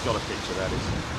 got a picture, that is.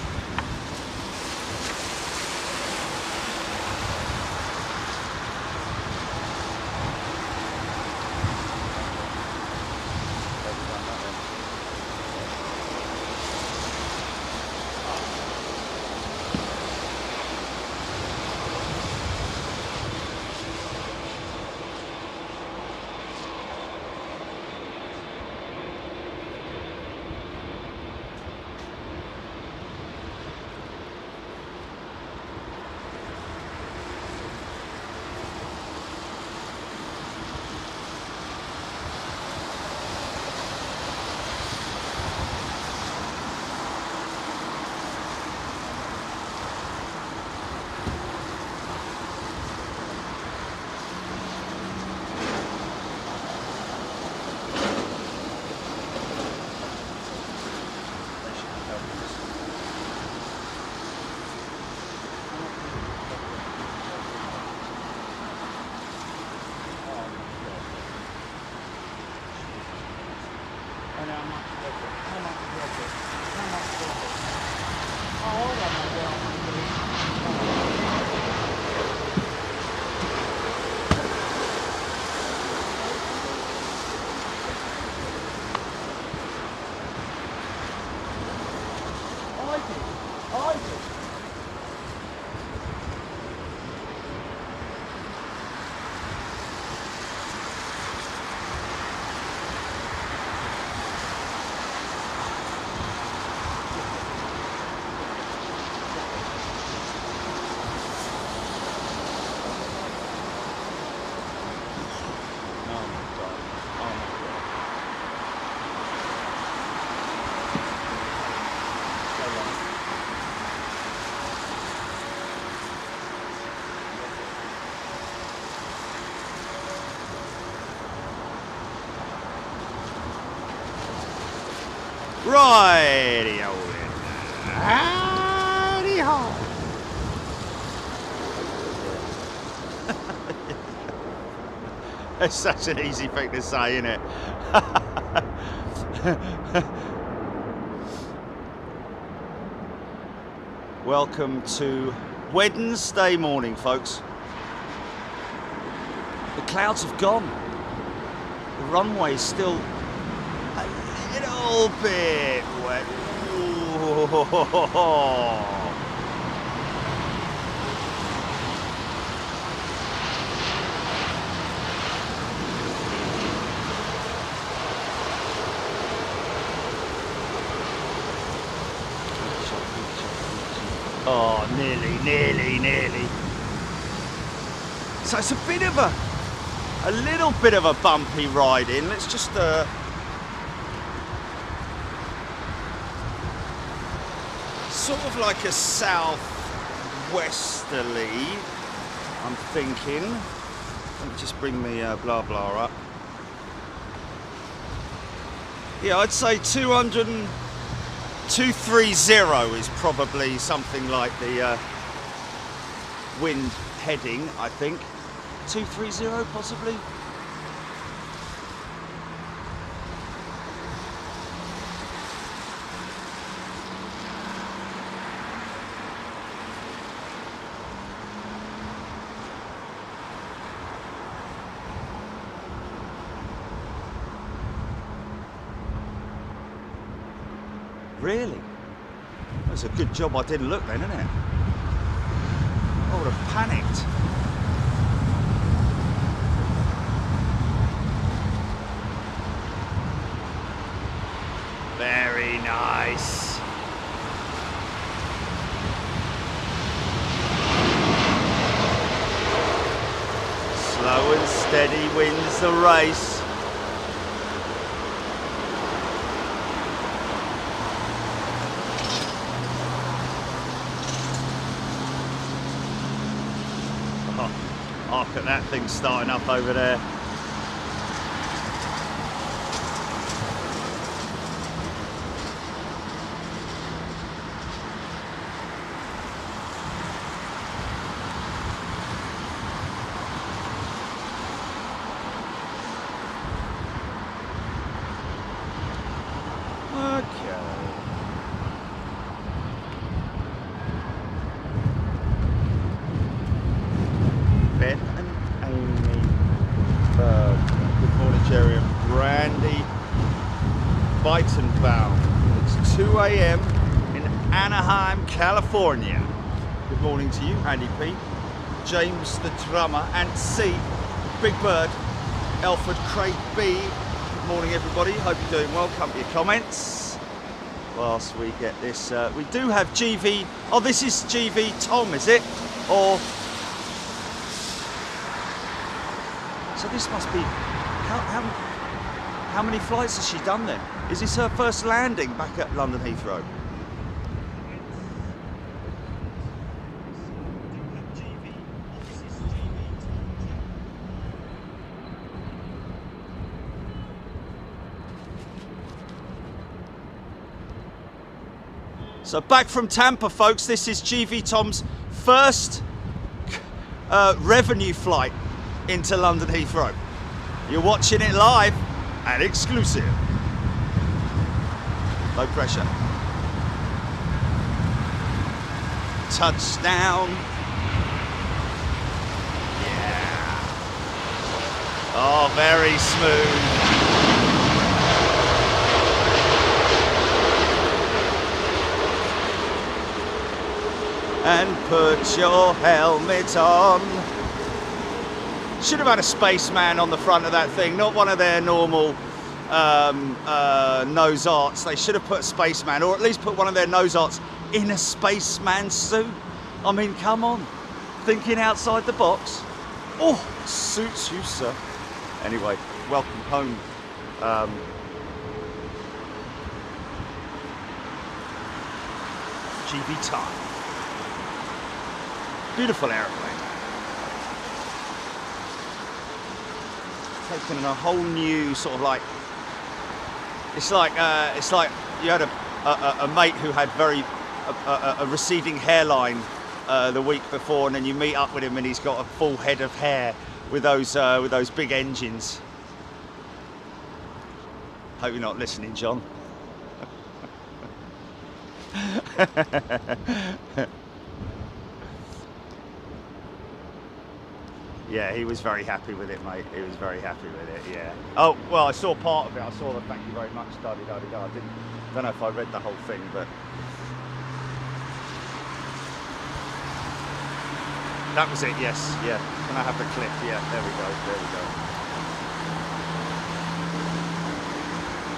Righty-o then. Howdy-ho. It's such an easy thing to say, isn't it? Welcome to Wednesday morning, folks. The clouds have gone. The runway is still a little bit wet. Ooh. Oh, nearly. So it's a bit of a little bit of a bumpy ride in. Let's just sort of like a southwesterly, I'm thinking. Let me just bring the blah blah up. Yeah, I'd say 230 is probably something like the wind heading, I think. 230 possibly. Really? That's a good job I didn't look then, isn't it? I would have panicked. Very nice. Slow and steady wins the race. Look at that thing starting up over there. southbound. It's 2 a.m. in Anaheim, California. Good morning to you, Andy P, James the drummer, and C, Big Bird, Alfred, Craig B. Good morning, everybody. Hope you're doing well. Come to your comments whilst we get this. We do have GV. Oh, this is GV Tom, is it? Or so this must be. How many flights has she done then? Is this her first landing back at London Heathrow? So back from Tampa, folks. This is GV Tom's first revenue flight into London Heathrow. You're watching it live and exclusive. No pressure. Touchdown. Yeah. Oh, very smooth. And put your helmet on. Should have had a spaceman on the front of that thing, not one of their normal nose arts. They should have put a spaceman, or at least put one of their nose arts in a spaceman suit. I mean, come on. Thinking outside the box. Oh, suits you, sir. Anyway, welcome home. GV time. Beautiful airplane. Taken a whole new sort of like. It's like you had a mate who had a receding hairline the week before, and then you meet up with him and he's got a full head of hair with those big engines. Hope you're not listening, John. Yeah, he was very happy with it, mate. He was very happy with it, yeah. Oh, well, I saw part of it. I saw the thank you very much, da-di-da-di-da. I don't know if I read the whole thing, but... That was it, yes, yeah. Can I have the clip? Yeah, there we go, there we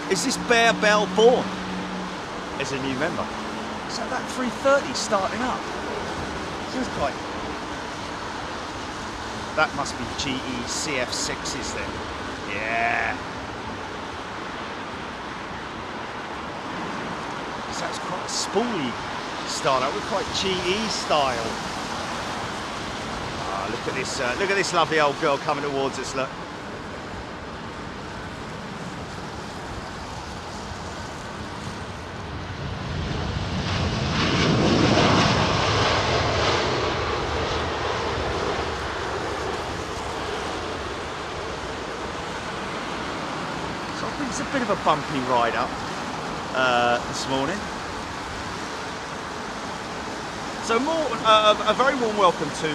go. Is this Bear Bell Bourne as a new member? So that 330 starting up. Seems quite... That must be GE CF6s then. Yeah. So that's quite a spooly startup. We're quite GE style. Oh, look at this lovely old girl coming towards us. Look. It's a bit of a bumpy ride up this morning. So a very warm welcome to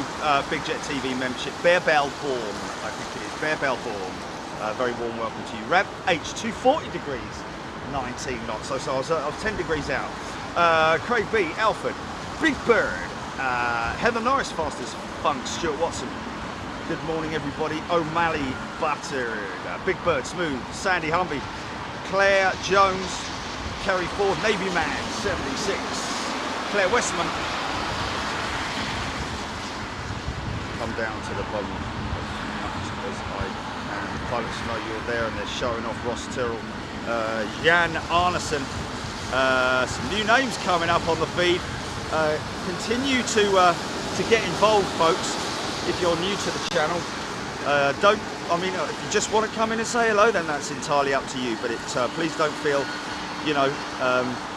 Big Jet TV membership, Bear Bell Bourne, I think it is, Bear Bell Bourne. Very warm welcome to you. Rev H2 40 degrees, 19 knots, so I was 10 degrees out. Craig B, Alfred, Big Bird, Heather Norris, fastest funk, Stuart Watson. Good morning, everybody. O'Malley Buttered, Big Bird Smooth, Sandy Humvee, Claire Jones, Kerry Ford, Navy Man 76, Claire Westman. Come down to the bottom as much as I can. Pilots know you're there, and they're showing off Ross Tyrrell, Jan Arneson. Some new names coming up on the feed. Continue to get involved, folks. If you're new to the channel, if you just want to come in and say hello, then that's entirely up to you. But please don't feel,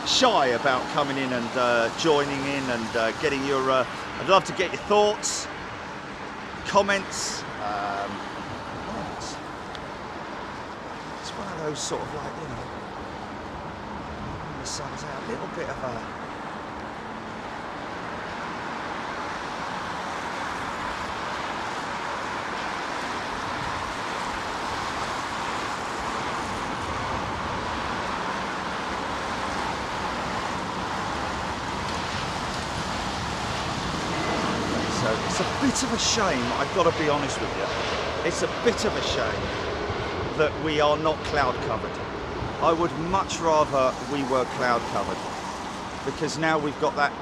shy about coming in and joining in and getting your. I'd love to get your thoughts, comments. It's one of those sort of like, when the sun's out, a little bit of a. it's a bit of a shame, I've got to be honest with you, it's a bit of a shame that we are not cloud covered. I would much rather we were cloud covered, because now we've got that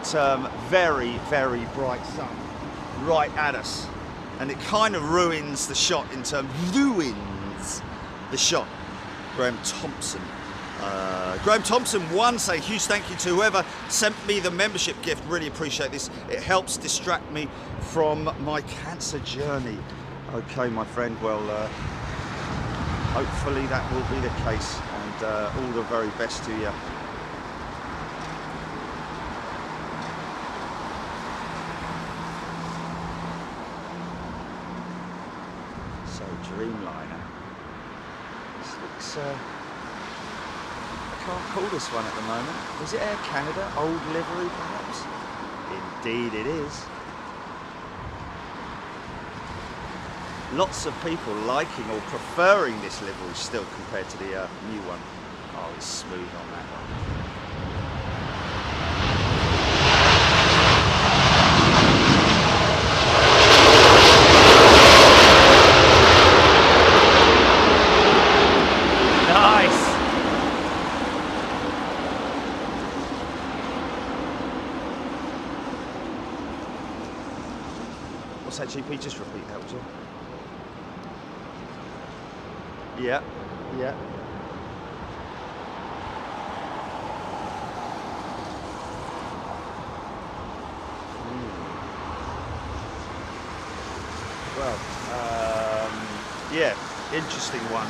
very, very bright sun right at us, and it kind of ruins the shot in terms, ruins the shot. Graham Thompson won, say huge thank you to whoever sent me the membership gift, really appreciate this. It helps distract me from my cancer journey. Okay, my friend, well, hopefully that will be the case, and all the very best to you. So, Dreamliner. This looks, I can't call this one at the moment. Is it Air Canada? Old livery, perhaps? Indeed it is. Lots of people liking or preferring this livery still compared to the new one. Oh, it's smooth on that one. What's that, GP? Just repeat that, would you? Yeah, yeah. Well, yeah, interesting one.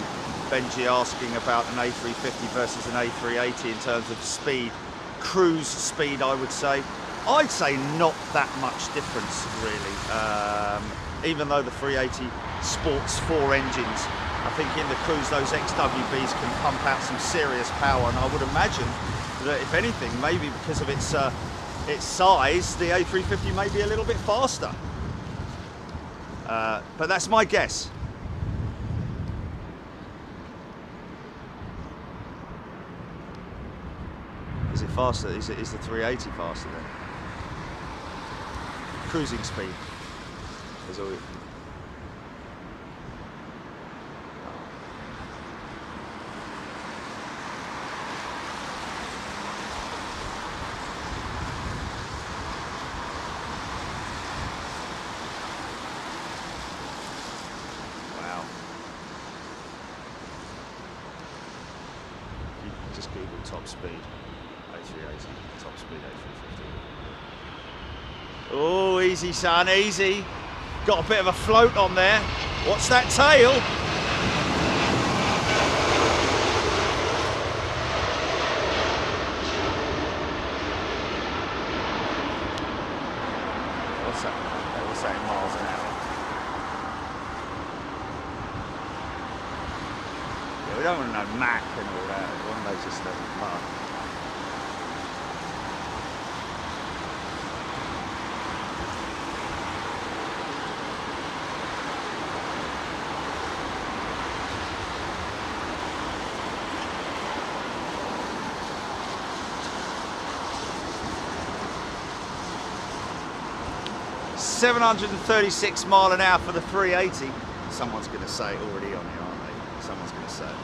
Benji asking about an A350 versus an A380 in terms of speed, cruise speed, I would say. I'd say not that much difference, really. Even though the 380 sports 4 engines, I think in the cruise those XWBs can pump out some serious power, and I would imagine that if anything, maybe because of its size, the A350 may be a little bit faster. But that's my guess. Is it faster? Is the 380 faster then? Cruising speed is all. Wow. You just Google top speed A380, top speed A350. Oh, easy, son, easy. Got a bit of a float on there. What's that tail? What's that? What's that in miles an hour? Yeah, we don't want to know Mach and all that. We want to know just the Mach. $736 miles an hour for the 380. Someone's going to say it already on here, aren't they? Someone's going to say it.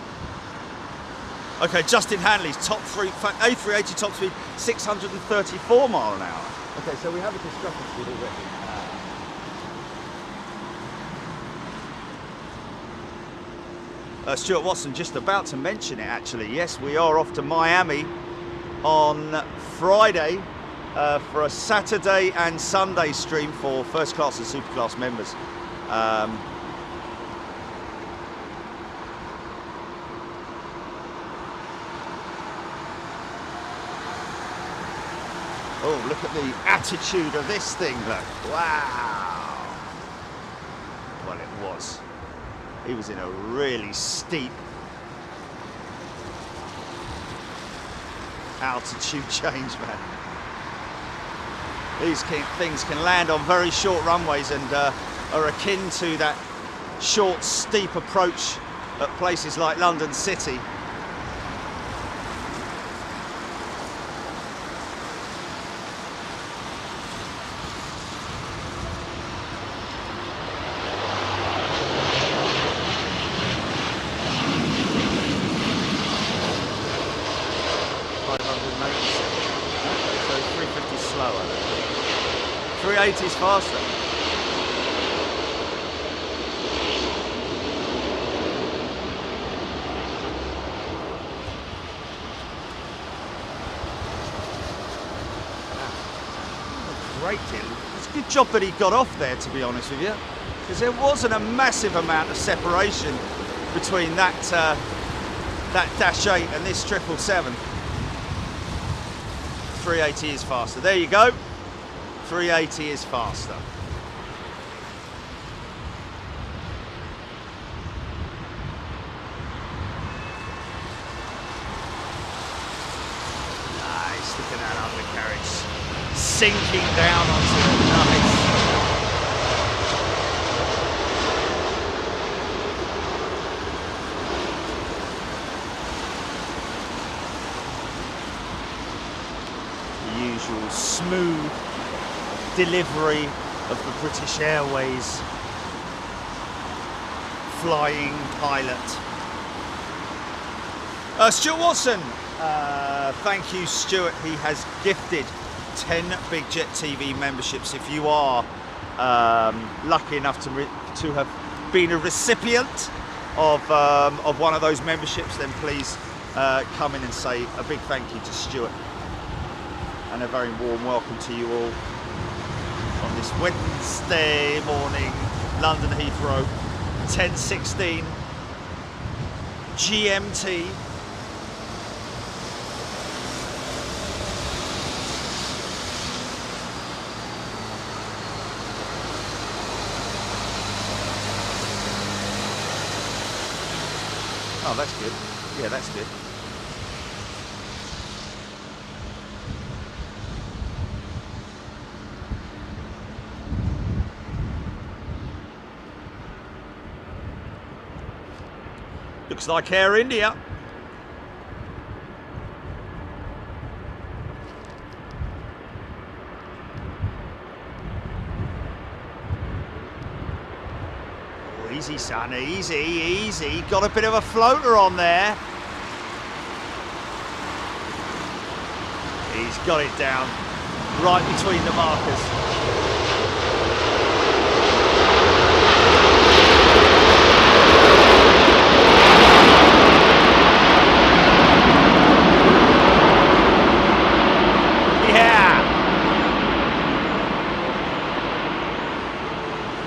Okay, Justin Hanley's A380 top speed 634 miles an hour. Okay, so we have a discrepancy already. Stuart Watson just about to mention it actually. Yes, we are off to Miami on Friday. For a Saturday and Sunday stream for first class and super class members. Oh, look at the attitude of this thing, look. Wow. Well, it was. He was in a really steep altitude change, man. These things can land on very short runways and are akin to that short, steep approach at places like London City. Okay, so 350 is slower then. 380 is faster. Great deal. It's a good job that he got off there, to be honest with you, because there wasn't a massive amount of separation between that that Dash 8 and this 777. 380 is faster. There you go. 380 is faster. Nice, look at that undercarriage sinking down onto it. Nice. The usual smooth delivery of the British Airways flying pilot. Stuart Watson, thank you, Stuart. He has gifted 10 Big Jet TV memberships. If you are lucky enough to have been a recipient of one of those memberships, then please come in and say a big thank you to Stuart and a very warm welcome to you all on this Wednesday morning, London Heathrow, 10:16 GMT. Oh, that's good. Yeah, that's good. Looks like Air India. Easy, son, easy, easy. Got a bit of a floater on there. He's got it down right between the markers.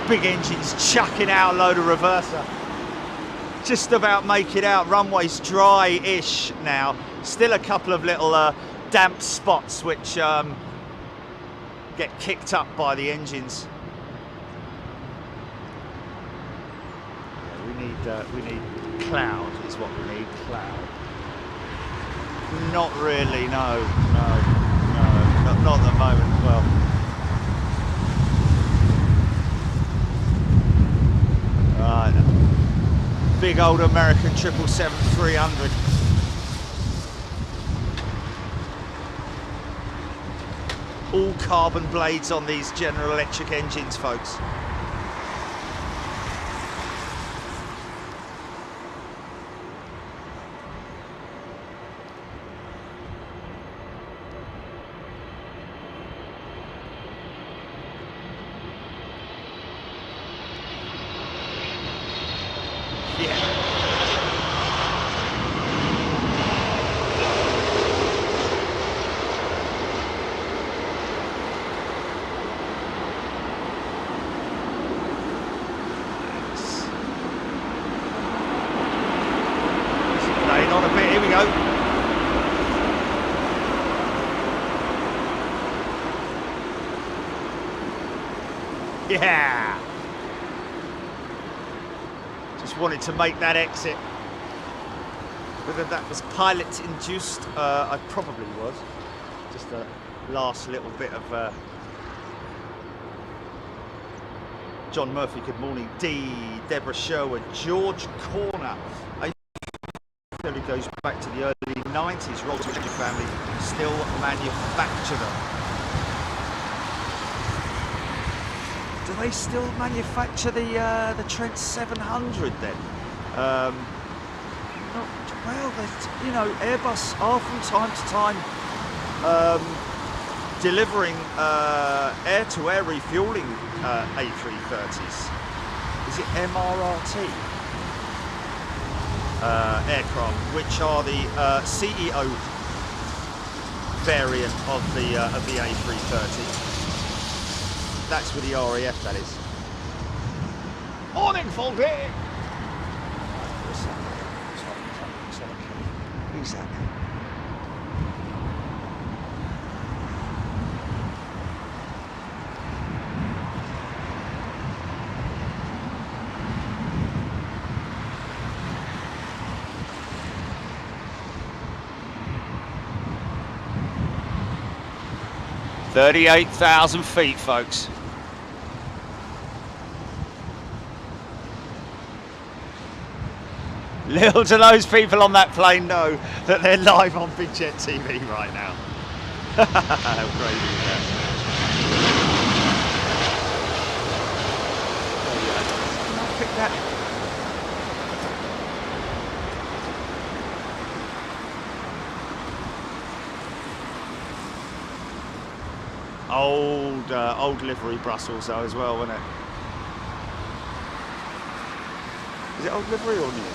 Big engines chucking out a load of reverser. Just about make it out. Runway's dry-ish now. Still a couple of little damp spots which get kicked up by the engines. Yeah, we need cloud is what we need. Cloud. Not really. No. Not at the moment. Well. Right, big old American 777-300. All carbon blades on these General Electric engines, folks. On a bit, here we go. Yeah. Just wanted to make that exit. Whether that was pilot induced, I probably was. Just a last little bit of John Murphy, good morning. D, Deborah Sherwood, George Corner. It goes back to the early 90s. Rolls family still manufacture them. Do they still manufacture the Trent 700 then? Well, you know, Airbus are from time to time delivering air-to-air refueling A330s. Is it MRRT aircraft, which are the CEO variant of the A330. That's with the RAF, that is. Morning, Faulty! Who's that? "38,000 feet, folks." Little do those people on that plane know that they're live on Big Jet TV right now. How crazy is that? Can I pick that? Old livery Brussels though as well, wasn't it? Is it old livery or new?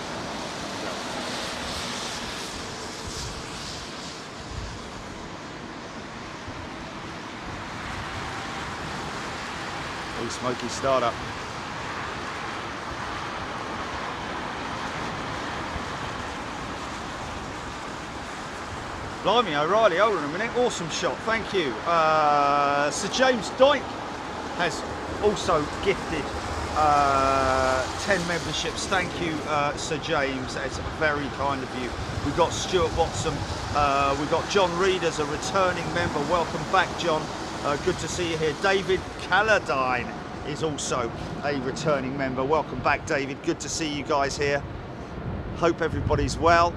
Oh, smoky startup. Blimey, O'Reilly, hold on a minute, awesome shot, thank you. Sir James Dyke has also gifted 10 memberships. Thank you, Sir James, it's very kind of you. We've got Stuart Watson, we've got John Reed as a returning member. Welcome back, John. Good to see you here. David Calladine is also a returning member. Welcome back, David. Good to see you guys here. Hope everybody's well.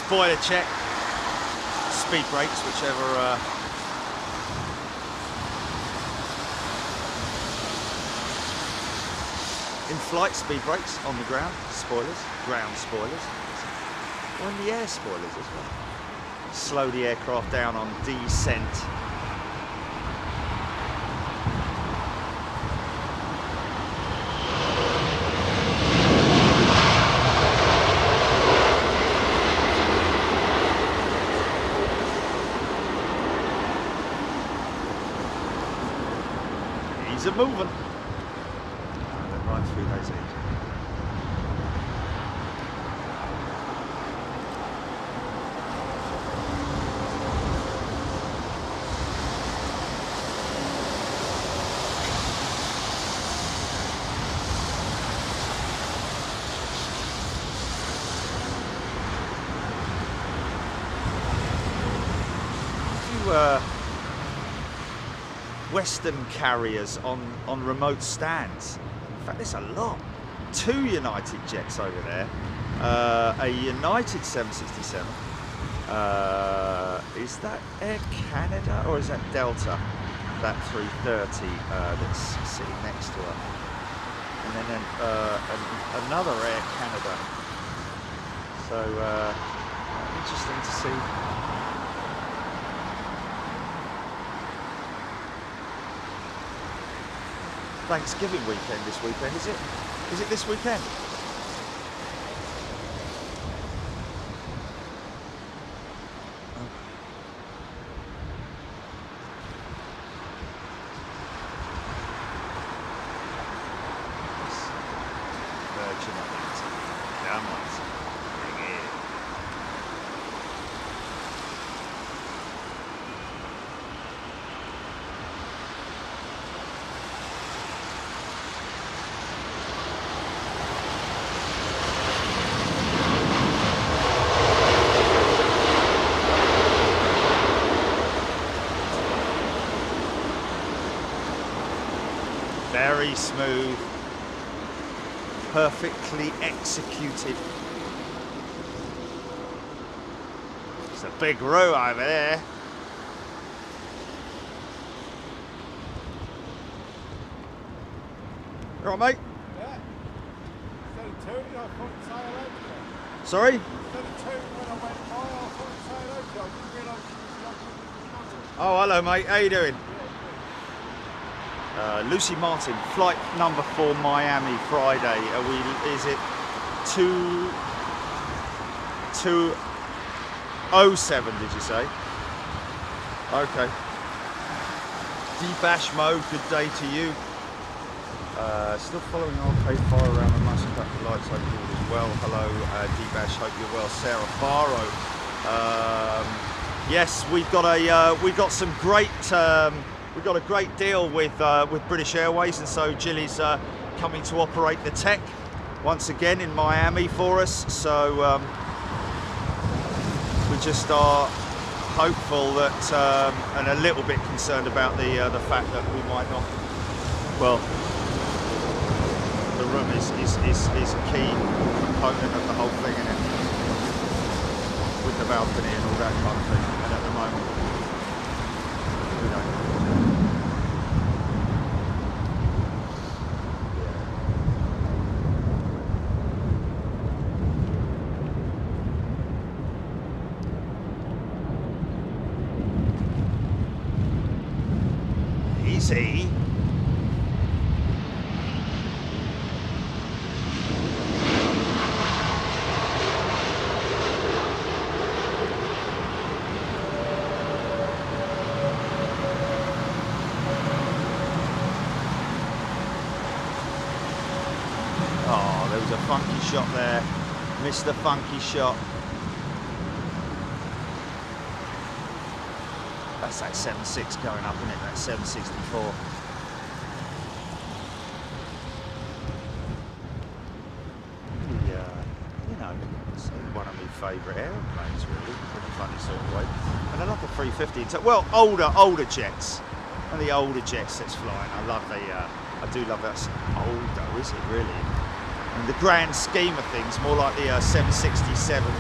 Spoiler check, speed brakes, whichever. In-flight speed brakes on the ground, spoilers, ground spoilers, or in the air spoilers as well. Slow the aircraft down on descent. Are moving. Right through those edges. Western carriers on remote stands. In fact, there's a lot. 2 United jets over there. A United 767. Is that Air Canada or is that Delta? That 330 that's sitting next to her. And then another Air Canada. So interesting to see. Thanksgiving weekend this weekend, is it? Is it this weekend? action on that. Come on. Bring it. Very smooth, perfectly executed. It's a big row over there. You all right, mate? Yeah. Instead of tooting, I thought you'd say hello to me. Sorry? Instead of tooting when I went by, I thought you'd say hello to me. I didn't realise you was not with the camera. Oh, hello, mate. How you doing? Lucy Martin, flight number 4, Miami, Friday. Is it 2:07? Did you say? Okay. D-Bash mode. Good day to you. Still following arcade fire around the massive traffic lights. Hope you're all as well. Hello, D-Bash. Hope you're well. Sarah Faro. Yes, we've got some great. We've got a great deal with British Airways, and so Jilly's coming to operate the tech once again in Miami for us. So we just are hopeful that, and a little bit concerned about the fact that we might not. Well, the room is a key component of the whole thing, isn't it? With the balcony and all that kind of thing. And at the moment, we don't know. Easy. Oh, there was a funky shot there. Missed the funky shot. That's that 7.6 going up, isn't it? That 764. You know, it's one of my favourite aeroplanes, really. Pretty funny sort of way. And I love the 350. Well, older jets. And the older jets that's flying. I love I do love that. Old though, is it really? In the grand scheme of things, more like the 767.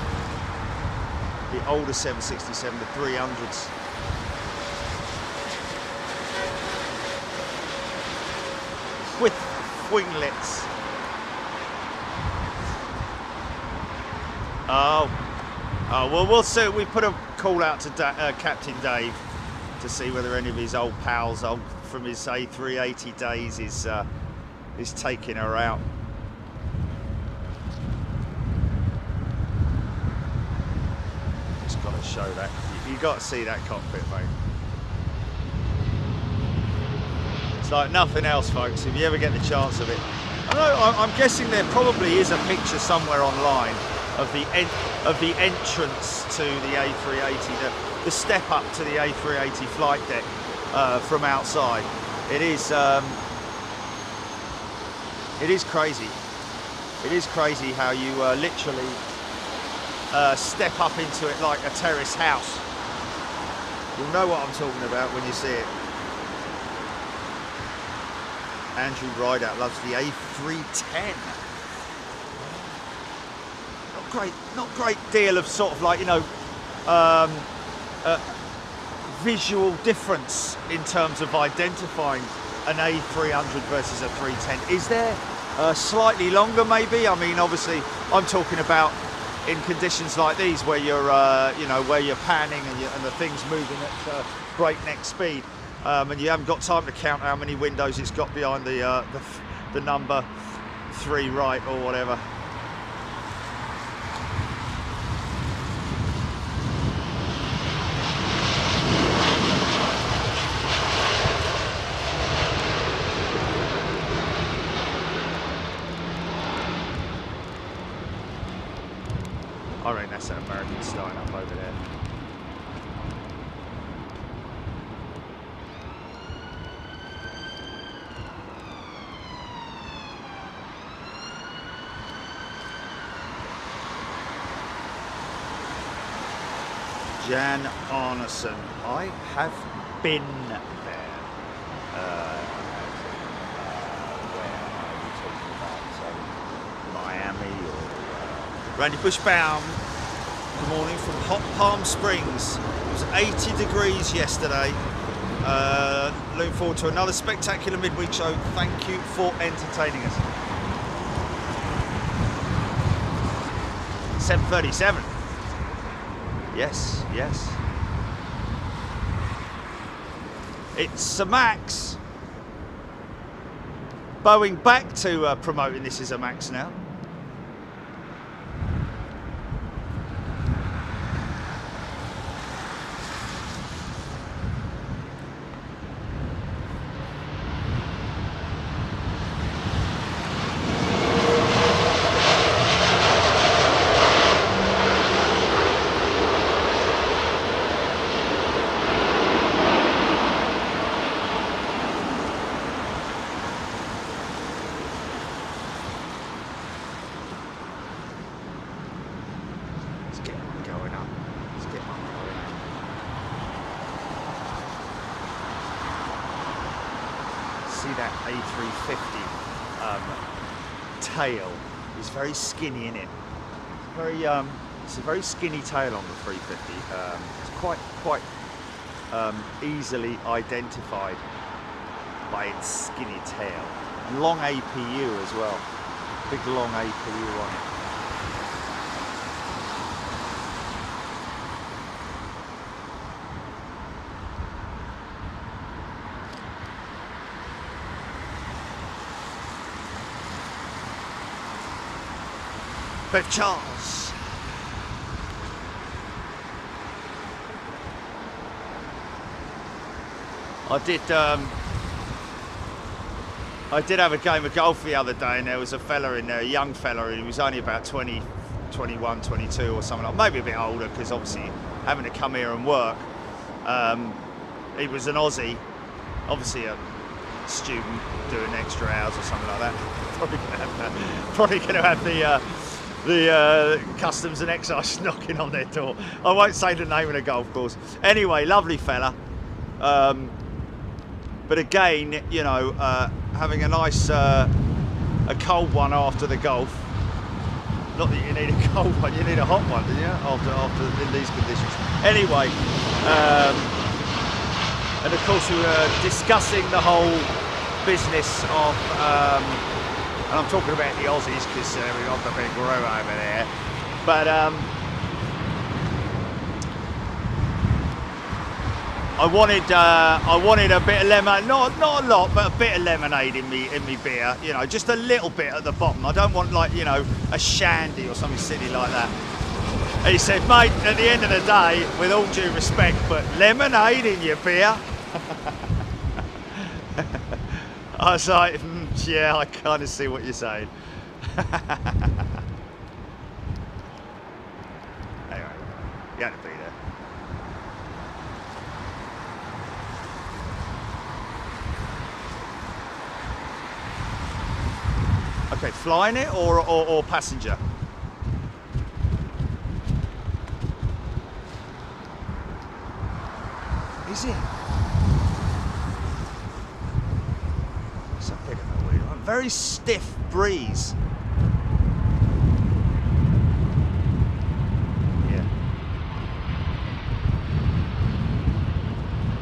The older 767, the 300s. With winglets. Oh, well, we'll see. We put a call out to Captain Dave to see whether any of his old pals from his A380 days is taking her out. Just got to show that. You got to see that cockpit, mate. It's like nothing else, folks, if you ever get the chance of it. I'm guessing there probably is a picture somewhere online of the entrance to the A380, the step up to the A380 flight deck from outside. It is crazy. It is crazy how you literally step up into it like a terrace house. You'll know what I'm talking about when you see it. Andrew Rideout loves the A310. Not great deal of sort of like, you know, visual difference in terms of identifying an A300 versus a 310. Is there slightly longer maybe? I mean, obviously I'm talking about in conditions like these where you're you know, where you're panning and the thing's moving at breakneck speed. And you haven't got time to count how many windows it's got behind the number 3 right or whatever. I reckon that's that American starting up over there. Jan Arneson. I have been there. Where are we talking about? So, Miami or Randy Bushbaum. Good morning from Hot Palm Springs. It was 80 degrees yesterday. Looking forward to another spectacular midweek show. Thank you for entertaining us. 7:37. Yes, yes. It's a Max. Boeing back to promoting this as a Max now. That A350 tail is very skinny in it. It's a very skinny tail on the 350. It's quite easily identified by its skinny tail. And long APU as well. Big long APU on it. But Charles. I did have a game of golf the other day, and there was a fella in there, a young fella, and he was only about 20, 21, 22 or something like, maybe a bit older, because obviously having to come here and work. He was an Aussie, obviously a student doing extra hours or something like that. Probably going to have the customs and excise knocking on their door. I won't say the name of the golf course. Anyway, lovely fella. But again, you know, having a nice, a cold one after the golf. Not that you need a cold one, you need a hot one, don't you? After in these conditions. Anyway, and of course we were discussing the whole business of. And I'm talking about the Aussies because we've got the big row over there. But I wanted a bit of lemon, not a lot, but a bit of lemonade in me beer. You know, just a little bit at the bottom. I don't want, like, you know, a shandy or something silly like that. And he said, mate, at the end of the day, with all due respect, but lemonade in your beer. I was like, yeah, I kind of see what you're saying. Anyway, you had to be there. Okay, flying it or passenger? Is it? It's a bit of a weird one. Very stiff breeze. Yeah.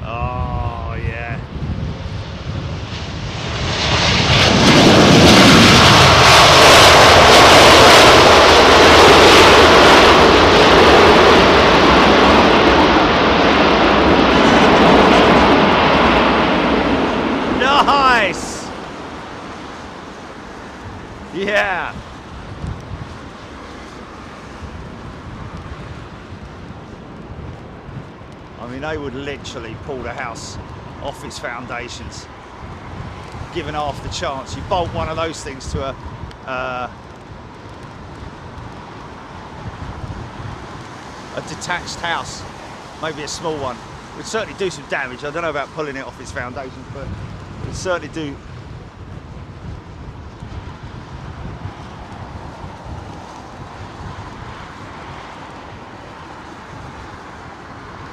Oh, yeah. Nice! Yeah! I mean, they would literally pull the house off its foundations. Given half the chance, you bolt one of those things to a detached house, maybe a small one. Would certainly do some damage. I don't know about pulling it off its foundations, but it would certainly do.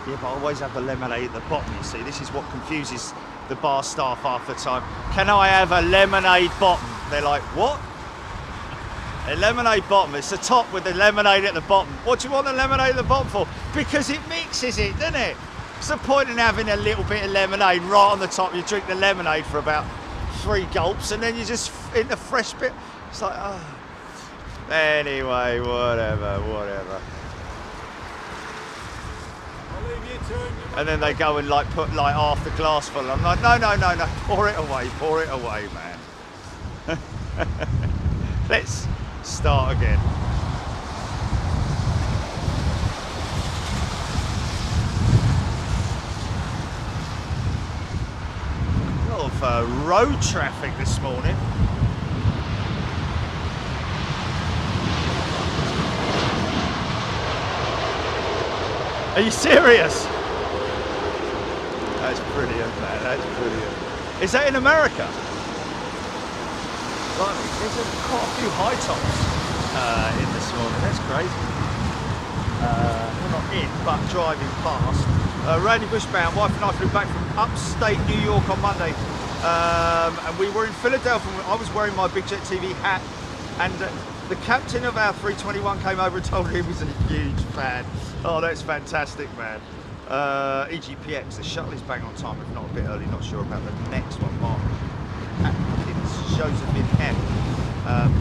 Yeah, but I always have the lemonade at the bottom, you see. This is what confuses the bar staff half the time. Can I have a lemonade bottom? They're like, what? A lemonade bottom. It's the top with the lemonade at the bottom. What do you want the lemonade at the bottom for? Because it mixes it, doesn't it? What's the point in having a little bit of lemonade right on the top? You drink the lemonade for about 3 gulps and then you just in the fresh bit. It's like, oh. Anyway, whatever. And then they go and like put like half the glass full. I'm like, no, pour it away, man. Let's start again. A lot of road traffic this morning. Are you serious? That's brilliant, man. That's brilliant. Is that in America? Like, there's quite a few high tops in this morning. That's crazy. Well, not in, but driving past. Randy Bushbound, wife and I flew back from upstate New York on Monday, and we were in Philadelphia. I was wearing my Big Jet TV hat, and the captain of our 321 came over and told me he was a huge fan. Oh, that's fantastic, man. EGPX, the shuttle is bang on time, if not a bit early. Not sure about the next one. Mark Atkins, Joseph M.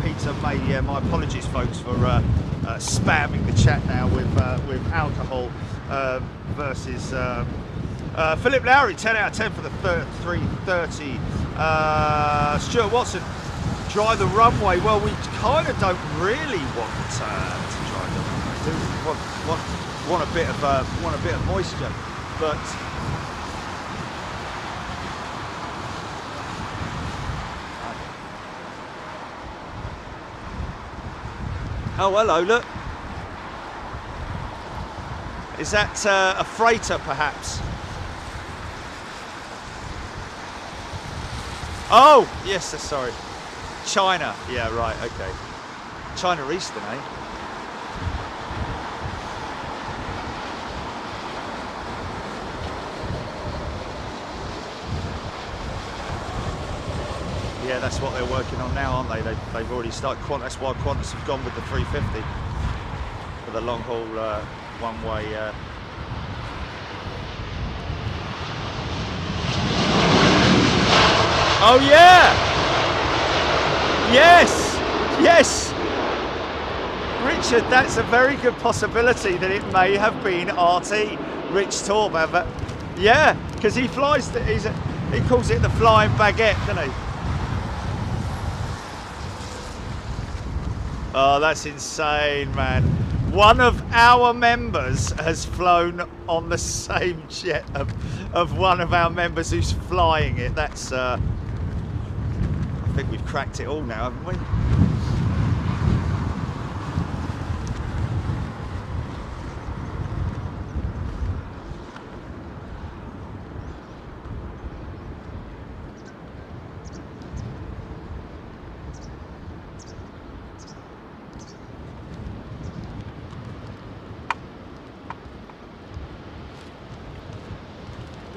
Peter May, my apologies, folks, for spamming the chat now with alcohol versus Philip Lowry, 10 out of 10 for the 330. Stuart Watson, drive the runway. Well, we kind of don't really want to drive the runway. We want a bit of moisture, but oh, hello, look. Is that a freighter, perhaps? Oh, yes, sorry. China. Yeah, right, okay. China Eastern, eh? Yeah, that's what they're working on now, aren't they? They've already started. That's why Qantas have gone with the 350 for the long haul one-way. Oh yeah! Yes! Richard, that's a very good possibility that it may have been RT, Rich Torb. But yeah, because he flies. He calls it the flying baguette, doesn't he? Oh, that's insane, man. One of our members has flown on the same jet of one of our members who's flying it. That's, I think we've cracked it all now, haven't we?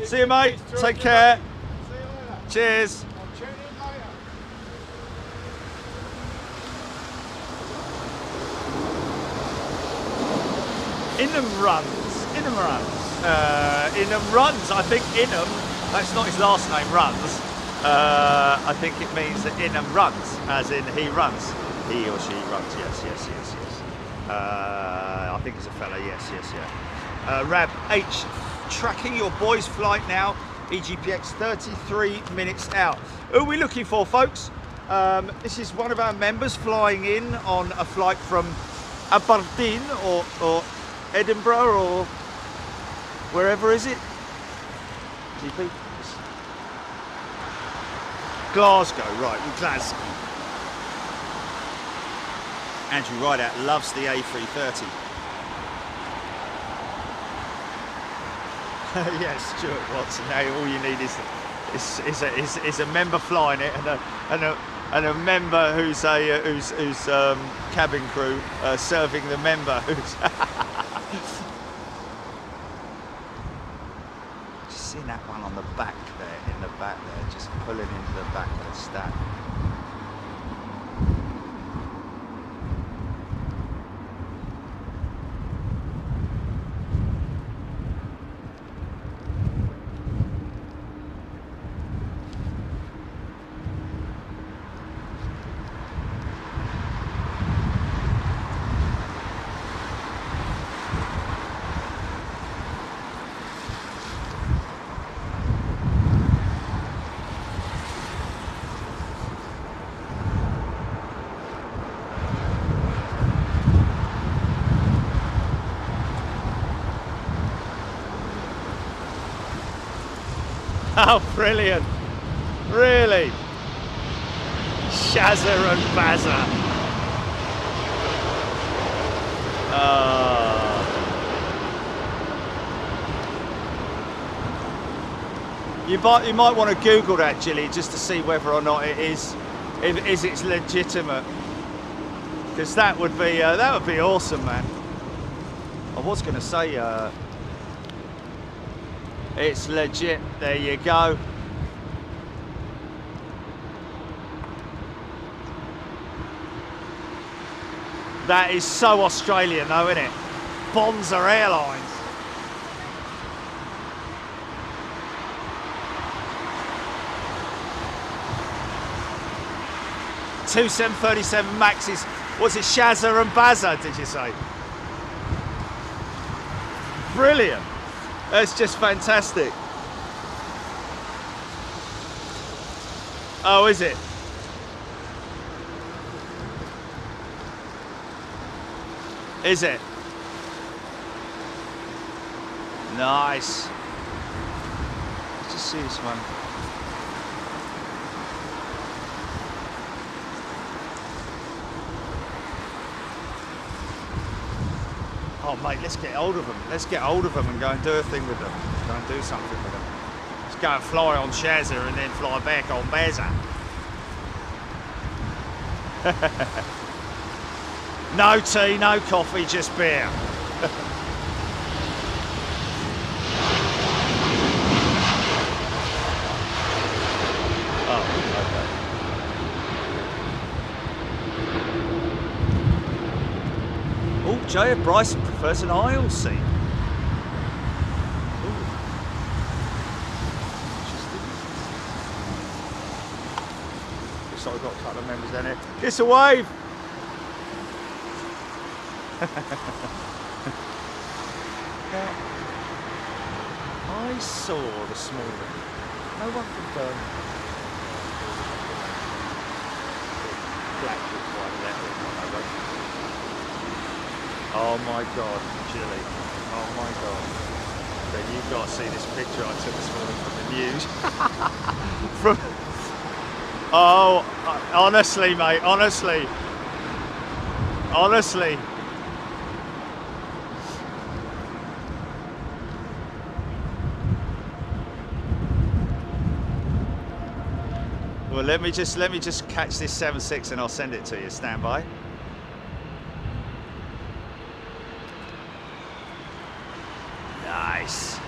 See you, mate. Take care. See you later. Cheers. I'll tune in later. Inham runs. I think Inham, that's not his last name, runs. I think it means that Inham runs, as in he runs. He or she runs, yes. I think it's a fella, yes. Rab H, tracking your boys' flight now. EGPX 33 minutes out. Who are we looking for, folks? This is one of our members flying in on a flight from Aberdeen or Edinburgh or wherever is it? GP? Glasgow, right, in Glasgow. Andrew Rideout loves the A330. Yes, Stuart Watson. Now all you need is a member flying it and a member who's cabin crew serving the member who's. Just seeing that one on the back there, in the back there, just pulling into the back of the stack. Oh, brilliant. Really? Shazza and Bazza. You might want to Google that, Gilly, just to see whether or not it is it's legitimate. Because that would be awesome, man. I was going to say it's legit. There you go. That is so Australian though, isn't it? Bonza Airlines. Two 737 Maxes. What's it, Shazza and Bazza, did you say? Brilliant. That's just fantastic. Oh, is it? Is it? Nice. Let's just see this one. Oh mate, let's get hold of them. Let's get hold of them and go and do a thing with them. Go and do something with them. Let's go and fly on Shazza and then fly back on Bazza. No tea, no coffee, just beer. Jay Bryson prefers an aisle seat. Ooh. Interesting. Looks like we've got a couple of members down here. Give us a wave. Now, I saw this morning. No one confirmed. Black with white lettering on my road. Oh my God, Gilly. Oh my God. Then you've got to see this picture I took this morning from the news. Oh, honestly, mate, honestly. Honestly. Well, let me just catch this 7.6 and I'll send it to you. Stand by. Nice.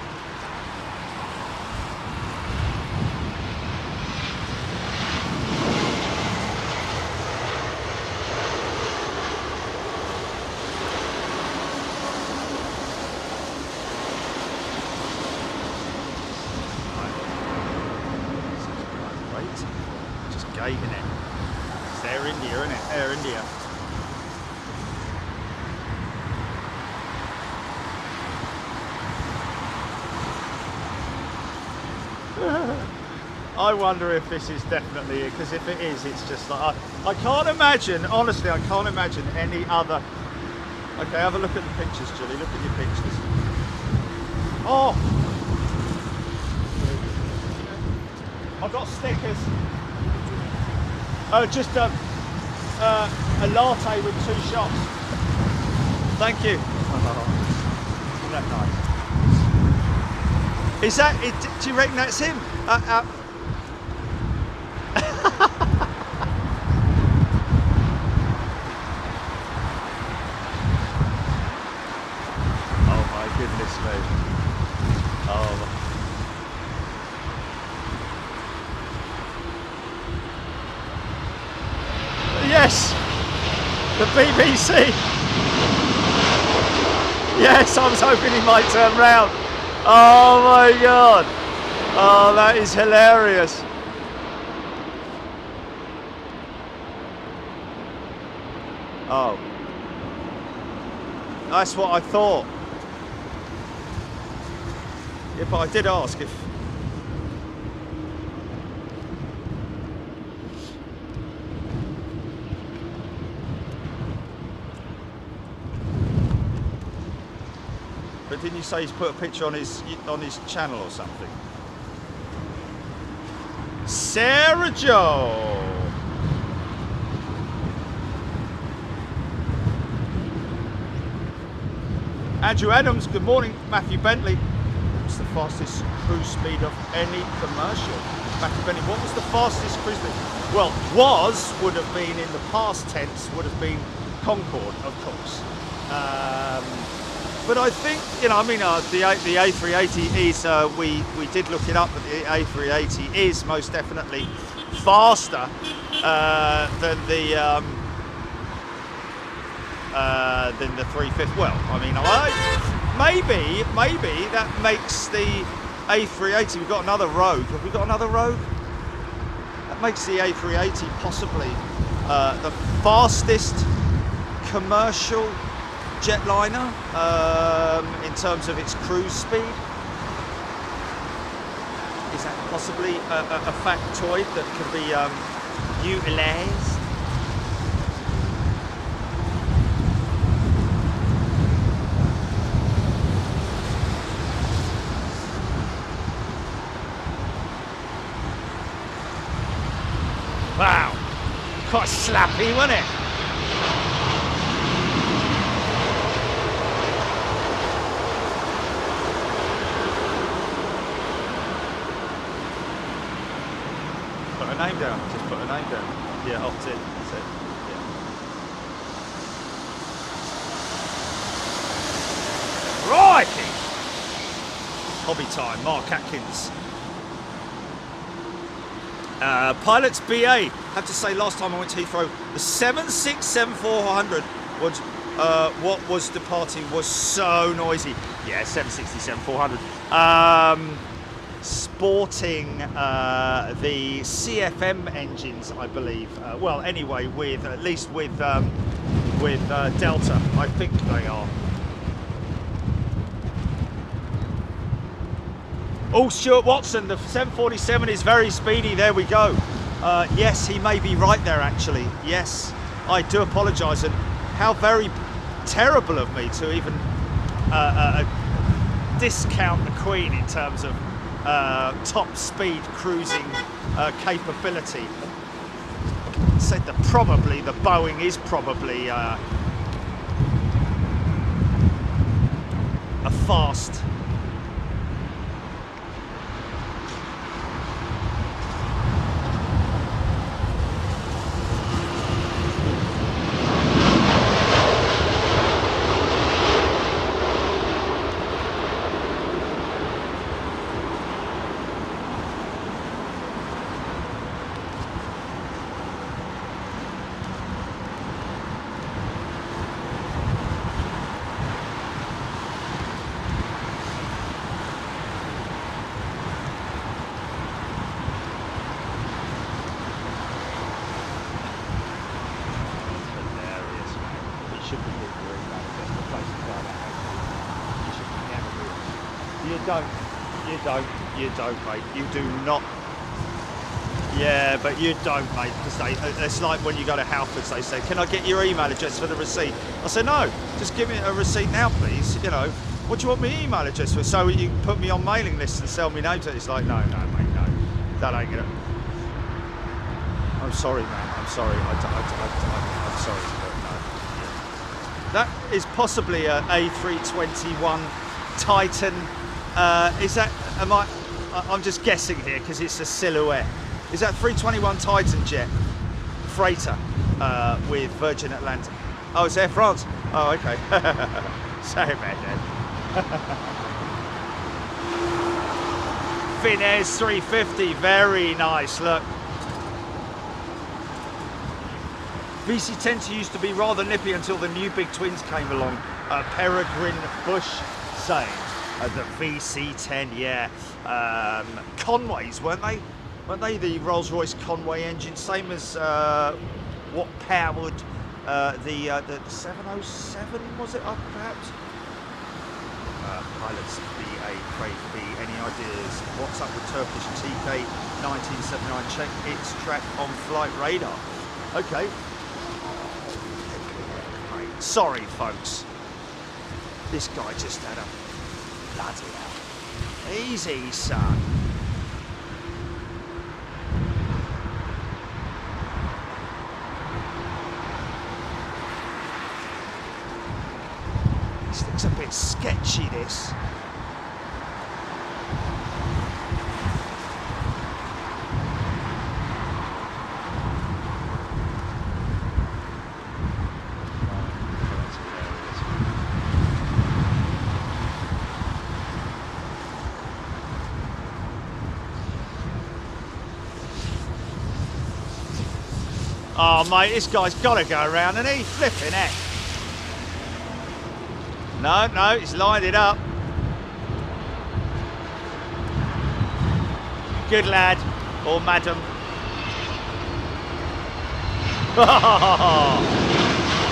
Just gating it. It's Air India, isn't it? Air India. I wonder if this is definitely it, because if it is, it's just like I can't imagine, honestly, I can't imagine any other. Okay, have a look at the pictures, Julie. Look at your pictures. Oh, I've got stickers. Oh, just a latte with 2 shots. Thank you. Isn't that nice? Is that? Do you reckon that's him? Oh my goodness me! Oh. Yes, the BBC. Yes, I was hoping he might turn round. Oh my God! Oh, that is hilarious. Oh, that's what I thought. Yeah, but I did ask if. But didn't you say he's put a picture on his channel or something? Sarah Joe. Andrew Adams, good morning. Matthew Bentley. What's the fastest cruise speed of any commercial? Matthew Bentley, what was the fastest cruise speed? Well, would have been in the past tense, would have been Concorde, of course. But I think, you know, I mean, the A380 is, we did look it up, but the A380 is most definitely faster than the 350. Well, I mean, maybe that makes the A380. We've got another Rogue. Have we got another Rogue? That makes the A380 possibly the fastest commercial jetliner in terms of its cruise speed. Is that possibly a factoid that can be utilised? Wow, quite slappy, wasn't it? Put a name down, just put a name down. Yeah, opt in, that's it. Yeah. Crikey! Hobby time, Mark Atkins. Pilots BA, have to say last time I went to Heathrow, the 767400 was, what was departing was so noisy. Yeah, 767-400. Sporting the CFM engines, I believe. Well, anyway, with at least with Delta, I think they are. Oh, Stuart Watson, the 747 is very speedy. There we go. Yes, he may be right there, actually. Yes, I do apologise. And how very terrible of me to even discount the Queen in terms of top speed cruising capability. Said that probably the Boeing is probably a fast. You don't, mate. You do not. Yeah, but you don't, mate. Because it's like when you go to Halfords, they say, "Can I get your email address for the receipt?" I say, "No, just give me a receipt now, please." You know, what do you want my email address for? So you can put me on mailing lists and sell me names. It's like, no, mate, no, that ain't gonna. I'm sorry, man. I'm sorry. I'm sorry, but no. That is possibly a A321 Titan. Is that I'm just guessing here because it's a silhouette. Is that 321 Titan jet freighter with Virgin Atlantic? Oh, it's Air France. Oh, okay. Sorry about that. Finnair's 350, very nice. Look. VC10 used to be rather nippy until the new big twins came along. Peregrine Bush saying the VC10, yeah. Conways, weren't they? Weren't they the Rolls-Royce Conway engine? Same as what powered the 707, was it, perhaps? Pilots BA, Craig B, any ideas? What's up with Turkish TK 1979? Check its track on flight radar. Okay. Sorry, folks. This guy just had a bloody hell. Easy, son. This looks a bit sketchy, this. Oh, mate, this guy's got to go around, and he's flipping it. No, he's lined it up. Good lad, or madam.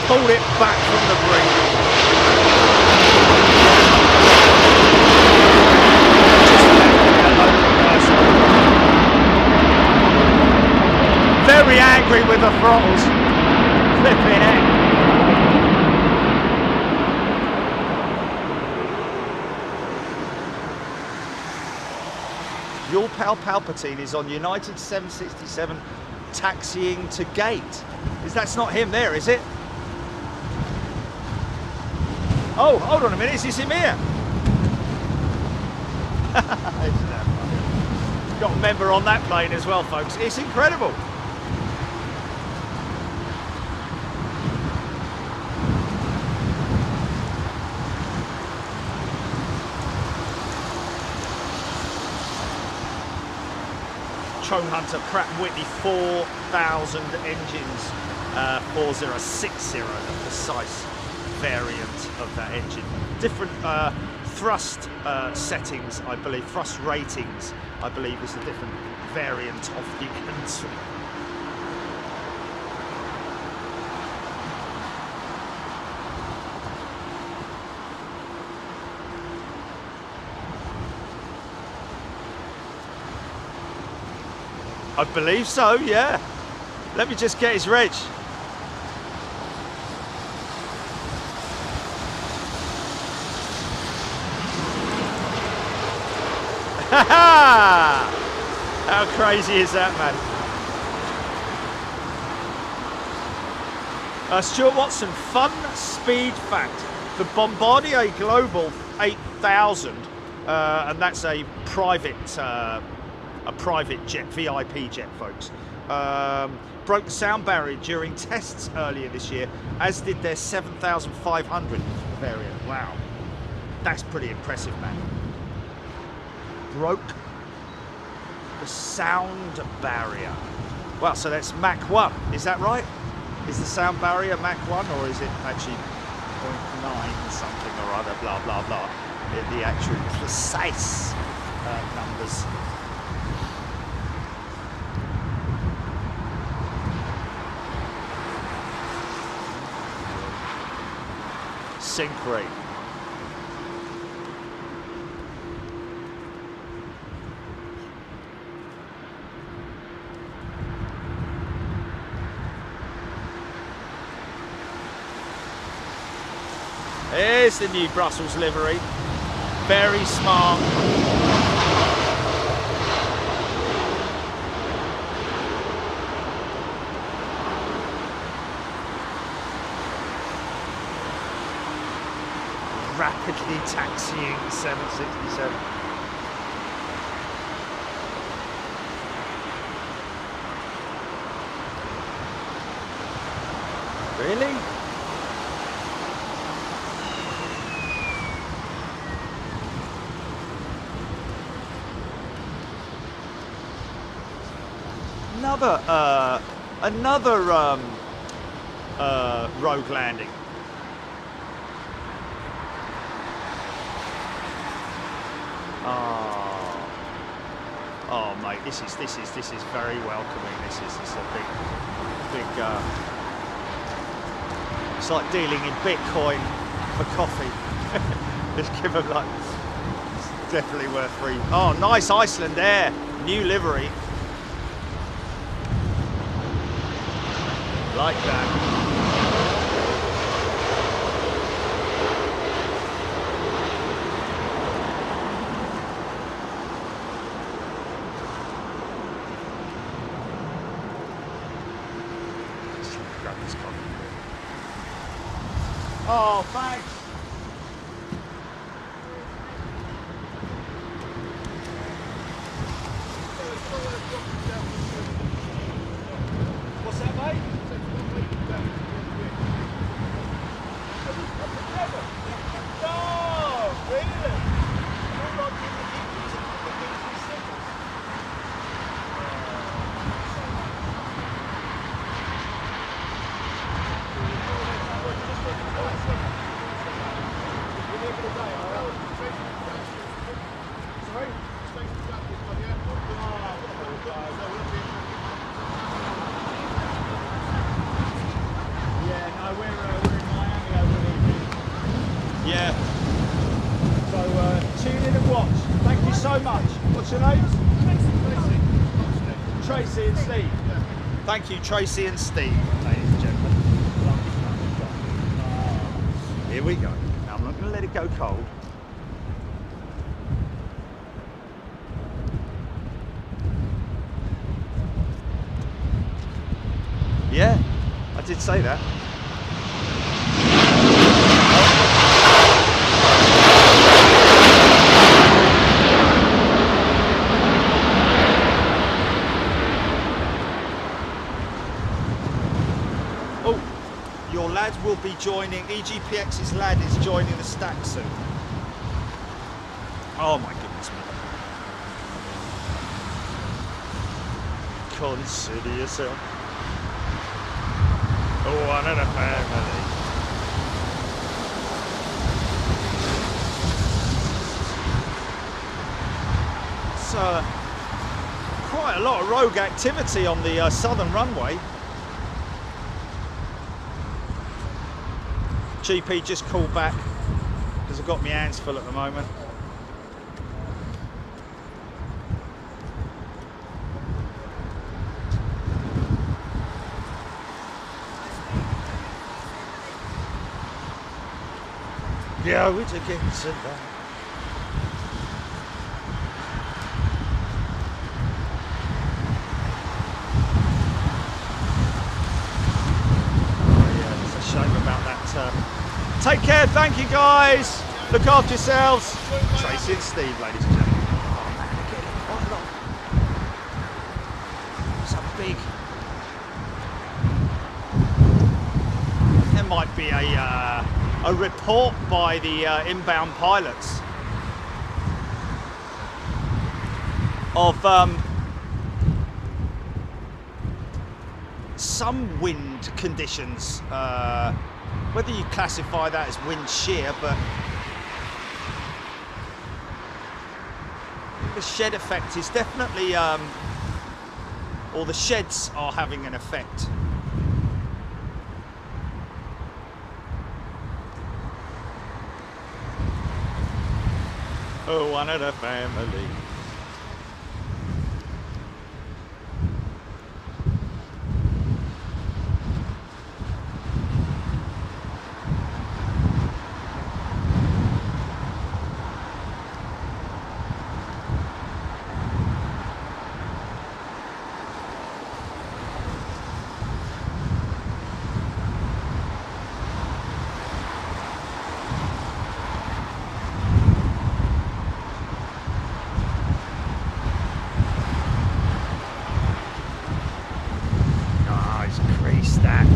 Pulled it back from the brink. Very angry with the throttles. Flipping it. Your pal Palpatine is on United 767 taxiing to gate. That's not him there, is it? Oh, hold on a minute, is this him here? Got a member on that plane as well, folks. It's incredible. Trone Hunter Pratt & Whitney 4000 engines, 4060, the precise variant of that engine. Different thrust settings, I believe, thrust ratings, I believe, is a different variant of the engine. I believe so, yeah. Let me just get his reg. How crazy is that, man? Stuart Watson, fun speed fact. The Bombardier Global 8000, and that's a private jet, VIP jet, folks, broke the sound barrier during tests earlier this year, as did their 7500 variant. Wow, that's pretty impressive, man. Broke the sound barrier. Well, so that's Mach 1, is that right? Is the sound barrier Mach 1, or is it actually 0.9 something or other, blah, blah, blah? The actual precise numbers. Sync rate. Here's the new Brussels livery. Very smart. Rapidly taxiing 767. Really? Another rogue landing. Oh mate, this is very welcoming. This is a big. It's like dealing in Bitcoin for coffee. Just give them like. It's definitely worth free. Oh, nice Iceland Air, new livery. Like that. Just grab this coffee. Oh, thanks. What's that, mate? No, really? Sorry? Yeah, no, we're in Miami over the weekend. Yeah. So tune in and watch. Thank you so much. What's your names? Tracy and Steve. Thank you, Tracy and Steve, ladies and gentlemen. Here we go. Now I'm not going to let it go cold. Yeah, I did say that. Oh, your lad will be joining, EGPX's lad is joining the stack soon. Oh my goodness me. Consider yourself one in a family. It's quite a lot of rogue activity on the southern runway. GP just called back because I've got my hands full at the moment. Yeah, we're just getting sit down. Oh yeah, it's a shame about that. Take care, thank you guys. Look after yourselves. Tracy and Steve, ladies and gentlemen. Oh man, they're getting quite a lot. It's a big. There might be a report by the inbound pilots of some wind conditions, whether you classify that as wind shear, but the shed effect is definitely, or the sheds are having an effect. Oh, one of the family. That.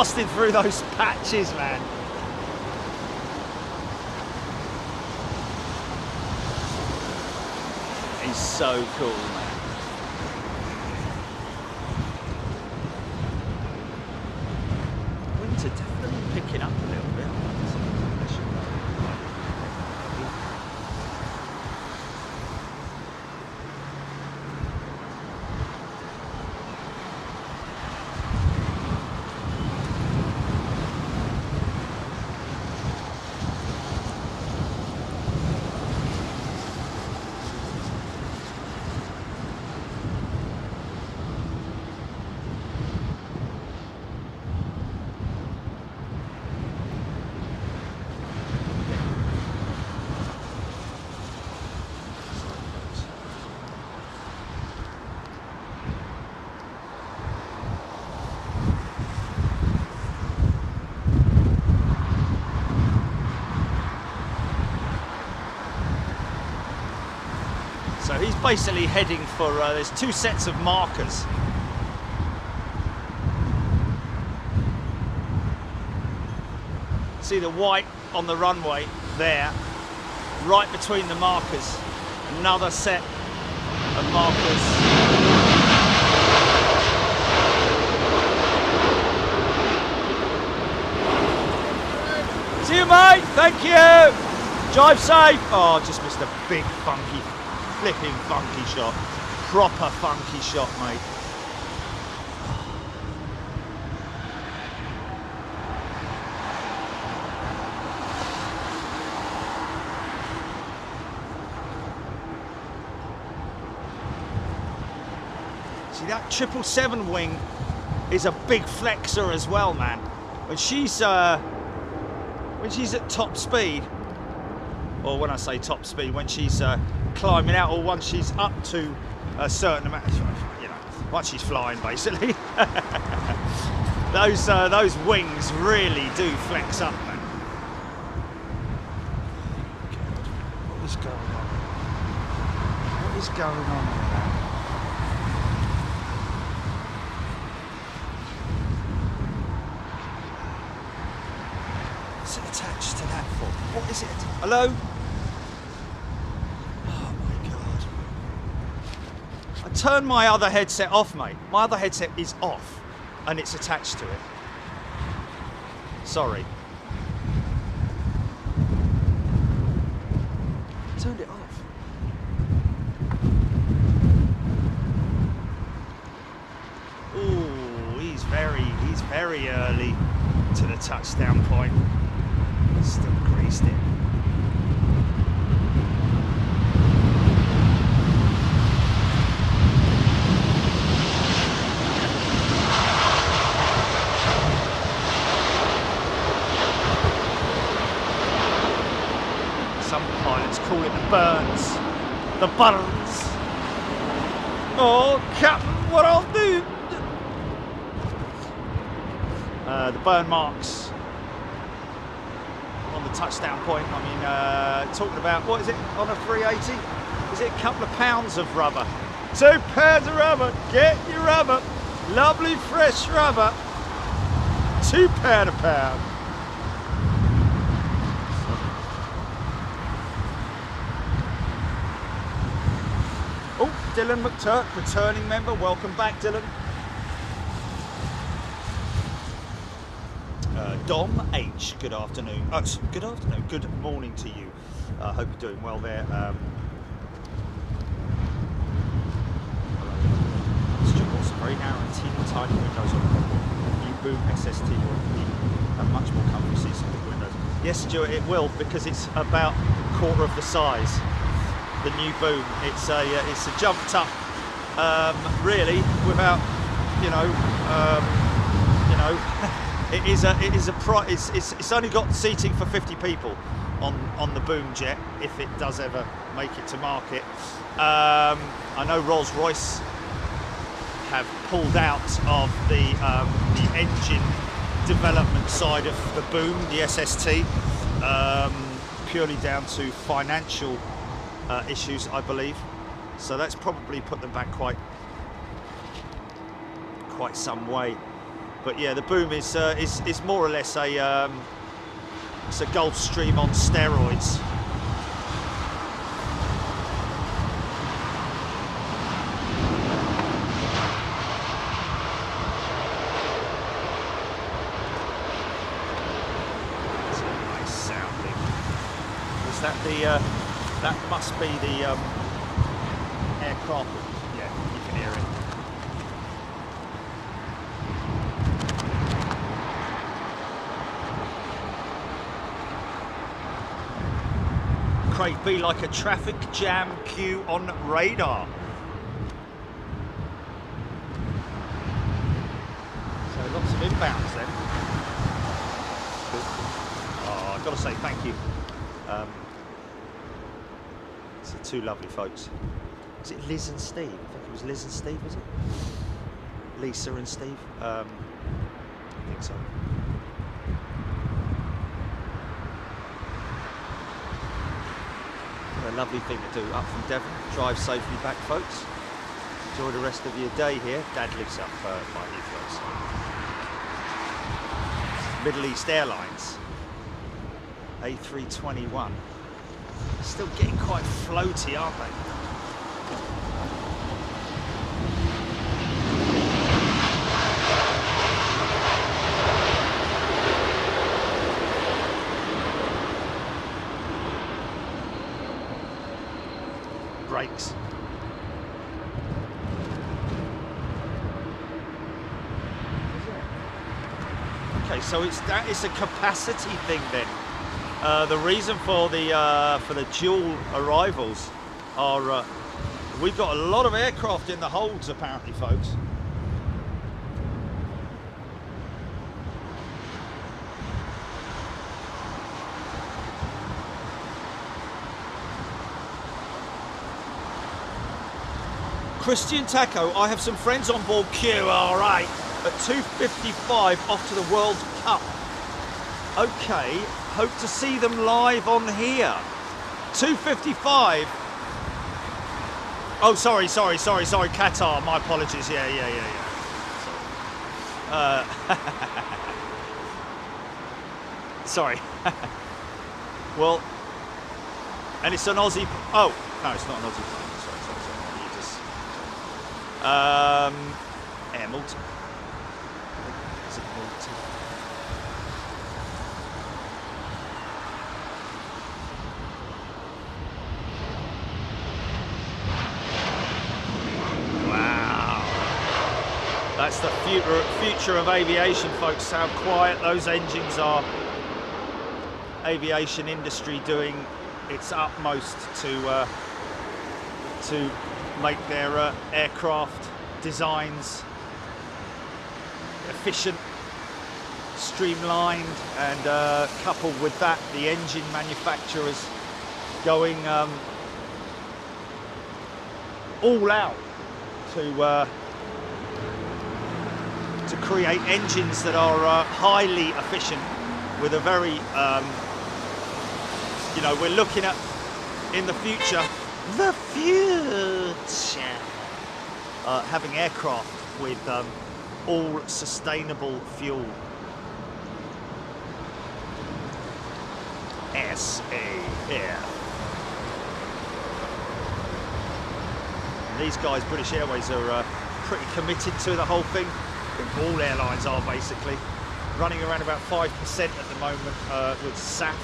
blasting through those patches, man. He's so cool, man. Winds are definitely picking up a little bit. So he's basically heading for, there's 2 sets of markers. See the white on the runway there, right between the markers. Another set of markers. See you, mate. Thank you. Drive safe. Oh, just missed a big funky, flipping funky shot. Proper funky shot, mate. See, that 777 wing is a big flexor as well, man. When she's at top speed, or when I say top speed, when she's climbing out, or once she's up to a certain amount, you know, once she's flying, basically, those wings really do flex up, man. What is going on? What is going on here, man? What's it attached to that for? What is it? Hello? Oh my God. I turned my other headset off, mate. My other headset is off and it's attached to it. Sorry. I turned it off. Ooh, he's very early to the touchdown point. Still greased it. Some pilots call it the burns. The burns. Oh, Captain, what I'll do? The burn marks on the touchdown point. I mean, talking about, what is it on a 380? Is it a couple of pounds of rubber? 2 pounds of rubber. Get your rubber. Lovely fresh rubber. £2 a pound. Oh, Dylan McTurk, returning member. Welcome back, Dylan. Dom H, good afternoon. Oh, good afternoon, good morning to you. I hope you're doing well there. Stuart's very narrow and teeny tiny windows on the new Boom SST will be a much more comfy seat, some big windows. Yes, Stuart, it will, because it's about a quarter of the size. The new Boom, it's a jumped up, really, without, It's only got seating for 50 people on the Boom jet, if it does ever make it to market. I know Rolls-Royce have pulled out of the engine development side of the Boom, the SST, purely down to financial issues, I believe. So that's probably put them back quite some way. But yeah, the boom is more or less a it's a Gulfstream on steroids. It's nice sounding. Is that the that must be the aircraft? Yeah, you can hear it. Craig B like a traffic jam queue on radar. So lots of inbounds then. Oh, I've got to say thank you. It's the two lovely folks. Was it Liz and Steve? I think it was Liz and Steve, was it? Lisa and Steve? I think so. A lovely thing to do up from Devon. Drive safely back, folks. Enjoy the rest of your day here. Dad lives up by Heathrow. Middle East Airlines A321. Still getting quite floaty, aren't they? Brakes. Okay, so it's a capacity thing then. The reason for the dual arrivals are we've got a lot of aircraft in the holds apparently, folks. Christian Taco, I have some friends on board QRA at 2:55 off to the World Cup. Okay, hope to see them live on here. 2:55. Oh, sorry, Qatar, my apologies. Yeah. Sorry. Well, and it's an Aussie. Oh, no, it's not an Aussie plane. Air Malta. Is it Malta? Wow. That's the future of aviation, folks, how quiet those engines are. Aviation industry doing its utmost to make their aircraft designs efficient, streamlined, and coupled with that, the engine manufacturers going all out to create engines that are highly efficient with a very, you know, we're looking at in the future. The future. Having aircraft with all sustainable fuel. SAF. These guys, British Airways, are pretty committed to the whole thing. I think all airlines are basically running around about 5% at the moment with SAF.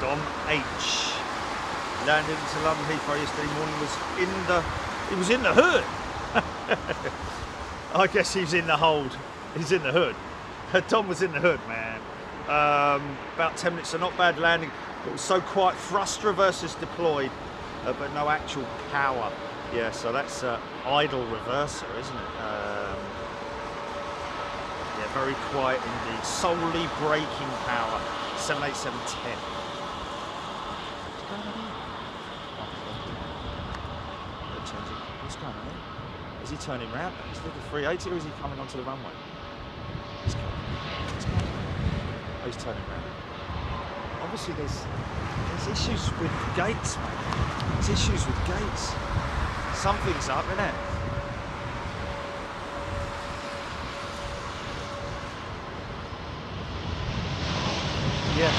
Don H. Landed into London Heathrow yesterday morning, he was in the hood. I guess he's in the hold. He's in the hood. Tom was in the hood, man. About 10 minutes, so not bad landing. It was so quiet. Thrust reversers deployed, but no actual power. Yeah, so that's idle reverser, isn't it? Yeah, very quiet indeed. Solely braking power. 78710. What's going on here? They're changing. What's going on here? Is he turning round? Is it the 380 or is he coming onto the runway? What's going on? What's going on? Oh, he's turning round. Obviously there's issues with gates, mate. There's issues with gates. Something's up, isn't it? Yeah.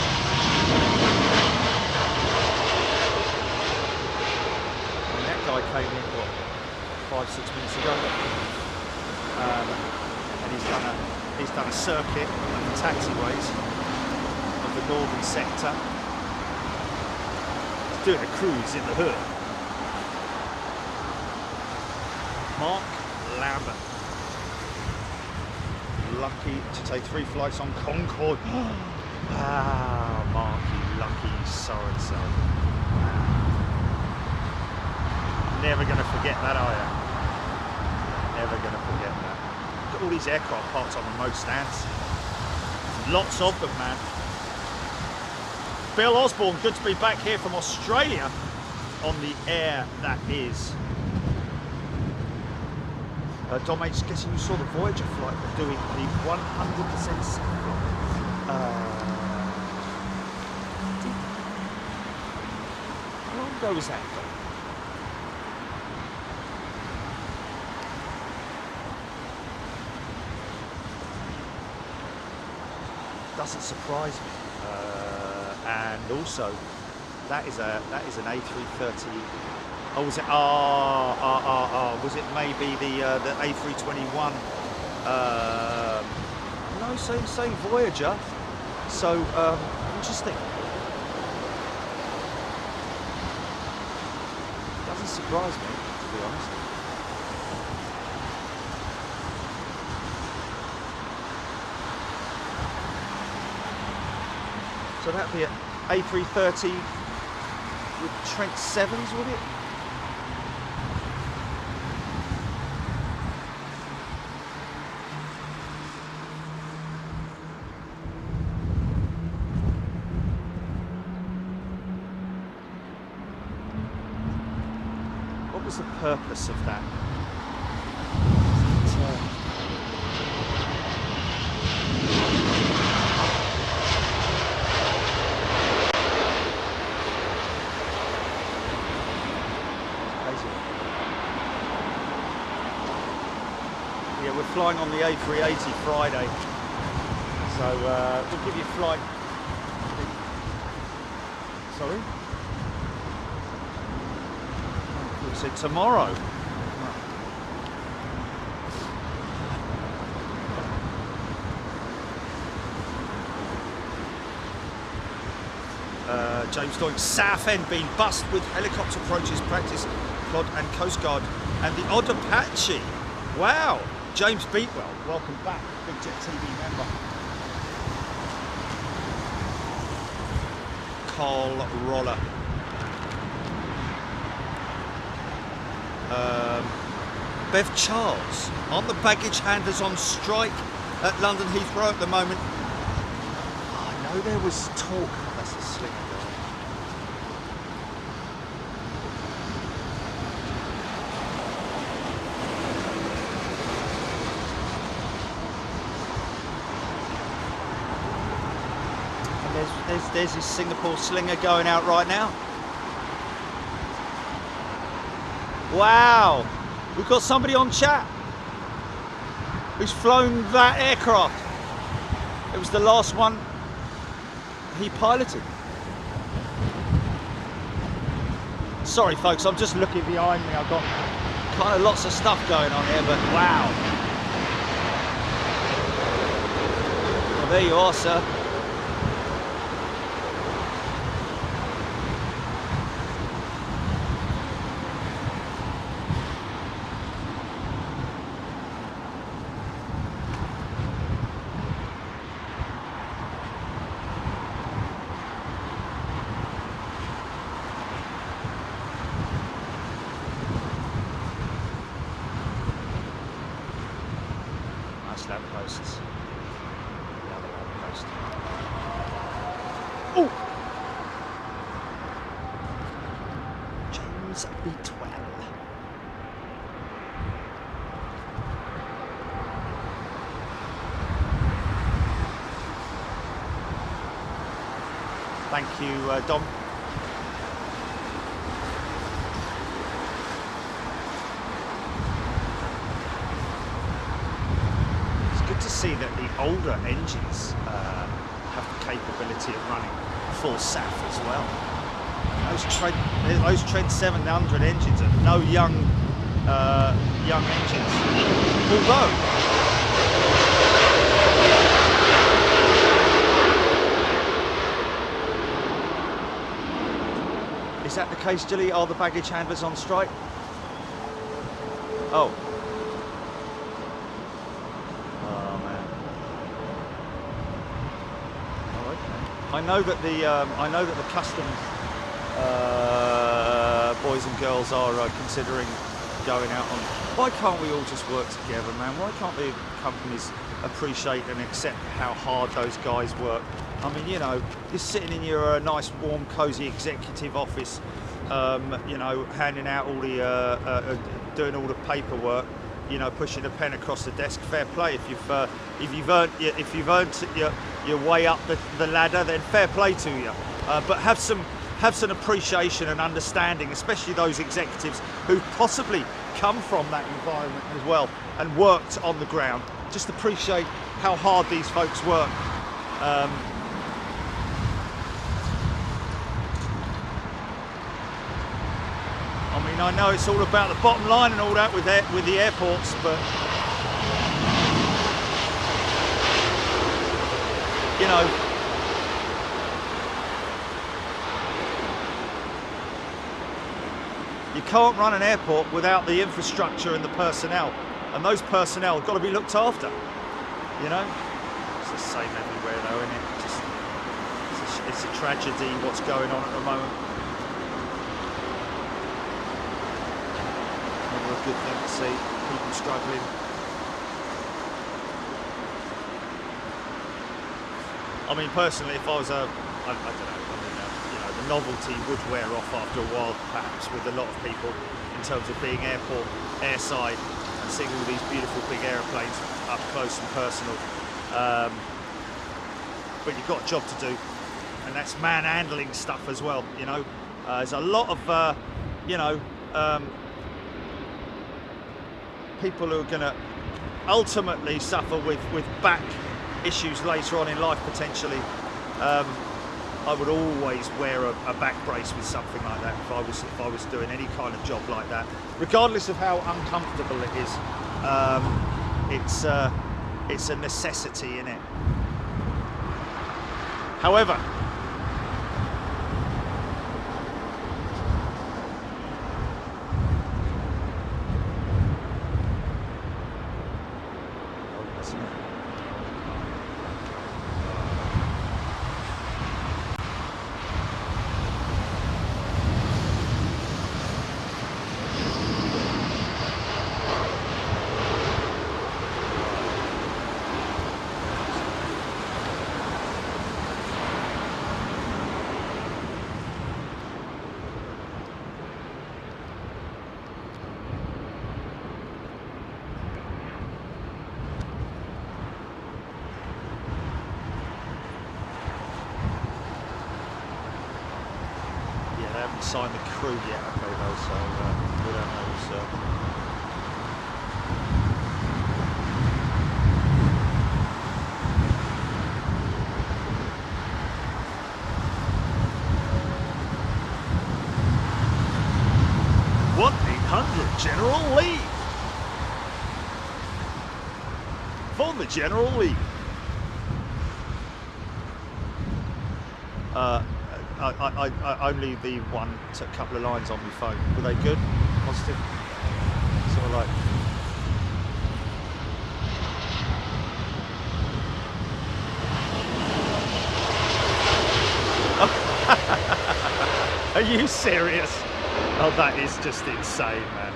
And that guy came in, what, 5-6 minutes ago? And he's done a circuit of the taxiways of the northern sector. He's doing a cruise in the hood. Mark Lambert. Lucky to take 3 flights on Concorde. Ah, Marky, lucky so-and-so. Wow. Never going to forget that, are you? Never going to forget that. Look at all these aircraft parts on remote stands. Lots of them, man. Bill Osborne, good to be back here from Australia on the air that is. Dom H, guessing you saw the Voyager flight doing the 100% safe flight. How long ago was that? Doesn't surprise me. And also, that is an A330. Oh, was it? Was it maybe the A321? No, same Voyager. So interesting. Doesn't surprise me, to be honest. So that'd be an A330 with Trent 7s, would it? What was the purpose of that? Yeah, we're flying on the A380 Friday, so we'll give you a flight. Sorry? We said tomorrow. James Doink, Southend being bussed with helicopter approaches, practice, Plod and Coast Guard, and the odd Apache. Wow, James Beatwell, welcome back, Big Jet TV member. Carl Roller. Bev Charles, aren't the baggage handlers on strike at London Heathrow at the moment? Oh, I know there was talk. That's a slinger guy. And there's his Singapore slinger going out right now. Wow, we've got somebody on chat who's flown that aircraft. It was the last one he piloted. Sorry folks, I'm just looking behind me. I've got kind of lots of stuff going on here, but wow. Well, there you are, sir. Lampposts. almost. Oh! James B12. Thank you, Dom. It's good to see that the older engines have the capability of running full SAF as well. Those Trent 700 engines are no young engines. Although is that the case, Gilly? Are the baggage handlers on strike? Oh. Oh man. Oh, okay. I know that the customs boys and girls are considering going out on. Why can't we all just work together, man? Why can't the companies appreciate and accept how hard those guys work? I mean, you know, you're sitting in your nice, warm, cosy executive office, you know, handing out all the, doing all the paperwork, you know, pushing a pen across the desk. Fair play. If you've earned your way up the ladder, then fair play to you. But have some appreciation and understanding, especially those executives who possibly come from that environment as well and worked on the ground. Just appreciate how hard these folks work. I mean, I know it's all about the bottom line and all that with the airports, but you know, you can't run an airport without the infrastructure and the personnel, and those personnel have got to be looked after. You know, it's the same everywhere, though, isn't it? It's a tragedy what's going on at the moment. Never a good thing to see people struggling. I mean, personally, if I was I don't know. I mean, you know, the novelty would wear off after a while, perhaps, with a lot of people in terms of being airport, airside, and seeing all these beautiful big aeroplanes up close and personal. But you've got a job to do, and that's manhandling stuff as well. You know, there's a lot of you know, people who are going to ultimately suffer with back issues later on in life potentially. I would always wear a back brace with something like that if I was doing any kind of job like that, regardless of how uncomfortable it is. It's a necessity, isn't it? However, signed the crew yet, okay, though, so we don't know. So. What 800 General Lee? For the General Lee. I only the one took a couple of lines on my phone. Were they good? Positive? Sort of like. Are you serious? Oh, that is just insane, man.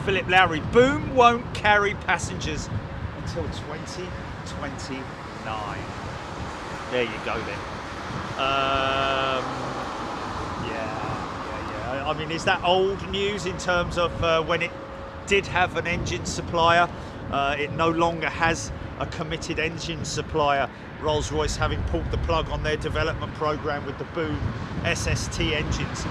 Philip Lowry. Boom won't carry passengers until 2029. There you go then. Yeah. I mean, is that old news in terms of when it did have an engine supplier? It no longer has a committed engine supplier. Rolls-Royce having pulled the plug on their development program with the Boom SST engines.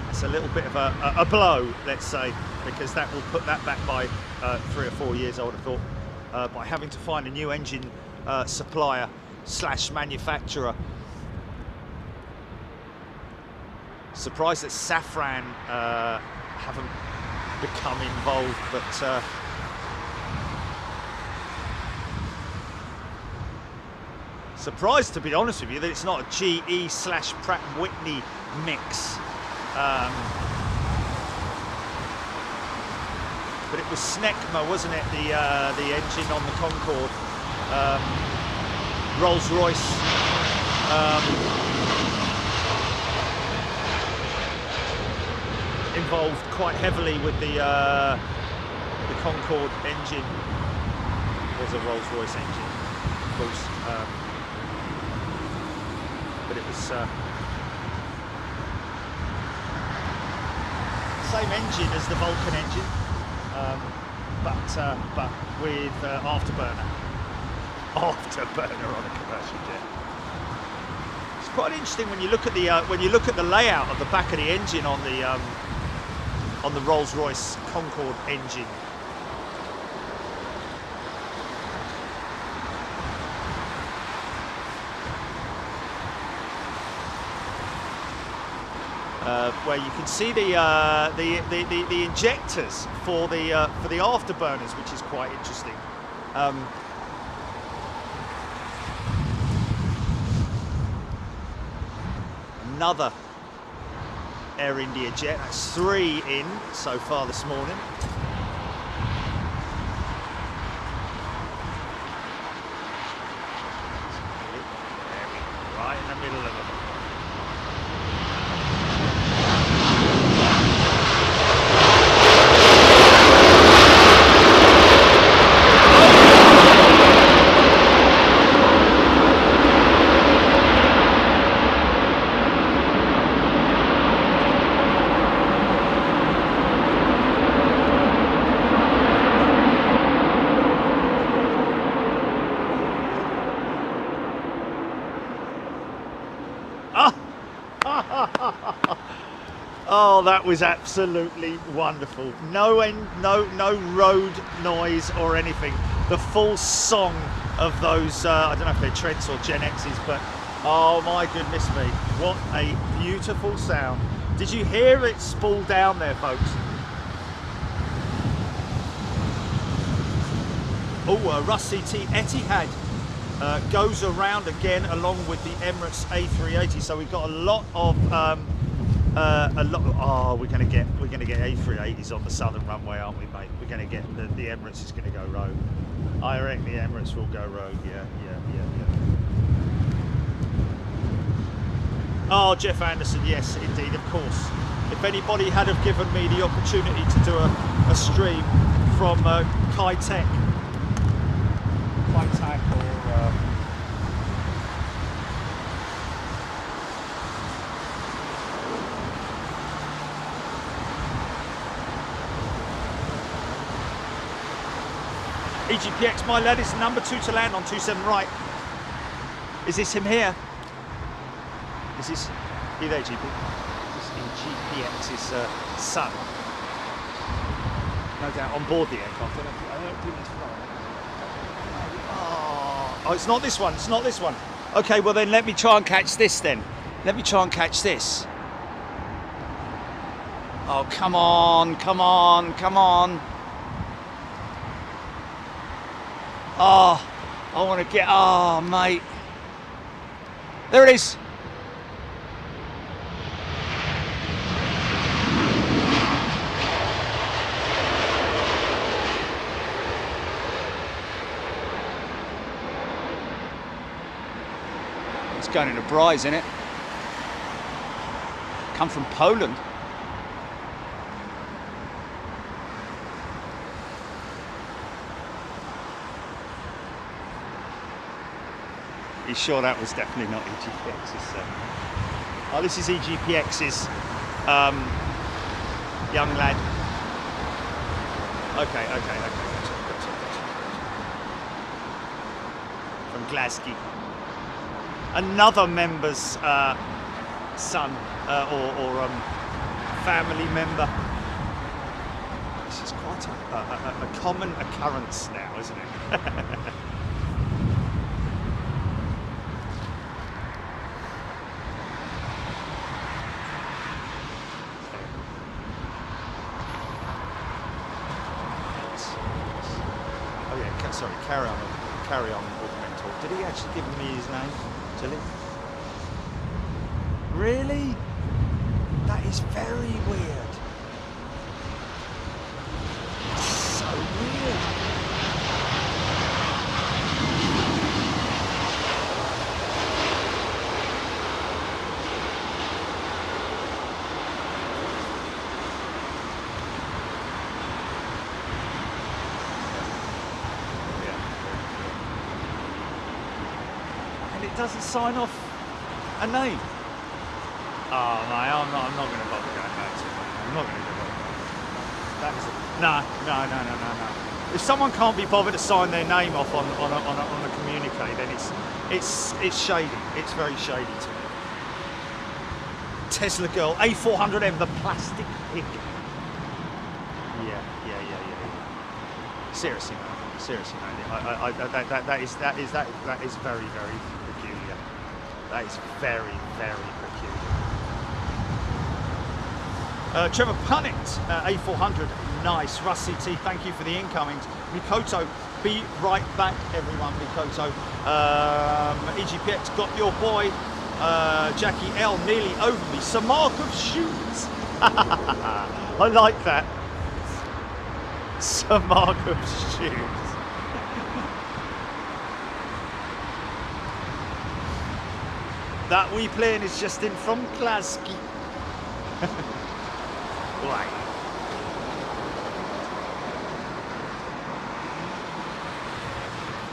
That's a little bit of a blow, let's say, because that will put that back by 3 or 4 years, I would have thought, by having to find a new engine supplier / manufacturer. Surprised that Safran haven't become involved, but surprised, to be honest with you, that it's not a GE / Pratt & Whitney mix. But it was Snecma, wasn't it, the engine on the Concorde? Rolls-Royce involved quite heavily with the Concorde engine. It was a Rolls-Royce engine, of course, but it was same engine as the Vulcan engine, but with afterburner on a commercial jet. It's quite interesting when you look at the layout of the back of the engine on the Rolls-Royce Concorde engine. Where you can see the injectors for the afterburners, which is quite interesting. Another Air India jet. That's 3 in so far this morning. Right in the middle of them. Oh, that was absolutely wonderful. No road noise or anything. The full song of those, I don't know if they're Trents or Gen X's, but oh my goodness me, what a beautiful sound. Did you hear it spool down there, folks? Oh, Russ CT Etihad goes around again along with the Emirates A380. So we've got a lot of oh, we're gonna get A380s on the southern runway, aren't we, mate? We're gonna get the Emirates is gonna go rogue. I reckon the Emirates will go rogue. Yeah. Oh, Jeff Anderson, yes, indeed, of course. If anybody had have given me the opportunity to do a stream from Kai-Tak or EGPX, my lad, is number 2 to land on 27 right. Is this him here? Is this you there, GP? Is this EGPX's son? No doubt on board the aircraft. I don't think it's right. Oh, it's not this one. It's not this one. Okay, well then let me try and catch this then. Let me try and catch this. Oh, come on, come on, come on. Oh, I want to get, oh, mate. There it is. It's going into Bryce, isn't it? come from Poland. You sure that was definitely not EGPX's? Oh, this is EGPX's young lad. Okay. Gotcha. From Glasgow. Another member's son or family member. This is quite a common occurrence now, isn't it? Oh yeah, sorry, carry on, Augmentor. Did he actually give me his name, Tilly? Really? That is very weird. So weird. It doesn't sign off a name. Oh mate, I'm not going to bother going back to it. I'm not going to bother. That is no. If someone can't be bothered to sign their name off on a communique, then it's shady. It's very shady to me. Tesla girl, A400M, the plastic pig. Yeah. Seriously, man. That is very, very peculiar. That is very, very peculiar. Trevor Punnett, A400, nice. Russ CT, thank you for the incomings. Mikoto, be right back, everyone. Mikoto. EGPX, got your boy. Jackie L, nearly over me. Some mark of shoes. I like that. Some mark of shoes. That wee plane is just in from Glasgow. Why?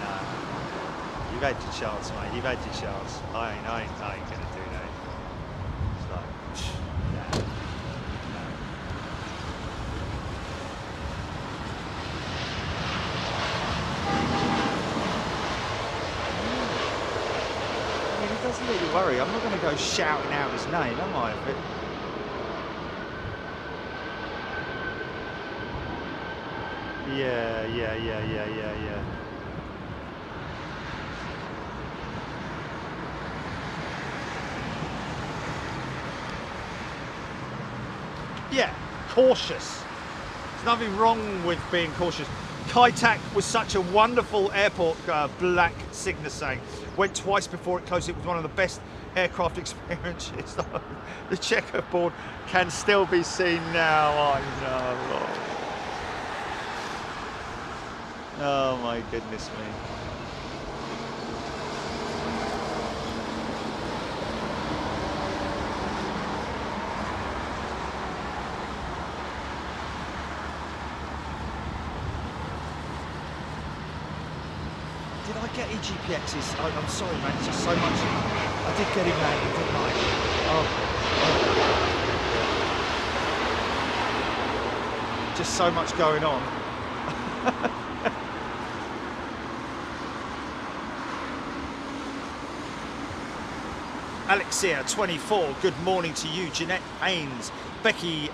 Nah. You've had your chance, mate. You've had your chance. I ain't gonna do that. It's like, nah. Doesn't really worry. I'm not going to go shouting out his name, am I? Yeah. Yeah, cautious. There's nothing wrong with being cautious. Kaitak was such a wonderful airport, Black Cygnus saying. Went twice before it closed. It was one of the best aircraft experiences. The checkerboard can still be seen now. I know. Oh my goodness me. Did I get EGPX's? I'm sorry, man. It's just so much. I did get him, man. Didn't I? Oh. Just so much going on. Alexia 24. Good morning to you, Jeanette Haynes, Becky,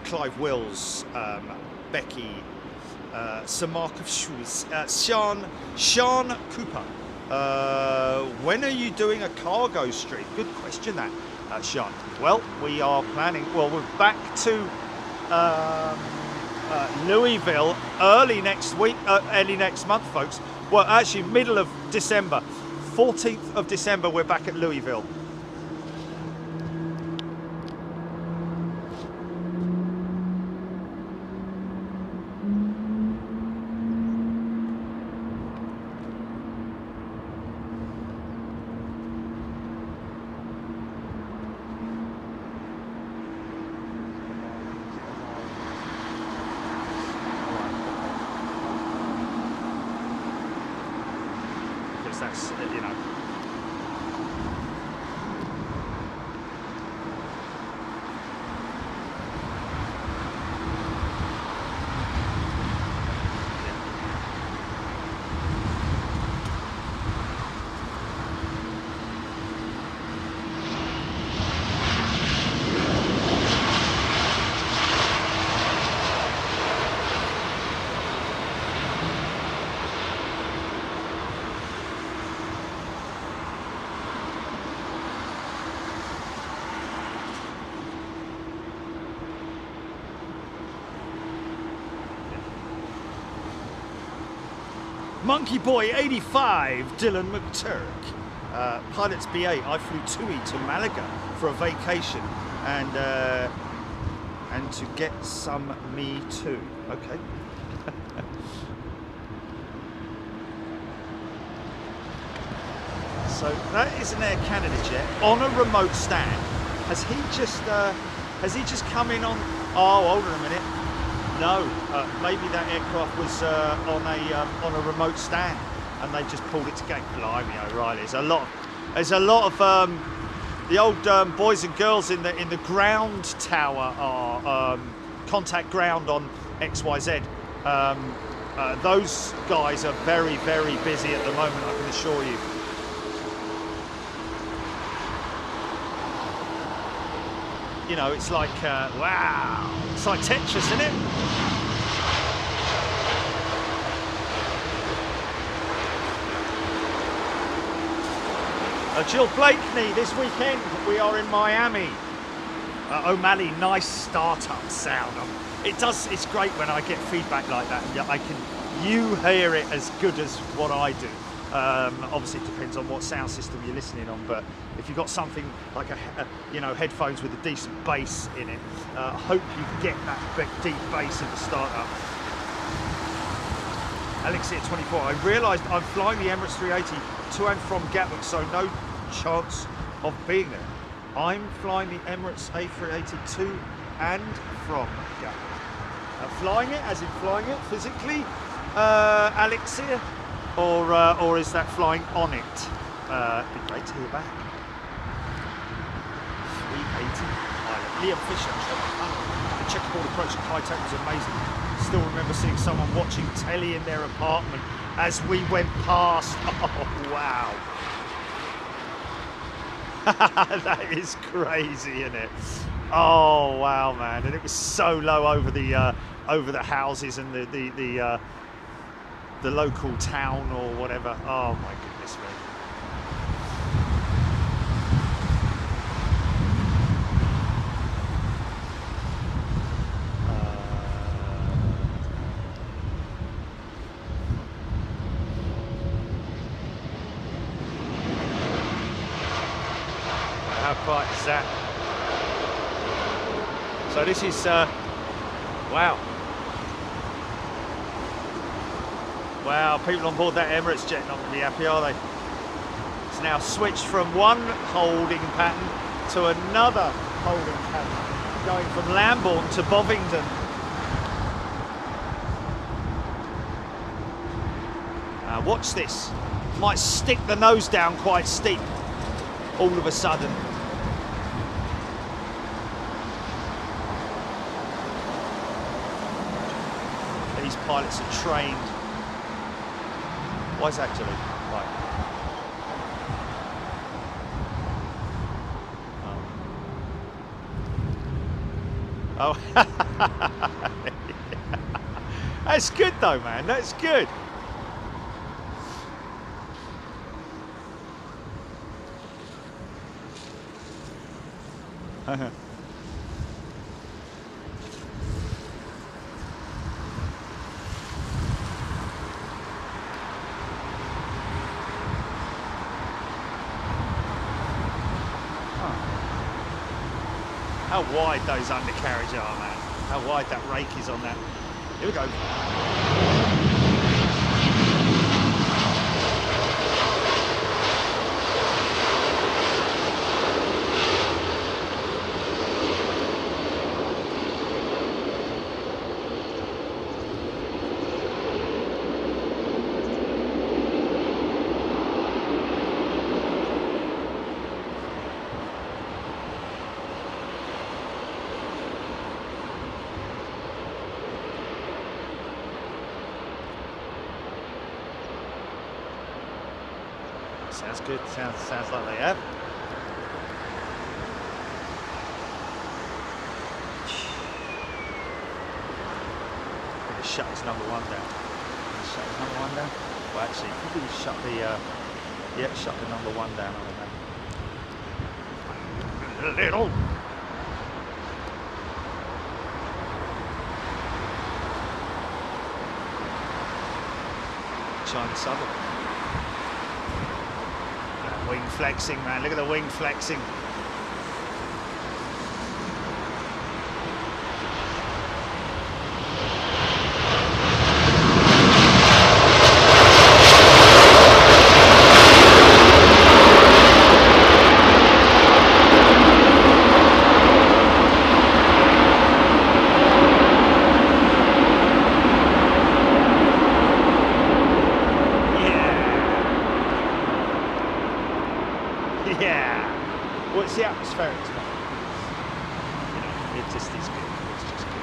Clive Wills, Becky. Some mark of shoes. Sean Cooper. When are you doing a cargo stream? Good question, that, Sean. Well, we are planning. Well, we're back to Louisville early next week, early next month, folks. Well, actually, middle of December, 14th of December, we're back at Louisville. you know. Monkey Boy 85, Dylan McTurk. Pilots BA, I flew TUI to Malaga for a vacation and to get some me too. Okay. So that is an Air Canada jet on a remote stand. Has he just come in on? Oh, hold on a minute. No, maybe that aircraft was on a remote stand, and they just pulled it to gate. Blimey, O'Reilly. There's a lot of the old boys and girls in the ground tower are contact ground on XYZ. Those guys are very, very busy at the moment, I can assure you. You know, it's like, wow, it's like Tetris, isn't it? Jill Blakeney, this weekend we are in Miami. O'Malley, nice startup sound. It's great when I get feedback like that. You hear it as good as what I do. Obviously it depends on what sound system you're listening on, but if you've got something like headphones with a decent bass in it, I hope you get that big deep bass in the startup. Alexia 24, I realised I'm flying the Emirates 380 to and from Gatwick, so no chance of being there. I'm flying the Emirates A380 to and from Gatwick. Flying it, as in flying it physically, Alexia, or is that flying on it? It'd be great to hear back. 380 pilot. Liam Fisher. The checkerboard approach at high tech was amazing. Still remember seeing someone watching telly in their apartment as we went past. Oh wow. That is crazy, isn't it? Oh wow, man! And it was so low over the houses and the local town or whatever. Oh my goodness me. How quiet is that? So this is wow. Wow, people on board that Emirates jet not going to be happy, are they? It's now switched from one holding pattern to another holding pattern, going from Lambourne to Bovingdon. Watch this. Might stick the nose down quite steep all of a sudden. These pilots are trained. Why is that, Julie? Right. Oh. That's good though, man. That's good. How wide those undercarriage are, man. How wide that rake is on that. Here we go. sounds good. Sounds like they have. I'm gonna shut his number 1 down. Shut the number 1 down. Well, actually, probably shut the shut the number 1 down on that. Little. China Southern. Wing flexing, man. Look at the wing flexing. Yeah. Well, it's the atmospheric stuff. You know, it just is good. It's just good.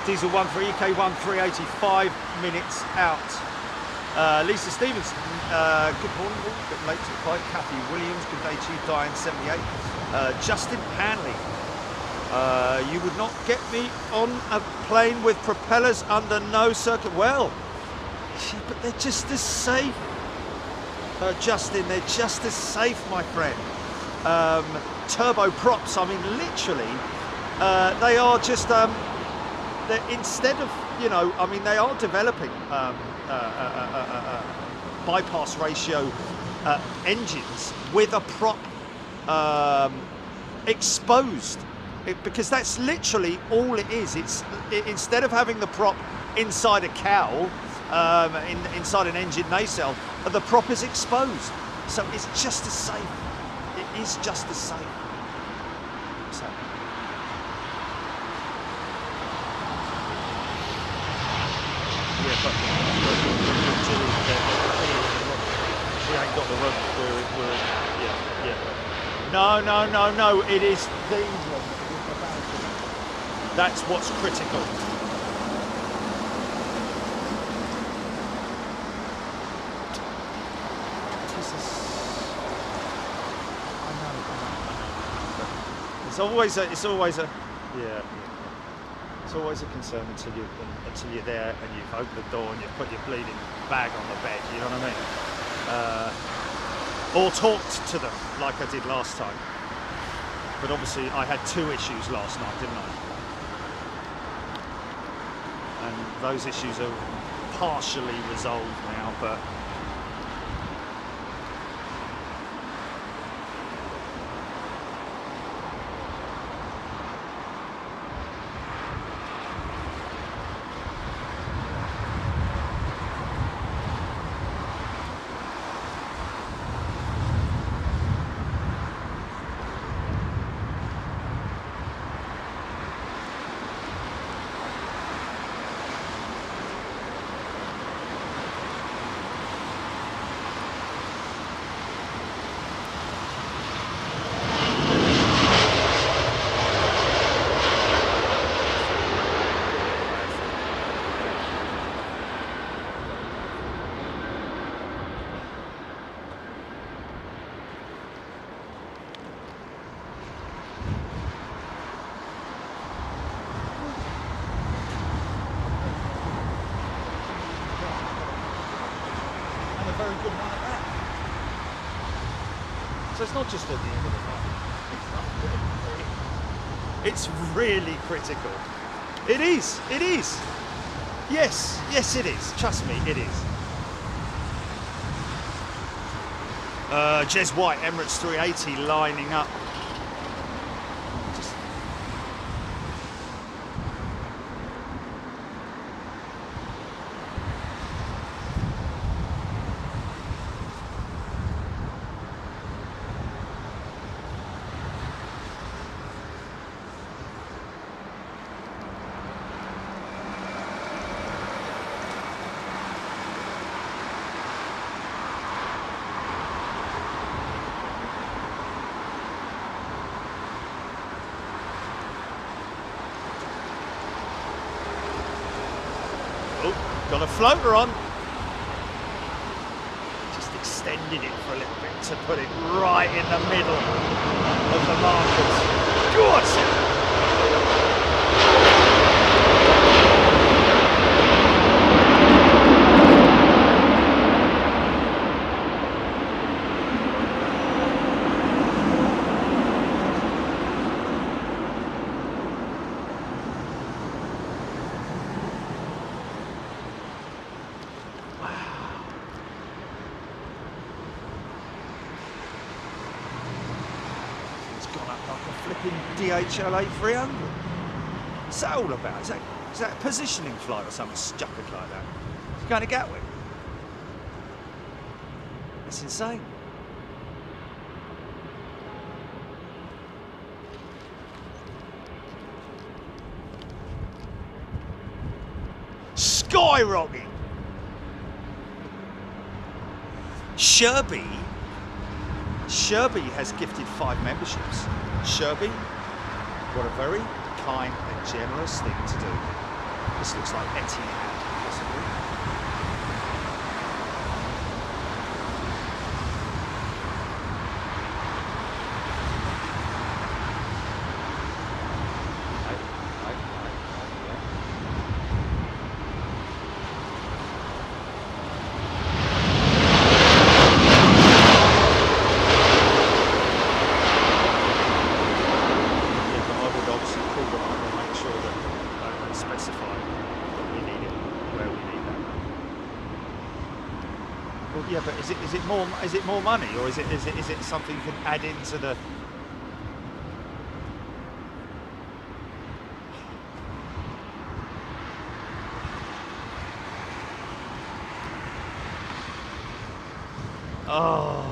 Diesel 1 for EK1 385 minutes out. Lisa Stevens, good morning, all. A bit late to the fight. Kathy Williams, good day to you. Diane 78. Justin Hanley, you would not get me on a plane with propellers under no circuit. Well, but they're just as safe. Justin, they're just as safe, my friend. Turbo props, I mean, literally, they are just. Instead of, you know, I mean, they are developing bypass ratio engines with a prop exposed, because that's literally all it is. Instead of having the prop inside a cowl, inside an engine nacelle, the prop is exposed, so it's just as safe. It is just as safe. So. Yeah, but she ain't got the run. Yeah. No. It is these ones. That's what's critical. It's always a yeah. It's always a concern until you're there and you've opened the door and you've put your bleeding bag on the bed, you know what I mean? Or talked to them like I did last time. But obviously I had 2 issues last night, didn't I? And those issues are partially resolved now, but very good one at that. So it's not just at the end of the night. It's really critical. It is. Yes, it is. Trust me, it is. Jez White, Emirates 380 lining up. Oh, got a floater on. Just extended it for a little bit to put it right in the middle of the markers. Good! DHL 300. What's that all about? Is that a positioning flight or something stupid like that? It's going to Gatwick. That's insane. Skyrocketing. Sherby has gifted 5 memberships. Sherby, what a very kind and generous thing to do. This looks like Etihad, possibly. Yeah, but is it more money, or is it something you can add into the? Oh,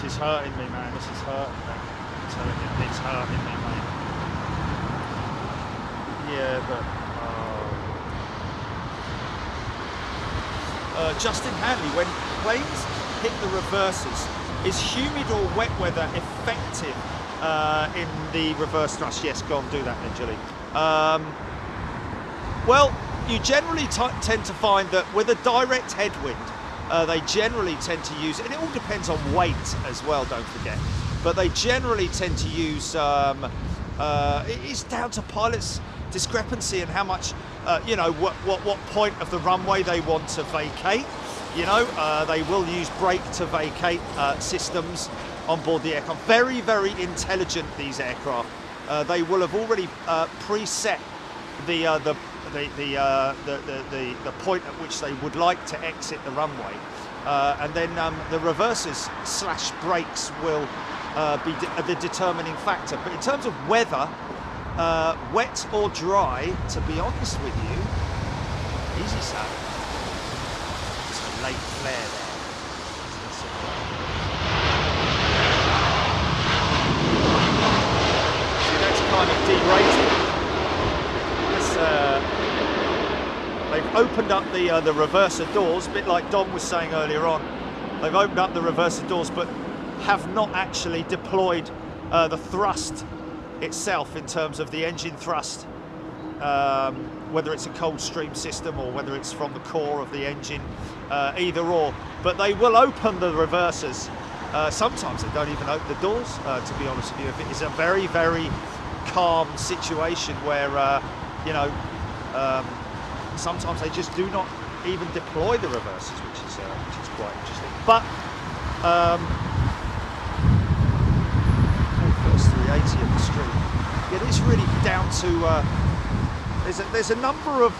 she's hurting me, man. This is hurting me. I'm telling you, it's hurting me, mate. Yeah, but. Justin Hanley, when planes hit the reversers, is humid or wet weather effective in the reverse thrust? Yes, go on, do that then, Julie. Well, you generally tend to find that with a direct headwind, they generally tend to use, and it all depends on weight as well, don't forget, but they generally tend to use, it's down to pilots' discrepancy and how much, what point of the runway they want to vacate. They will use brake to vacate systems on board the aircraft. Very, very intelligent, these aircraft. They will have already preset the point at which they would like to exit the runway, and then the reversers / brakes will be the determining factor. But in terms of weather, wet or dry, to be honest with you, easy sailing. It's a late flare there. See, that's kind of derated. They've opened up the reverser doors, a bit like Dom was saying earlier on. They've opened up the reverser doors, but have not actually deployed the thrust itself in terms of the engine thrust, whether it's a cold stream system or whether it's from the core of the engine, either or. But they will open the reversers. Sometimes they don't even open the doors, to be honest with you. If it is a very, very calm situation where, sometimes they just do not even deploy the reversers, which is quite interesting. But first 380 of the stream. It is really down to there's a number of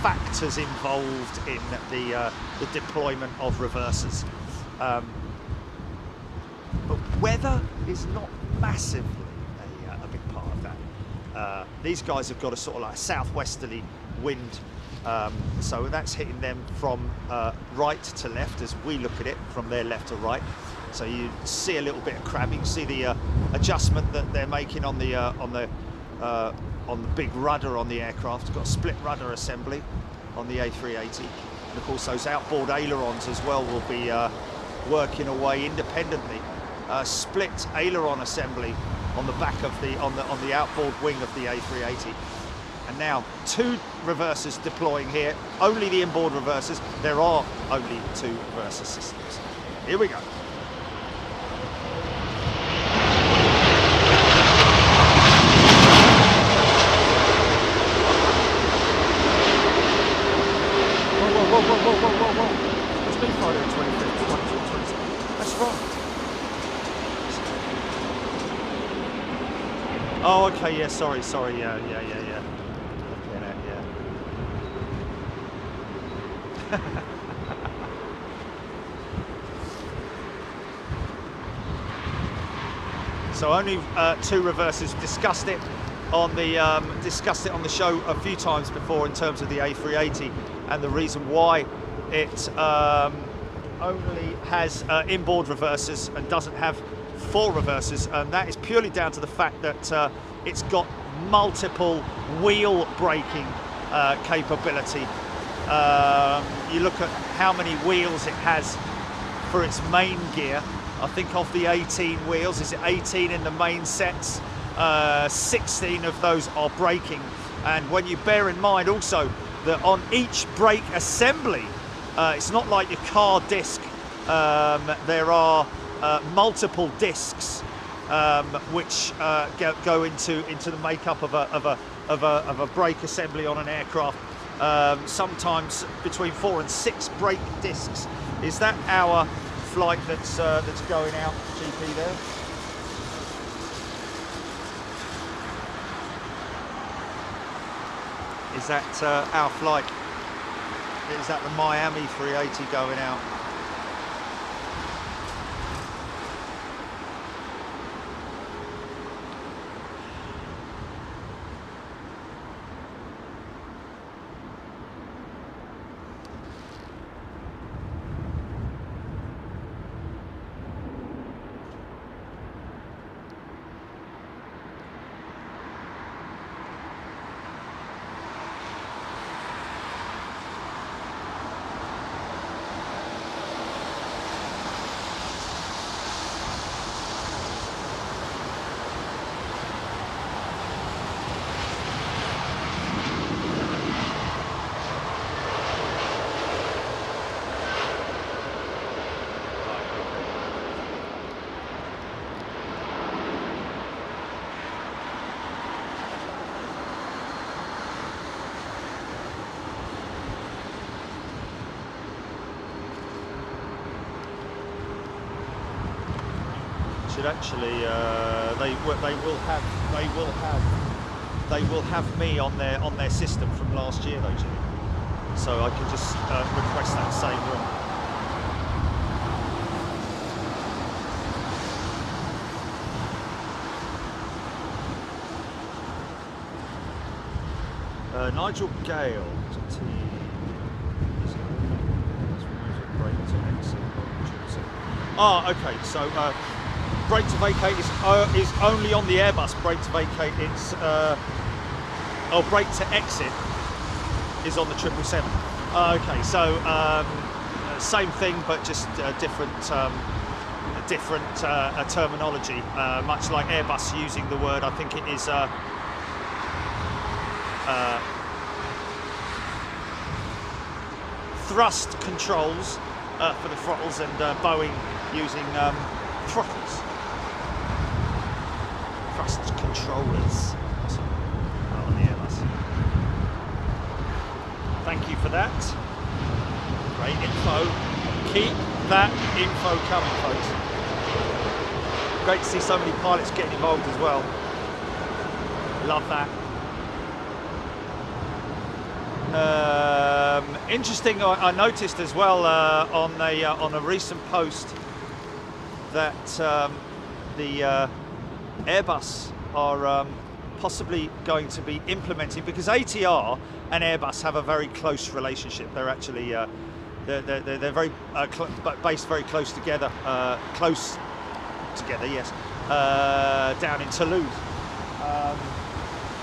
factors involved in the deployment of reversers, but weather is not massively a big part of that. These guys have got a sort of like southwesterly wind, so that's hitting them from right to left as we look at it, from their left to right. So you see a little bit of crabbing. You see the adjustment that they're making on the big rudder on the aircraft. It's got a split rudder assembly on the A380, and of course those outboard ailerons as well will be working away independently. Split aileron assembly on the back of the on the outboard wing of the A380, And now 2 reversers deploying here, only the inboard reversers. There are only 2 reverser systems. Here we go. Whoa. It's been Friday the 25th, 24th, 26th. That's right. Oh, okay, yeah, sorry, yeah. So only 2 reversers. Discussed it on the show a few times before in terms of the A380 and the reason why it only has inboard reversers and doesn't have 4 reversers, and that is purely down to the fact that it's got multiple wheel braking capability. You look at how many wheels it has for its main gear. I think of the 18 wheels, is it 18 in the main sets? 16 of those are braking. And when you bear in mind also that on each brake assembly, it's not like your car disc. There are multiple discs which go into the makeup of a brake assembly on an aircraft. Sometimes between 4 and 6 brake discs. Is that our flight that's going out, GP there? Is that our flight? Is that the Miami 380 going out? Actually, they will have me on their system from last year though, Jimmy. So I can just request that same room. Nigel Gale. Ah, okay. So. Brake to vacate is only on the Airbus. Brake to vacate, it's brake to exit is on the 777. Okay, so same thing, but just different terminology. Much like Airbus using the word, I think it is thrust controls for the throttles, and Boeing using throttles. Thrust controllers on the Airbus. Thank you for that. Great info. Keep that info coming, folks. Great to see so many pilots getting involved as well. Love that. Interesting. I noticed as well on a recent post that the Airbus are possibly going to be implementing, because ATR and Airbus have a very close relationship. They're actually they're very based very close together, yes, down in Toulouse.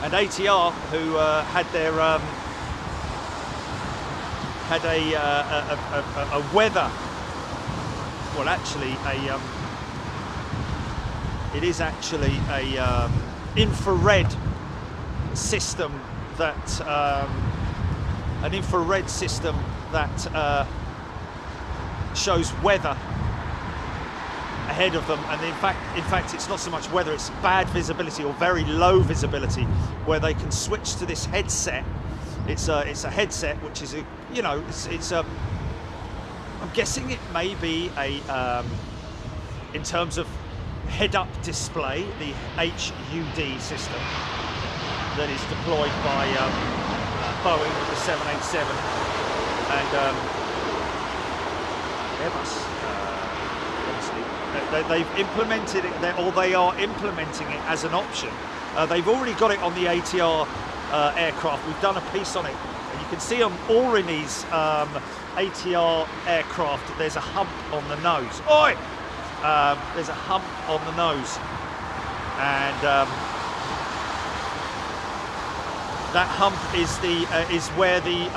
And ATR, who had their a weather, well, actually it is actually a infrared system that an infrared system that shows weather ahead of them, and in fact it's not so much weather, it's bad visibility or very low visibility, where they can switch to this headset. It's a headset which is I'm guessing it may be a in terms of head-up display, the HUD system that is deployed by Boeing with the 787 and Airbus. They've implemented it, or they are implementing it as an option. They've already got it on the ATR aircraft. We've done a piece on it, and you can see on Orini's ATR aircraft there's a hump on the nose. Oi! There's a hump on the nose, and that hump is where the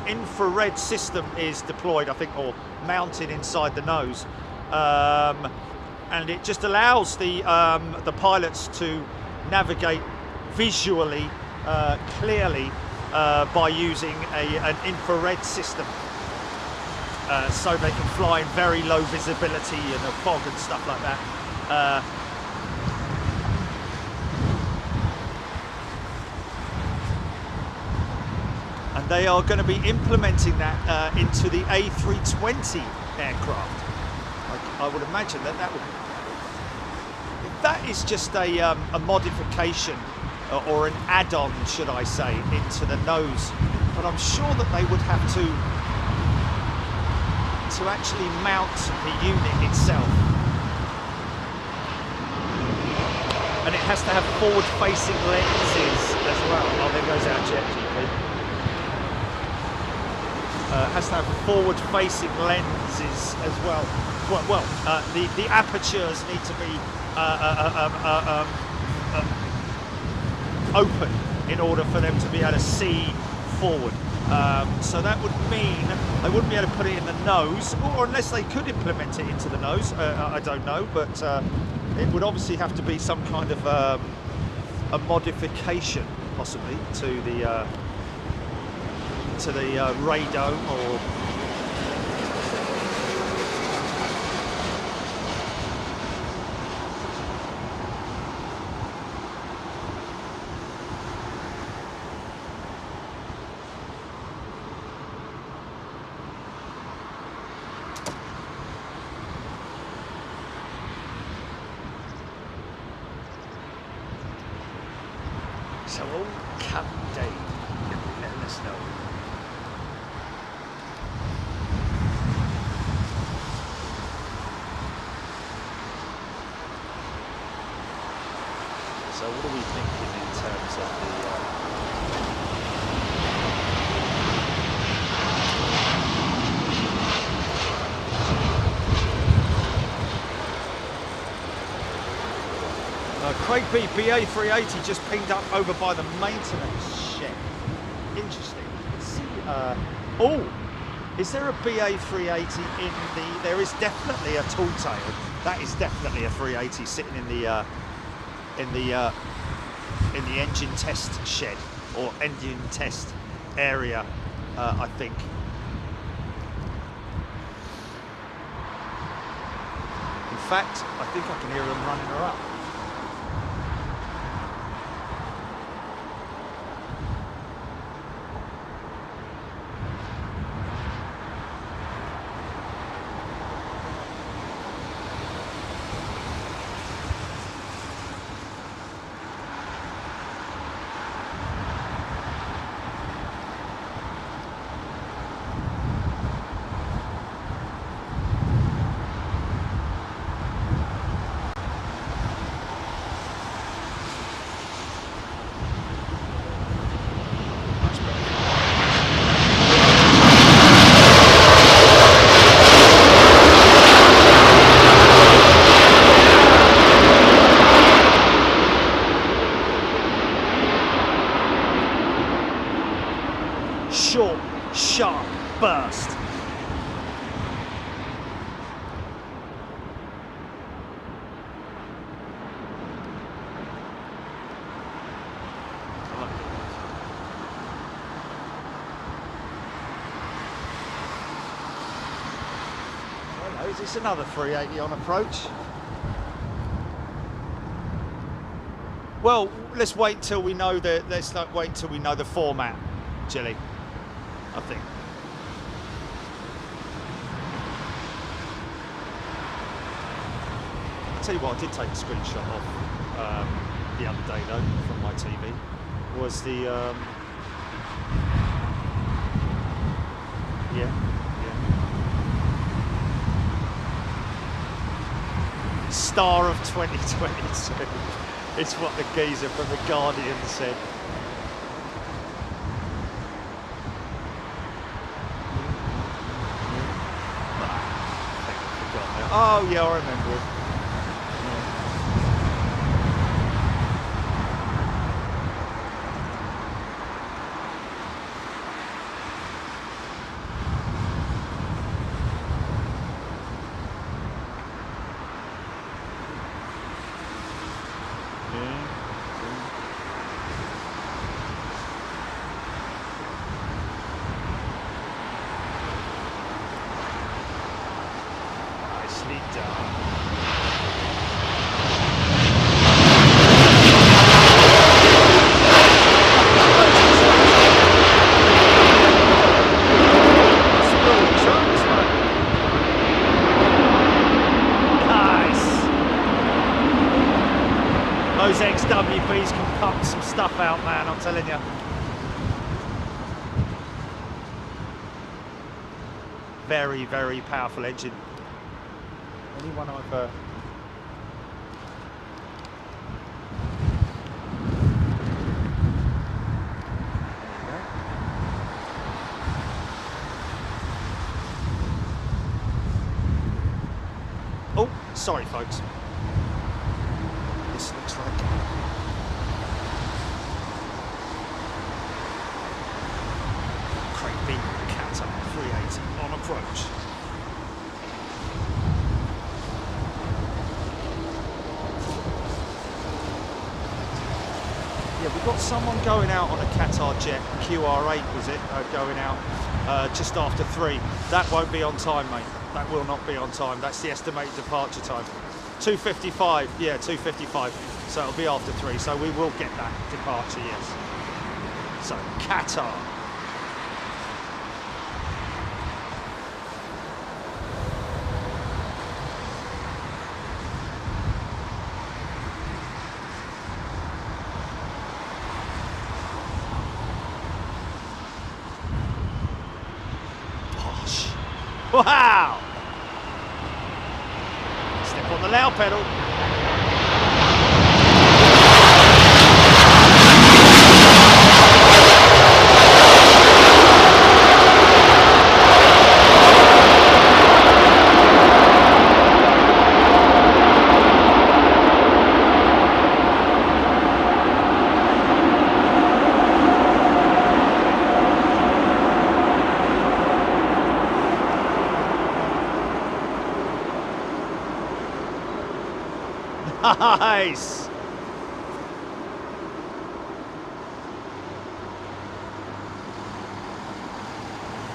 infrared system is deployed, I think, or mounted inside the nose. And it just allows the pilots to navigate visually clearly by using an infrared system, so they can fly in very low visibility and the fog and stuff like that. And they are going to be implementing that into the A320 aircraft. I would imagine that is just a modification or an add-on, should I say, into the nose. But I'm sure that they would have to actually mount the unit itself, and it has to have forward-facing lenses as well. Oh, there goes our jet, GP. Has to have forward-facing lenses as well. The apertures need to be open in order for them to be able to see forward. So that would mean they wouldn't be able to put it in the nose, or unless they could implement it into the nose. I don't know, but it would obviously have to be some kind of a modification, possibly, to the radome or. So old Captain Dave letting us know. So what are we thinking in terms of the Craig B, BA380 just pinged up over by the maintenance shed. Interesting. Let's see. Oh, is there a BA380 in the? There is definitely a tall tail. That is definitely a 380 sitting in the engine test shed or engine test area, I think. In fact, I think I can hear them running her up. Short, sharp burst. degrees. It's another 380 on approach. Well, let's wait till we know the. Let's not wait till we know the format, Jilly. I think. I'll tell you what, I did take a screenshot of the other day though from my TV. Was the yeah. Star of 2022. It's what the geezer from the Guardian said. Oh yeah, I remember it. Those XWBs can pump some stuff out, man, I'm telling you. Very, very powerful engine. Anyone I've Oh, sorry folks. This looks like crate beam Cater 380 on approach. Yeah, we've got someone going out on a Qatar jet, QR8 was it, going out just after 3. That won't be on time, mate. That will not be on time. That's the estimated departure time. 2:55, yeah, 2:55. So it'll be after 3. So we will get that departure, yes. So Qatar. Gosh. Wow. Step on the loud pedal. Nice!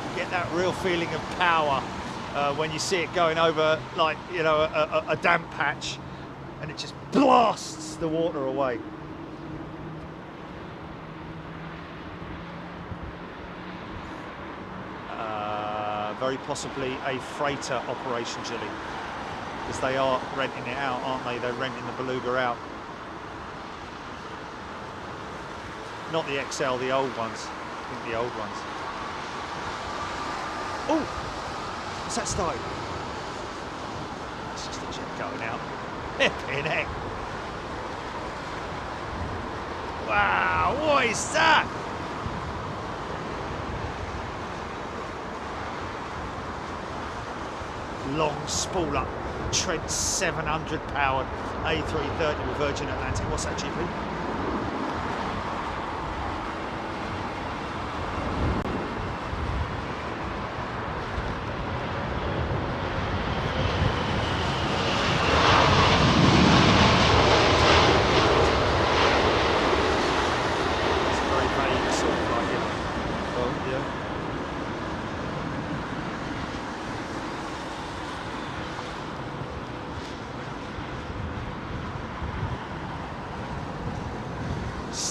You get that real feeling of power when you see it going over, like, you know, a damp patch, and it just blasts the water away. Very possibly a freighter operation, Jilly. Because they are renting it out, aren't they? They're renting the Beluga out. Not the XL, the old ones. I think the old ones. Oh! What's that starting? It's just a jet going out. Flipping heck. Wow, what is that? Long spool up. Trent 700 powered A330 with Virgin Atlantic. What's that, GP? It's very vague, sort of like it. Oh, yeah.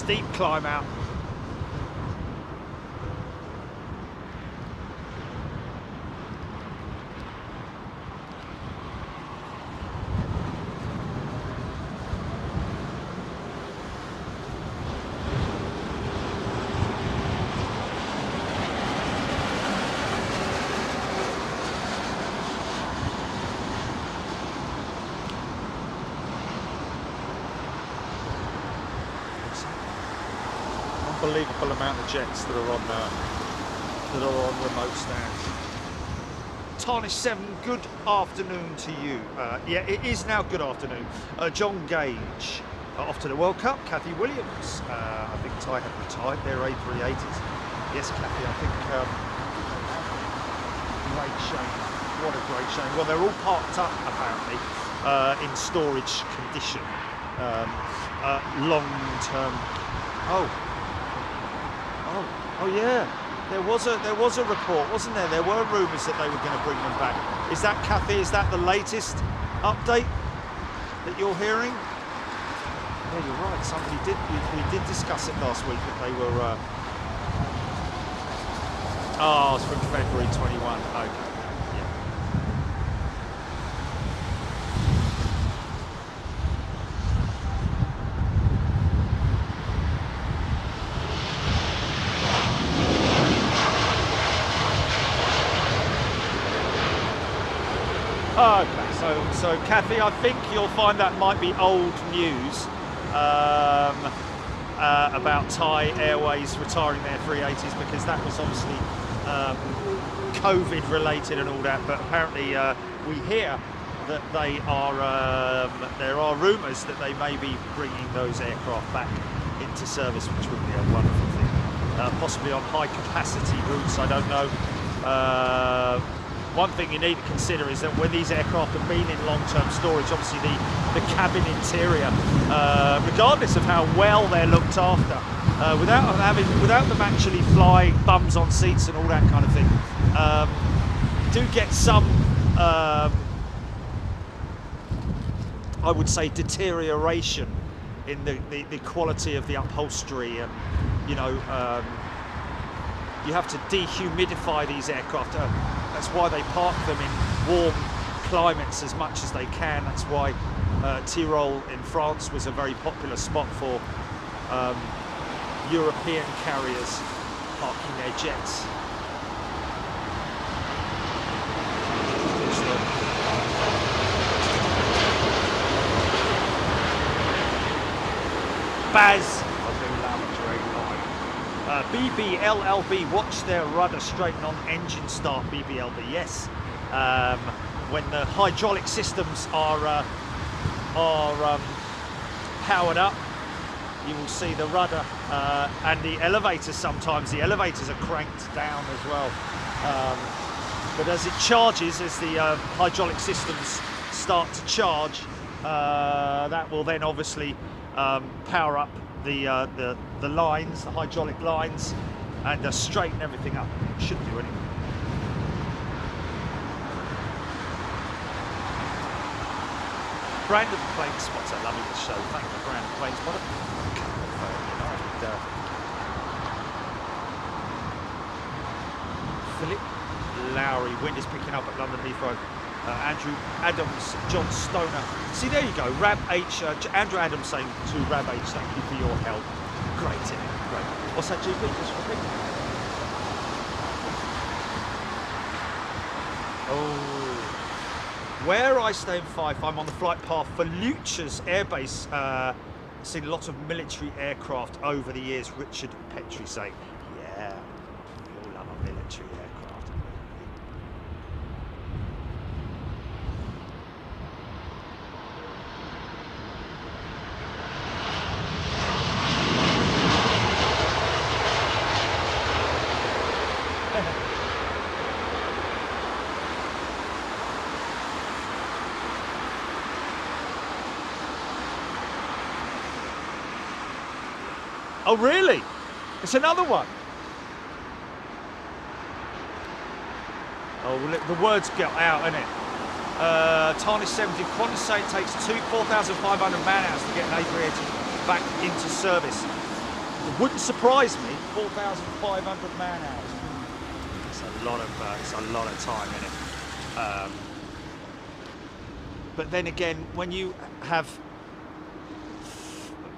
steep climb out. Unbelievable amount of jets that are on remote stands. Tarnish 7, good afternoon to you. Yeah, it is now good afternoon. John Gage, off to the World Cup. Kathy Williams, I think Ty had retired their A380s. Yes, Kathy, I think great shame. What a great shame. Well, they're all parked up apparently in storage condition. Long-term. Oh yeah. There was a report, wasn't there? There were rumours that they were going to bring them back. Is that, Kathy? Is that the latest update that you're hearing? Yeah, you're right. Somebody did. We did discuss it last week that they were. Oh, it's from February 21. Okay. Okay, so Kathy, I think you'll find that might be old news about Thai Airways retiring their 380s, because that was obviously COVID related and all that. But apparently we hear that they are there are rumours that they may be bringing those aircraft back into service, which would be a wonderful thing. Possibly on high capacity routes, I don't know. One thing you need to consider is that when these aircraft have been in long-term storage, obviously the cabin interior, regardless of how well they're looked after, without them actually flying bums on seats and all that kind of thing, do get some, I would say, deterioration in the quality of the upholstery, and you have to dehumidify these aircraft. That's why they park them in warm climates as much as they can. That's why Tyrol in France was a very popular spot for European carriers parking their jets. Baz. BBLLB, watch their rudder straighten on engine start. BBLB, yes. When the hydraulic systems are powered up, you will see the rudder and the elevators. Sometimes the elevators are cranked down as well. But as it charges, as the hydraulic systems start to charge, that will then obviously power up the lines, the hydraulic lines, and straighten everything up. Should do anyway. Brandon Plane Spotter, loving the show. Thank you, Brandon Plane Spotter. Philip Lowry, wind is picking up at London Heathrow. Andrew Adams, John Stoner. See, there you go. Rab H. Andrew Adams saying to Rab H, thank you for your help. Great, isn't it? Great. What's that, GP? Just repeat. Oh. Where I stay in Fife, I'm on the flight path for Lucha's airbase. Seen a lot of military aircraft over the years. Richard Petrie saying, yeah, we all love a military aircraft. Oh, really? It's another one. Oh, look, the words get out, innit? Tarnish 70, Qantas say it takes 4,500 man-hours to get an A380 back into service. It wouldn't surprise me. 4,500 man hours. It's a lot of time in it. But then again, when you have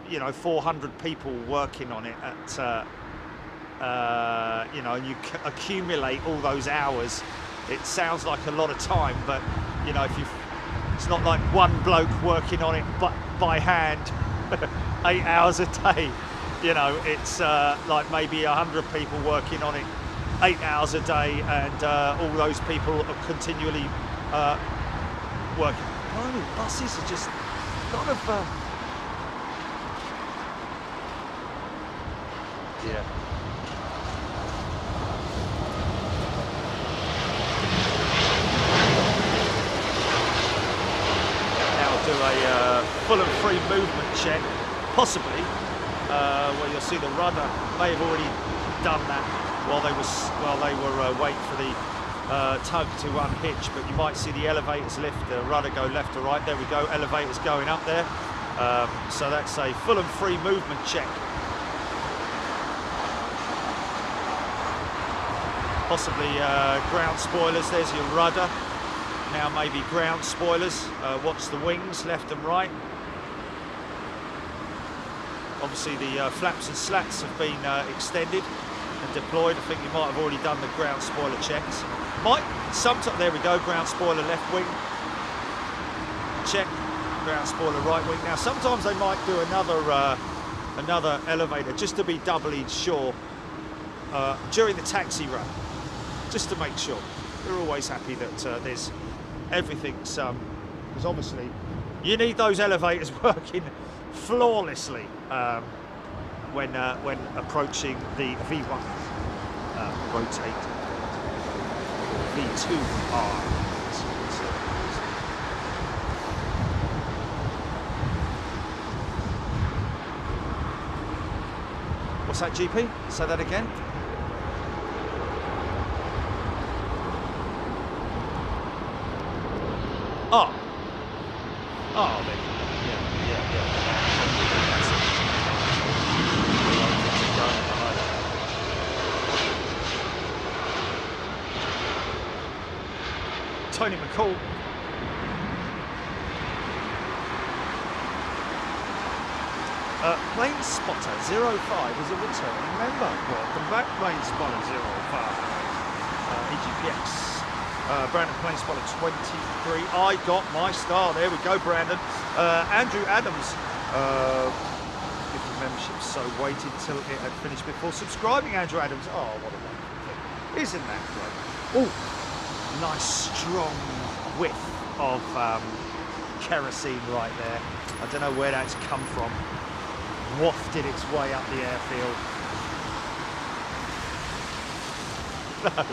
400 people working on it at and you accumulate all those hours, it sounds like a lot of time, but it's not like one bloke working on it but by hand 8 hours a day. It's like maybe 100 people working on it 8 hours a day, and all those people are continually working. Oh, buses are just a lot of yeah. Do a full and free movement check, possibly, where you'll see the rudder may have already done that while they were waiting for the tug to unhitch, but you might see the elevators lift, the rudder go left to right. There we go, elevators going up there. So that's a full and free movement check. Possibly ground spoilers. There's your rudder. Now maybe ground spoilers. Watch the wings left and right. Obviously the flaps and slats have been extended and deployed. I think you might have already done the ground spoiler checks. There we go, ground spoiler left wing. Check. Ground spoiler right wing. Now sometimes they might do another elevator just to be doubly sure during the taxi run, just to make sure. We're always happy that there's everything's because obviously you need those elevators working flawlessly when approaching the V1 rotate V2R. What's that, GP? Say that again. Oh, there you go. Yeah. Tony McCall. Plane Spotter 05 is a returning member. Welcome back, Plane Spotter 05. EGPX. Brandon Plane Spotter 23. I got my star. There we go, Brandon. Andrew Adams. If the membership so waited till it had finished before subscribing, Andrew Adams. Oh, what a wonderful thing. Isn't that great? Oh, nice strong whiff of kerosene right there. I don't know where that's come from. Wafted its way up the airfield. No.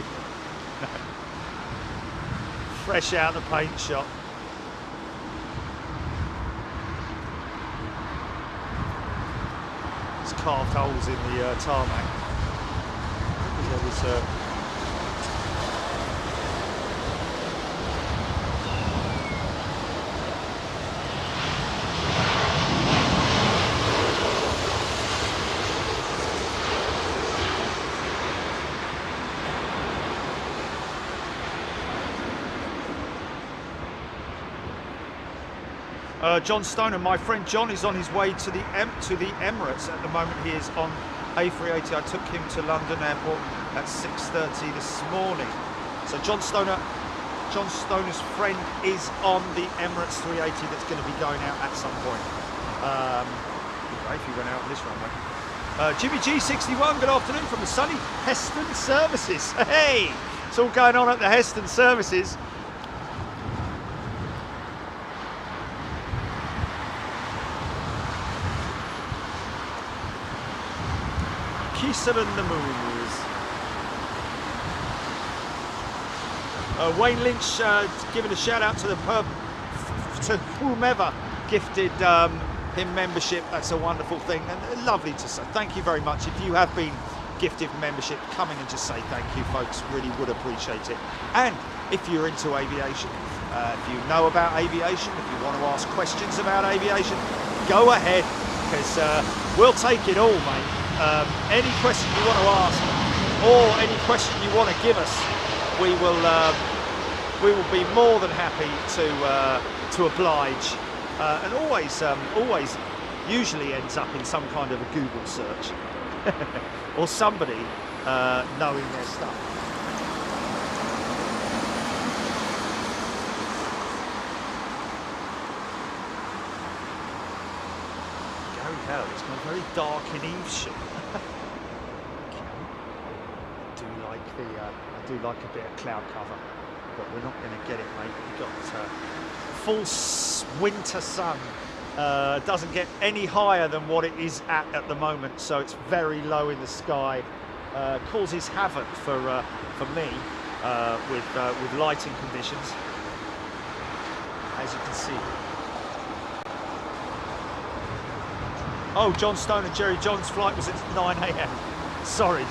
Fresh out the paint shop. It's carved holes in the tarmac. There was John Stoner, my friend John, is on his way to the Emirates at the moment. He is on A380. I took him to London Airport at 6:30 this morning. So John Stoner's friend is on the Emirates 380 that's going to be going out at some point. If he went out on this runway. Jimmy G61, good afternoon from the sunny Heston Services. Hey, it's all going on at the Heston Services. Kisser and the Moons. Wayne Lynch giving a shout out to to whomever gifted him membership. That's a wonderful thing and lovely to say. Thank you very much. If you have been gifted membership, come in and just say thank you, folks. Really would appreciate it. And if you're into aviation, if you know about aviation, if you want to ask questions about aviation, go ahead, because we'll take it all, mate. any question you want to ask or any question you want to give us, we will be more than happy to oblige, and always usually ends up in some kind of a Google search or somebody knowing their stuff. It's gone very dark in Evesham. I do like a bit of cloud cover, but we're not going to get it, mate. We've got full winter sun. Doesn't get any higher than what it is at the moment, so it's very low in the sky. Causes havoc for me with lighting conditions, as you can see. Oh, John Stone and Jerry John's flight was at 9 AM. Sorry.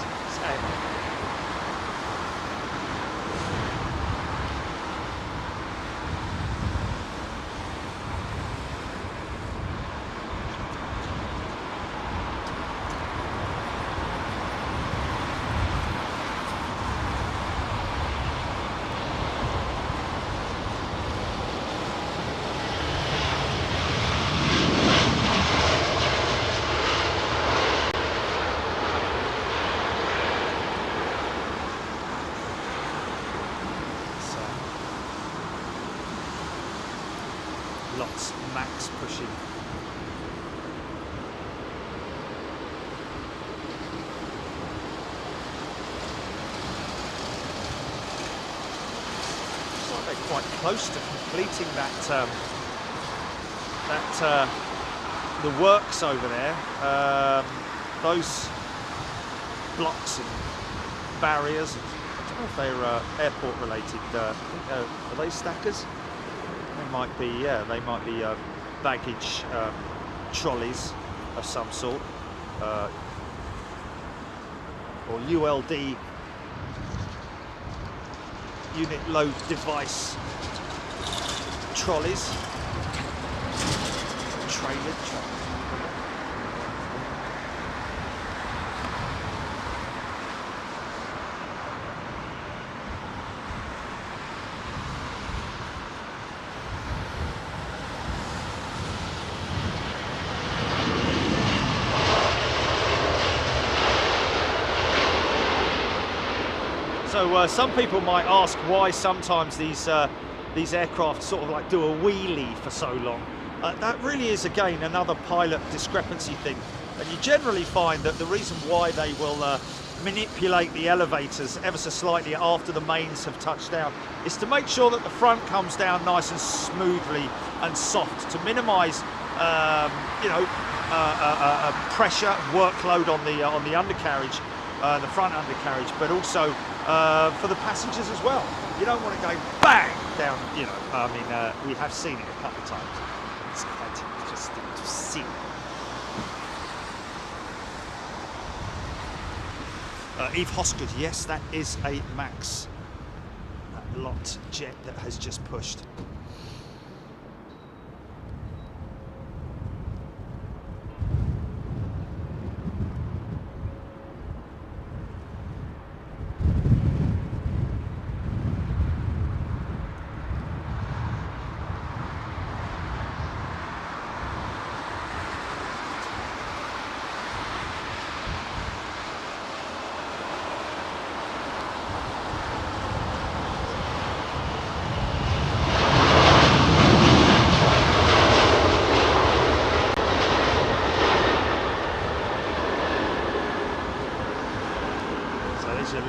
Lots max pushing. Looks like they're quite close to completing the works over there. Those blocks and barriers. I don't know if they're airport related. I think are they stackers? They might be, yeah, they might be baggage trolleys of some sort, or ULD, unit load device trolleys, trailer trolleys. So some people might ask why sometimes these aircraft sort of like do a wheelie for so long. That really is, again, another pilot discrepancy thing. And you generally find that the reason why they will manipulate the elevators ever so slightly after the mains have touched down is to make sure that the front comes down nice and smoothly and soft, to minimise, pressure, workload on the undercarriage, the front undercarriage, but also for the passengers as well. You don't want to go bang down, I mean, we have seen it a couple of times. It's quite interesting to see. Eve Hosgood, yes, that is a Max. That lot jet that has just pushed.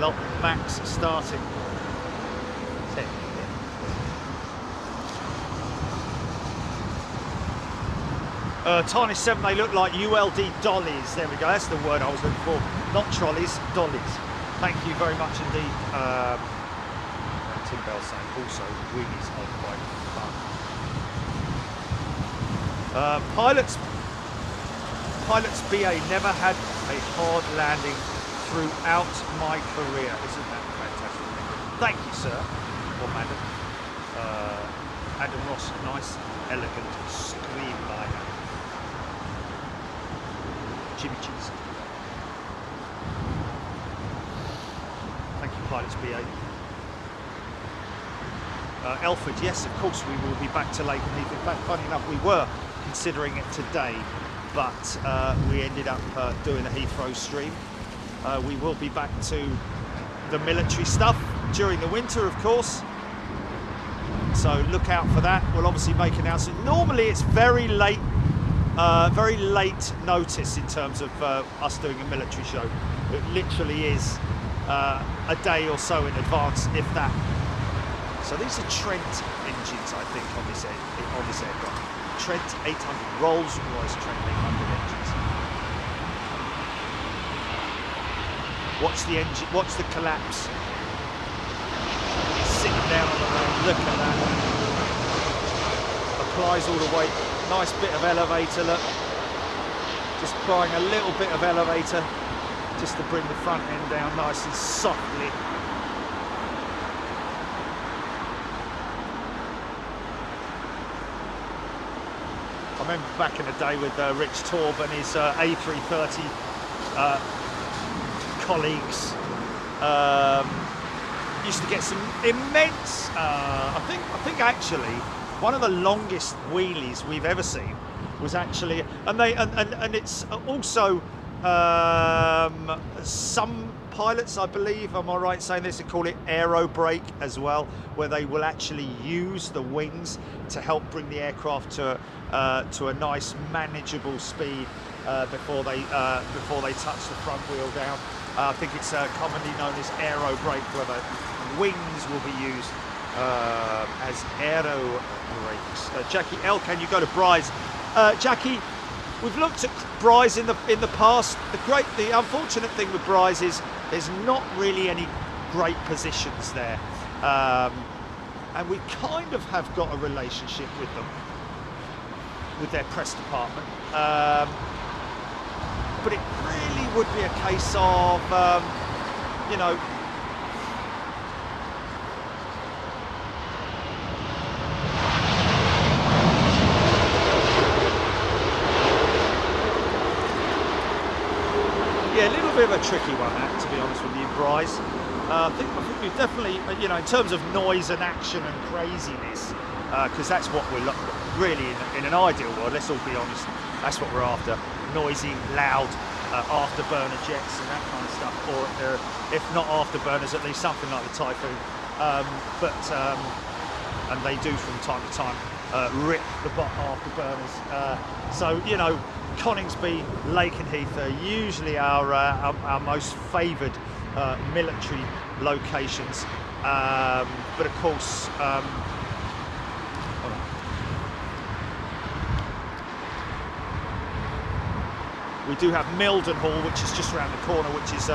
Lot Max starting. Tarnish 7, they look like ULD dollies. There we go, that's the word I was looking for. Not trolleys, dollies. Thank you very much indeed. Tim Bell saying also wheelies are quite fun. Pilots BA never had a hard landing throughout my career. Isn't that fantastic? Thank you, sir, or madam. Adam Ross, nice, elegant streamliner. Jimmy Cheese. pilots BA. Elford, yes, of course we will be back to Lakenheath. In fact, funny enough, we were considering it today, but we ended up doing a Heathrow stream. We will be back to the military stuff during the winter, of course. So look out for that. We'll obviously make an announcement. Normally it's very late notice in terms of us doing a military show. It literally is a day or so in advance, if that. So these are Trent engines, I think, on this aircraft. Trent 800, Rolls-Royce Trent 800 engines. Watch the engine, watch the collapse. Sitting down on the ground, look at that. Applies all the weight. Nice bit of elevator, look. Just applying a little bit of elevator just to bring the front end down nice and softly. I remember back in the day with Rich Taub and his A330 colleagues, used to get some immense, I think actually one of the longest wheelies we've ever seen was actually, and it's also some pilots, I believe, am I right saying this, they call it aero brake as well, where they will actually use the wings to help bring the aircraft to a nice manageable speed before they touch the front wheel down. I think it's commonly known as aero brake, where the wings will be used as aero brakes. Jackie L, can you go to Bryce? Jackie, we've looked at Bryce in the past. The unfortunate thing with Bryce is there's not really any great positions there, and we kind of have got a relationship with them, with their press department. But it really would be a case of, you know, yeah, a little bit of a tricky one, that, to be honest with you, Bryce. I think we definitely, you know, in terms of noise and action and craziness, because that's what we're really in an ideal world. Let's all be honest, that's what we're after: noisy, loud afterburner jets and that kind of stuff, or if not afterburners, at least something like the Typhoon. And they do from time to time rip the afterburners. So you know, Coningsby, Lakenheath are usually our most favoured military locations, but of course, we do have Mildenhall, which is just around the corner, which is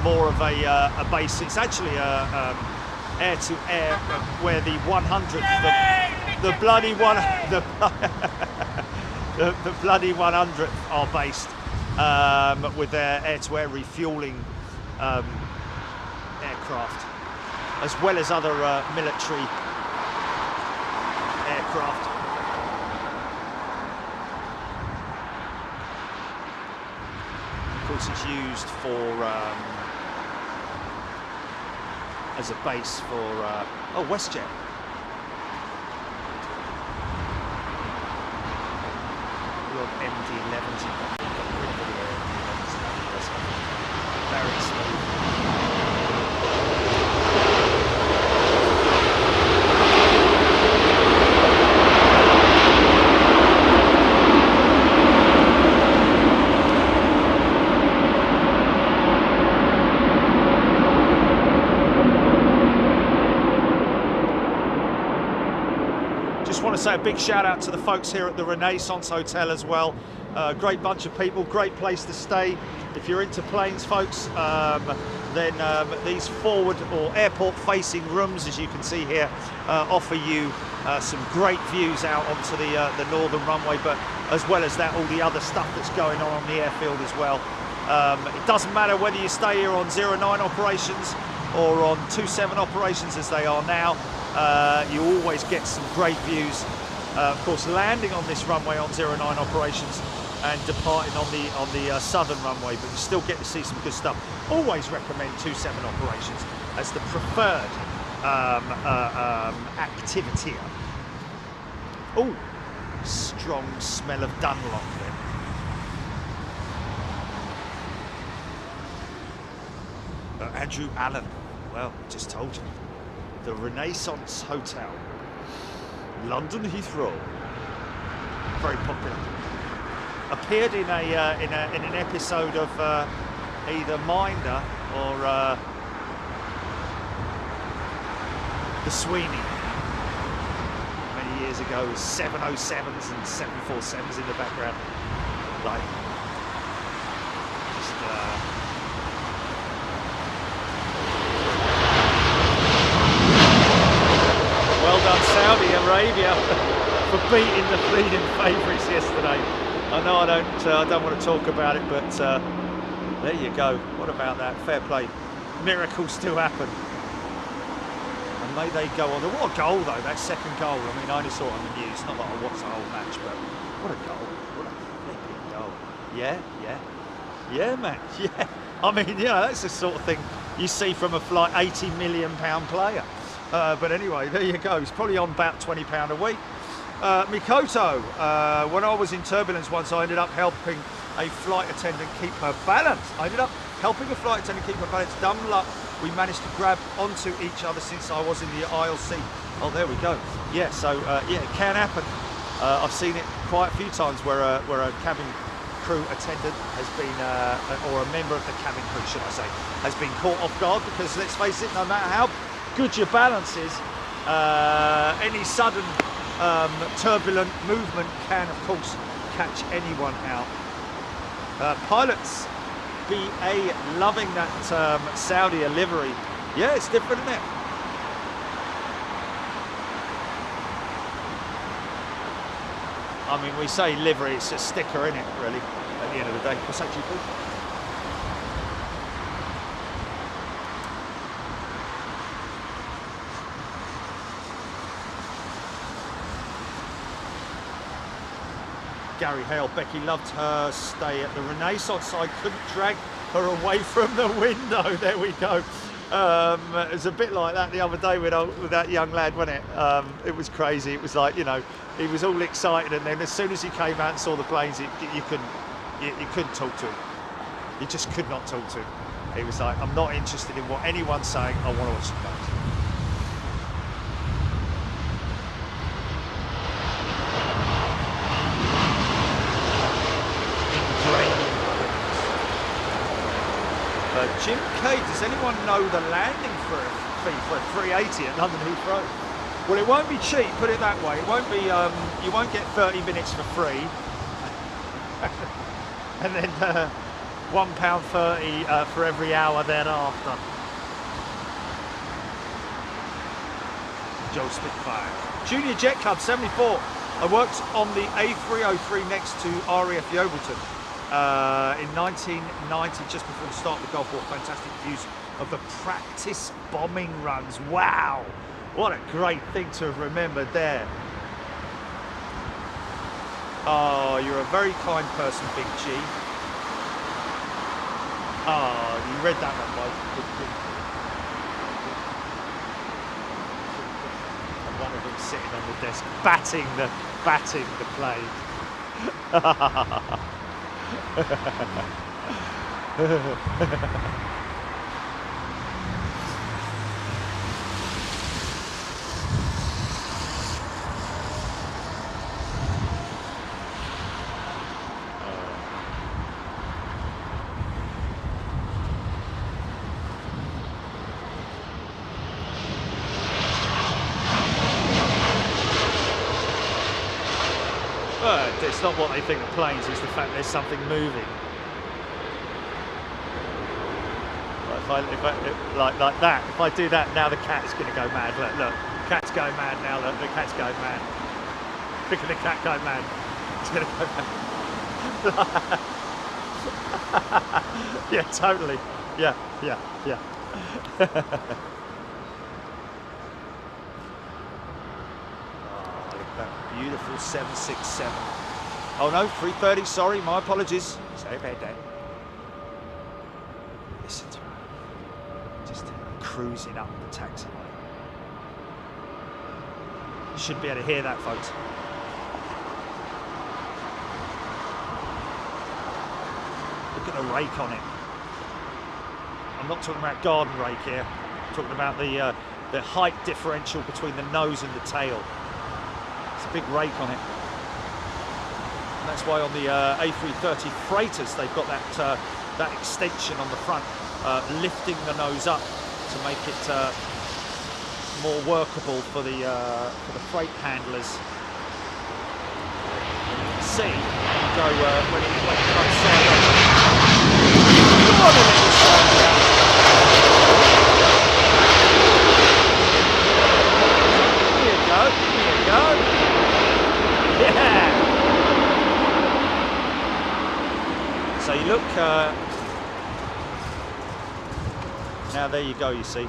more of a base. It's actually air-to-air, where the 100th, the bloody one, the bloody 100th are based, with their air-to-air refueling aircraft, as well as other military aircraft. Of course, it's used for as a base for WestJet. MD-11s. Very smooth. Want to say a big shout out to the folks here at the Renaissance Hotel as well. Great bunch of people, great place to stay. If you're into planes, folks, then these forward or airport facing rooms, as you can see here, offer you some great views out onto the northern runway, but as well as that, all the other stuff that's going on the airfield as well. It doesn't matter whether you stay here on 09 operations or on 27 operations as they are now. You always get some great views. Of course, landing on this runway on 09 operations and departing on the southern runway, but you still get to see some good stuff. Always recommend 27 operations. as the preferred activity. Oh, strong smell of Dunlop there. Andrew Allen, well, just told you. The Renaissance Hotel, London Heathrow, very popular. Appeared in an episode of either Minder or The Sweeney many years ago. 707s and 747s in the background, like just. Well done, Saudi Arabia, for beating the leading favourites yesterday. I know I don't want to talk about it, but there you go. What about that? Fair play. Miracles still happen. And may they go on. What a goal though, that second goal. I mean, I only saw it on the news, not that I watched the whole match, but what a goal. What a flipping goal. Yeah, man, yeah. I mean, you know, that's the sort of thing you see from a £80 million player. But anyway, there you go. He's probably on about £20 a week. Mikoto, when I was in turbulence once, I ended up helping a flight attendant keep her balance. Dumb luck, we managed to grab onto each other since I was in the aisle seat. Oh, there we go. Yeah, so yeah, it can happen. I've seen it quite a few times where a cabin crew attendant has been, or a member of the cabin crew, should I say, has been caught off guard, because let's face it, no matter how good your balance is, any sudden turbulent movement can, of course, catch anyone out. Pilots BA loving that Saudi livery. Yeah, it's different, isn't it? I mean, we say livery, it's a sticker, isn't it, really, at the end of the day. What's that, GP? Gary Hale, Becky loved her stay at the Renaissance. I couldn't drag her away from the window. There we go. It was a bit like that the other day with that young lad, wasn't it? It was crazy. It was like, you know, he was all excited, and then as soon as he came out and saw the planes, you couldn't talk to him. You just could not talk to him. He was like, I'm not interested in what anyone's saying. I want to watch the planes. Jim K, does anyone know the landing fee for a 380 at London Heathrow? Well, it won't be cheap, put it that way. It won't be, you won't get 30 minutes for free. And then £1.30 for every hour thereafter. Joe Spitfire. Junior Jet Club 74. I worked on the A303 next to RAF Yeovilton. In 1990, just before the start of the Gulf War. Fantastic views of the practice bombing runs. Wow, what a great thing to have remembered there. Oh, you're a very kind person, Big G. Oh, you read that one, Mike. And one of them sitting on the desk, batting the plane. It's not what they think of planes, it's the fact there's something moving. Like that, if I do that now, the cat is going to go mad. Look, the cat's going mad now. Look, the cat's going mad. Look at the cat go mad. It's going to go mad. Yeah, totally. Yeah. Oh, look at that beautiful 767. Oh no, 330. Sorry, my apologies. Sorry about that. Listen to it. Just cruising up the taxiway. You should be able to hear that, folks. Look at the rake on it. I'm not talking about garden rake here. I'm talking about the height differential between the nose and the tail. It's a big rake on it. And that's why on the A330 freighters they've got that extension on the front, lifting the nose up to make it more workable for the freight handlers. See, when you go when it comes side up. Go on a little side down. Here you go, here you go. Yeah. So you look. Now there you go. You see.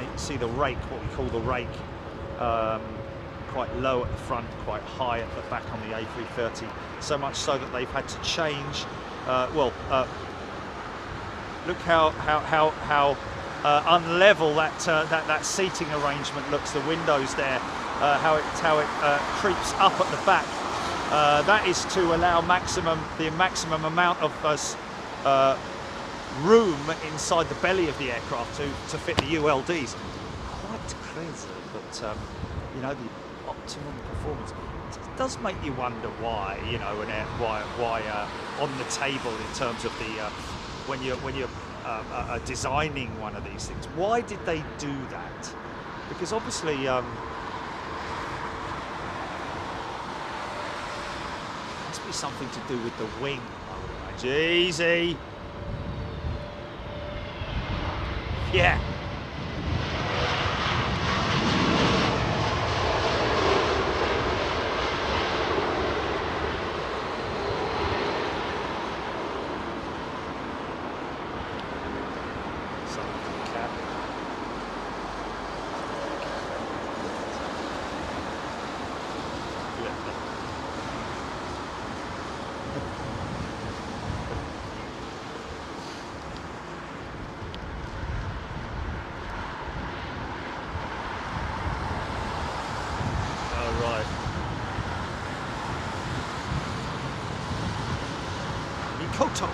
You see the rake, what we call the rake, quite low at the front, quite high at the back on the A330. So much so that they've had to change. Look how unlevel that seating arrangement looks. The windows there, how it creeps up at the back. That is to allow the maximum amount of room inside the belly of the aircraft to fit the ULDs. Quite crazy, but you know, the optimum performance. It does make you wonder why, you know, why on the table in terms of the when you're designing one of these things. Why did they do that? Because obviously must be something to do with the wing, I would imagine. Easy. Yeah. Koto.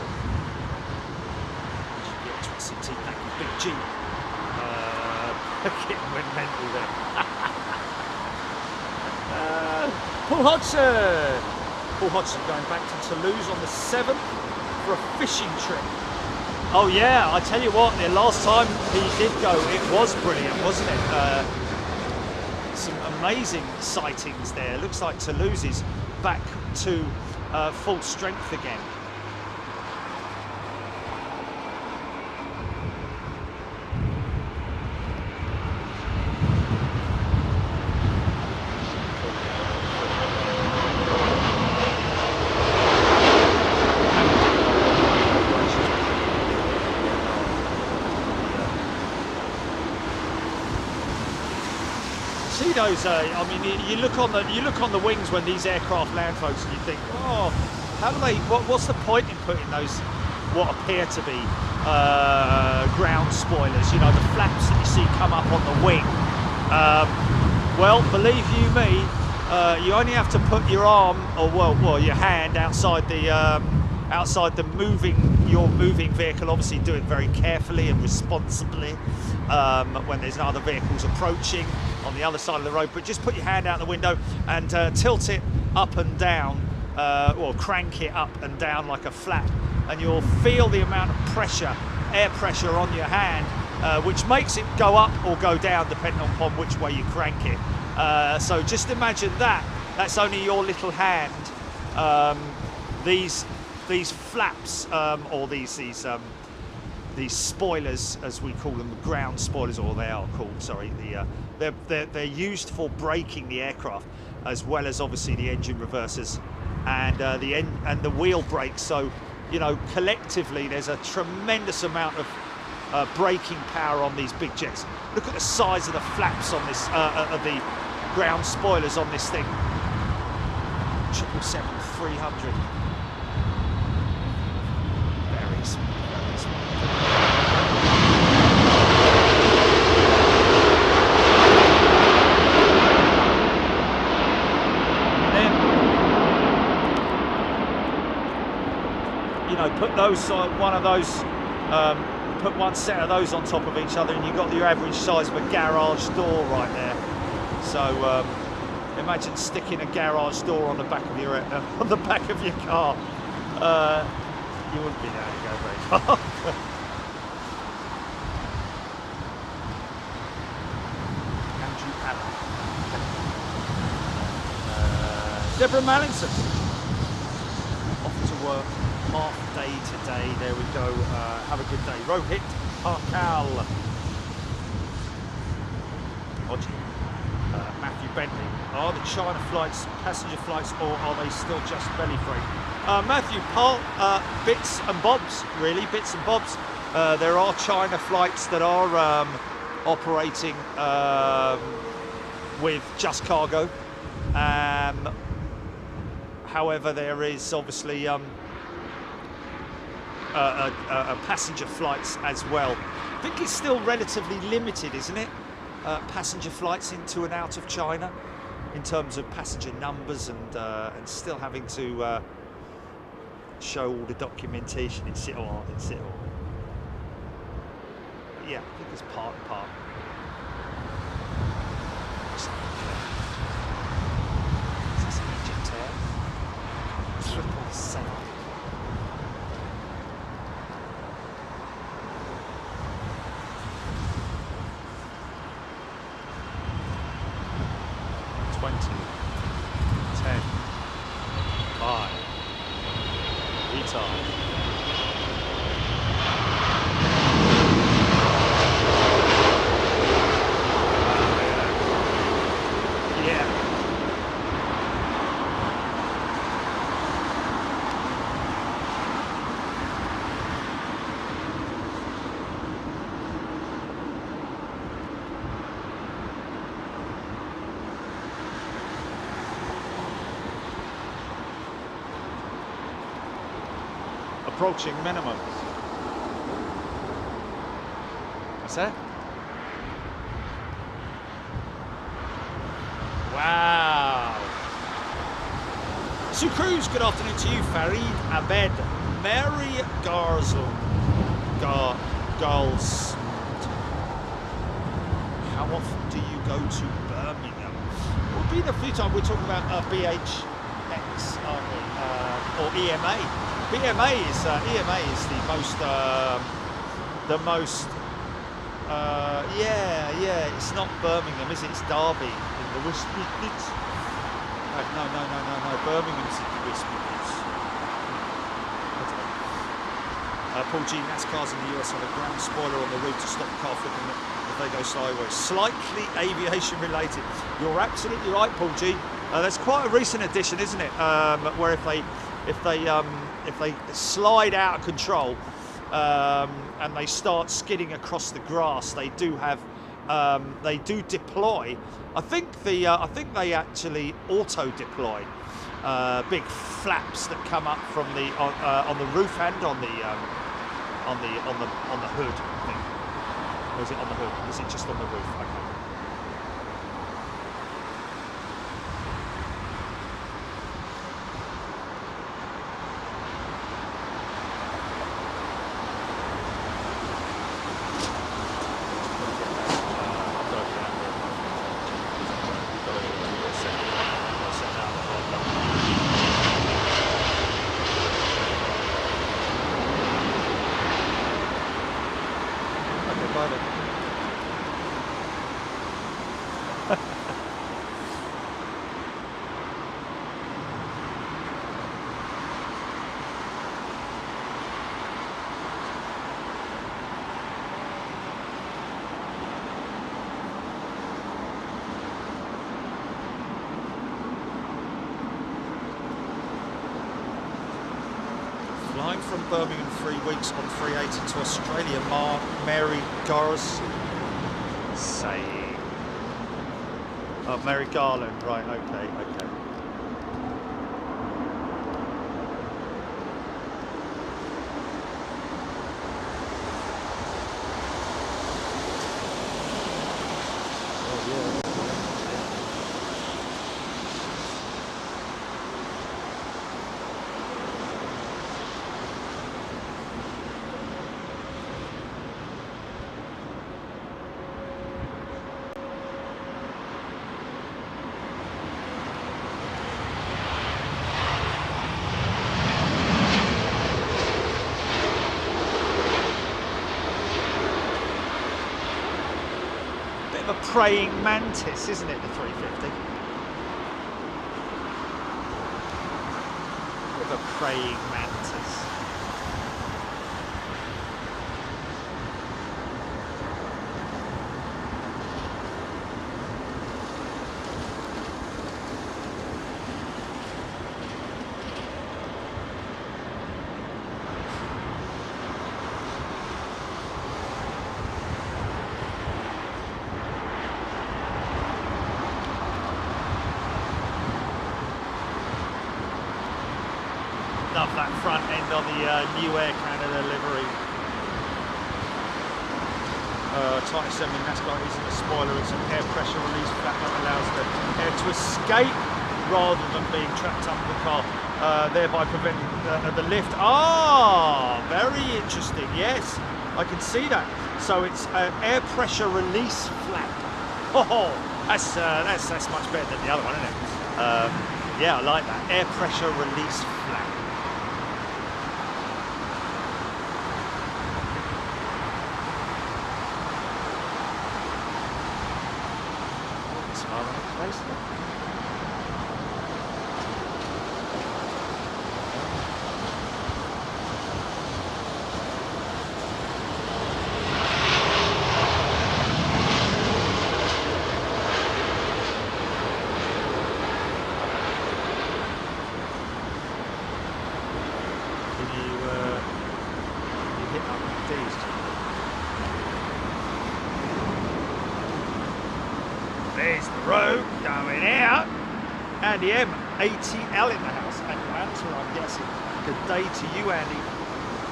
GP back in Big G. Getting went mental there. Paul Hodgson. Paul Hodgson going back to Toulouse on the 7th for a fishing trip. Oh yeah, I tell you what, the last time he did go, it was brilliant, wasn't it? Some amazing sightings there. Looks like Toulouse is back to full strength again. See those? I mean, you look on the wings when these aircraft land, folks, and you think, oh, how do they? What's the point in putting those what appear to be ground spoilers? You know, the flaps that you see come up on the wing. Well, believe you me, you only have to put your arm, or well, your hand outside the moving vehicle. Obviously, do it very carefully and responsibly when there's other vehicles approaching on the other side of the road. But just put your hand out the window and tilt it up and down, or crank it up and down like a flap, and you'll feel the amount of pressure, air pressure on your hand, which makes it go up or go down depending upon which way you crank it. So just imagine that. That's only your little hand. These flaps, or these spoilers, as we call them, the ground spoilers, or they are called. Sorry, they're used for braking the aircraft, as well as obviously the engine reversers and the wheel brakes. So, you know, collectively, there's a tremendous amount of braking power on these big jets. Look at the size of the flaps on this, of the ground spoilers on this thing. 777-300. Very small. put those one of those, put one set of those on top of each other, and you've got your average size of a garage door right there. So imagine sticking a garage door on the back of your car. You wouldn't be able to go very far. Deborah Mallinson, off to work, half day today. There we go. Have a good day. Rohit Parkal, Matthew Bentley. Are the China flights passenger flights, or are they still just belly freight? Matthew, bits and bobs, really, bits and bobs. There are China flights that are operating with just cargo. However, there is obviously passenger flights as well. I think it's still relatively limited, isn't it? Passenger flights into and out of China, in terms of passenger numbers, and still having to show all the documentation in Seoul. Yeah, I think it's part and part. Approaching minimum. What's that? Wow. Sue Cruz, good afternoon to you. Farid Abed, Mary Garzl, Girls. How often do you go to Birmingham? We've been a few times. We're talking about BHX, aren't we? Or EMA. EMA is the most. Yeah. It's not Birmingham, is it? It's Derby in the West Midlands. No. Birmingham's in the West Midlands. Paul G. NASCAR's in the US on a ground spoiler on the roof to stop the car flipping if they go sideways. Slightly aviation related. You're absolutely right, Paul G. That's quite a recent addition, isn't it? Where if they slide out of control and they start skidding across the grass, they do deploy. I think they actually auto deploy big flaps that come up from the on the roof and on the hood. I think. Or is it on the hood? Is it just on the roof? Okay. From Birmingham 3 weeks on 380 to Australia. Mary Gars saying, oh, Mary Garland, right? Okay. of a praying mantis, isn't it, the 350? Bit of a praying mantis. Love that front end on the new Air Canada livery. Tight assembly NASCAR using a spoiler and some air pressure release flap that allows the air to escape rather than being trapped under the car, thereby preventing the lift. Ah, very interesting. Yes, I can see that. So it's an air pressure release flap. Oh, that's much better than the other one, isn't it? Yeah, I like that. Air pressure release flap. There's the road going out. Andy M, ATL in the house. And your answer, I'm guessing. Good day to you, Andy.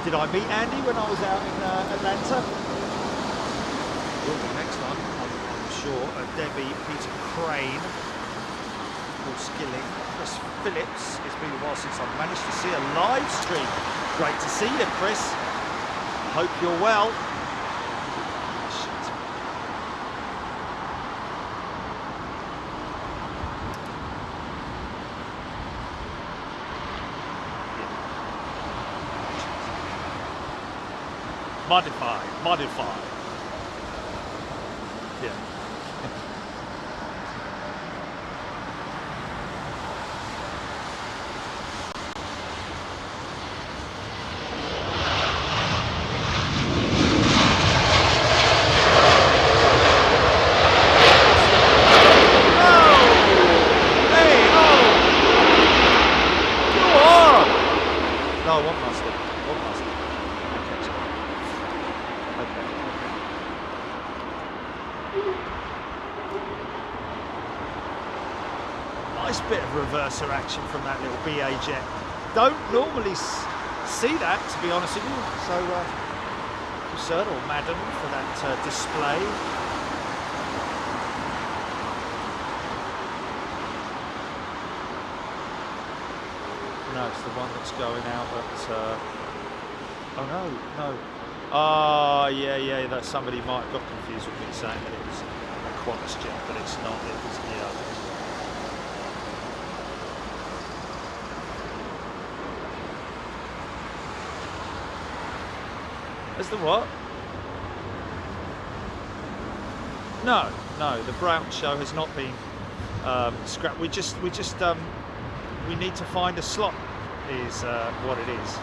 Did I meet Andy when I was out in Atlanta? Will be next time, I'm sure. Debbie, Peter Crane, Paul Skilling, Chris Phillips. It's been a while since I've managed to see a live stream. Great to see you, Chris. Hope you're well. Modified. Yeah. Nice bit of reverser action from that little BA jet. Don't normally see that, to be honest with you. So, sir or madam, for that display. No, it's the one that's going out at. Oh no. Ah, yeah. That somebody might have got confused with me saying that it was a Qantas jet, but it's not. It was As the what? No. The Brown show has not been scrapped. We need to find a slot. Is what it is.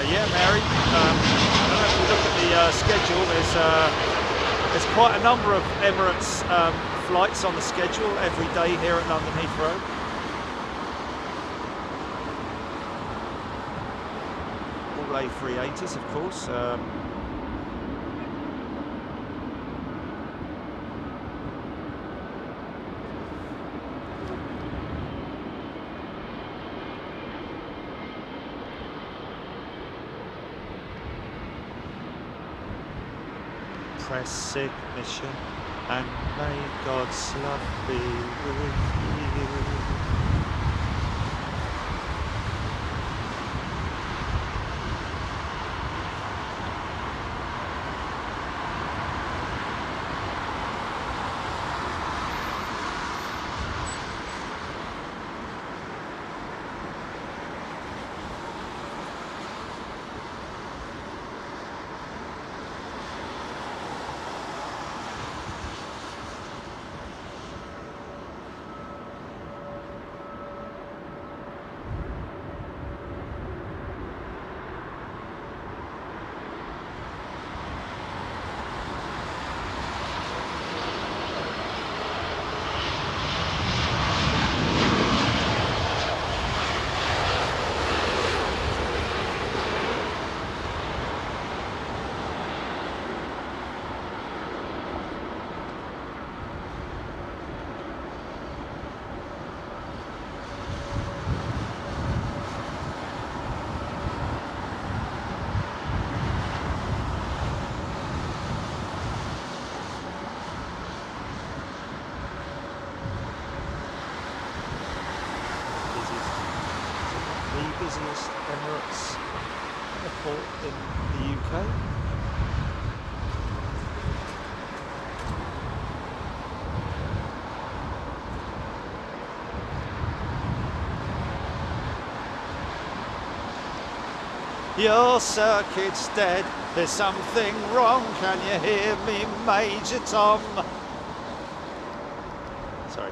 Yeah, Mary. I don't know if you look at the schedule. There's quite a number of Emirates flights on the schedule every day here at London Heathrow. All A380s, of course. Press ignition and may God's love be with you. busiest Emirates airport in the UK. Your circuit's dead, there's something wrong, can you hear me, Major Tom? Sorry.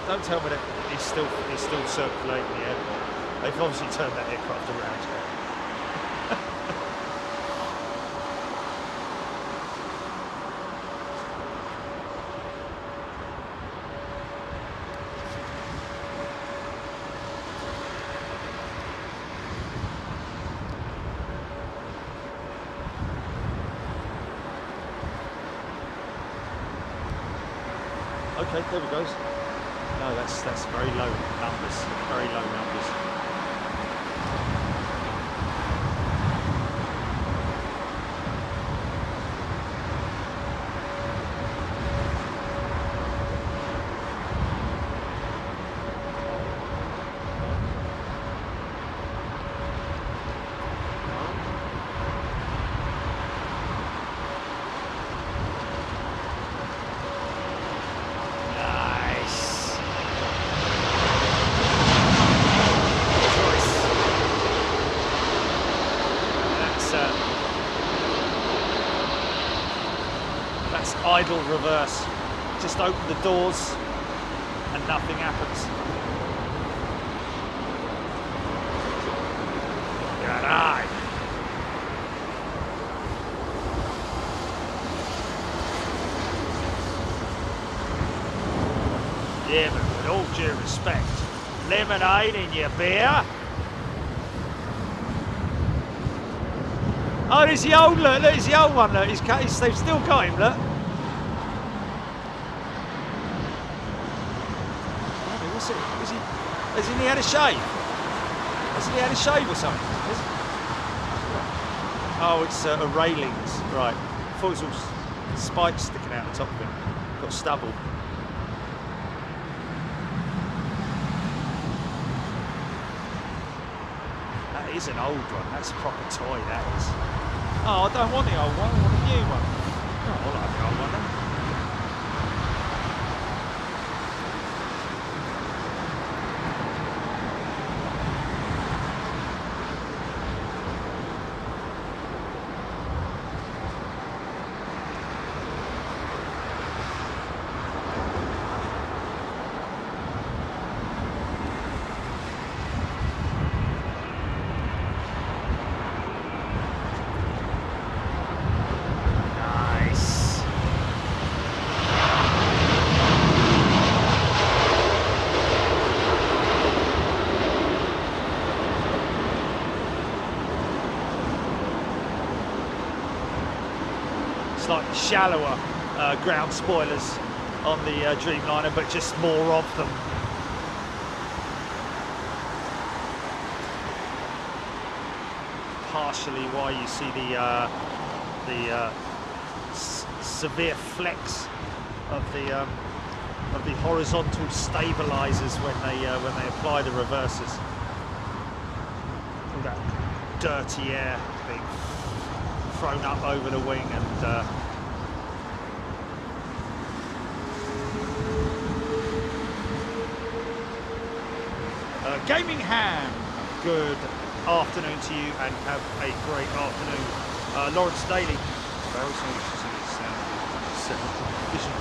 Don't tell me that he's still circulating the airport. They've obviously turned that aircraft around here. Okay, there we go. No, that's very low numbers. Very low numbers. Idle reverse. Just open the doors and nothing happens. Good eye. Yeah, but with all due respect, lemonade in your beer? Oh, there's the old, look, there's the old one, look, they've still got him, look. What's it, hasn't he had a shave? Hasn't he had a shave or something? Oh, it's a railings, right. I thought it was all spikes sticking out the top of it. Got stubble. That is an old one, that's a proper toy, that is. Oh, I don't want the old one, I want a new one. Oh, I like the old one then. Slightly shallower ground spoilers on the Dreamliner, but just more of them. Partially why you see the severe flex of the horizontal stabilizers when they apply the reversers. All that dirty air being thrown up over the wing and Gaming Ham, good afternoon to you and have a great afternoon. Lawrence Daly, very sorry to see this vision.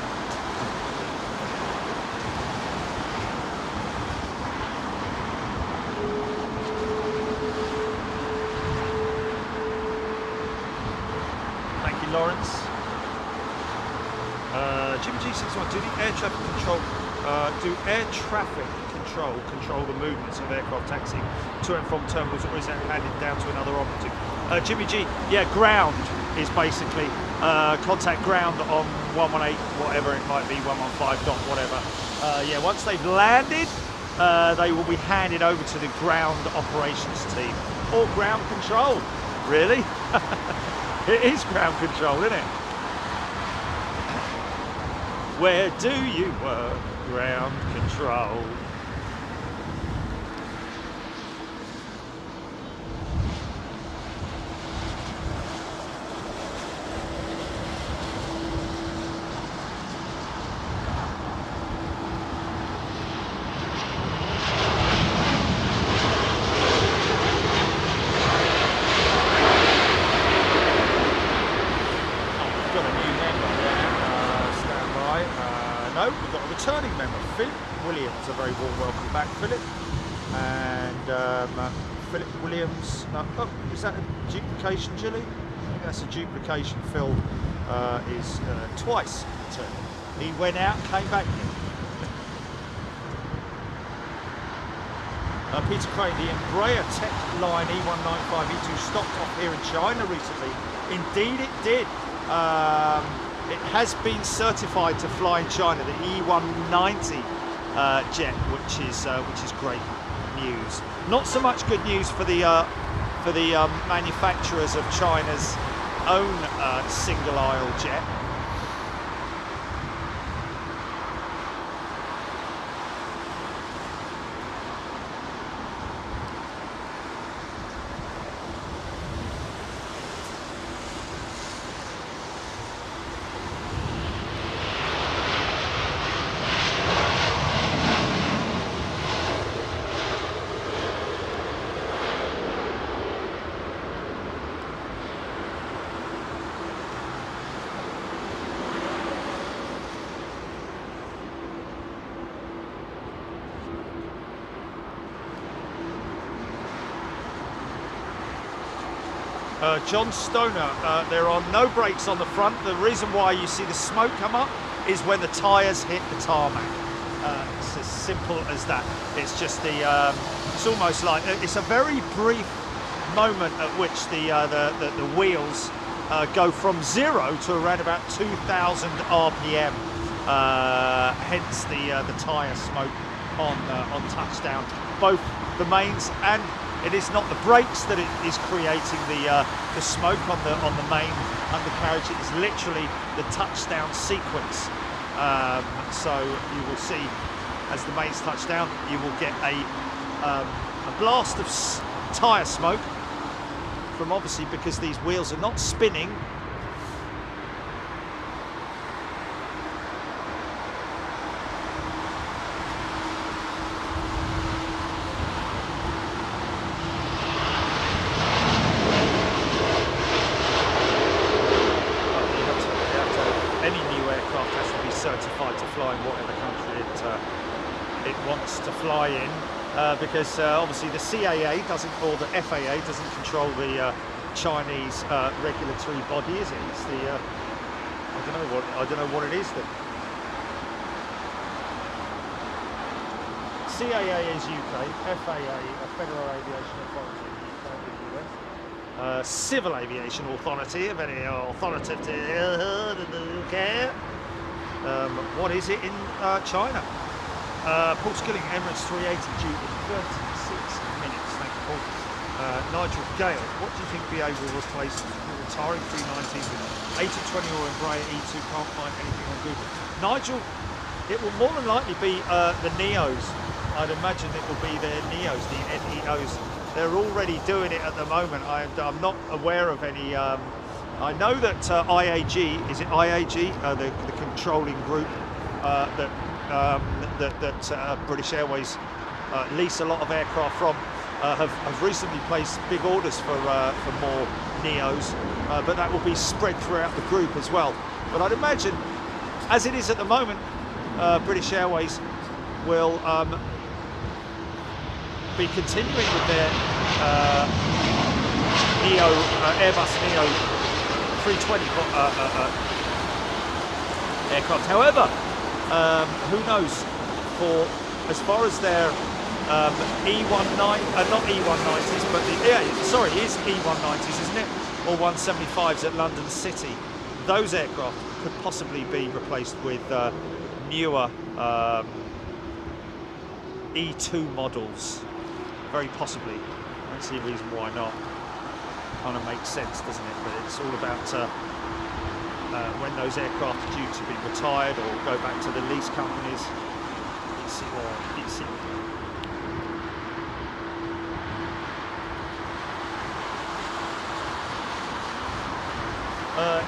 Thank you, Lawrence. Jimmy G G61, do the air traffic control, control the movements of aircraft taxiing to and from terminals, or is that handed down to another operative? Jimmy G, yeah, ground is basically contact ground on 118, whatever it might be, 115 dot whatever. Yeah, once they've landed, they will be handed over to the ground operations team, or ground control, really. It is ground control, isn't it? Where do you work? Ground control. We've got a returning member, Philip Williams. A very warm welcome back, Philip. And Philip Williams. Oh, is that a duplication, Gilly? I think that's a duplication. Phil is twice returning. He went out, came back in. Peter Crane, the Embraer Tech Line E195-E2 stopped off here in China recently. Indeed, it did. It has been certified to fly in China, the E190 jet, which is great news. Not so much good news for the manufacturers of China's own single aisle jet. John Stoner, there are no brakes on the front. The reason why you see the smoke come up is when the tyres hit the tarmac. It's as simple as that. It's just it's almost like, it's a very brief moment at which the wheels go from 0 to around about 2,000 RPM. Hence the tyre smoke on touchdown. Both the mains, and it is not the brakes that it is creating the smoke on the main undercarriage. It is literally the touchdown sequence. So you will see, as the mains touch down, you will get a blast of tyre smoke from, obviously, because these wheels are not spinning. Certified to fly in whatever country it wants to fly in, because obviously the CAA doesn't, or the FAA doesn't control the Chinese regulatory body, is it? It's the I don't know what it is. That CAA is UK, FAA, Federal Aviation Authority in the US, Civil Aviation Authority, of any authoritative care. What is it in China? Paul Skilling, Emirates 380 due in 36 minutes. Thank you, Paul. Nigel Gale, what do you think BA will replace the retiring 319 with? A220 or Embraer E2, can't find anything on Google. Nigel, it will more than likely be the Neos. I'd imagine it will be the Neos, the NEOs. They're already doing it at the moment. I'm not aware of any. I know that IAG, is it IAG, the controlling group that British Airways lease a lot of aircraft from, have recently placed big orders for more Neos, but that will be spread throughout the group as well. But I'd imagine, as it is at the moment, British Airways will be continuing with their Airbus Neo 320 aircraft. However, who knows? For as far as their E19, not E190s, but it is E190s, isn't it? Or 175s at London City. Those aircraft could possibly be replaced with newer E2 models. Very possibly. I don't see a reason why not. Kind of makes sense, doesn't it? But it's all about when those aircraft are due to be retired or go back to the lease companies.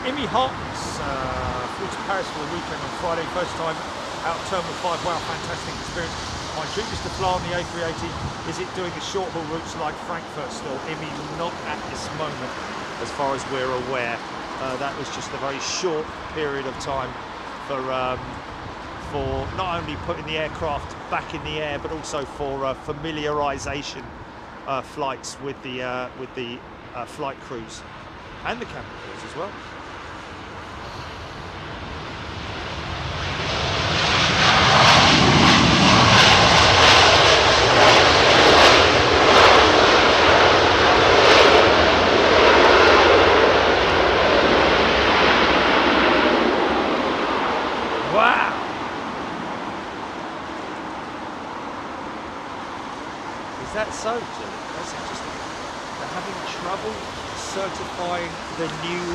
Imi Hawks flew to Paris for the weekend on Friday, first time out of Terminal 5. Wow, fantastic experience. My dream is to fly on the A380. Is it doing the short haul routes like Frankfurt still? Imi, not at this moment, as far as we're aware. That was just a very short period of time for not only putting the aircraft back in the air, but also for familiarisation flights with the flight crews and the cabin crews as well. Wow! Is that so, Jim? That's interesting. They're having trouble certifying the new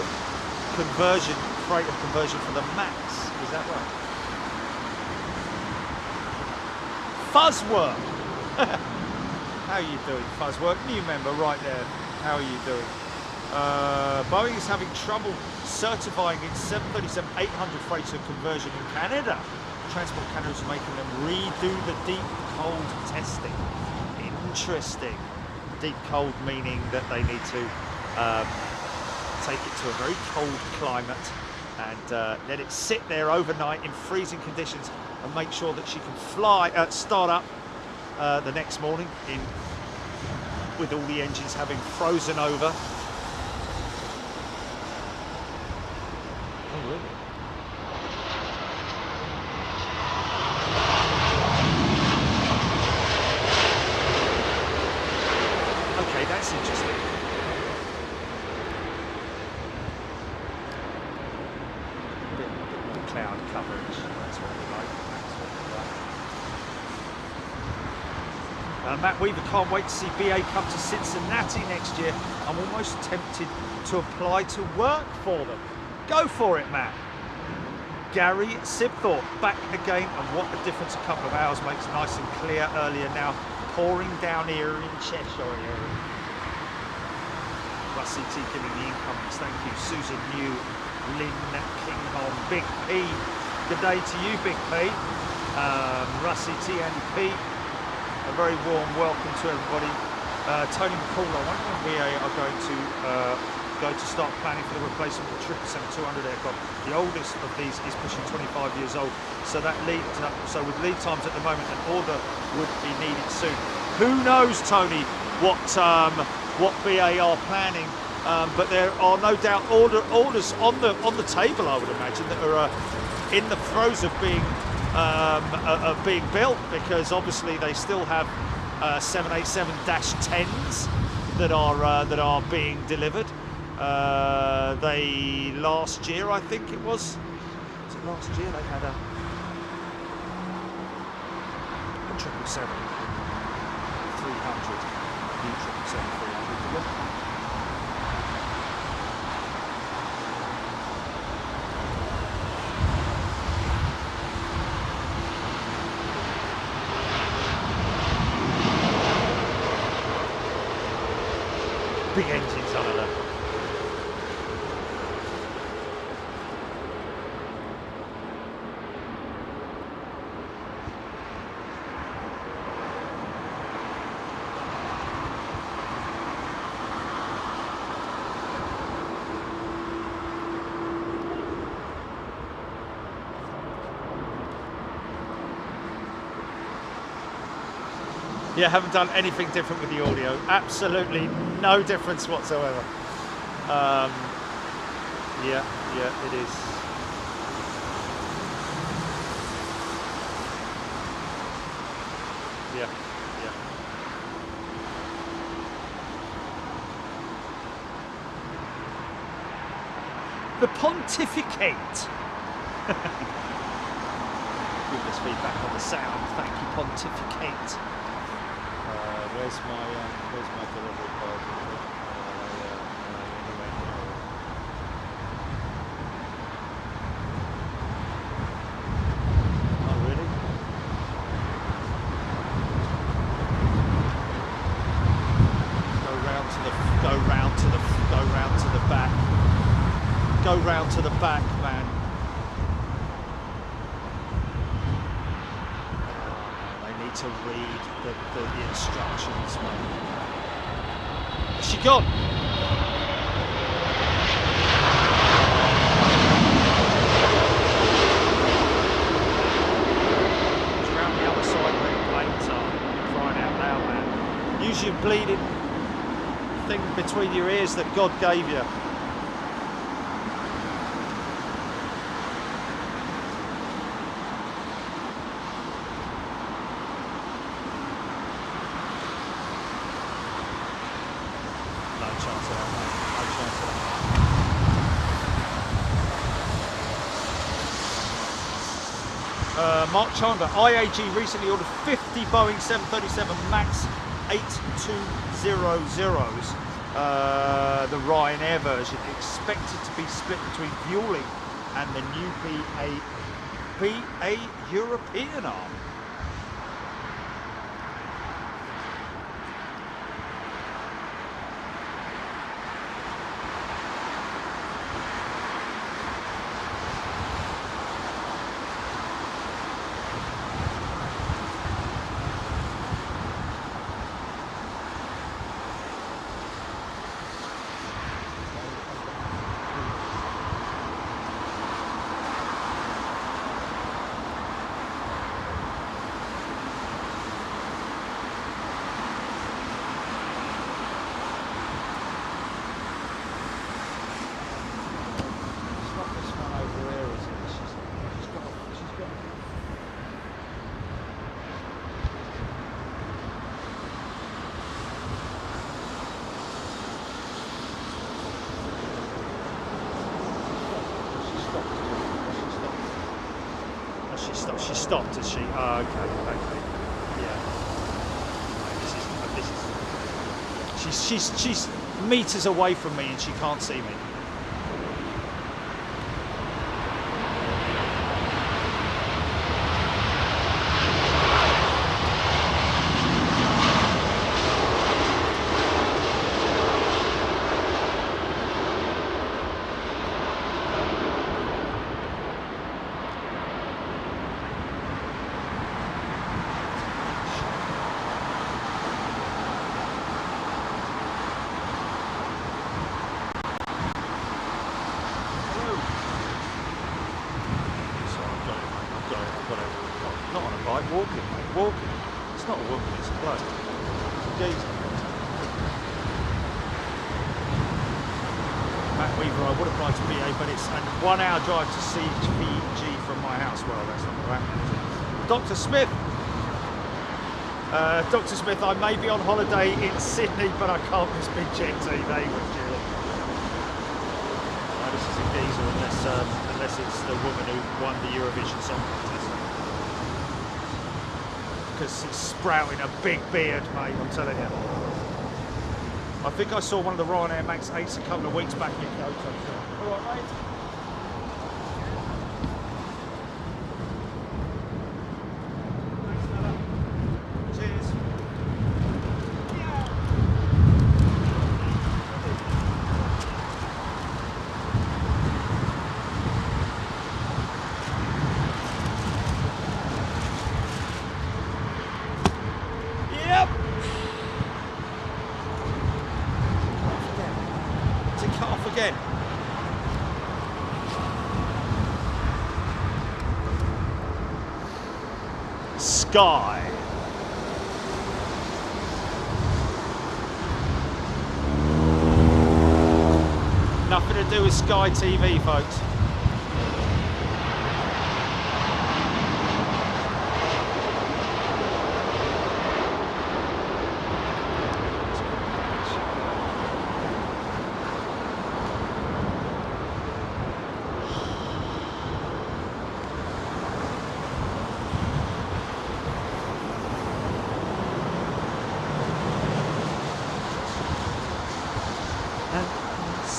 freighter conversion for the MAX. Is that right? Fuzzwork! How are you doing, Fuzzwork? New member right there. How are you doing? Boeing is having trouble certifying its 737-800 freighter conversion in Canada. Transport Canada is making them redo the deep cold testing. Interesting. Deep cold meaning that they need to take it to a very cold climate and let it sit there overnight in freezing conditions and make sure that she can fly, start up the next morning with all the engines having frozen over. Oh, really? Okay, that's interesting. A bit more cloud coverage. That's what we like. Matt Weaver can't wait to see BA come to Cincinnati next year. I'm almost tempted to apply to work for them. Go for it, Matt. Gary Sibthorpe back again, and what a difference a couple of hours makes. Nice and clear earlier, now pouring down here in Cheshire. Rusty T giving the incomings. Thank you. Susan New, Lynn Kinghorn, Big P. Good day to you, Big P. Rusty T and P. A very warm welcome to everybody. Tony McCall, I wonder when BA are going to start planning for the replacement of the 777-200 aircraft. The oldest of these is pushing 25 years old, so with lead times at the moment, an order would be needed soon. Who knows, Tony, what BA are planning, but there are no doubt orders on the table, I would imagine, that are in the throes of being built, because obviously they still have 787-10s that are being delivered. They last year, I think it was it last year, they had a 777-300, new 777-300 delivered. Big engines under them. Yeah, haven't done anything different with the audio. Absolutely no difference whatsoever. Yeah, it is. The pontificate. Give us feedback on the sound. Thank you, pontificate. Where's my delivery card? Oh, really? Go round to the back. Go round to the back, man. They need to read the instructions, man. Is she gone? It's round the other side where the planes are. You're crying out loud, man. Use your bleeding thing between your ears that God gave you. Mark Chandler, IAG recently ordered 50 Boeing 737 MAX 8200s, the Ryanair version, expected to be split between fueling and the new BA European arm. She stopped, has she? Oh, okay, yeah. She's meters away from me and she can't see me. Walking. It's not a woman, it's a bloke. It's a geezer. Matt Weaver, I would apply to BA, but it's a 1 hour drive to CVG from my house. Well, that's not going to happen, is it? Dr. Smith. Dr. Smith, I may be on holiday in Sydney, but I can't miss Big Jet TV with Jill. This is a geezer unless it's the woman who won the Eurovision Song Contest. Because it's sprouting a big beard, mate, I'm telling you. I think I saw one of the Ryanair Max 8s a couple of weeks back in Kyoto. All right, mate. Again. Sky. Nothing to do with Sky TV, folks.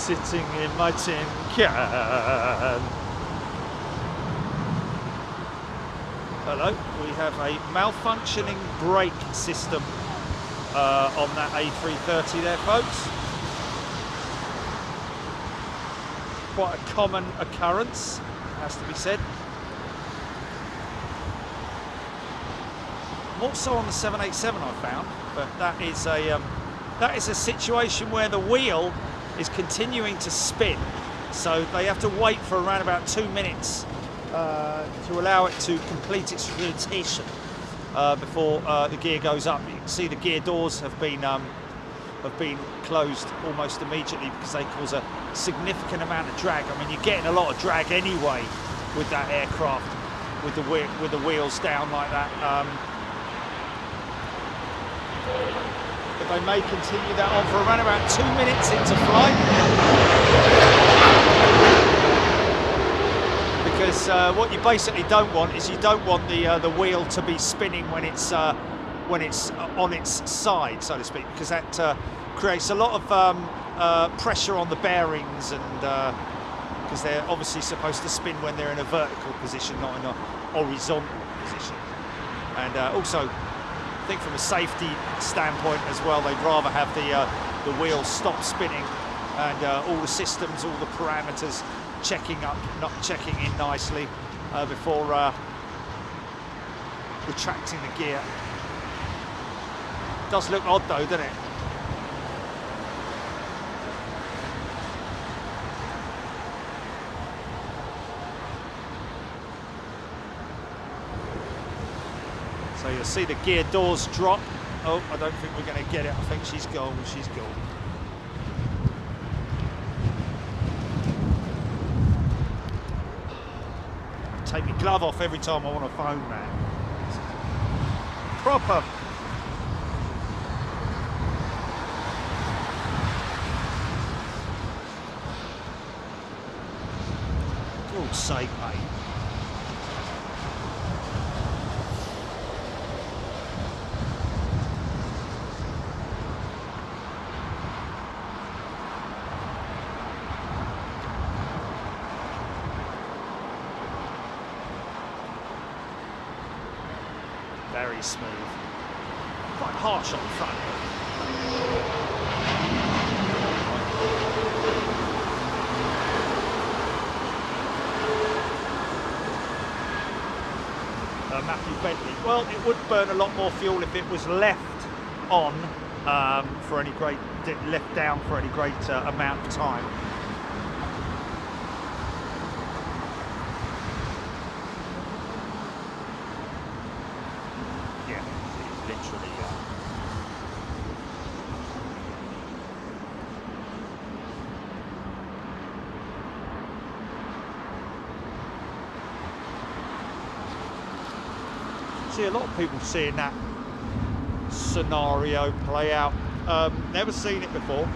sitting in my tin can. Hello, we have a malfunctioning brake system on that A330 there, folks. Quite a common occurrence, has to be said. More so on the 787 I found, but that is a situation where the wheel is continuing to spin, so they have to wait for around about 2 minutes to allow it to complete its rotation before the gear goes up. You can see the gear doors have been closed almost immediately because they cause a significant amount of drag. I mean, you're getting a lot of drag anyway with that aircraft, with the wheels down like that. But they may continue that on for around about 2 minutes into flight, because what you basically don't want is you don't want the wheel to be spinning when it's on its side, so to speak, because that creates a lot of pressure on the bearings, and because they're obviously supposed to spin when they're in a vertical position, not in a horizontal position. And also, I think from a safety standpoint as well, they'd rather have the wheels stop spinning and all the systems, all the parameters checking in nicely before retracting the gear. Does look odd though, doesn't it? So you'll see the gear doors drop. Oh, I don't think we're going to get it. I think she's gone. She's gone. Take my glove off every time I want to phone, man. Proper. God's sake, mate. Very smooth. Quite harsh on the front. Matthew Bentley. Well, it would burn a lot more fuel if it was left on for any great, left down for any great amount of time. See a lot of people seeing that scenario play out. Never seen it before.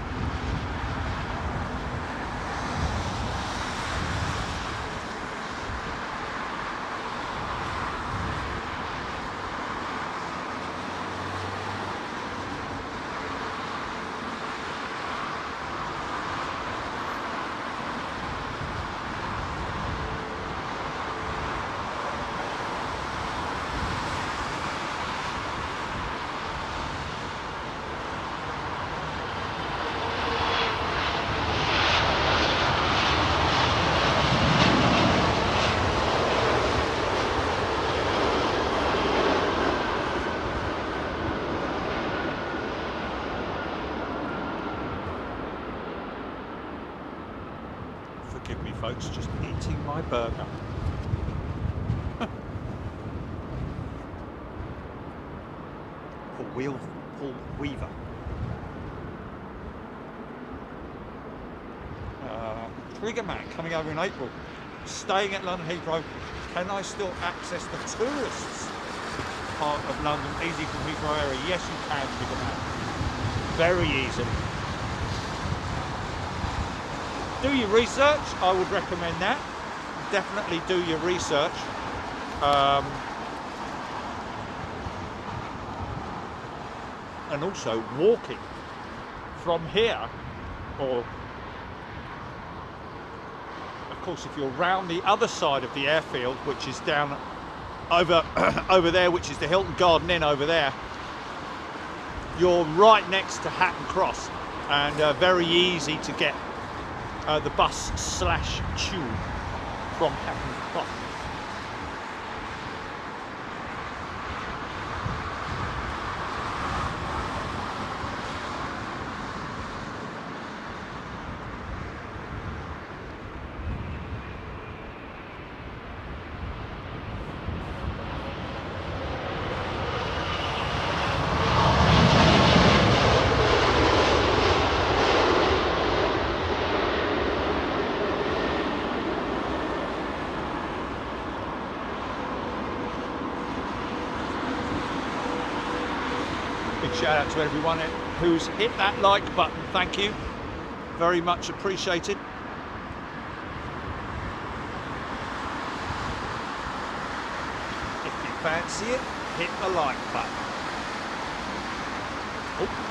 Forgive me, folks, just eating my burger. Paul Weaver. Trigger Man coming over in April. Staying at London Heathrow. Can I still access the tourists part of London easy from Heathrow area? Yes, you can, Trigger Man. Very easily. Do your research, I would recommend that. Definitely do your research. And also walking from here, or course, if you're round the other side of the airfield, which is down over over there, which is the Hilton Garden Inn over there, you're right next to Hatton Cross, and very easy to get the bus / tube from Hatton Cross. Big shout out to everyone who's hit that like button. Thank you. Very much appreciated. If you fancy it, hit the like button. Oh.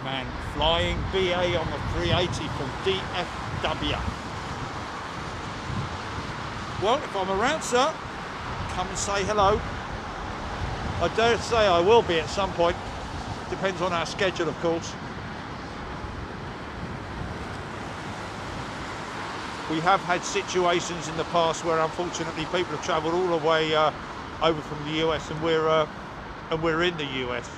Man flying BA on the 380 from DFW. Well, if I'm around, sir, come and say hello. I dare say I will be at some point. Depends on our schedule, of course. We have had situations in the past where, unfortunately, people have travelled all the way over from the US, and we're in the US.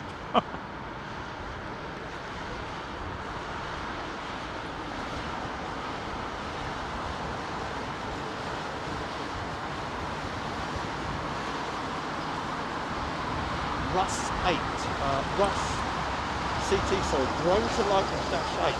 Russ 8, Russ CT, sorry, drone to Lightning -8.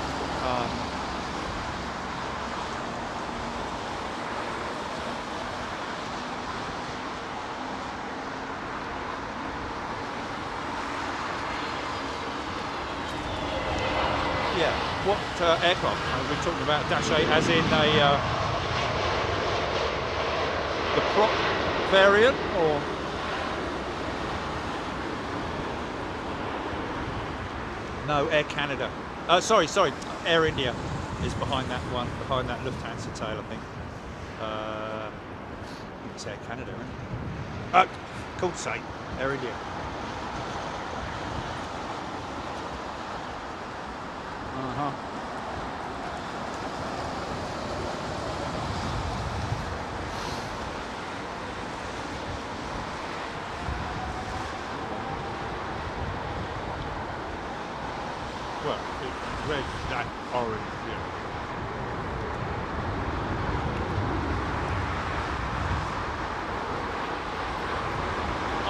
Yeah, what aircraft are we talking about? -8 as in a the prop variant, or? No, Air Canada. Sorry, Air India is behind that one, behind that Lufthansa tail, I think. It's Air Canada, isn't it? Cool to say, Air India. Well, it's red, that orange, yeah.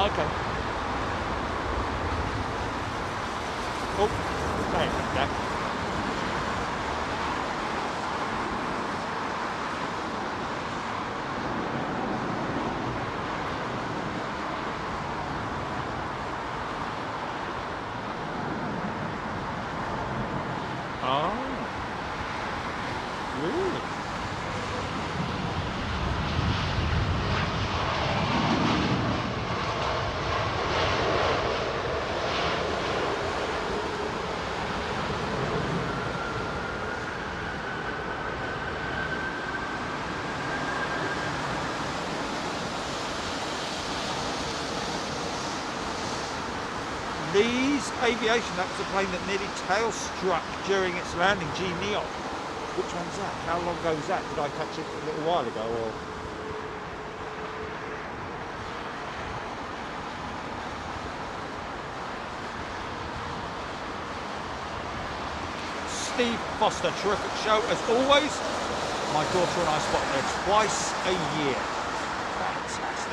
Okay. Oh, sorry about that. Oh, really? Lee's Aviation, that was a plane that nearly tail struck during its landing, G Neon. Which one's that? How long ago was that? Did I catch it a little while ago, or? Steve Foster, terrific show as always. My daughter and I spot there twice a year. Fantastic.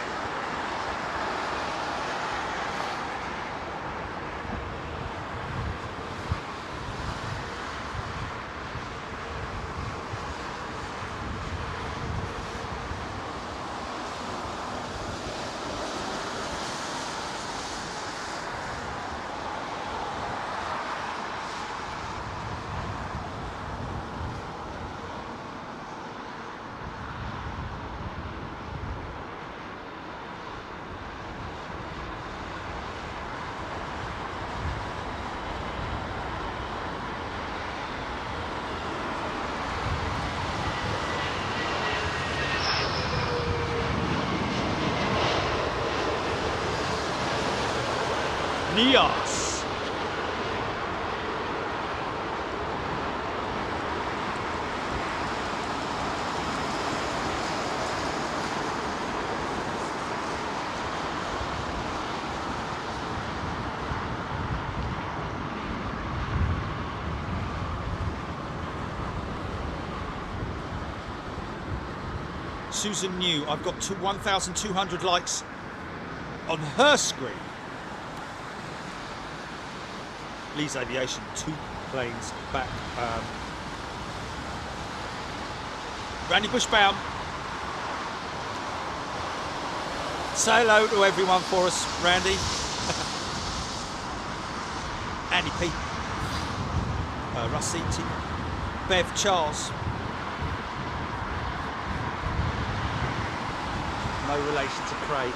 Nias. Susan New, I've got 1,200 likes on her screen. Lee's Aviation, 2 planes back. Randy Bushbaum. Say hello to everyone for us, Randy. Andy P. Russ E.T. Bev Charles. No relation to Craig.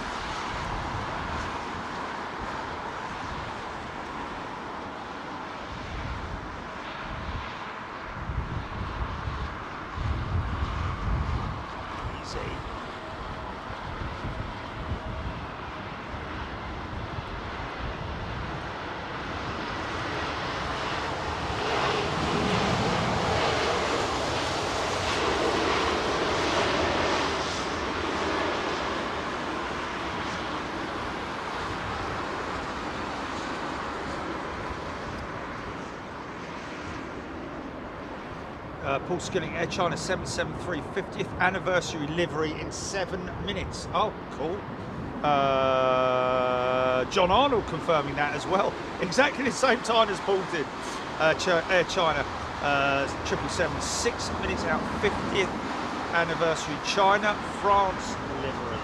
Easy. Paul Skilling, Air China 773, 50th anniversary livery in 7 minutes. Oh, cool. John Arnold confirming that as well. Exactly the same time as Paul did. Air China 777, 6 minutes out, 50th anniversary. China, France livery.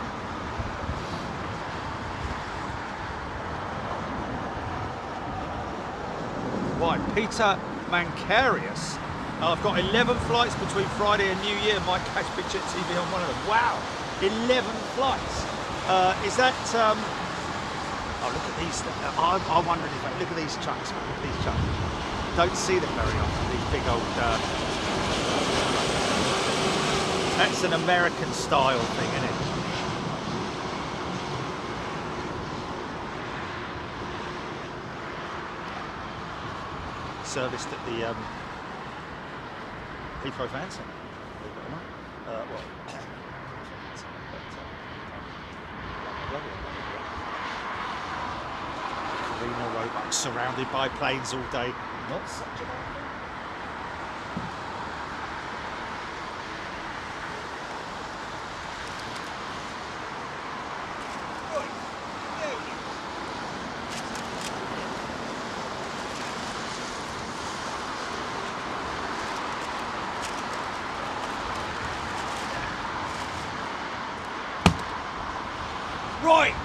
Right, Peter Mancarius. I've got 11 flights between Friday and New Year. Might catch Big Jet TV on one of them. Wow, 11 flights. Is that? Oh, look at these. I wondered if look at these trucks. Look at these trucks. Don't see them very often. These big old. That's an American style thing, isn't it? Serviced at the. Heathrow fan centre, believe it or not. Well, Carino Roebuck surrounded by planes all day. Not such a bad thing. Right.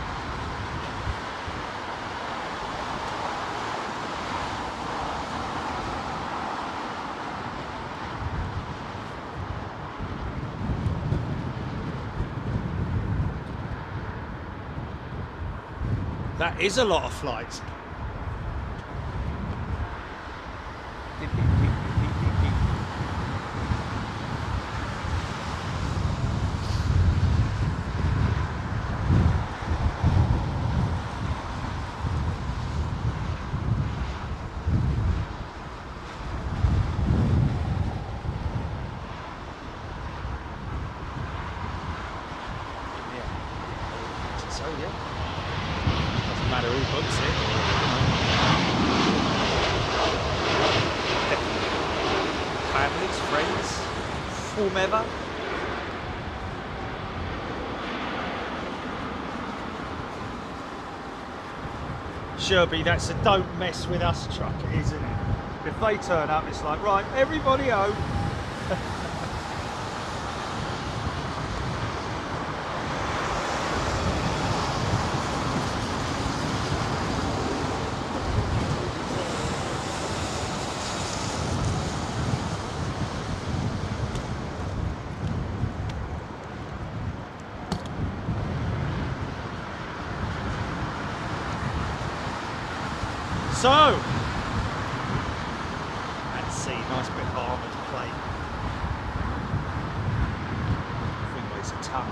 That is a lot of flights. So yeah, doesn't matter who books it. Families, friends, whomever. Sherby, that's a don't mess with us truck, isn't it? If they turn up, it's like, right, everybody home. So, let's see, nice bit of armoured plate. Thing weighs a ton.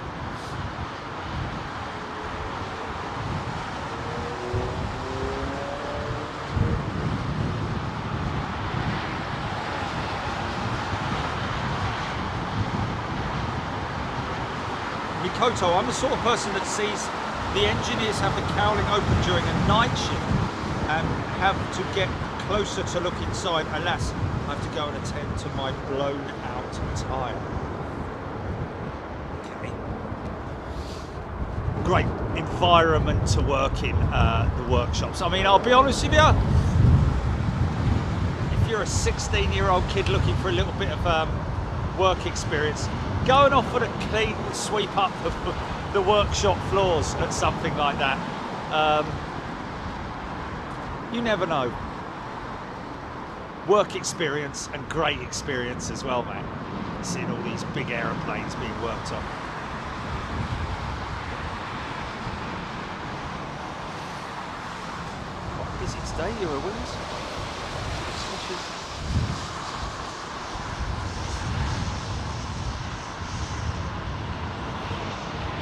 Mikoto, I'm the sort of person that sees the engineers have the cowling open during a night shift and have to get closer to look inside. Alas, I have to go and attend to my blown out tyre. Okay. Great environment to work in, the workshops. I mean, I'll be honest with you, if you're a 16-year-old kid looking for a little bit of work experience, going off on a clean sweep up of the workshop floors at something like that, you never know. Work experience and great experience as well, man. Seeing all these big aeroplanes being worked on. Quite busy today, Eurowings. Switches.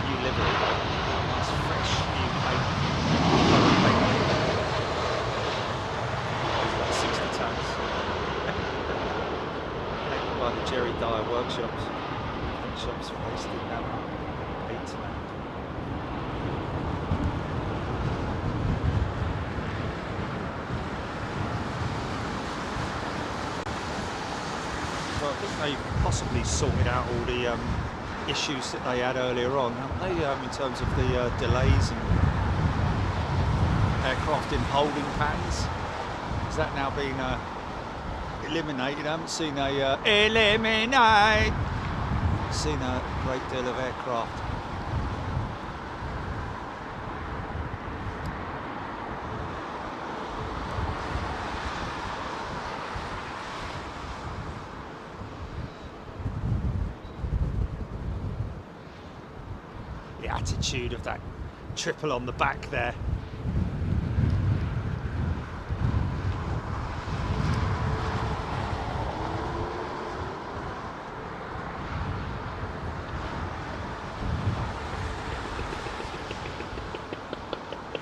New livery. Nice fresh new paint. It's about 60 tons. Painted by the Jerry Dyer workshops. Workshops are based in Peterland. So I think they possibly sorted out all the issues that they had earlier on, haven't they, in terms of the delays and aircraft in holding patterns. Has that now been eliminated? I haven't seen a seen a great deal of aircraft. The attitude of that triple on the back there.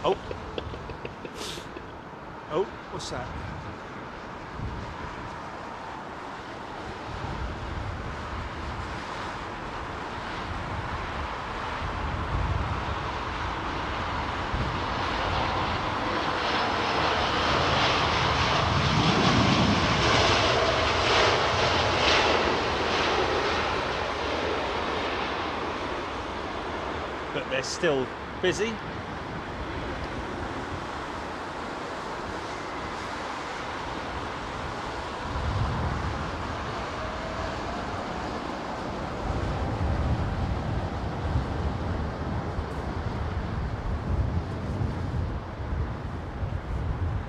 Oh. Oh, what's that? But they're still busy.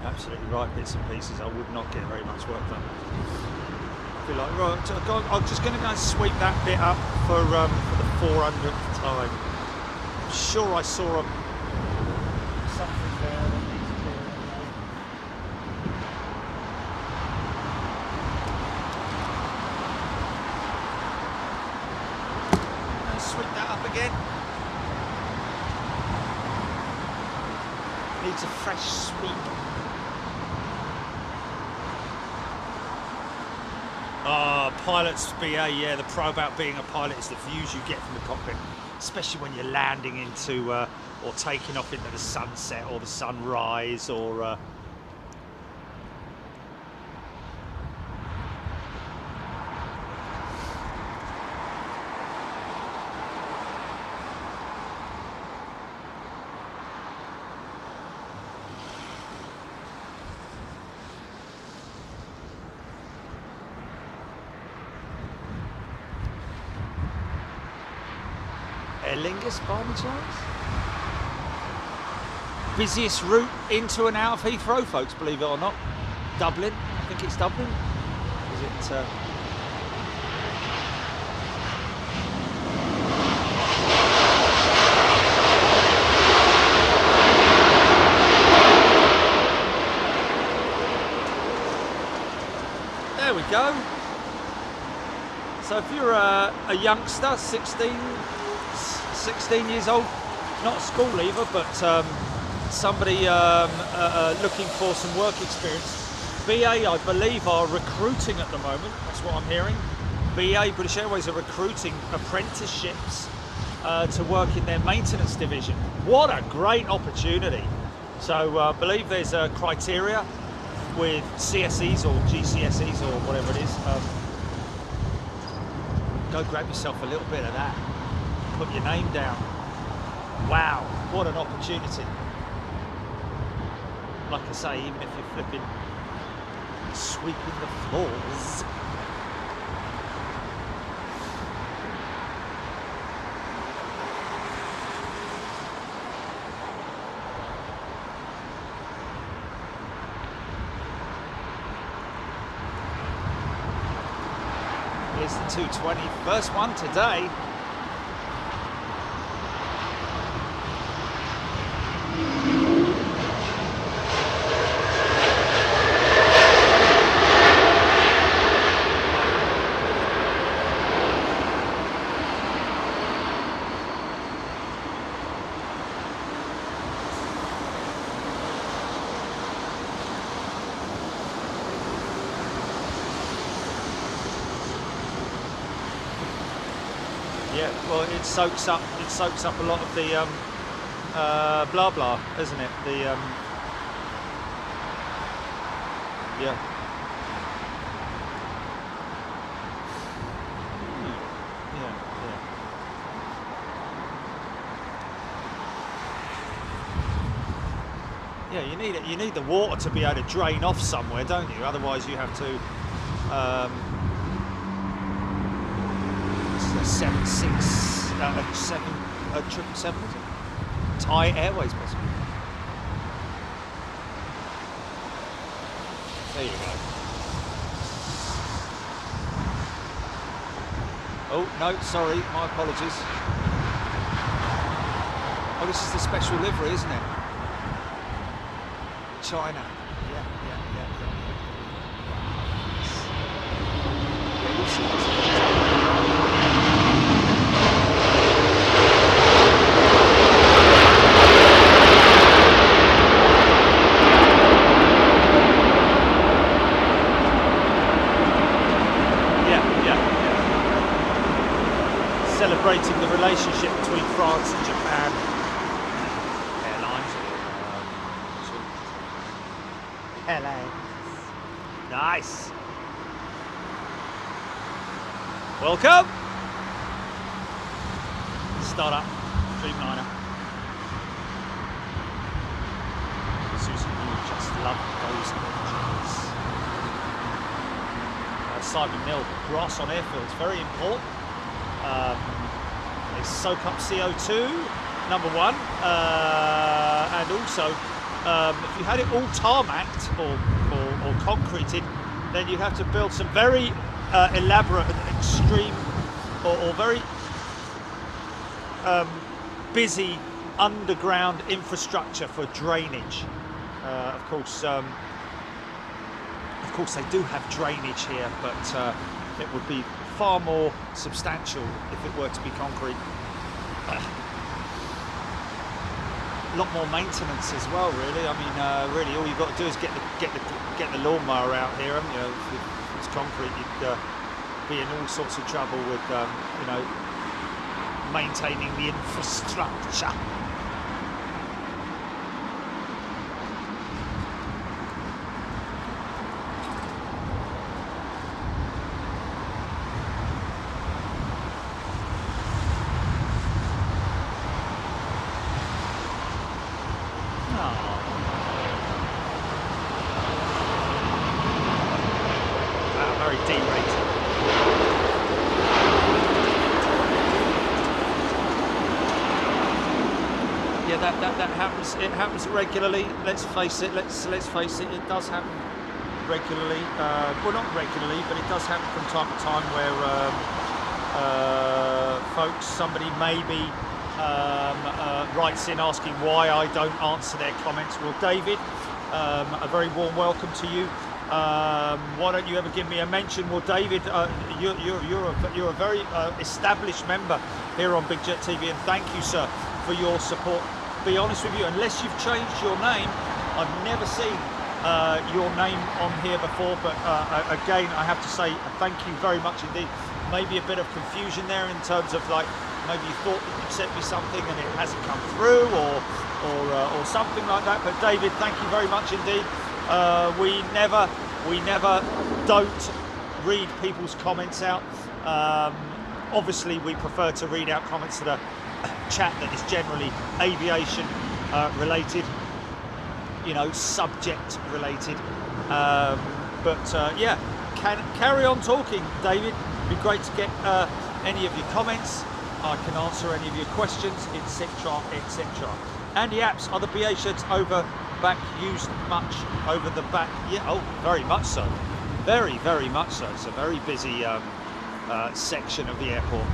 Absolutely right, bits and pieces. I would not get very much work done. I feel like, right, I'm just going to go and sweep that bit up for the 400th time. I'm sure I saw something there that needs clearing. And sweep that up again. Needs a fresh sweep. Pilot's BA, yeah, the pro about being a pilot is the views you get from the cockpit, especially when you're landing into or taking off into the sunset or the sunrise or Aer Lingus by any chance? Busiest route into and out of Heathrow, folks, believe it or not. Dublin, I think it's Dublin. Is it? There we go. So if you're a youngster, 16 years old, not a school leaver, but somebody looking for some work experience. BA, I believe, are recruiting at the moment. That's what I'm hearing. BA, British Airways, are recruiting apprenticeships to work in their maintenance division. What a great opportunity. So I believe there's a criteria with CSEs or GCSEs or whatever it is. Go grab yourself a little bit of that. Put your name down. Wow, what an opportunity. Like I say, even if you're flipping, sweeping the floors. Here's the 220, first one today. Yeah, well, it soaks up a lot of the blah blah, isn't it? The yeah. Yeah, you need the water to be able to drain off somewhere, don't you? Otherwise, you have to. 777, is it? Thai Airways, possibly. There you go. Oh, no, sorry, my apologies. Oh, this is the special livery, isn't it? China. Yeah. We'll see what's celebrating the relationship between France and Japan Airlines. Airlines. Nice. Welcome. Start up. Dreamliner. Susan, you just love those engines. Simon Mill, grass on airfields, very important. They soak up CO2, number one, and also if you had it all tarmacked or concreted, then you'd have to build some very elaborate and extreme or very busy underground infrastructure for drainage. Of course, they do have drainage here, but it would be far more substantial if it were to be concrete. A lot more maintenance as well, really. I mean, really, all you've got to do is get the lawnmower out here. You know, if it's concrete, you'd be in all sorts of trouble with, you know, maintaining the infrastructure. It happens regularly. Let's face it. Let's face it. It does happen regularly. Well, not regularly, but it does happen from time to time where somebody maybe writes in asking why I don't answer their comments. Well, David, a very warm welcome to you. Why don't you ever give me a mention? Well, David, you're a very established member here on Big Jet TV, and thank you, sir, for your support. Be honest with you, unless you've changed your name, I've never seen your name on here before, but again, I have to say thank you very much indeed. Maybe a bit of confusion there in terms of like maybe you thought that you'd sent me something and it hasn't come through, or something like that. But David, thank you very much indeed. We never don't read people's comments out. Obviously, we prefer to read out comments that are chat that is generally aviation related, you know, subject related. Yeah, carry on talking, David. It'd be great to get any of your comments. I can answer any of your questions, etc., etc. Andy Apps, are the BA sheds over back used much over the back? Yeah, oh, very much so. Very, very much so. It's a very busy section of the airport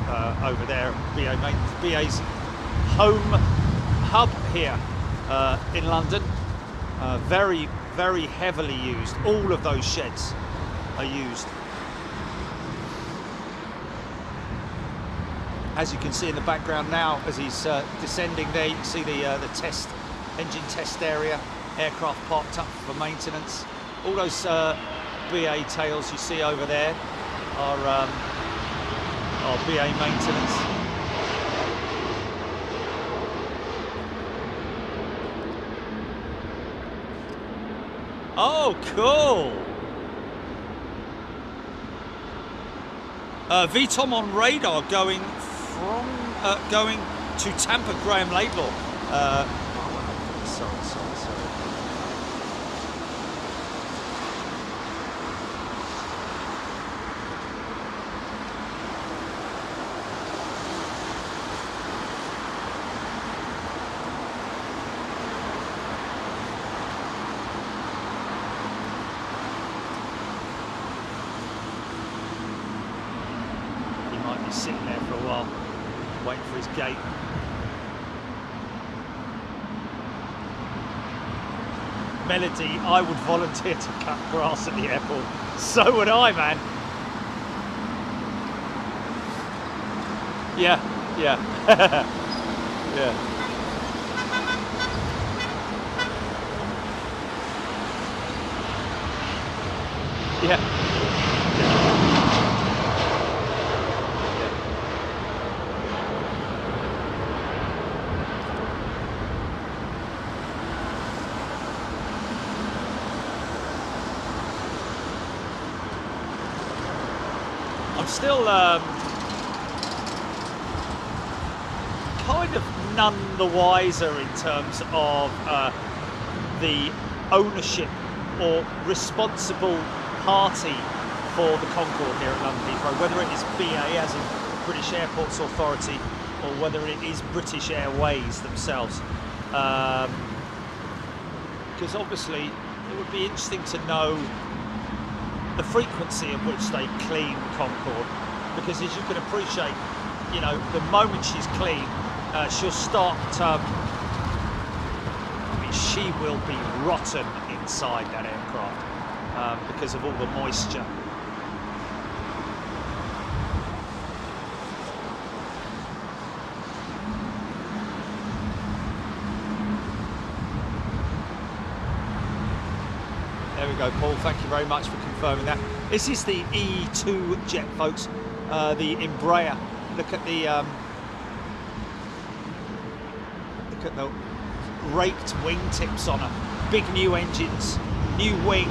over there. BA's home hub here in London. Very, very heavily used. All of those sheds are used. As you can see in the background now, as he's descending there, you can see the engine test area, aircraft parked up for maintenance. All those BA tails you see over there are BA maintenance. Oh, cool! VTOM on radar going to Tampa, Graham Laidlaw. Sorry. Sitting there for a while, waiting for his gate. Melody, I would volunteer to cut grass at the airport. So would I, man. Yeah. Yeah. Yeah. Still kind of none the wiser in terms of the ownership or responsible party for the Concorde here at London Heathrow, whether it is BA as in British Airports Authority or whether it is British Airways themselves, because obviously it would be interesting to know the frequency at which they clean Concorde, because as you can appreciate, you know, the moment she's clean, she'll start, I mean, she will be rotten inside that aircraft because of all the moisture. There we go, Paul, thank you very much for confirming that. This is the E2 jet, folks, the Embraer. Look at the raked wingtips on her. Big new engines, new wing.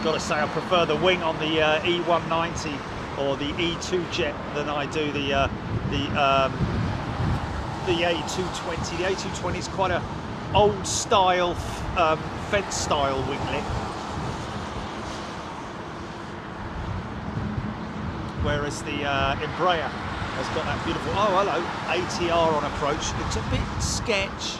Gotta say, I prefer the wing on the E190 or the E2 jet than I do the A220. The A220 is quite a old style, fence style winglet, whereas the Embraer has got that beautiful, oh hello, ATR on approach. Looks a bit sketch.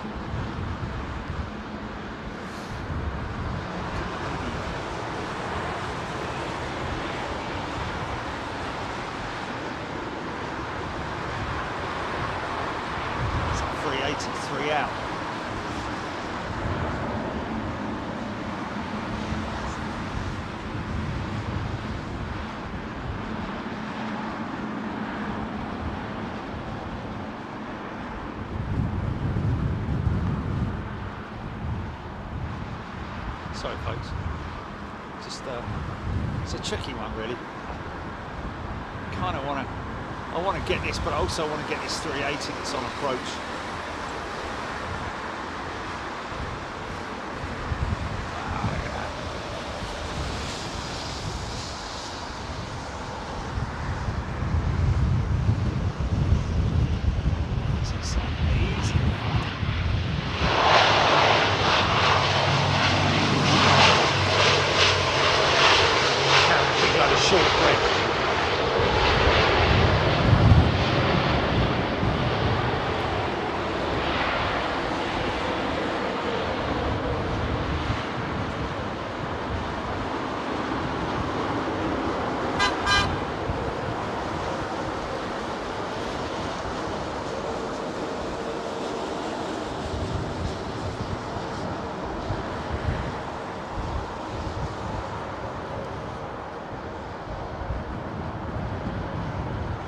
Out. Sorry, folks. Just it's a tricky one, really. Kind of want to. I want to get this, but I also want to get this 380 that's on approach.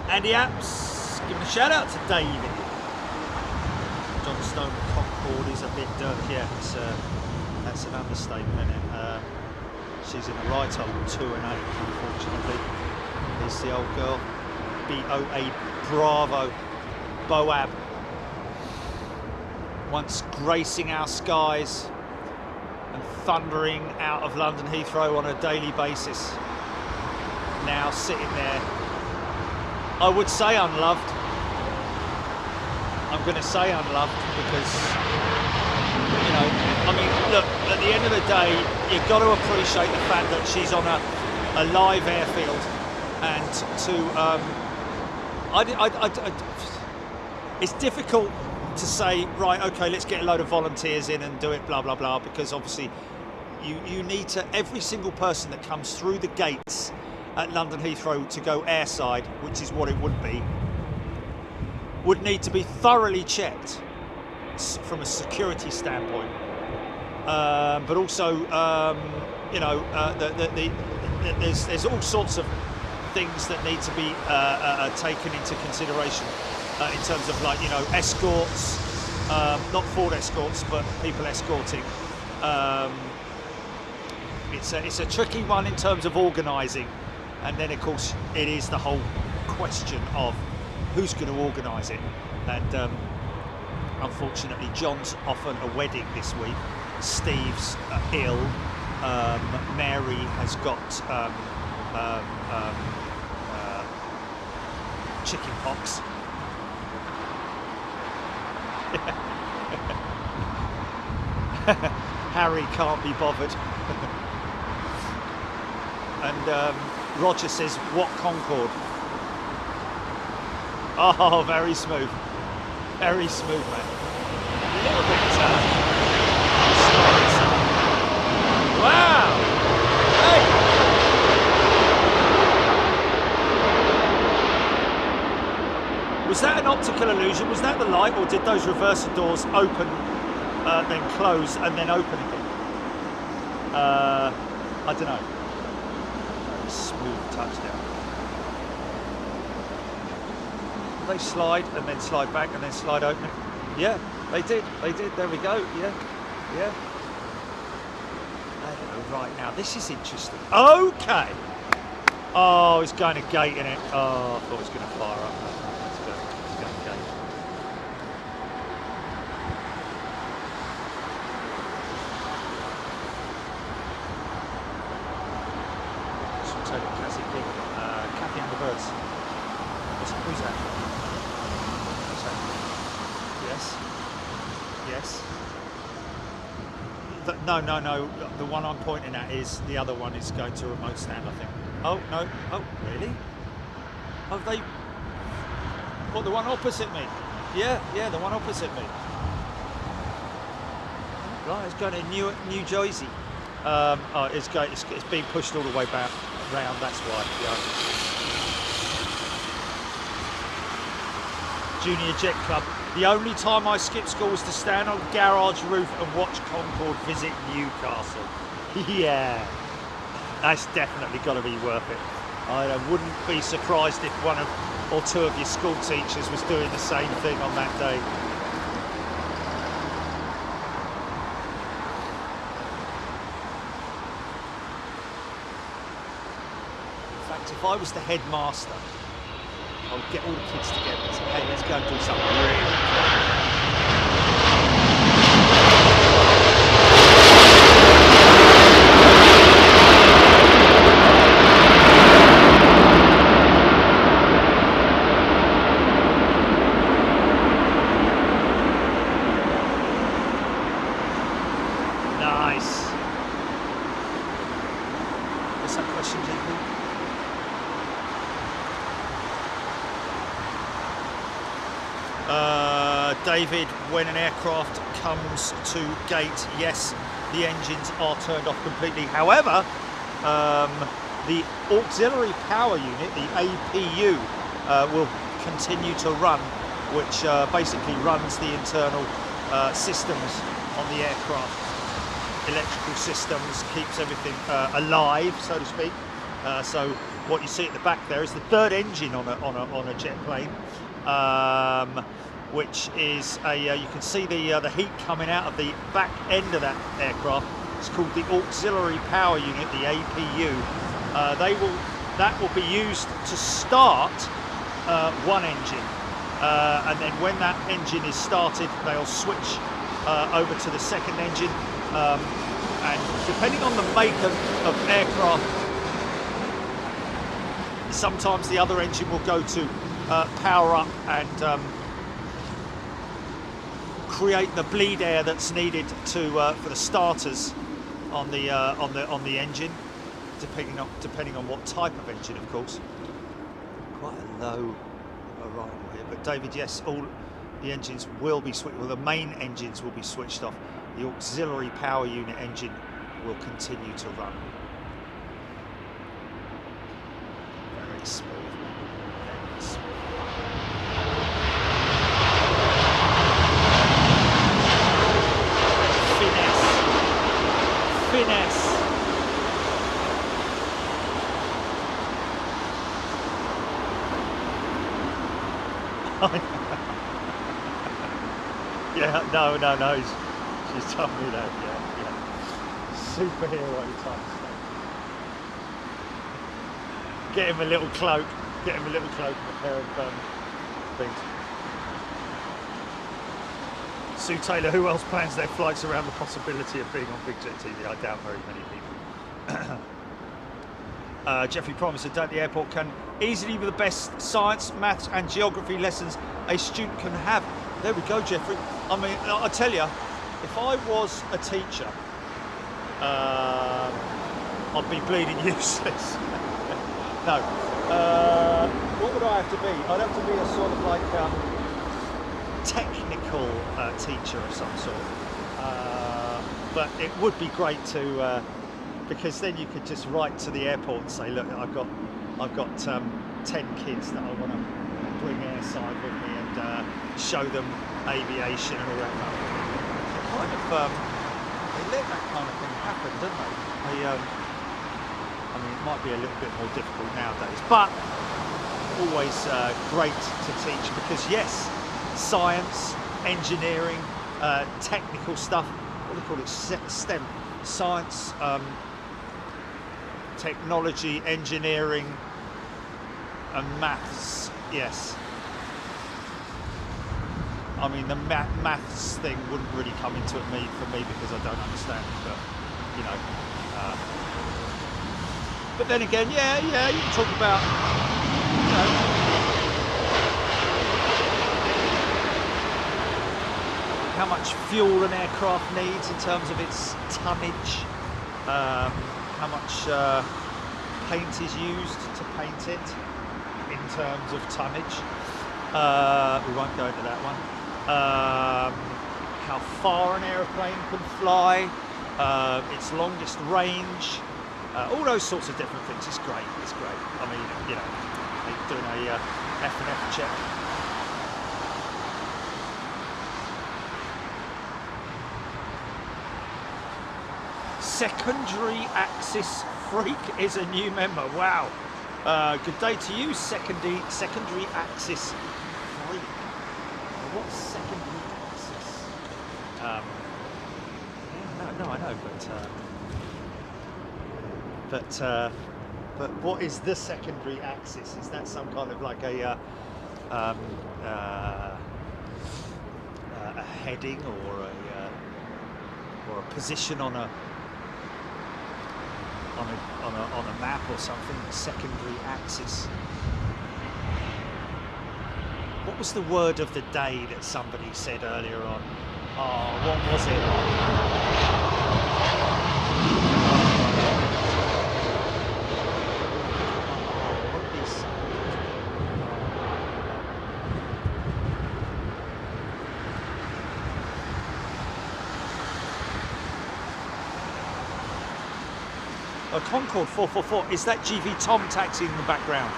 Andy Apps, giving a shout out to David. John Stone Concord is a bit yeah, that's an understatement, isn't it? She's in the right hole, 2 and 8, unfortunately. Here's the old girl, BOA Bravo, Boab. Once gracing our skies and thundering out of London Heathrow on a daily basis. Now sitting there, I would say unloved. I'm going to say unloved because, you know, I mean, look, at the end of the day, you've got to appreciate the fact that she's on a live airfield, and to, it's difficult to say, right, okay, let's get a load of volunteers in and do it, blah, blah, blah, because obviously you need to, every single person that comes through the gates at London Heathrow to go airside, which is what it would be, would need to be thoroughly checked from a security standpoint, but also, you know, there's all sorts of things that need to be taken into consideration in terms of, like, you know, escorts, not Ford escorts, but people escorting. It's a tricky one in terms of organising. And then, of course, it is the whole question of who's going to organise it. And unfortunately, John's off at a wedding this week. Steve's ill. Mary has got chicken pox. Harry can't be bothered. And Roger says, what Concorde? Oh, very smooth. Very smooth, man. A little bit wow! Hey! Was that an optical illusion? Was that the light, or did those reverser doors open, then close, and then open again? I don't know. Smooth touchdown. They slide and then slide back and then slide open. Yeah, they did. They did. There we go. Yeah, yeah. I don't know. Right now, this is interesting. Okay. Oh, it's going to gate in it. Oh, I thought it was going to fire up. It's going to gate. Kathy and the Birds. Who's that? Who's that? Yes. Yes. No. The one I'm pointing at is the other one is going to remote stand, I think. Oh, no. Oh, really? Oh, they... What, the one opposite me? Yeah, the one opposite me. Right, it's going to New Jersey. Oh, it's being pushed all the way back round, that's why. Yeah. Junior Jet Club. The only time I skipped school was to stand on the garage roof and watch Concorde visit Newcastle. Yeah, that's definitely got to be worth it. I wouldn't be surprised if one or two of your school teachers was doing the same thing on that day. fact, if I was the headmaster, I would get all the kids together and say, hey, let's go and do something really cool. David, when an aircraft comes to gate, yes, the engines are turned off completely. However, the auxiliary power unit, the APU, will continue to run, which basically runs the internal systems on the aircraft. Electrical systems, keeps everything alive, so to speak. So what you see at the back there is the third engine on a jet plane. Which is you can see the heat coming out of the back end of that aircraft. It's called the auxiliary power unit, the APU. That will be used to start one engine, and then when that engine is started, they'll switch over to the second engine. And depending on the make of aircraft, sometimes the other engine will go to power up and create the bleed air that's needed to for the starters on the engine, depending on what type of engine, of course. Quite a low arrival here, but David, yes, all the engines will be switched. Well, the main engines will be switched off. The auxiliary power unit engine will continue to run. Very smooth. Very smooth. Finesse. Yeah, no. She's told me that. Yeah. Superhero type stuff. Get him a little cloak. And a pair of things. Sue Taylor, who else plans their flights around the possibility of being on Big Jet TV? I doubt very many people. Jeffrey Promise said, at the airport can easily be the best science, maths and geography lessons a student can have. There we go, Jeffrey. I mean, I tell you, if I was a teacher, I'd be bleeding useless. No. What would I have to be? I'd have to be a sort of like technical teacher of some sort. But it would be great to, because then you could just write to the airport and say, look, I've got 10 kids that I want to bring airside with me and show them aviation and all that kind of thing. They let that kind of thing happen, don't they? I mean, it might be a little bit more difficult nowadays, but always great to teach because, yes, science, engineering, technical stuff, what do they call it, STEM, science, technology, engineering and maths, yes. I mean, the maths thing wouldn't really come into it for me because I don't understand it, but, you know. But then again, yeah, you can talk about, you know, how much fuel an aircraft needs in terms of its tonnage, how much paint is used to paint it in terms of tonnage. We won't go into that one. How far an aeroplane can fly, its longest range, all those sorts of different things. It's great. I mean, you know, doing a F&F check. Secondary Axis Freak is a new member. Wow. Good day to you, secondary Axis Freak. What's secondary axis? No, I know, but but what is the secondary axis? Is that some kind of like a heading or a position on a map or something? Secondary axis. What was the word of the day that somebody said earlier on? Oh, what was it? A Concorde 444, is that GV Tom taxi in the background?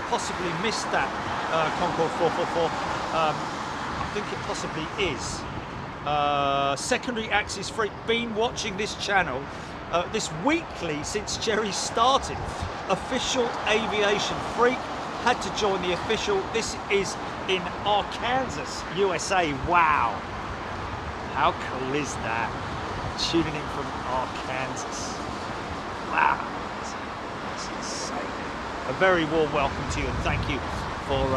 Possibly missed that Concorde 444. I think it possibly is. Secondary Axis Freak, been watching this channel this weekly since Jerry started. Official Aviation Freak, had to join the official. This is in Arkansas, USA. Wow. How cool is that? Tuning in from Arkansas. Wow, that's insane. A very warm welcome to you, and thank you for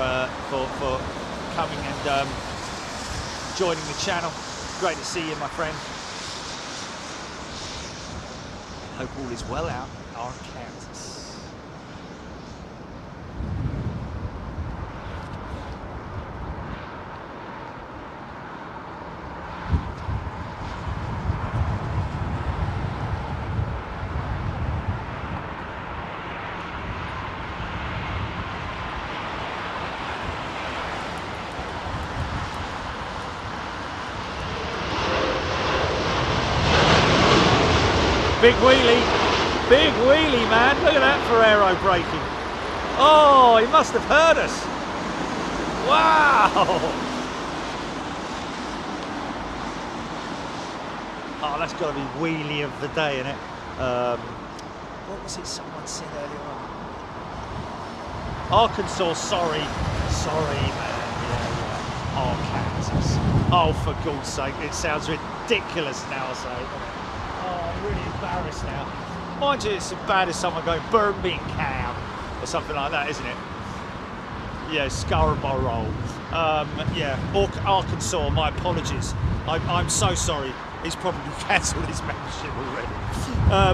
coming and joining the channel. Great to see you, my friend. Hope all is well out in Arkansas. Big wheelie, man. Look at that for aero braking. Oh, he must have heard us. Wow. Oh, that's got to be wheelie of the day, isn't it? What was it someone said earlier on? Arkansas, sorry, man. Yeah. Arkansas. Oh, for God's sake, it sounds ridiculous now, I say. Oh, I'm really embarrassed now. Mind you, it's as bad as someone going Birmingham or something like that, isn't it? Yeah, Scarborough. Yeah, Arkansas, my apologies. I'm so sorry. He's probably cancelled his membership already.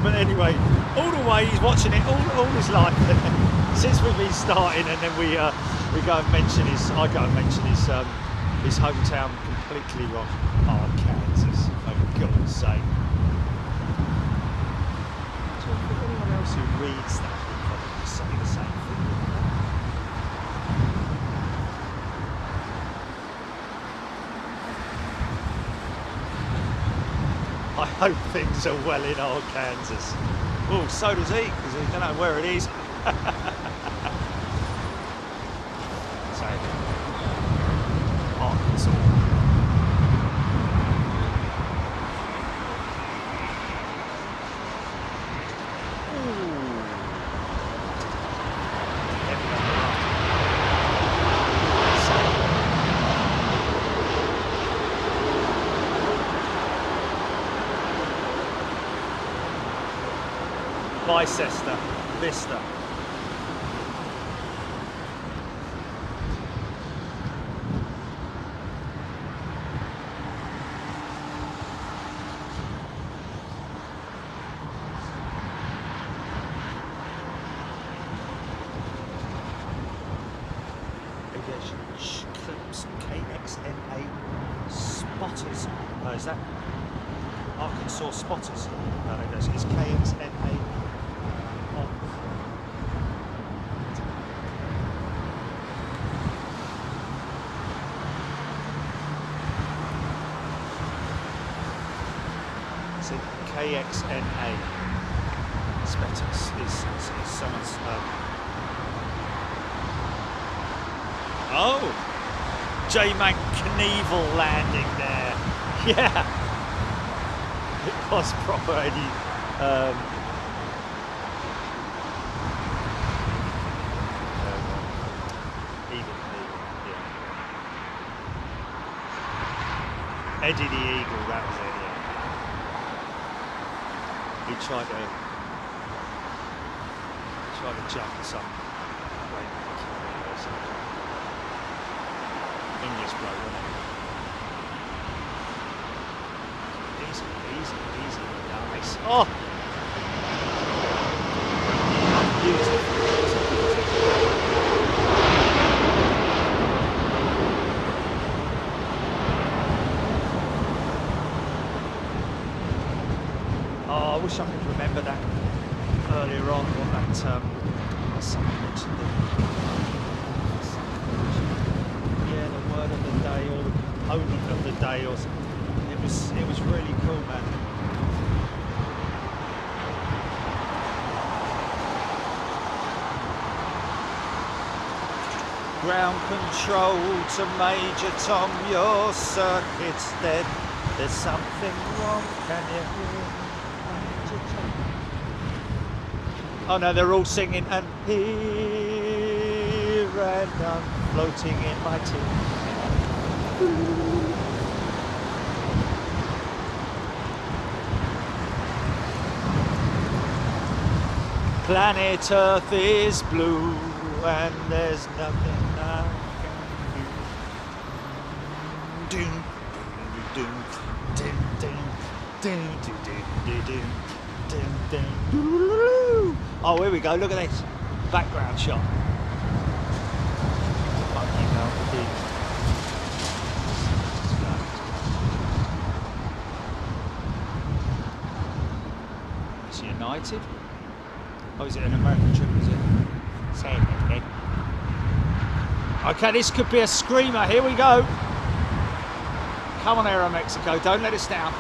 But anyway, all the way he's watching it all his life since we've been starting, and then we go and mention I go and mention his hometown completely wrong. Arkansas, for God's sake. Anyone else who reads that would probably say the same thing. I hope things are well in Arkansas. Oh, so does he, because he don't know where it is. So, Arkansas. Leicester, Vista. Aviation Clips KXNA Spotters. Is that Arkansas Spotters? No, it's KXNA. KXNA Spetters is someone's oh, J-Man Knievel landing there. Yeah, it was proper Eddie. Eddie the Eagle, that was it. He tried to trying to jump some English bloke, wasn't it? Easy, easy, easy. Nice. Oh! Beautiful. Oh, I wish I could remember that earlier on, what that someone mentioned it. Yeah, the word of the day or the component of the day or something. It was really cool, man. Ground control to Major Tom, your circuit's dead. There's something wrong, can you hear? Major Tom. Oh no, they're all singing and here and I'm floating in my tea. Planet Earth is blue and there's nothing I can do. Doom, doom, doom, doom, doom, doom, doom, doom, doom, doom. Oh, here we go. Look at this background shot. Fucking hell, dude. It's United. Oh, is it an American trip? Is it? Say it again. Okay, this could be a screamer. Here we go. Come on, Aero Mexico, don't let us down.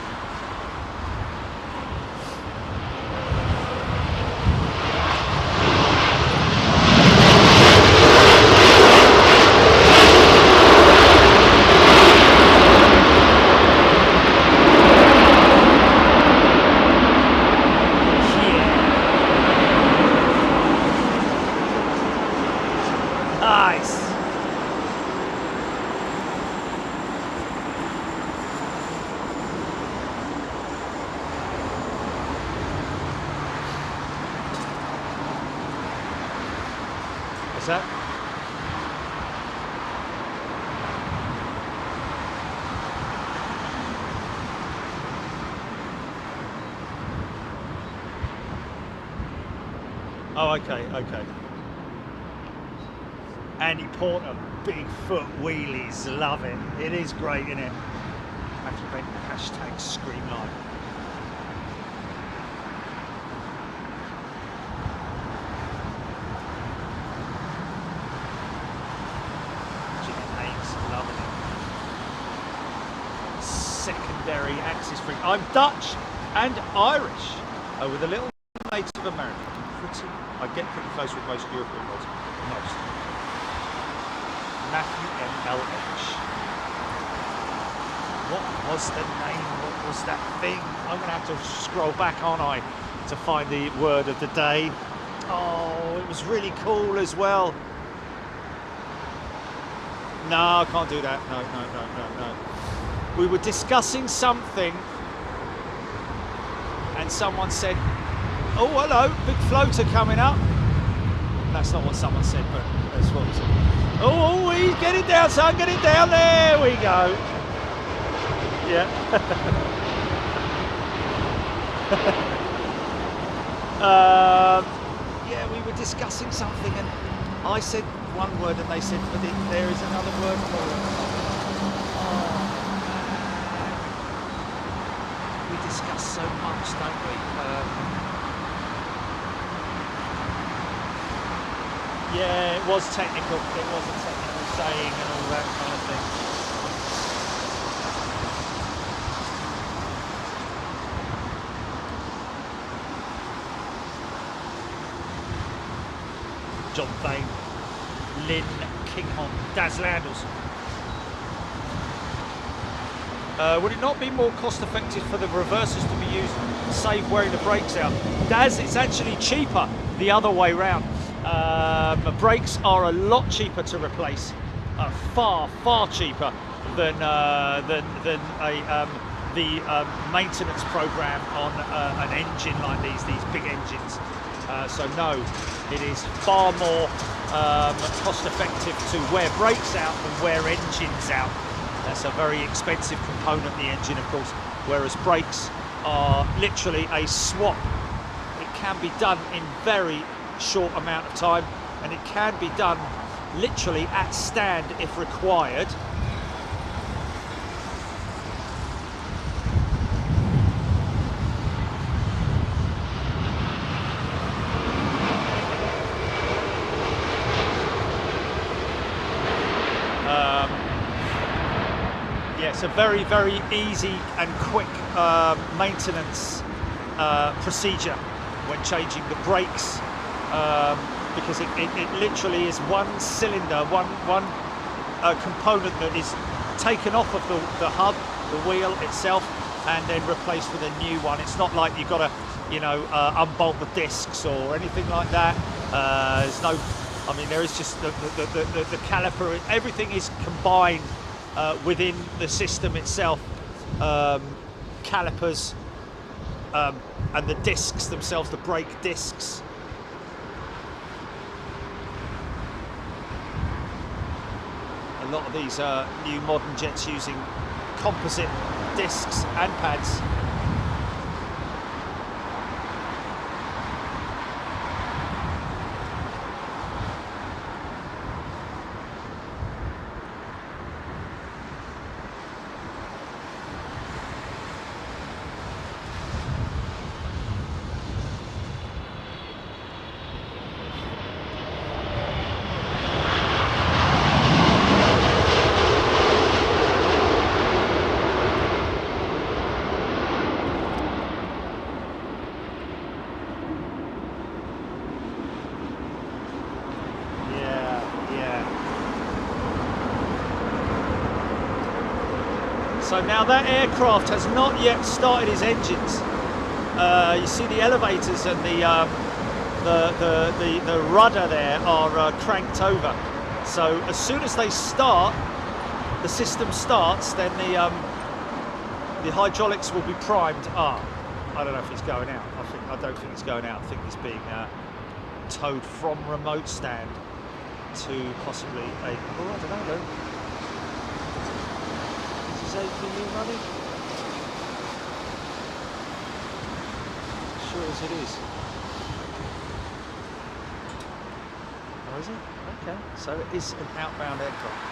Nice. What's that? Oh, okay, okay. Andy Porter, big foot wheelies, love it. It is great, isn't it? Hashtag Scream Live. Secondary axis freak. I'm Dutch and Irish, with a little Native American. I get pretty close with most European roles. Most. Matthew MLH. What was the name? What was that thing? I'm going to have to scroll back, aren't I, to find the word of the day. Oh, it was really cool as well. No, I can't do that. No. We were discussing something and someone said, oh, hello, big floater coming up. That's not what someone said, but that's what it said. Oh, get it down, son, get it down. There we go. Yeah. Yeah, we were discussing something and I said one word and they said, but there is another word for it. We discuss so much, don't we? Yeah, it was technical. It was a technical saying and all that kind of thing. John Bain, Lynn Kinghorn, Daz Landers. Would it not be more cost effective for the reversers to be used, save wearing the brakes out? Daz, it's actually cheaper the other way round. Brakes are a lot cheaper to replace, far cheaper than the maintenance program on an engine like these big engines. So no, it is far more cost effective to wear brakes out than wear engines out. That's a very expensive component, the engine, of course, whereas brakes are literally a swap. It can be done in very short amount of time, and it can be done literally at stand if required. Yeah, it's a very, very easy and quick maintenance procedure when changing the brakes, because it literally is one cylinder, one component that is taken off of the hub, the wheel itself, and then replaced with a new one. It's not like you've got to, you know, unbolt the discs or anything like that. There's no, I mean, there is just the caliper. Everything is combined within the system itself. Calipers and the discs themselves, the brake discs. A lot of these new modern jets using composite discs and pads. So now that aircraft has not yet started his engines. You see the elevators and the rudder there are cranked over. So as soon as they start, the system starts, then the hydraulics will be primed. I don't know if it's going out. I don't think it's going out. I think it's being towed from remote stand to possibly a. Oh, I don't know though. APU running? Sure as it is. Oh, is it? Okay, so it is an outbound aircraft.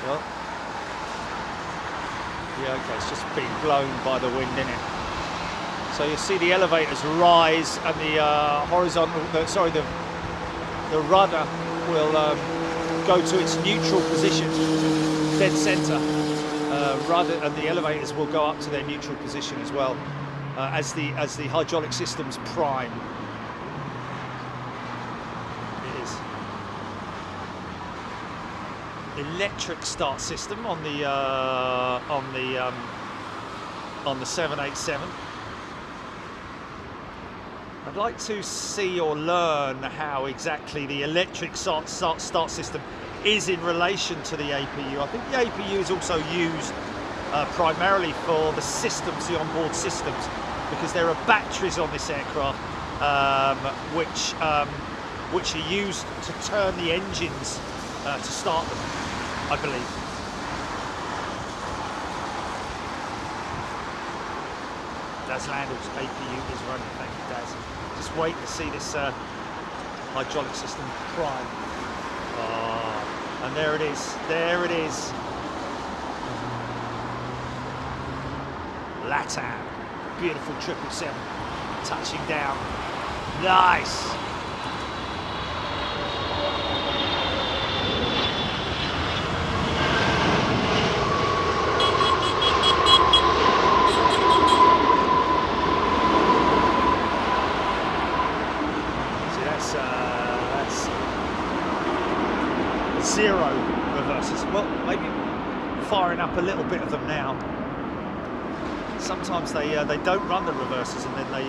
Well, yeah, okay, it's just being blown by the wind, isn't it? So you see the elevators rise and the horizontal, the rudder will go to its neutral position, dead center. And the elevators will go up to their neutral position as well, as the hydraulic systems prime. It is electric start system on the 787. I'd like to see or learn how exactly the electric start system is in relation to the APU. I think the APU is also used primarily for the systems, the onboard systems, because there are batteries on this aircraft which are used to turn the engines to start them, I believe. Daz Landau's APU is running. Thank you, Daz. Just wait to see this hydraulic system prime. And there it is. There it is. LATAM. Beautiful 777 touching down. Nice. Zero reverses. Well, maybe firing up a little bit of them now. Sometimes they don't run the reverses, and then they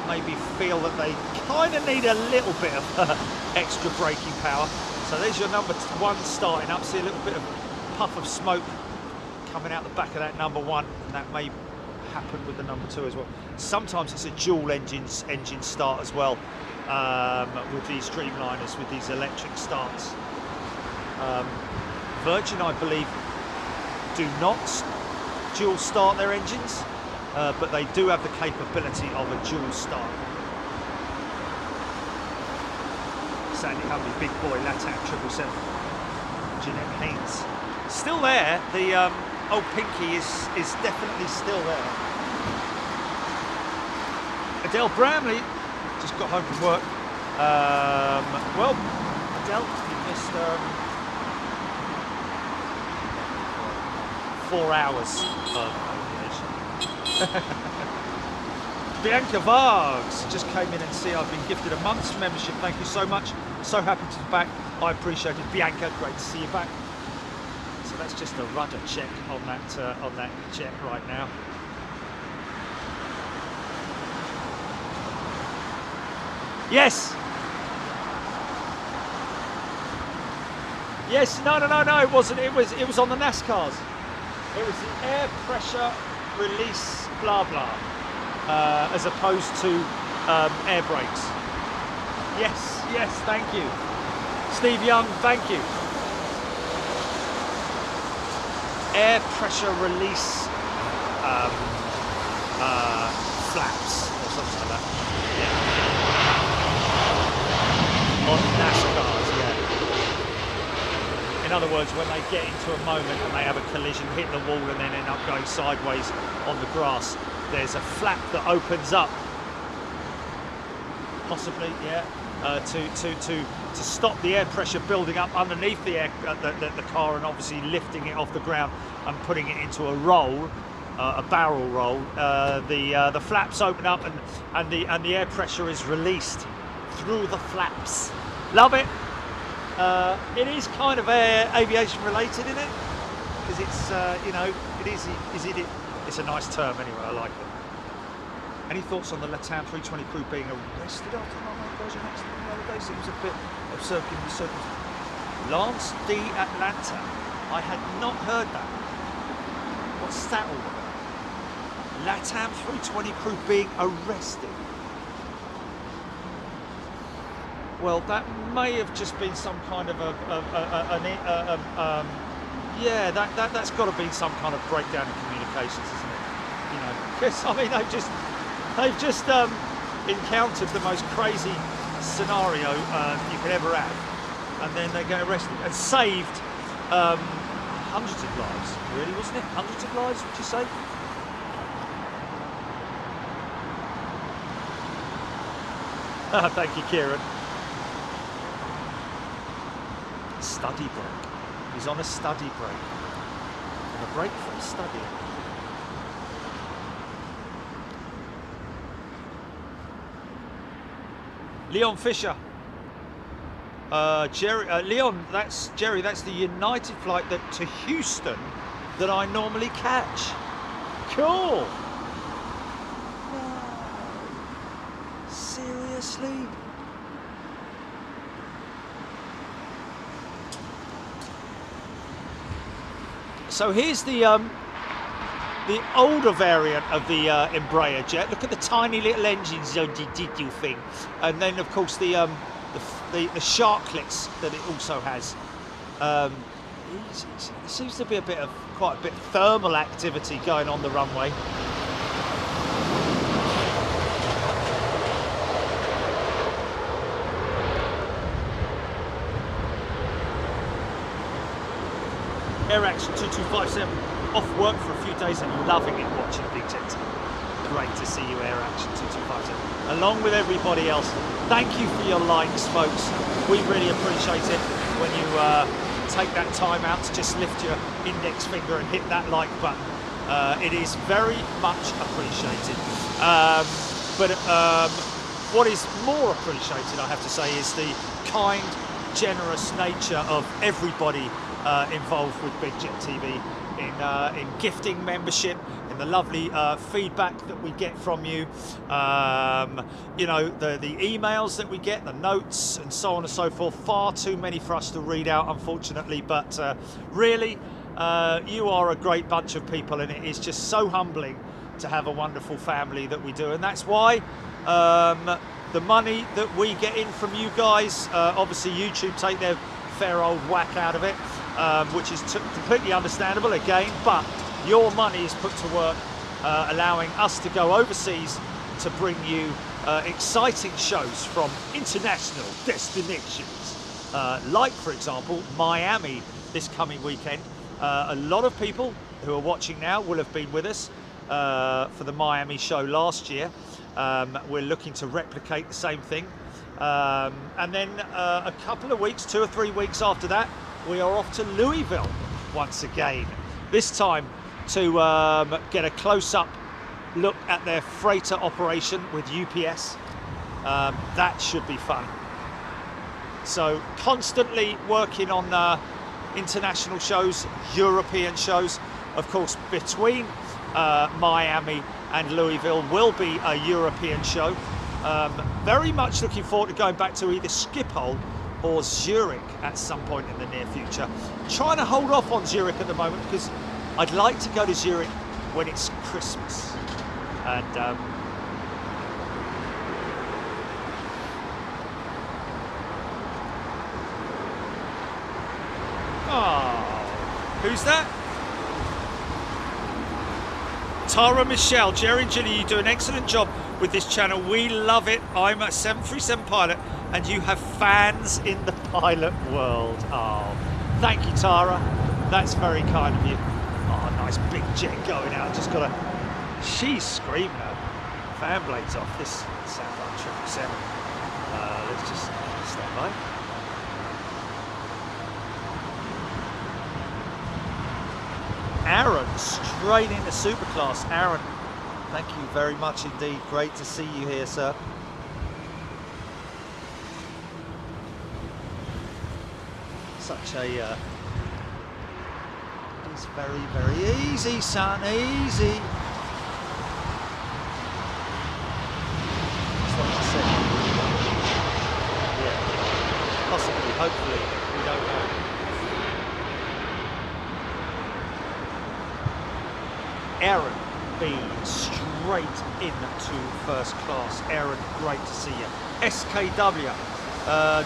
maybe feel that they kind of need a little bit of extra braking power. So there's your number one starting up. See a little bit of puff of smoke coming out the back of that number one, and that may happen with the number 2 as well. Sometimes it's a dual engine start as well, with these Dreamliners, with these electric starts. Virgin, I believe, do not dual start their engines, but they do have the capability of a dual start. Sandy Humvee, big boy, LATAM 777. Jeanette Haynes. Still there, the old Pinky is definitely still there. Adele Bramley just got home from work. Well, Adele, you missed 4 hours of aviation. Bianca Vargs just came in and see I've been gifted a month's membership. Thank you so much. So happy to be back. I appreciate it. Bianca, great to see you back. So that's just a rudder check on that jet right now. Yes. Yes. No. It wasn't. It was on the NASCARs. It was the air pressure release, blah blah. As opposed to air brakes. Yes, thank you. Steve Young, thank you. Air pressure release flaps or something like that. Yeah. On NASCARs, yeah. In other words, when they get into a moment and they have a collision, hit the wall and then end up going sideways on the grass, there's a flap that opens up, possibly, yeah, to stop the air pressure building up underneath the car and obviously lifting it off the ground and putting it into a roll, a barrel roll. The flaps open up and the air pressure is released through the flaps. Love it. It is kind of aviation related, isn't it? Because it's you know, it's a nice term anyway, I like it. Any thoughts on the LATAM 320 crew being arrested after the runway collision accident the other day? Seems a bit absurd given the circumstances. Lance D. Atlanta. I had not heard that. What's that all about? LATAM 320 crew being arrested. Well, that may have just been some kind of yeah, that's got to be some kind of breakdown in communications, isn't it? You know, because I mean they've just encountered the most crazy scenario you could ever have, and then they get arrested and saved hundreds of lives. Really, wasn't it? Hundreds of lives, would you say? Thank you, Kieran. Study break. He's on a study break. On a break from studying. Leon Fisher. Leon, that's Jerry, that's the United flight to Houston that I normally catch. Cool. No. Seriously? So here's the older variant of the Embraer jet. Look at the tiny little engines, thing, and then of course the sharklets that it also has. There seems to be quite a bit of thermal activity going on the runway. Air Action 2257, off work for a few days and loving it watching Big Jet. Great to see you, Air Action 2257, along with everybody else. Thank you for your likes, folks. We really appreciate it when you take that time out to just lift your index finger and hit that like button. It is very much appreciated. What is more appreciated, I have to say, is the kind, generous nature of everybody involved with Big Jet TV in gifting membership, in the lovely feedback that we get from you, you know, the emails that we get, the notes and so on and so forth. Far too many for us to read out, unfortunately, but really You are a great bunch of people, and it is just so humbling to have a wonderful family that we do, and that's why the money that we get in from you guys, obviously YouTube take their fair old whack out of it, which is completely understandable again, but your money is put to work allowing us to go overseas to bring you exciting shows from international destinations, like for example Miami this coming weekend. A lot of people who are watching now will have been with us for the Miami show last year. We're looking to replicate the same thing, and then a couple of weeks, 2 or 3 weeks after that, we are off to Louisville once again, this time to get a close-up look at their freighter operation with UPS. That should be fun. So constantly working on international shows, European shows. Of course, between Miami and Louisville will be a European show. Very much looking forward to going back to either Schiphol or Zurich at some point in the near future. Trying to hold off on Zurich at the moment because I'd like to go to Zurich when it's Christmas. And who's that? Tara Michelle, Jerry and Ginny, you do an excellent job with this channel. We love it. I'm a 737 pilot and you have fans in the pilot world. Oh, thank you, Tara. That's very kind of you. Oh, nice big jet going out. Just got a... She's screaming her fan blades off. This sounds like 777. Let's just step by. Aaron, straight into Superclass. Aaron, thank you very much indeed. Great to see you here, sir. Such a... it's very, very easy, son, easy. That's what I said. Yeah. Possibly, hopefully, we don't know. Aaron B, straight into first class. Aaron, great to see you. SKW,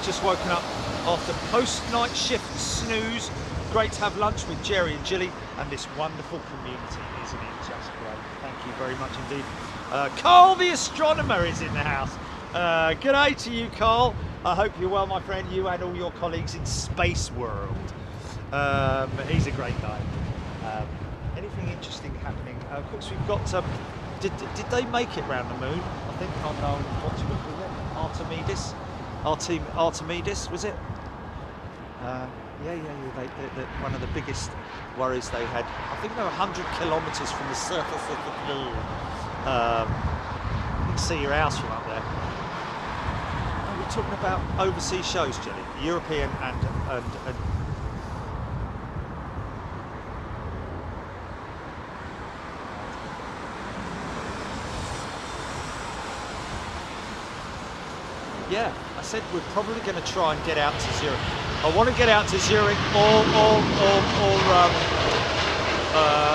just woken up after post-night shift snooze. Great to have lunch with Jerry and Jilly and this wonderful community, isn't it just great? Thank you very much indeed. Carl the astronomer is in the house. G'day to you, Carl. I hope you're well, my friend, you and all your colleagues in Space World. He's a great guy. Anything interesting happening? Of course, we've got. Did they make it round the moon? I think on what do you call it? Artemis was it? Yeah. One of the biggest worries they had. I think they were 100 kilometres from the surface of the moon. You can see your house from up there. Oh, we're talking about overseas shows, Jenny. European and yeah, I said we're probably going to try and get out to Zurich. I want to get out to Zurich or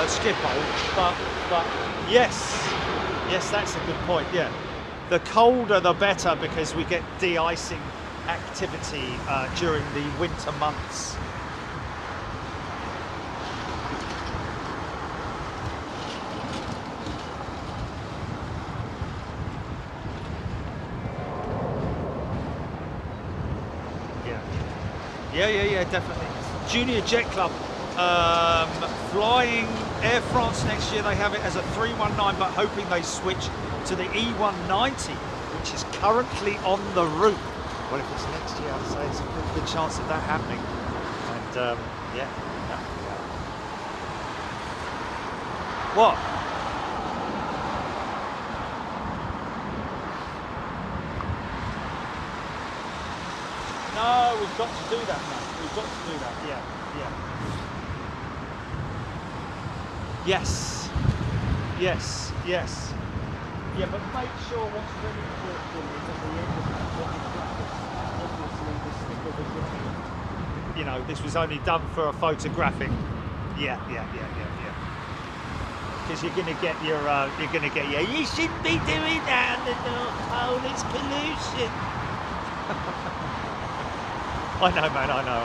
Schiphol, but yes, that's a good point. Yeah, the colder the better because we get de-icing activity during the winter months. Yeah, definitely. Junior Jet Club, flying Air France next year. They have it as a 319, but hoping they switch to the E190, which is currently on the route. Well, if it's next year, I'd say it's a pretty good chance of that happening. And yeah. What? No, we've got to do that now. We've got to do that, yeah. Yes. Yeah, but make sure what's really important is at the end of that, what is graphics. Obviously, this sticker was, you know, this was only done for a photographic Yeah. Because you're gonna get your, you shouldn't be doing that on the North Pole. It's pollution. I know, man. I know.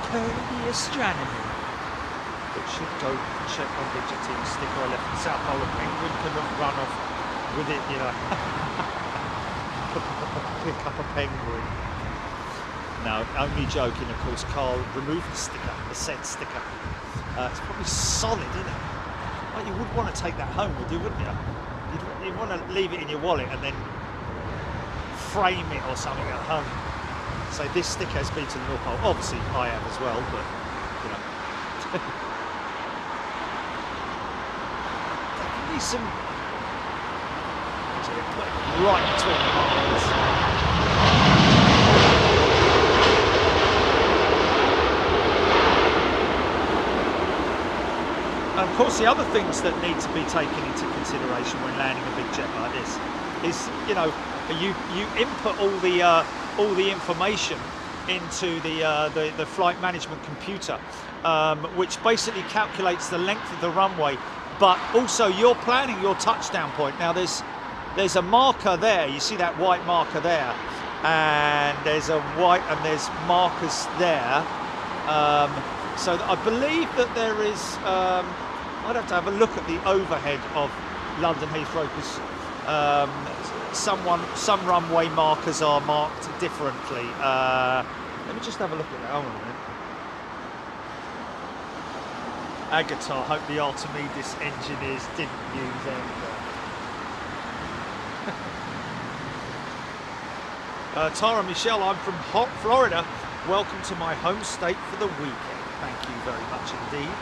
Kirby Astronomy. But should go check on Big Jet TV sticker I left in South Pole. A penguin couldn't run off with it, you know. Pick up a penguin. No, only joking, of course. Carl removed the sticker, the said sticker. It's probably solid, isn't it? Well, you would want to take that home, would you, wouldn't you? You'd want to leave it in your wallet and then frame it or something at home. So this sticker has been to the North Pole. Obviously, I have as well, but you know. Definitely some. Right between the lines. Of course, the other things that need to be taken into consideration when landing a big jet like this is, you know, you input all the information into the flight management computer, which basically calculates the length of the runway, but also you're planning your touchdown point. Now there's a marker there. You see that white marker there, and there's markers there. So I believe that there is. I'd have to have a look at the overhead of London Heathrow because some runway markers are marked differently. Let me just have a look at that. Hold on a minute. Agatar, hope the Archimedes engineers didn't use them. Tara Michelle, I'm from hot Florida. Welcome to my home state for the weekend. Thank you very much indeed.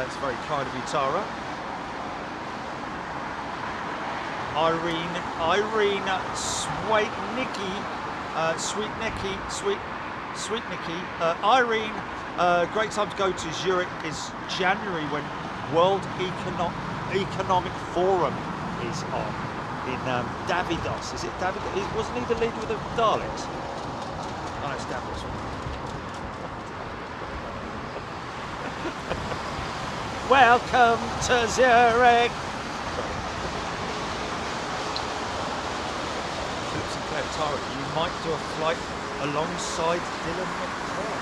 It's very kind of you, Tara. Irene Sweet Nikki. Irene, great time to go to Zurich is January when World Economic Forum is on in Davidos. Is it Davidos? Wasn't he the leader of the Daleks? Oh, it's Davidos. Welcome to Zurich. Philip Sinclair, Tara, you might do a flight alongside Dylan McCall.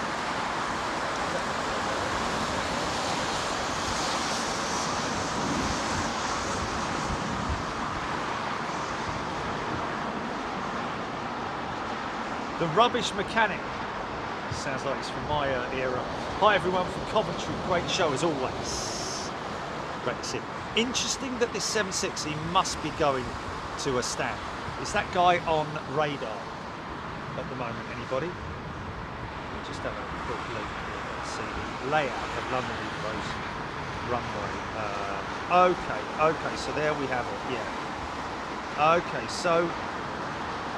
The Rubbish Mechanic. Sounds like it's from my era. Hi everyone from Coventry. Great show as always. Great to see. Interesting that this 760 must be going to a stand. Is that guy on radar at the moment? Anybody? We'll just have a quick look here and see the layout of London Heathrow's runway. Okay, so there we have it. Yeah. Okay, so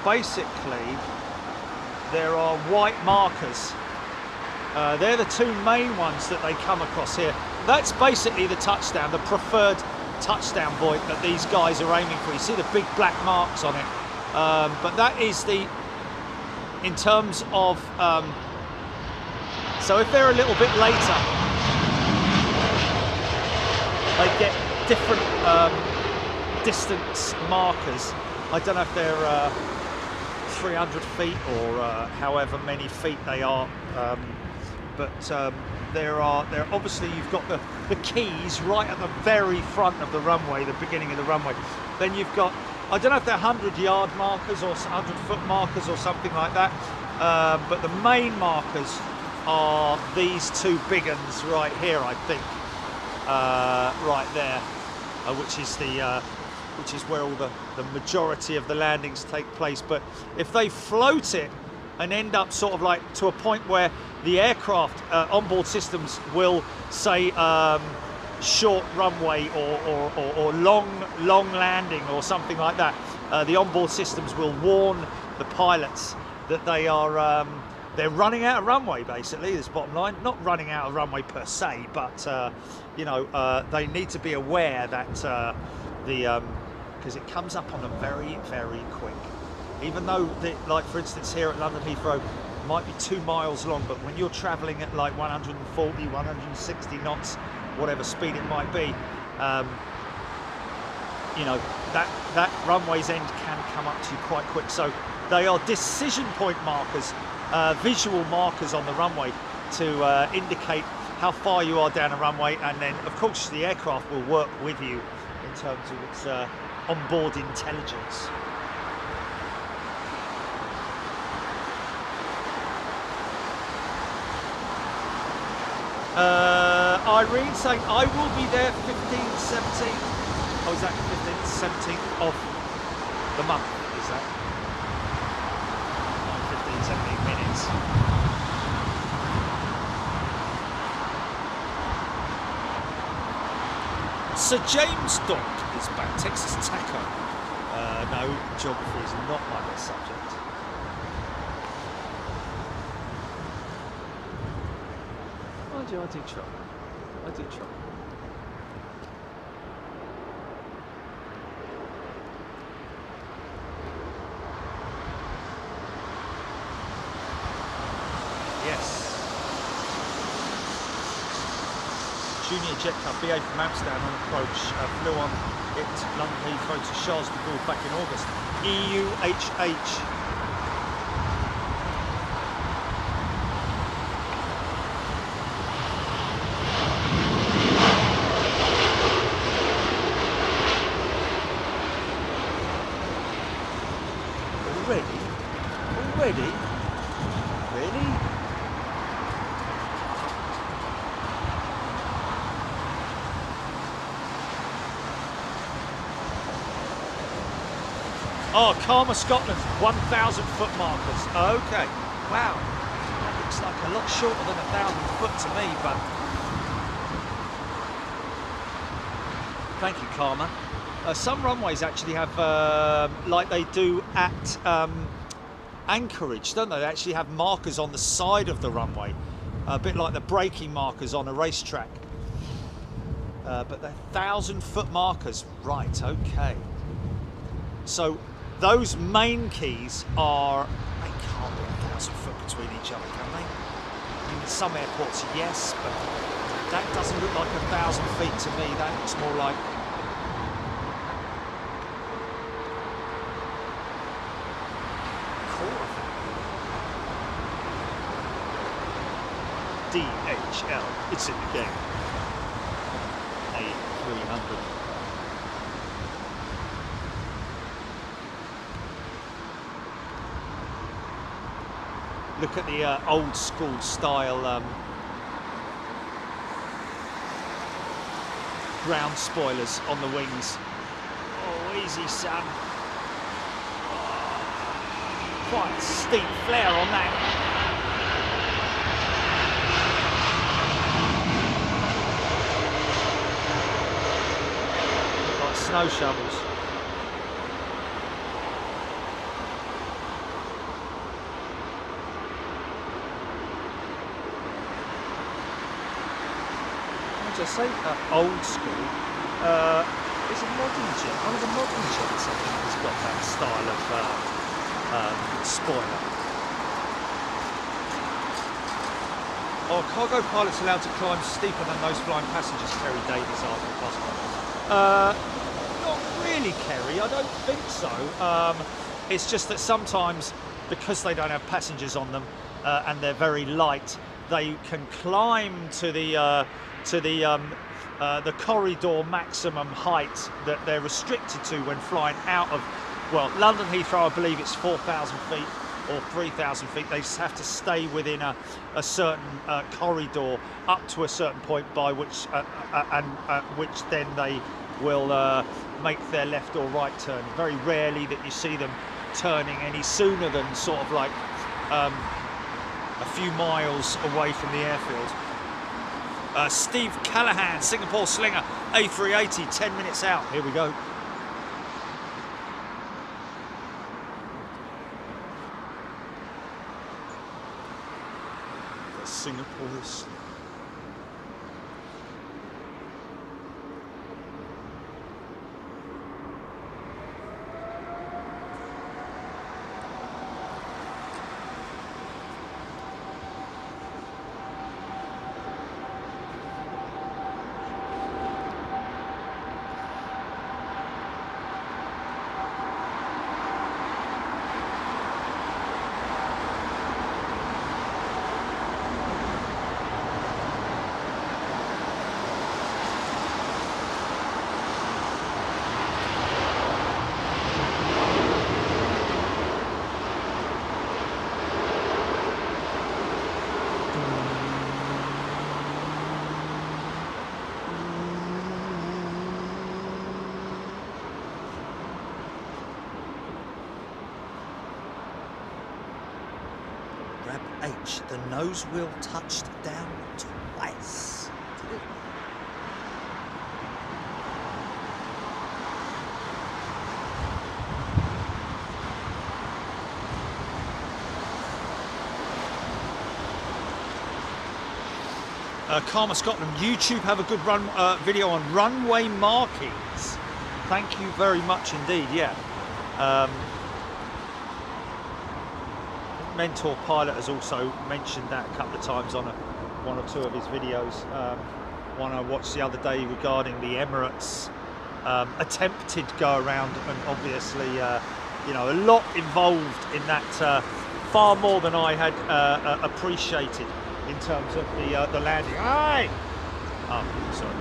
basically there are white markers. They're the two main ones that they come across here. That's basically the touchdown, the preferred touchdown point that these guys are aiming for. You see the big black marks on it. But that is in terms of, so if they're a little bit later, they get different distance markers. I don't know if they're 300 feet or however many feet they are, but there obviously you've got the keys right at the very front of the runway, the beginning of the runway. Then you've got, I don't know if they're 100-yard markers or 100-foot markers or something like that, but the main markers are these two big ones right here, I think, right there, which is where all the majority of the landings take place. But if they float it and end up sort of like to a point where the aircraft onboard systems will say short runway or long landing or something like that, the onboard systems will warn the pilots that they're running out of runway. Basically, this bottom line, not running out of runway per se, but you know, they need to be aware that because it comes up on them very, very quick. even though, like for instance here at London Heathrow, might be 2 miles long, but when you're travelling at like 140, 160 knots, whatever speed it might be, you know, that runway's end can come up to you quite quick. So they are decision point markers, visual markers on the runway to indicate how far you are down a runway, and then of course the aircraft will work with you in terms of its onboard intelligence. Irene saying, I will be there 15th, 17th. Oh, is that 15th, 17th of the month? Is that? 15, 17 minutes. Sir James Dock is back. Texas Taco. No, geography is not my best subject. I do try. I do try. Yes. Junior Jet Cup, BA from Amsterdam on approach. Flew on it London Heathrow to Charles de Gaulle back in August. EUHH. Already? Really? Oh, Karma Scotland, 1,000 foot markers. Okay, wow. That looks like a lot shorter than 1,000 foot to me, but thank you, Karma. Some runways actually have, like they do at Anchorage, don't they? They actually have markers on the side of the runway, a bit like the braking markers on a racetrack. But they're 1,000 foot markers, right? Okay. So those main keys are, they can't be 1,000 foot between each other, can they? I mean, some airports, yes, but that doesn't look like 1,000 feet to me. That looks more like DHL, it's in the game. A300. Look at the old school style ground spoilers on the wings. Oh, easy, son. Oh, quite a steep flare on that. Snow shovels. As I say, old school. It's a modern jet. One of the modern jets, I think, has got that style of spoiler. Oh, cargo pilots allowed to climb steeper than those flying passengers, Kerry Davies after possible. Not really, Kerry, I don't think so. It's just that sometimes, because they don't have passengers on them and they're very light, they can climb to the corridor maximum height that they're restricted to when flying out of, well, London Heathrow, I believe it's 4,000 feet or 3,000 feet. They just have to stay within a certain corridor up to a certain point by which which then they will make their left or right turn. Very rarely that you see them turning any sooner than sort of like a few miles away from the airfield. Steve Callahan, Singapore Slinger, A380, 10 minutes out. Here we go. The Singapore Slinger. watch, the nose wheel touched down twice. Did it? Karma Scotland, YouTube have a good video on runway markings. Thank you very much indeed. Yeah. Mentor Pilot has also mentioned that a couple of times on one or two of his videos. One I watched the other day regarding the Emirates attempted go around, and obviously, you know, a lot involved in that, far more than I had appreciated in terms of the landing. Aye! Oh, sorry.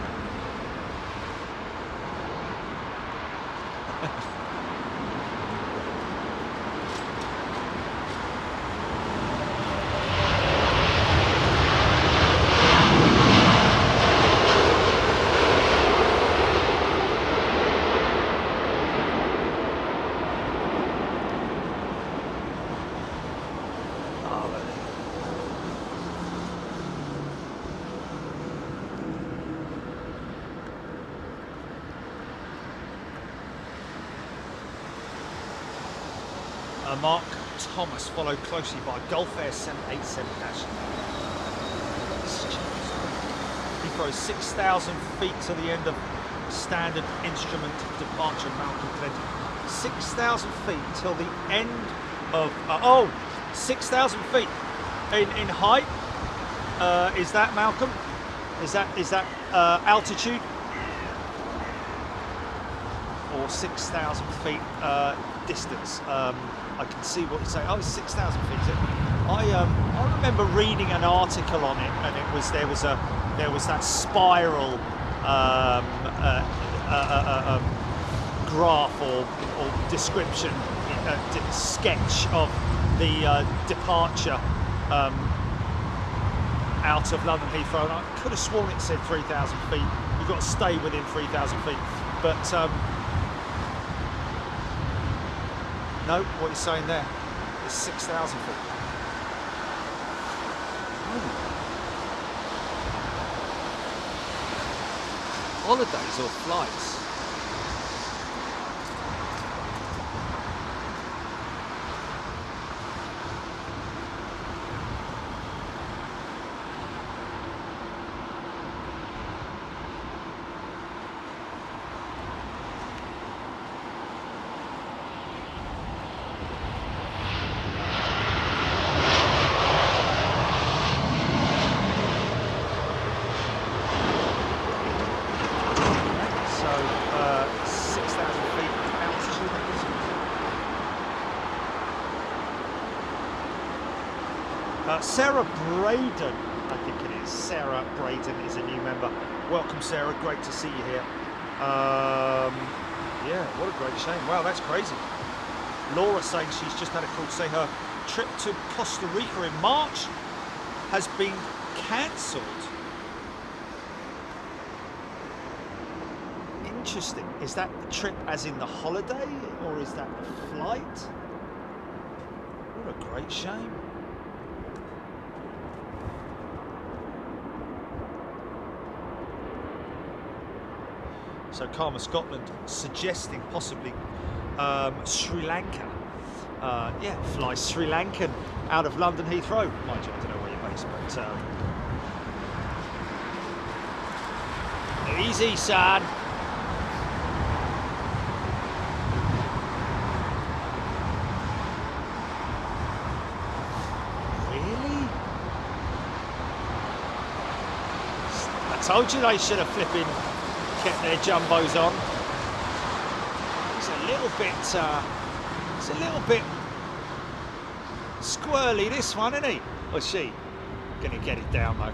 Mark Thomas, followed closely by Gulf Air 787 dash. Heathrow 6,000 feet to the end of standard instrument departure, Malcolm Clinton. 6,000 feet till the end of 6,000 feet in height. Is that Malcolm? Is that altitude? Or 6,000 feet distance? I can see what you're saying. Oh, it's 6,000 feet. I remember reading an article on it, and there was that spiral graph or description, sketch of the departure out of London Heathrow, and I could have sworn it said 3,000 feet. You've got to stay within 3,000 feet, but. No, what you're saying there is 6,000 feet. Holidays or flights? Sarah Braden, I think it is. Sarah Braden is a new member. Welcome, Sarah. Great to see you here. Yeah, what a great shame. Wow, that's crazy. Laura saying she's just had a call to say her trip to Costa Rica in March has been cancelled. Interesting. Is that the trip as in the holiday, or is that the flight? What a great shame. So Karma Scotland suggesting possibly Sri Lanka. Yeah, fly Sri Lankan out of London Heathrow. Mind you, I don't know where you're based, but easy, son. Really? I told you they should have flipping kept their jumbos on. It's a little bit squirrely, this one, isn't he? Or she? Gonna get it down though.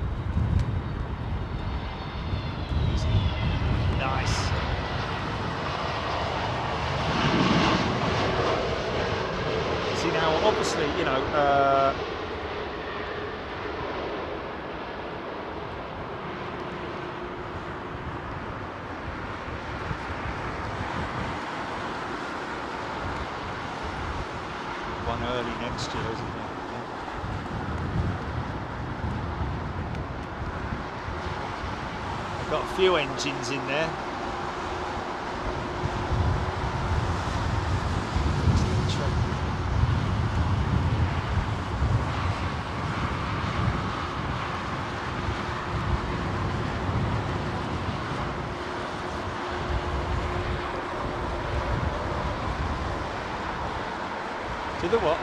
Easy. Nice. See now, obviously, you know, early next year, isn't there? Yeah. Got a few engines in there. To the what?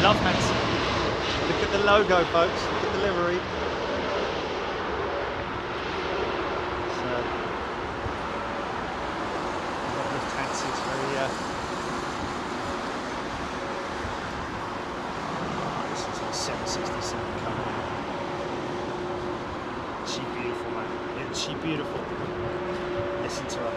Love Hanson. Look at the logo, folks. Look at the livery. So, Love Hanson is very. This is a 767 coming. She beautiful, man. Isn't she beautiful? Listen to her.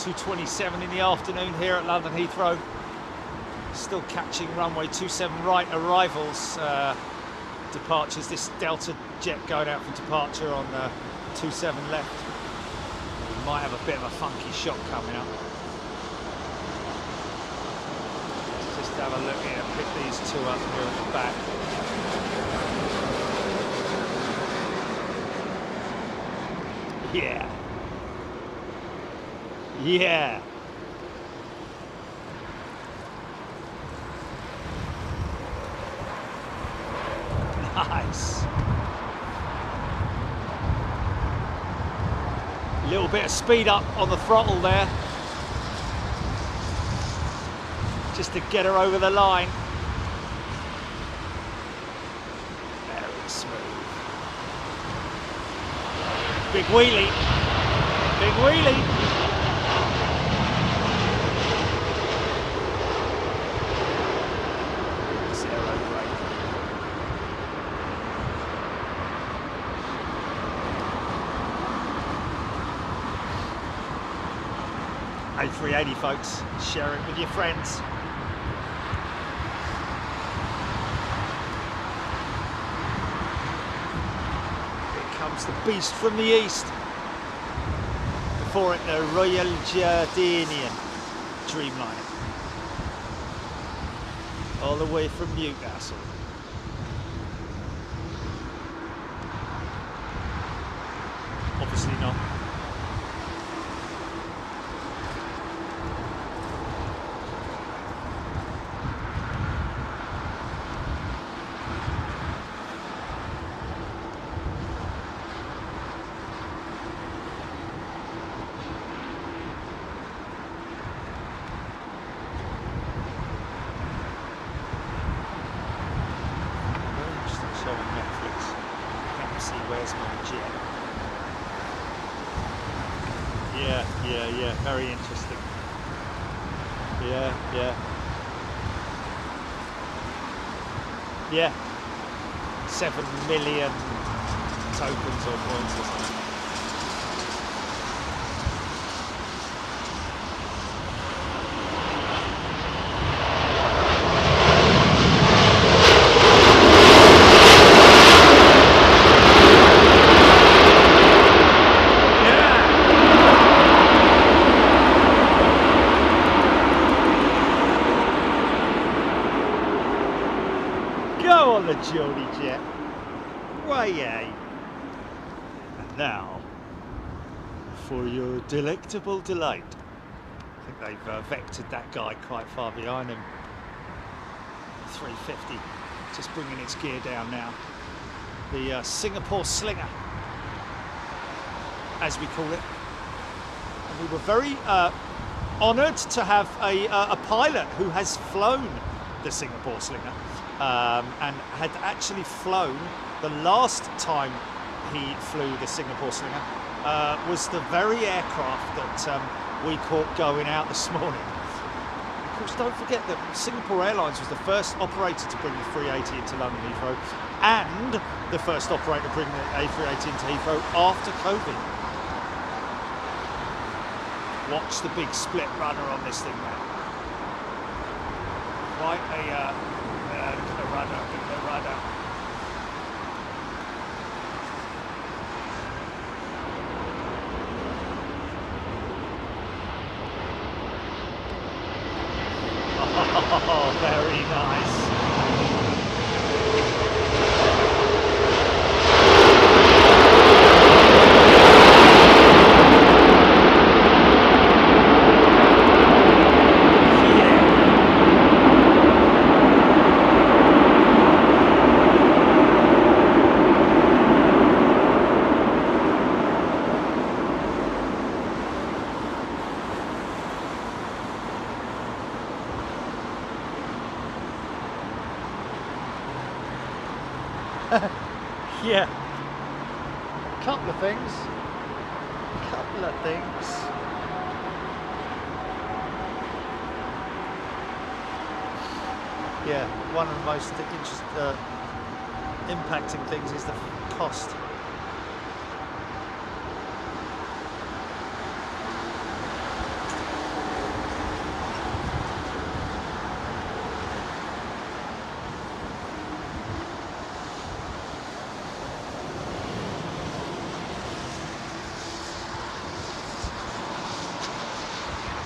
.227 in the afternoon here at London Heathrow. Still catching runway 27 right arrivals, departures. This Delta jet going out for departure on 27 left. We might have a bit of a funky shot coming up. Let's just have a look here, pick these two up here at the back. Yeah. Yeah. Nice. A little bit of speed up on the throttle there. Just to get her over the line. Very smooth. Big wheelie. Big wheelie. A380, folks. Share it with your friends. Here comes the beast from the east. Before it, the Royal Jordanian Dreamliner. All the way from Newcastle. Obviously not. Where's my jet? Yeah, very interesting. Yeah. Yeah. 7 million tokens or points or something. Go on the Geordie jet. Way yay. And now, for your delectable delight. I think they've vectored that guy quite far behind him. 350, just bringing its gear down now. The Singapore Slinger, as we call it. And we were very honoured to have a pilot who has flown the Singapore Slinger. And had actually flown the last time he flew the Singapore Slinger was the very aircraft that we caught going out this morning. Of course, don't forget that Singapore Airlines was the first operator to bring the 380 into London Heathrow and the first operator to bring the A380 into Heathrow after COVID. Watch the big split runner on this thing now. Quite a rudder, the rudder. Oh, very nice. Yeah, couple of things. Yeah, one of the most impacting things is the cost.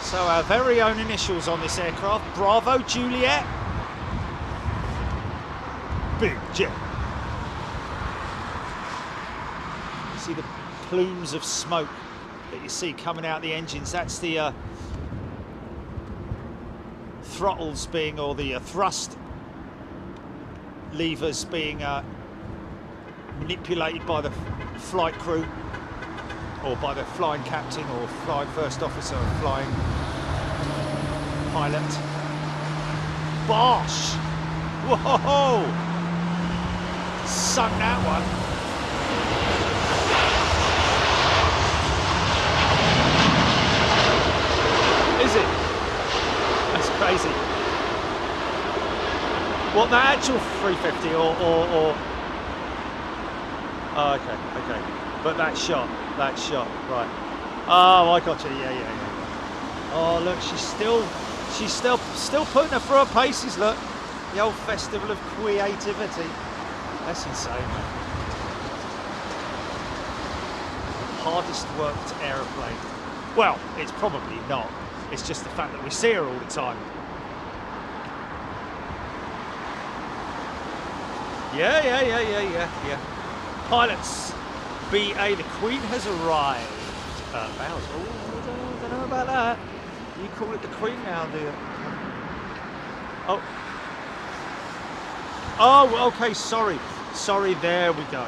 So our very own initials on this aircraft, Bravo Juliet, Big Jet. You see the plumes of smoke that you see coming out the engines. That's the throttles being, or the thrust levers being manipulated by the flight crew, or by the flying captain or flying first officer or flying pilot. Bosh! Whoa! Sung that one. Is it? That's crazy. What, the actual 350 or oh, okay. But that shot, right. Oh, I got you, yeah. Oh, look, she's still putting her through her paces, look. The old festival of creativity. That's insane, man. Hardest worked aeroplane. Well, it's probably not. It's just the fact that we see her all the time. Yeah. Pilots, BA, the Queen has arrived. Bows. Oh, I don't know about that. You call it the Queen now, do you? Oh, okay, sorry, there we go.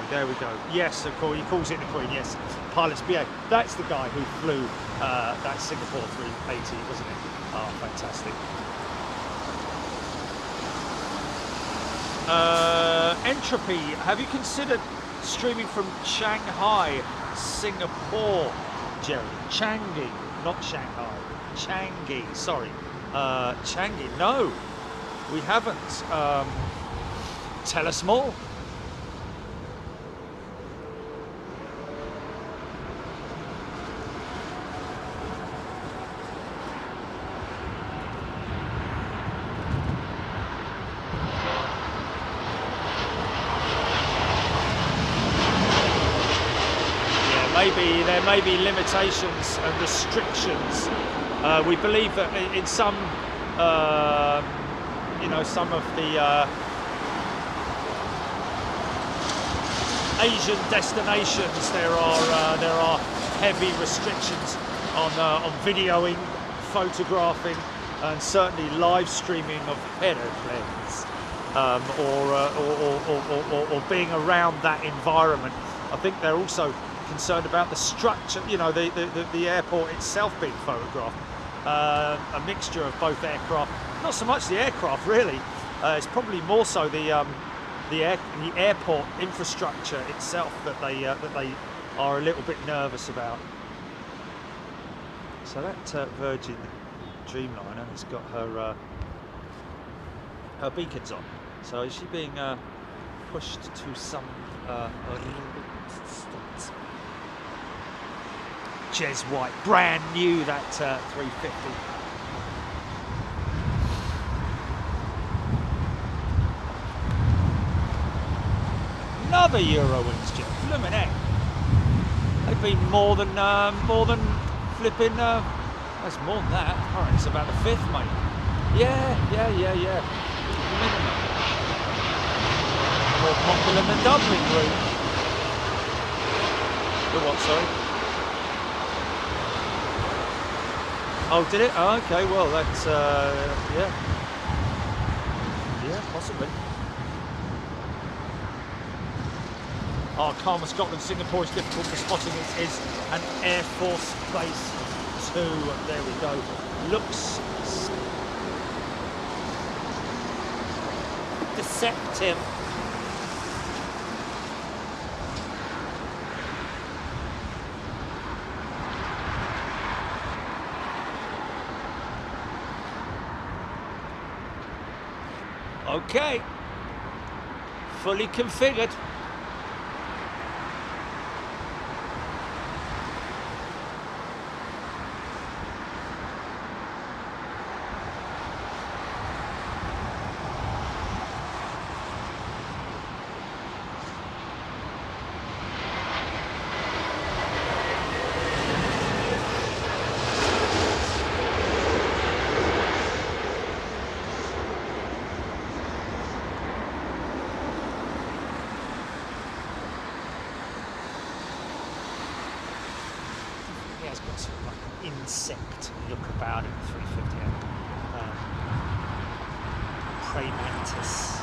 Yes, of course, he calls it the Queen, yes. Pilots BA, that's the guy who flew that Singapore 380, wasn't it? Oh, fantastic. Entropy, have you considered streaming from Shanghai, Singapore, Jerry? Changi, not Shanghai. Changi, sorry. Changi, no, we haven't. Tell us more. There may be limitations and restrictions. We believe that in some, you know, some of the Asian destinations, there are heavy restrictions on videoing, photographing, and certainly live streaming of aeroplanes, or being around that environment. I think they're also concerned about the structure, you know, the airport itself being photographed. A mixture of both aircraft, not so much the aircraft really, it's probably more so the airport infrastructure itself that they are a little bit nervous about. So that Virgin Dreamliner has got her beacons on. So is she being pushed to some a little bit distance? Jez White, brand new, that 350. Another Eurowings jet, blooming heck. They've been more than flipping. That's more than that. All right, it's about the 5th, mate. Yeah. Minimum. More popular than Dublin route. The what? Sorry. Oh, did it? Oh, okay. Well, that's yeah, possibly. Oh, Calma, Scotland, Singapore is difficult for spotting. It is an Air Force Base 2. There we go. Looks deceptive. Okay, fully configured. Insect look about it, 350. Prey mantis.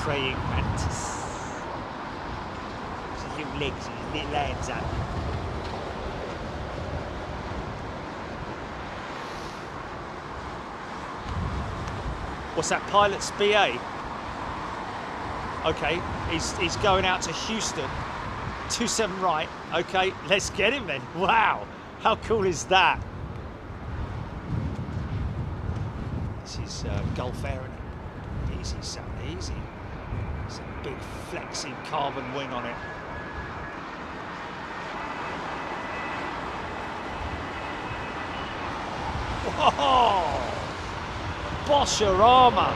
Praying mantis. His little legs and his little hands up. What's that, pilot's BA? Okay, he's going out to Houston. 27 right. Okay, let's get him then. Wow, how cool is that? This is Gulf Air, isn't it? Easy, son, easy. It's a big flexing carbon wing on it. Whoa! Bosch-orama!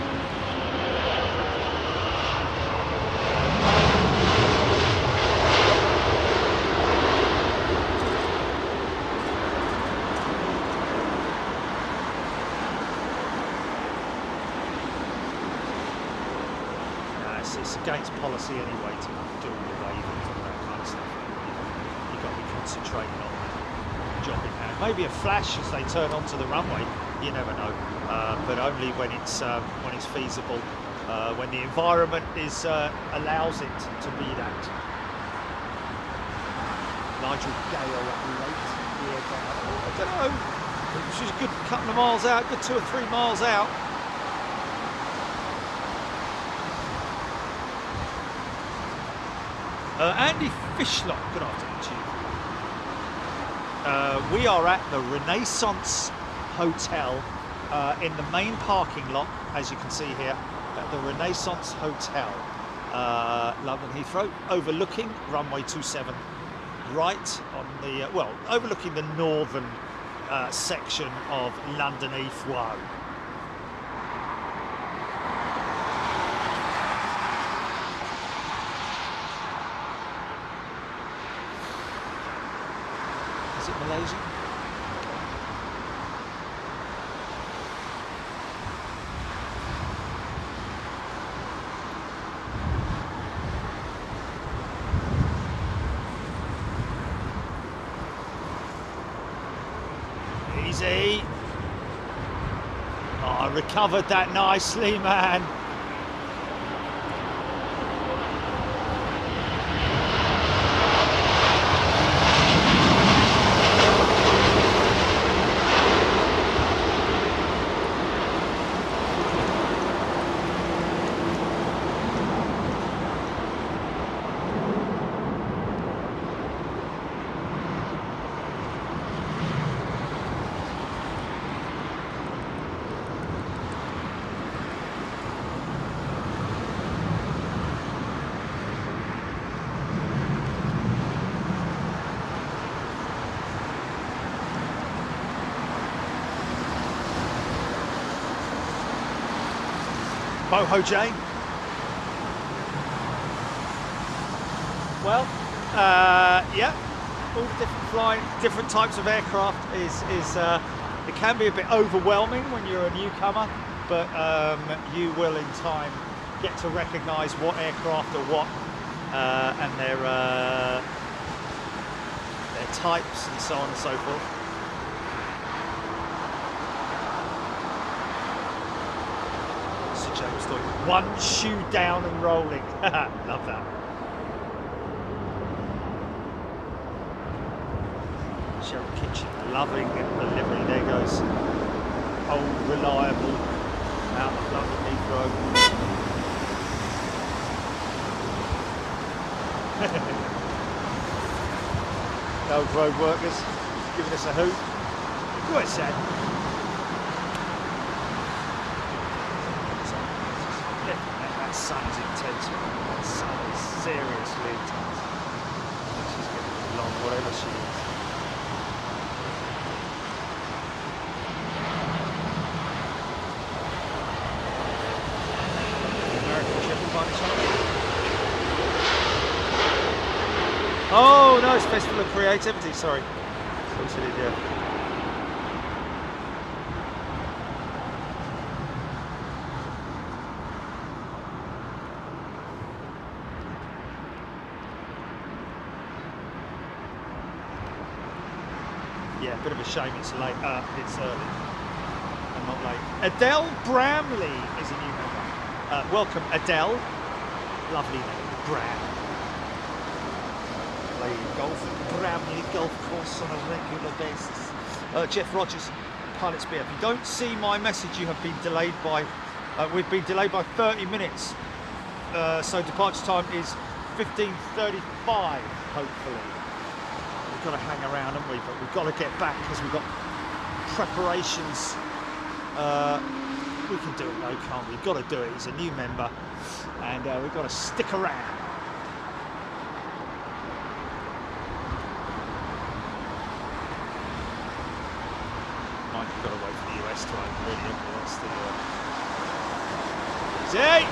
It's against policy anyway to do all the waving and that kind of stuff. You've got to be concentrating on the job in hand. Maybe a flash as they turn onto the runway. You never know, but only when it's feasible, when the environment allows it to be that. Nigel Gale late. I don't know. She's a good couple of miles out, good 2 or 3 miles out. Andy Fishlock, good afternoon to you. We are at the Renaissance Hotel in the main parking lot, as you can see here, at the Renaissance Hotel, London Heathrow, overlooking runway 27, right on the, well, overlooking the northern section of London Heathrow. Is it Malaysian? Easy. Oh, I recovered that nicely, man. Boho Jane. Well, yeah, all the different flying, different types of aircraft is it can be a bit overwhelming when you're a newcomer, but you will in time get to recognise what aircraft are what and their types and so on and so forth. James doing one shoe down and rolling. Love that. Cheryl Kitchen loving the livery. There goes old reliable out of London Heathrow. The old road workers giving us a hoot. Go ahead, Sam. That sun is intense. That sun is seriously intense. She's getting long, whatever she is. American Triple by any chance? Oh no, it's Festival of Creativity. Sorry. Thought she did, yeah. Yeah, a bit of a shame it's late. It's early and not late. Adele Bramley is a new member. Welcome, Adele. Lovely name, Bram. Play golf at Bramley Golf Course on a regular basis. Jeff Rogers, Pilot's Beer. If you don't see my message, you have been delayed by. We've been delayed by 30 minutes. So departure time is 15:35, hopefully. We've got to hang around, haven't we? But we've got to get back because we've got preparations. We can do it though, can't we? We've got to do it. He's a new member and we've got to stick around. Mind you've got to wait for the US to open, really, that's the... See?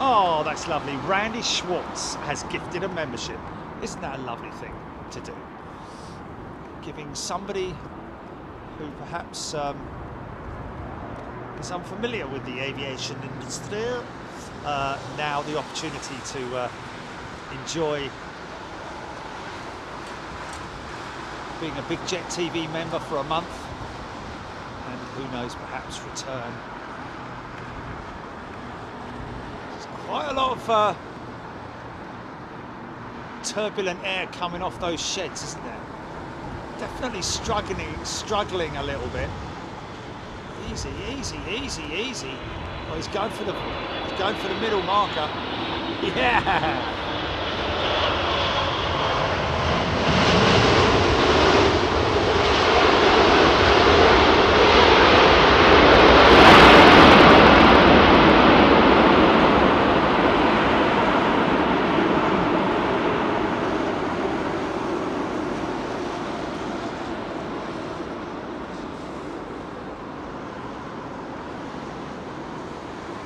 Oh, that's lovely. Randy Schwartz has gifted a membership. Isn't that a lovely thing to do? Giving somebody who perhaps is unfamiliar with the aviation industry now the opportunity to enjoy being a Big Jet TV member for a month and who knows, perhaps return. Quite a lot of turbulent air coming off those sheds, isn't there? Definitely struggling a little bit. Easy, easy, easy, easy. Oh, he's going for the middle marker. Yeah.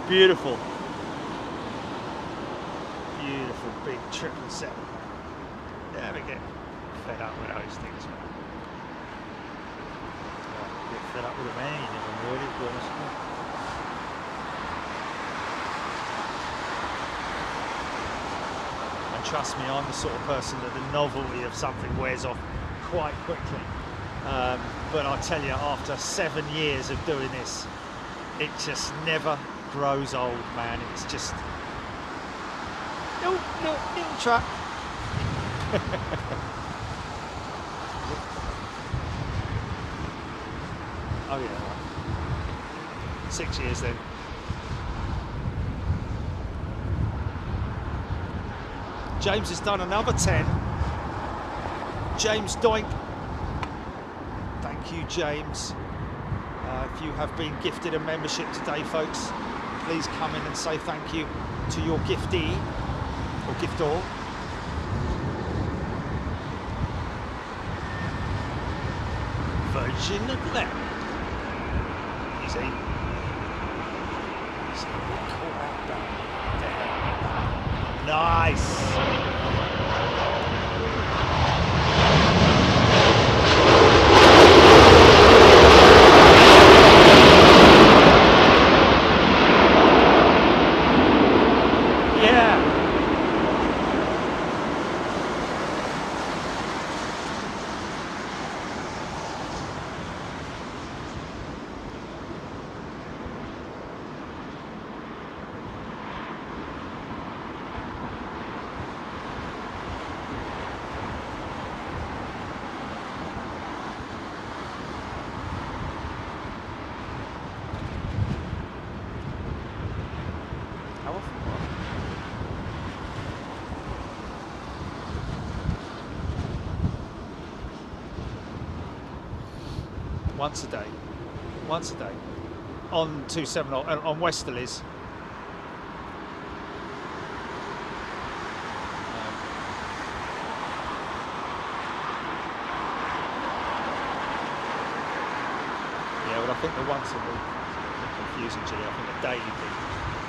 Beautiful. Beautiful big 777. Never get fed up with those things, man. Get fed up with them anymore, really, to be honest with you. And trust me, I'm the sort of person that the novelty of something wears off quite quickly. But I tell you, after 7 years of doing this, it just never grows old, man. It's just little truck. Oh yeah, 6 years then. James has done another 10. James Doink. Thank you, James. If you have been gifted a membership today, folks, please come in and say thank you to your giftee or giftor. Virgin Atlantic. Easy. Nice. Once a day, on 27 on Westerlies. Yeah, but I think the once a week is confusing, G. I think the daily thing,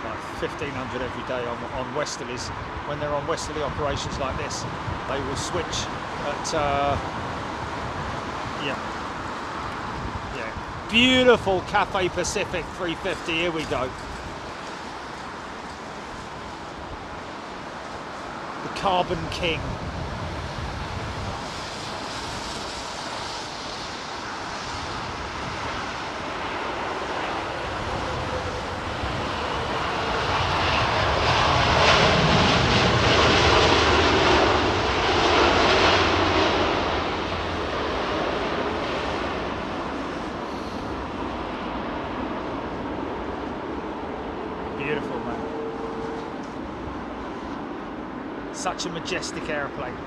like 1,500 every day on Westerlies. When they're on Westerly operations like this, they will switch at beautiful Cathay Pacific 350, here we go. The Carbon King. Beautiful, man. Such a majestic aeroplane.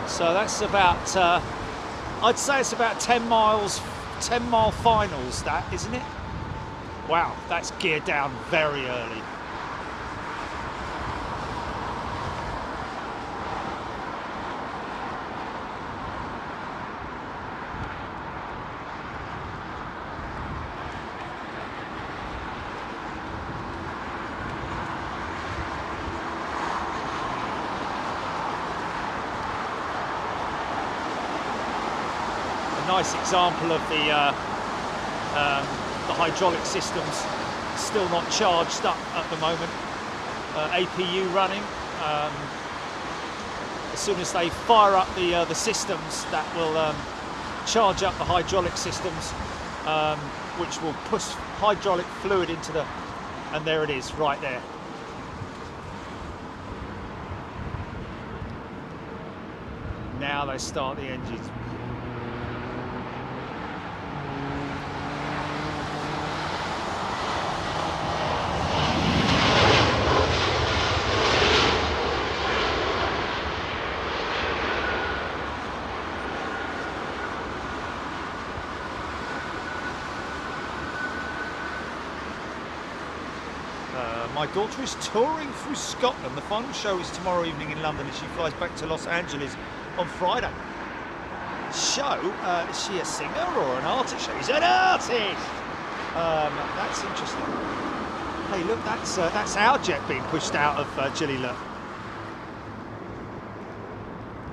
So that's about, I'd say it's about 10 mile finals, that, isn't it? Wow, that's geared down very early. A nice example of the hydraulic systems still not charged up at the moment. APU running. The soon as they fire up the systems that will charge up the hydraulic systems, which will push hydraulic fluid into the, and there it is, right there. Now they start the engines. My daughter is touring through Scotland. The final show is tomorrow evening in London and she flies back to Los Angeles on Friday. Show? Is she a singer or an artist? She's an artist! That's interesting. Hey, look, that's our jet being pushed out of Gilly, look.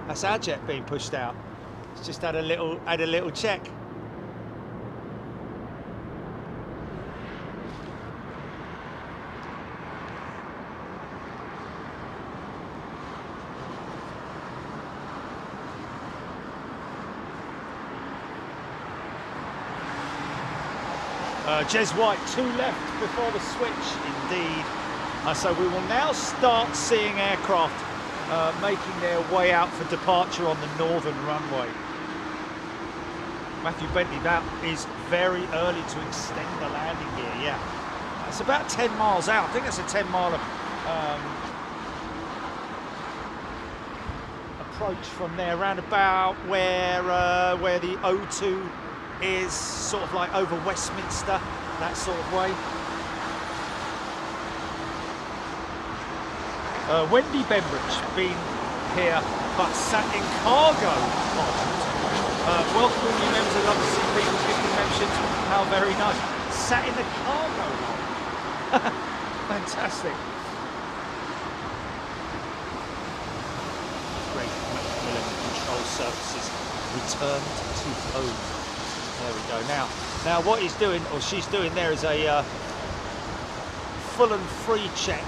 That's our jet being pushed out. It's just had a little check. Jez White, 2 left before the switch, indeed. So we will now start seeing aircraft making their way out for departure on the northern runway. Matthew Bentley, that is very early to extend the landing gear, yeah. It's about 10 miles out. I think that's a 10-mile approach from there, round about where the O2 is, sort of like over Westminster, that sort of way. Wendy Bembridge been here but sat in cargo. Welcome all new members. I'd love to see people gifting memberships. How very nice. Sat in the cargo. Fantastic. Great Macmillan control surfaces returned to home. There we go. Now what he's doing, or she's doing there, is a full and free check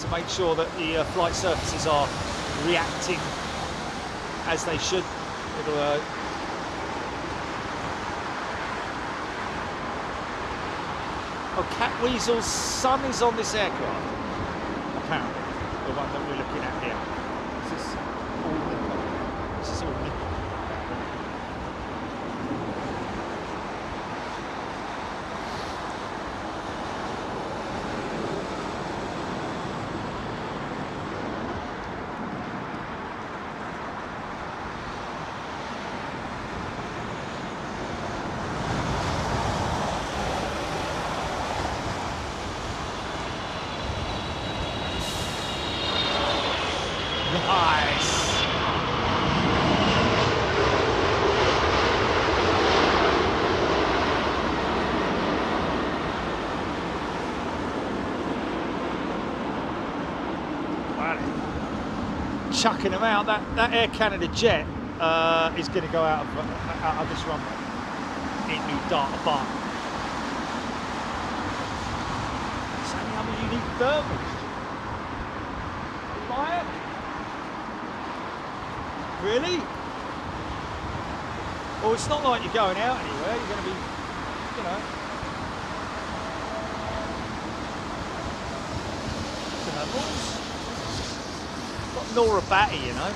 to make sure that the flight surfaces are reacting as they should. It'll oh, Cat Weasel's son is on this aircraft, apparently, the one that we're looking at here. This is all nipple. This is all nipple. Chucking them out. That Air Canada jet is going to go out of this runway into Darter Bar. It's only other unique thermals. Buy it? Really? Well, it's not like you're going out anywhere. You're going to be, you know. Thermals. Nora Batty, you know.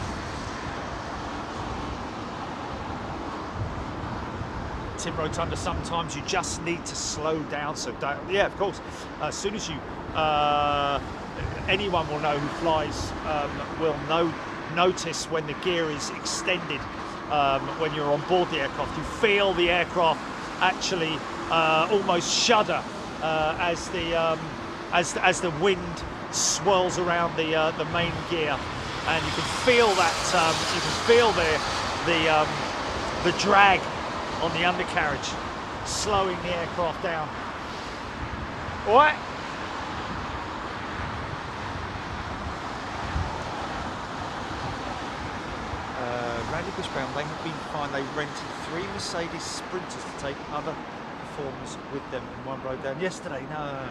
Tim Rotunda, sometimes you just need to slow down. So yeah, of course, as soon as you anyone will know who flies will notice when the gear is extended when you're on board the aircraft. You feel the aircraft actually almost shudder as the wind swirls around the main gear. And you can feel that, you can feel the drag on the undercarriage, slowing the aircraft down. All right. Randy Bushbound, they have been fine. They rented 3 Mercedes Sprinters to take other performers with them, and one broke down yesterday. No.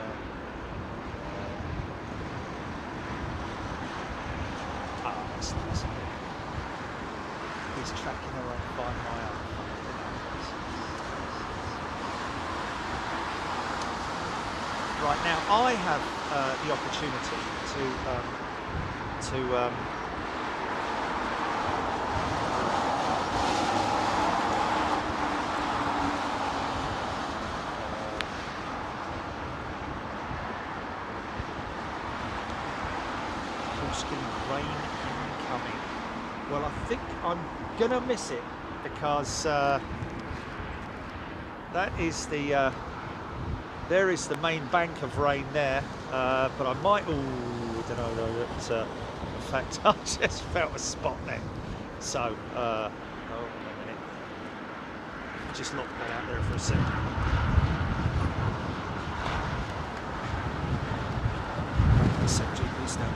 excellent, isn't it? He's tracking along by my own. Right now, I have the opportunity to rain incoming. Well, I think I'm gonna miss it because that is the there is the main bank of rain there, but I might. Oh, I don't know. In fact, I just felt a spot there. So, oh, a minute. Just lock that out there for a second. Set GPS down.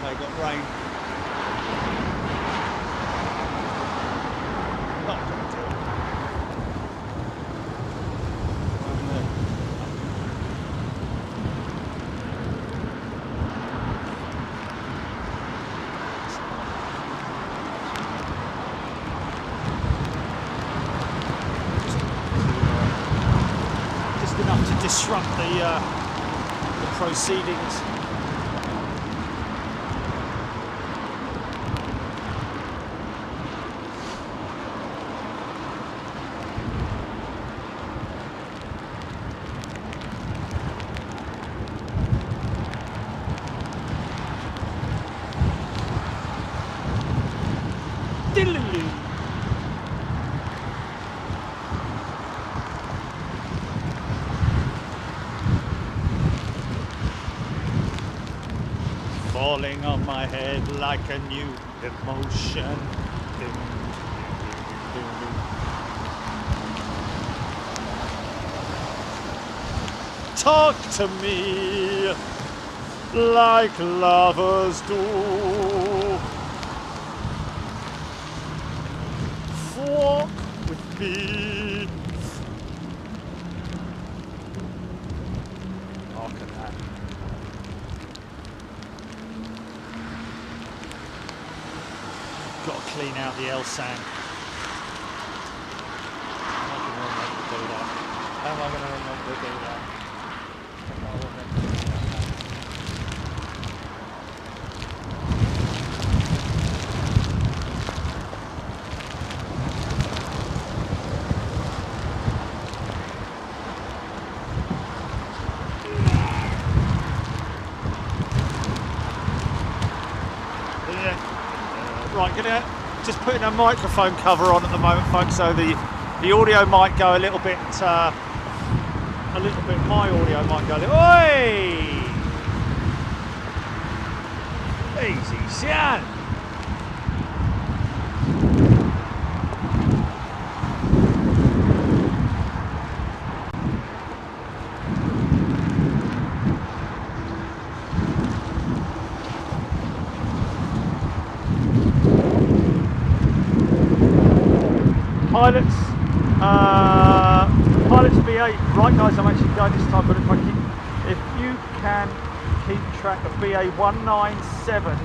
Okay, got rain. Not a big deal. Just enough to disrupt the proceedings. Falling on my head like a new emotion. Talk to me like lovers do. Walk with me. Look at that. Got to clean out the L sand. How am I going to remember to do that? How am I going to remember to do that? Right, just putting a microphone cover on at the moment, folks, so the The audio might go a little bit, my audio might go a little, oi! Easy, son. Pilots, pilots BA, right guys, I'm actually going this time, but if you can keep track of BA 197,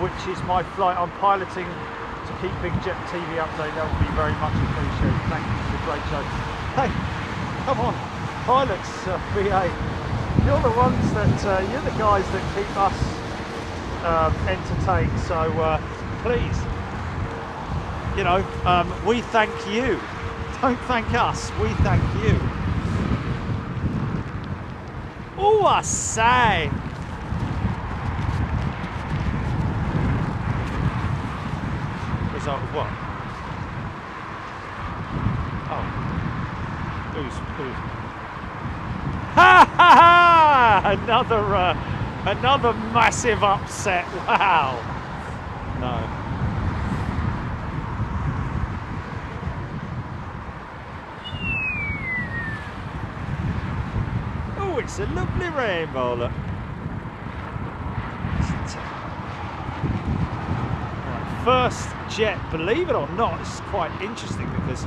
which is my flight I'm piloting to keep Big Jet TV updated, that would be very much appreciated. Thank you for the great show. Hey, come on, pilots BA, you're the ones that, you're the guys that keep us entertained, so please, you know, we thank you. Don't thank us, we thank you. Oh, I say. Result of what? Oh. Who's? Ha ha ha! Another massive upset. Wow. No. It's a lovely rainbow, look. Right, first jet, believe it or not, this is quite interesting because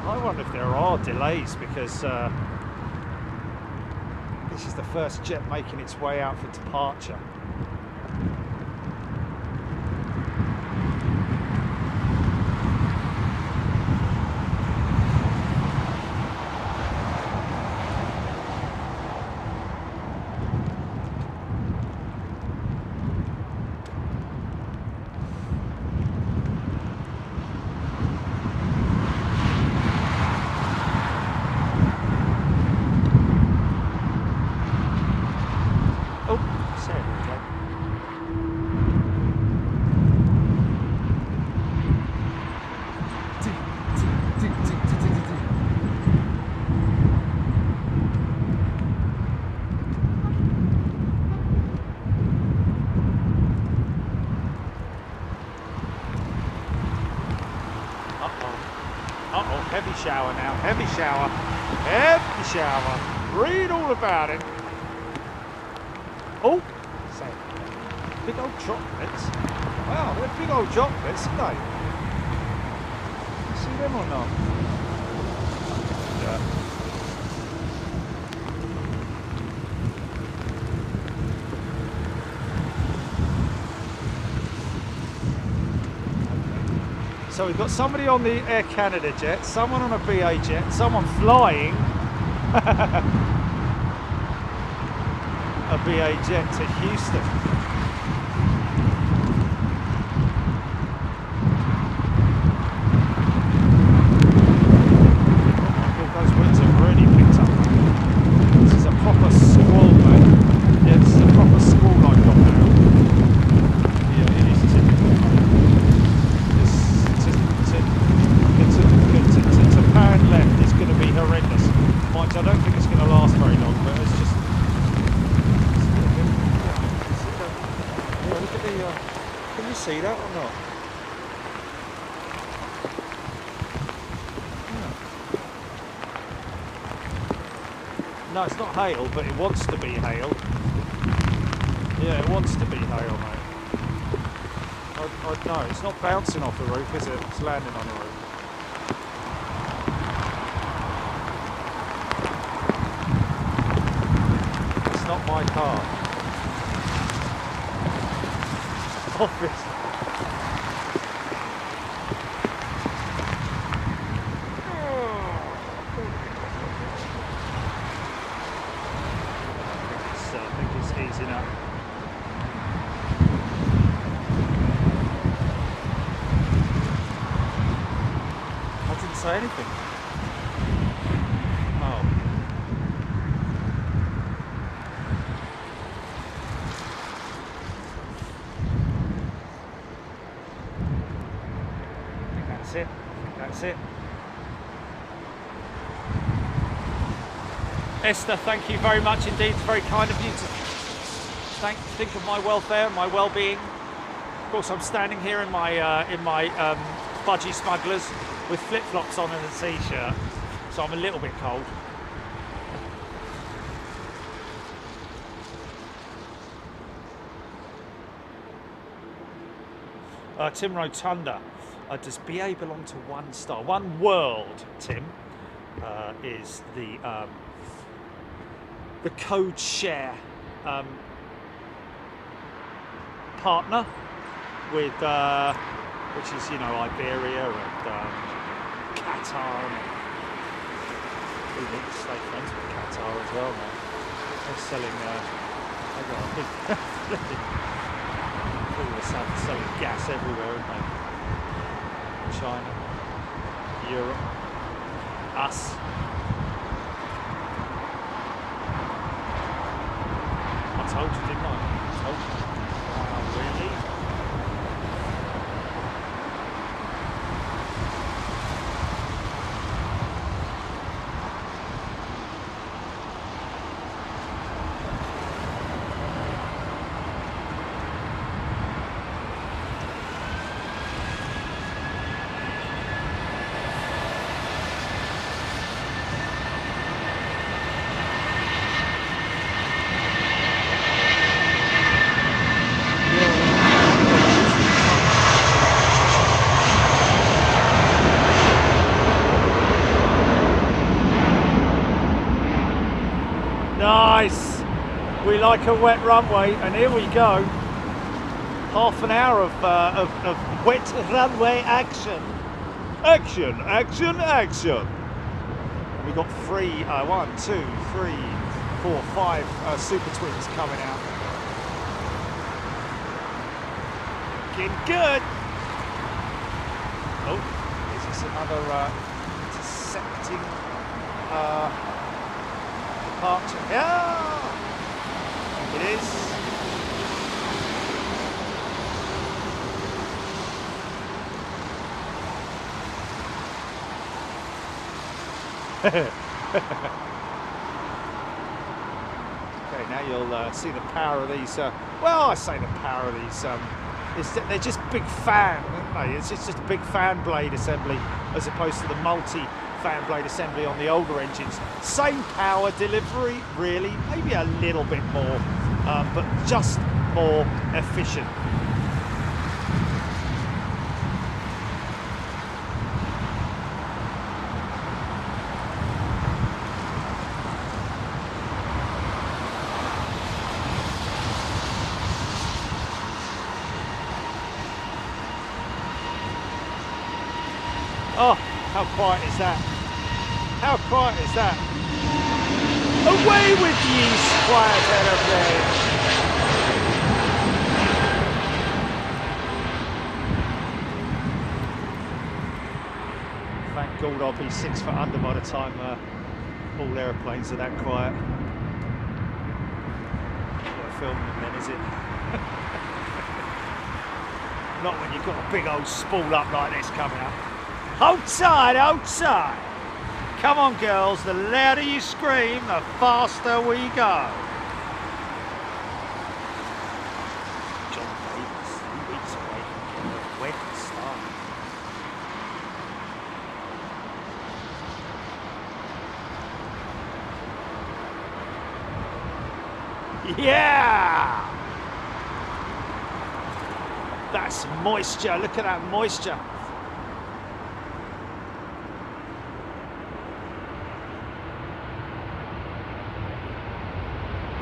I wonder if there are delays because this is the first jet making its way out for departure. Heavy shower now, heavy shower, heavy shower. Read all about it. Oh, say, big old chocolates. Wow, they're big old chocolates, aren't they? You see them or not? Yeah. So we've got somebody on the Air Canada jet, someone on a BA jet, someone flying a BA jet to Houston. Oh, those winds have really picked up. This is a proper squall, mate. Yeah, this is a proper squall I've got now. Yeah, it is typical. To pan left is going to be horrendous. Mind, I don't think it's going to last very long, but it's just. Look at the. Can you see that or not? Yeah. No, it's not hail, but it wants to be hail. Yeah, it wants to be hail, mate. No, it's not bouncing off the roof, is it? It's landing on the roof. It's not my car. Obviously. I think it's easing up. Say anything. Oh. I think that's it. I think that's it. Esther, thank you very much indeed. It's very kind of you to think of my welfare and my well-being. Of course, I'm standing here in my budgie smugglers with flip-flops on and a t-shirt, so I'm a little bit cold. Tim Rotunda, does BA belong to One Star? One World, Tim, is the code share partner with, which is, you know, Iberia and Qatar. We need to stay friends with Qatar as well now. They're selling, they've got a big all of a sudden selling gas everywhere, aren't they? China, Europe, us. I told you, didn't I? I told you. Really? Nice! We like a wet runway, and here we go. Half an hour of wet runway action. Action, action, action. We got 3, 1, 2, 3, 4, 5 Super Twins coming out. Looking good. Oh, is this another intercepting departure? Yeah, it is. Okay, now you'll see the power of these. Well, I say the power of these. They're just big fan, aren't they? It's just a big fan blade assembly as opposed to the multi-fan blade assembly on the older engines. Same power delivery, really, maybe a little bit more, but just more efficient. Oh, how quiet is that? How quiet is that? Away with ye, quiet aeroplane! Thank God I'll be 6 foot under by the time all aeroplanes are that quiet. Not filming them then, is it? Not when you've got a big old spool up like this coming up. Outside, outside! Come on, girls, the louder you scream, the faster we go. John Davis, 3 weeks away from the wet start. Yeah! That's moisture, look at that moisture.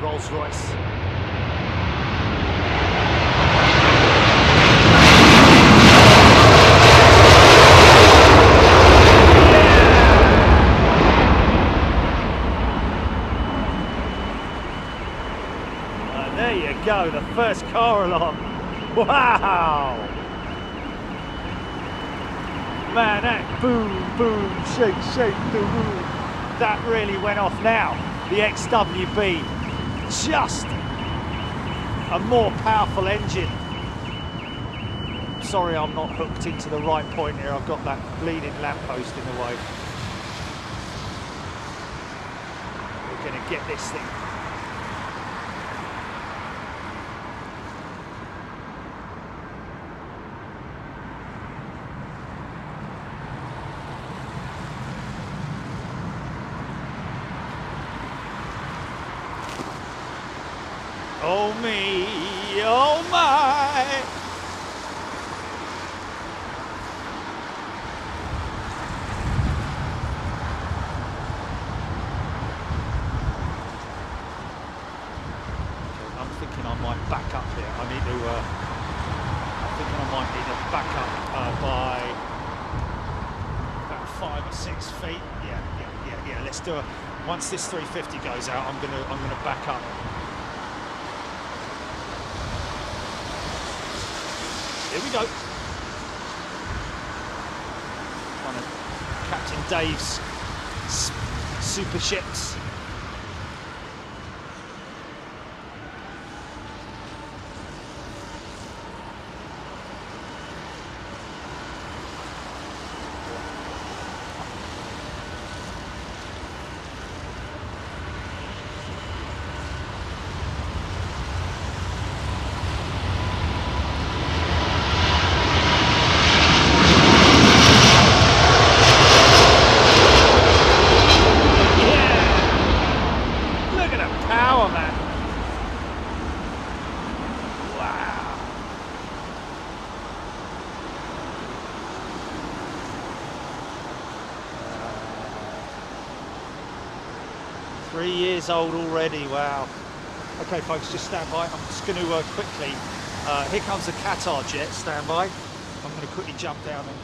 Rolls Royce. There you go, the first car alarm. Wow! Man, that boom, boom, shake, shake, boom. That really went off now. The XWB. Just a more powerful engine. Sorry I'm not hooked into the right point here. I've got that bleeding lamppost in the way. We're going to and get this thing. Oh me, oh my. I'm thinking I might back up here. I need to, I'm thinking I might need to back up by about 5 or 6 feet. Yeah, let's do it. Once this 350 goes out, I'm gonna back up. Here we go. One of Captain Dave's super ships. Power, man. Wow. Three years old already, wow. Okay folks, just stand by. I'm just going to quickly, here comes the Qatar jet, stand by. I'm going to quickly jump down and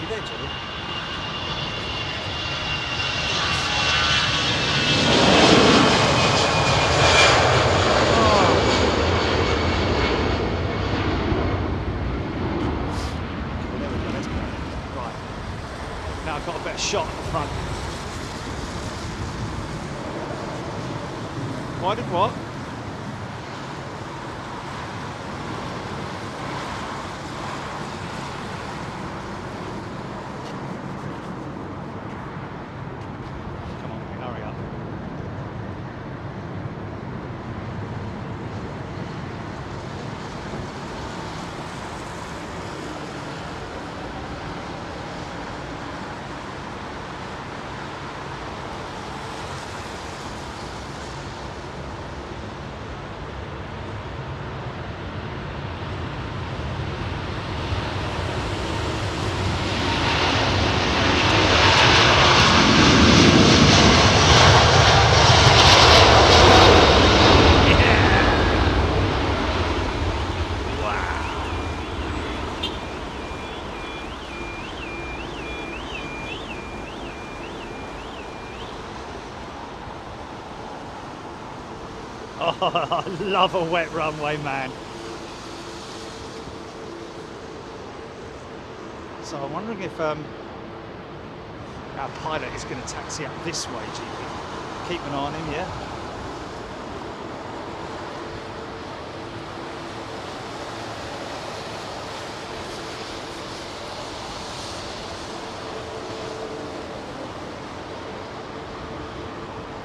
there, Jimmy. Right. Now I've got a better shot at the front. Why did what? Oh, I love a wet runway, man. So I'm wondering if Our pilot is going to taxi up this way, GP. Keep an eye on him, yeah?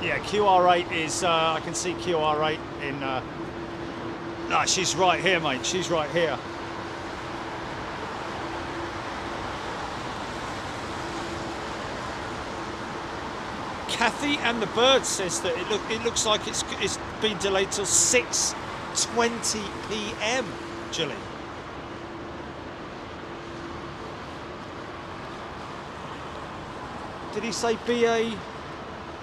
Yeah, QR8 is, I can see QR8 in, no, she's right here, mate, she's right here. Kathy and the Bird says that it looks like it's been delayed till 6:20 p.m. Julie. Did he say BA?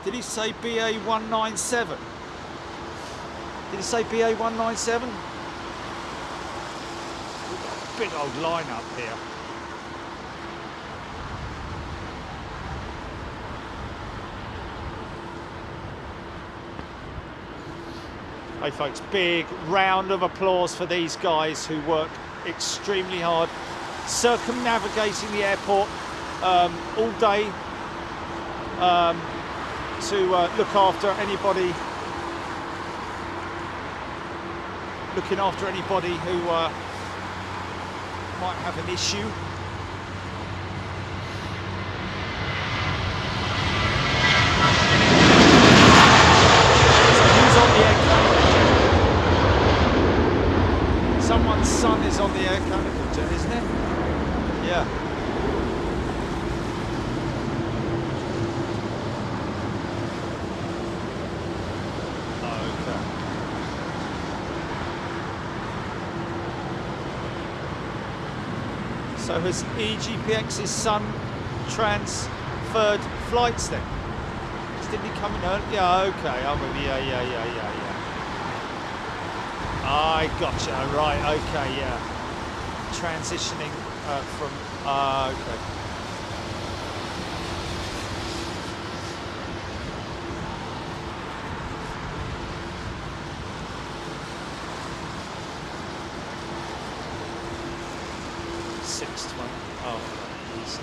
Did he say BA 197? Did he say BA 197? Big old line up here. Hey folks, big round of applause for these guys who work extremely hard, circumnavigating the airport all day to look after anybody, who might have an issue. Someone's son is on the air canopy jet, isn't it? Yeah. Okay. So has EGPX's son transferred flights then? Didn't he come in early? Yeah, okay. I'm with you. Yeah. I gotcha, right, okay, yeah. Transitioning from, okay. Easy.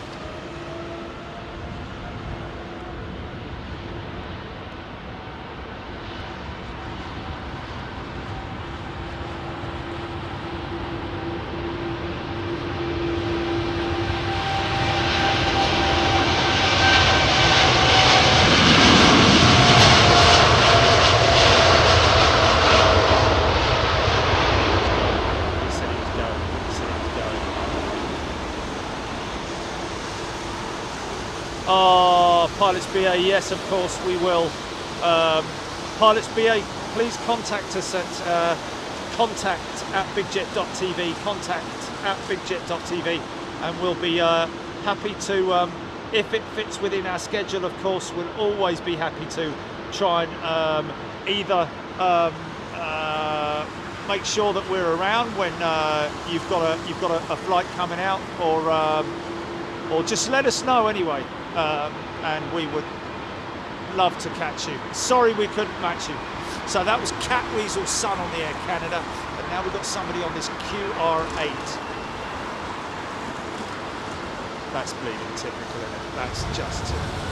Pilots BA, yes, of course we will. Pilots BA, please contact us at contact@bigjet.tv, contact@bigjet.tv, and we'll be happy to, if it fits within our schedule, of course, we'll always be happy to try and either make sure that we're around when you've got a flight coming out, or just let us know anyway. And we would love to catch you. Sorry we couldn't match you. So that was Cat Weasel's son on the Air Canada, and now we've got somebody on this QR8. That's bleeding typical, isn't it? That's just typical.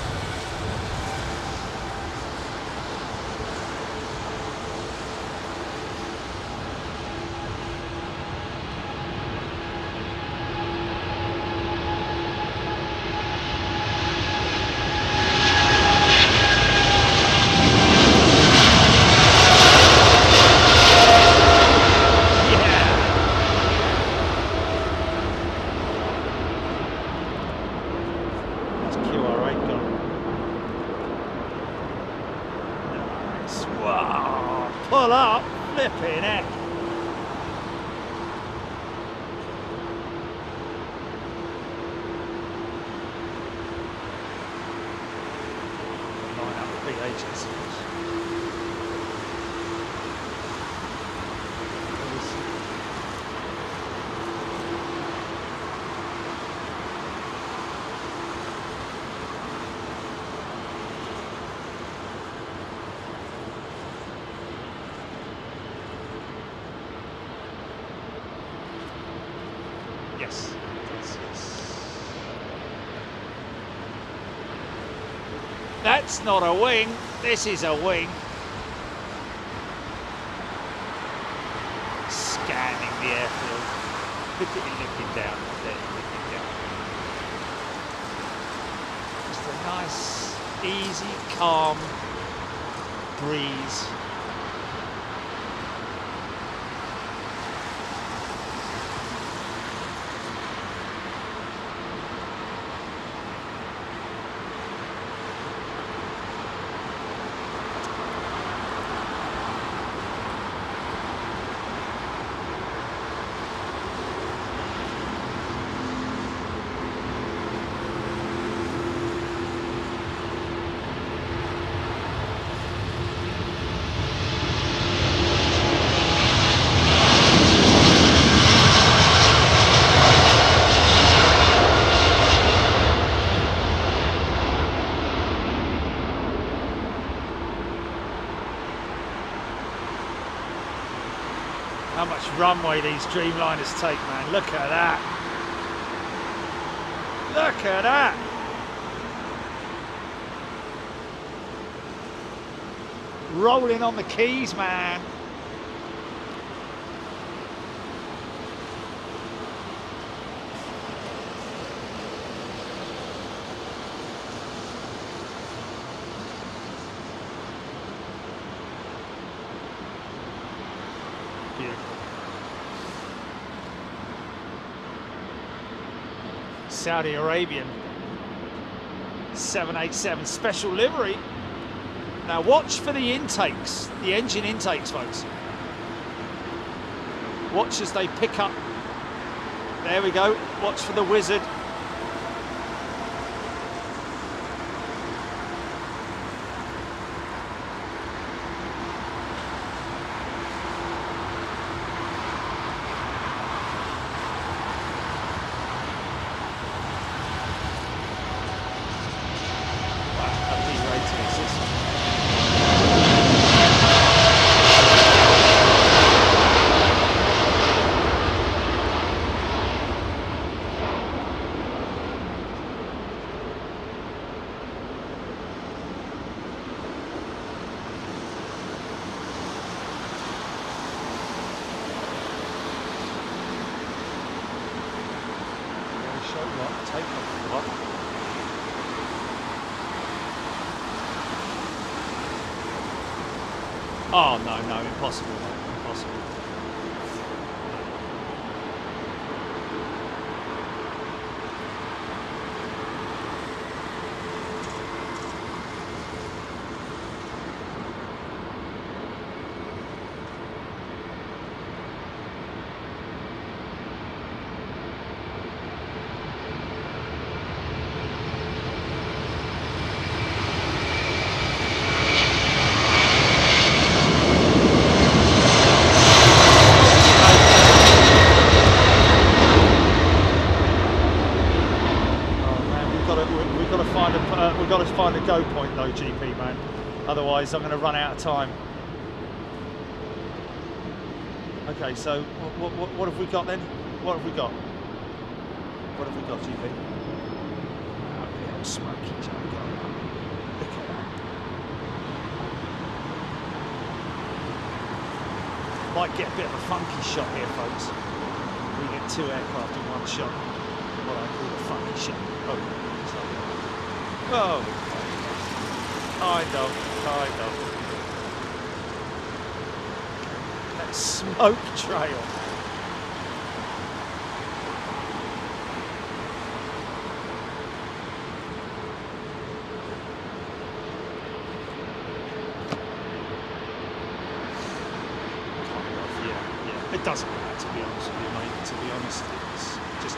Pull up, flipping heck. Line up the BHs. Yes, yes. That's not a wing, this is a wing. Scanning the airfield. Look at you looking down there, looking down. Just a nice, easy, calm breeze. How much runway these Dreamliners take, man. Look at that. Look at that. Rolling on the keys, man. Beautiful. Saudi Arabian 787 special livery. Now watch for the intakes, the engine intakes, folks. Watch as they pick up. There we go. Watch for the wizard. Oh no, impossible, mate. Impossible. We've got to find a go point though, GP man. Otherwise, I'm going to run out of time. Okay, so what have we got then? What have we got? What have we got, GP? Oh, yeah, smoky Joe. Look at that. Might get a bit of a funky shot here, folks. We get two aircraft in one shot. What I call a funky shot. Oh. Oh, kind of. That smoke trail. Yeah. It doesn't matter, to be honest with you, mate. To be honest, it's just,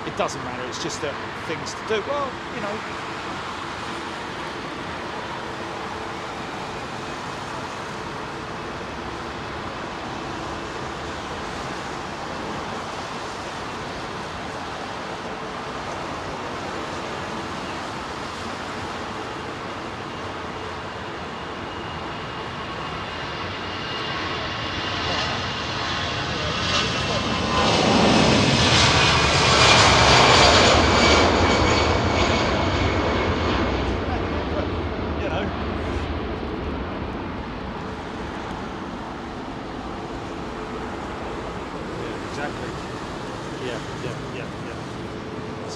it doesn't matter. It's just things to do. Well, you know.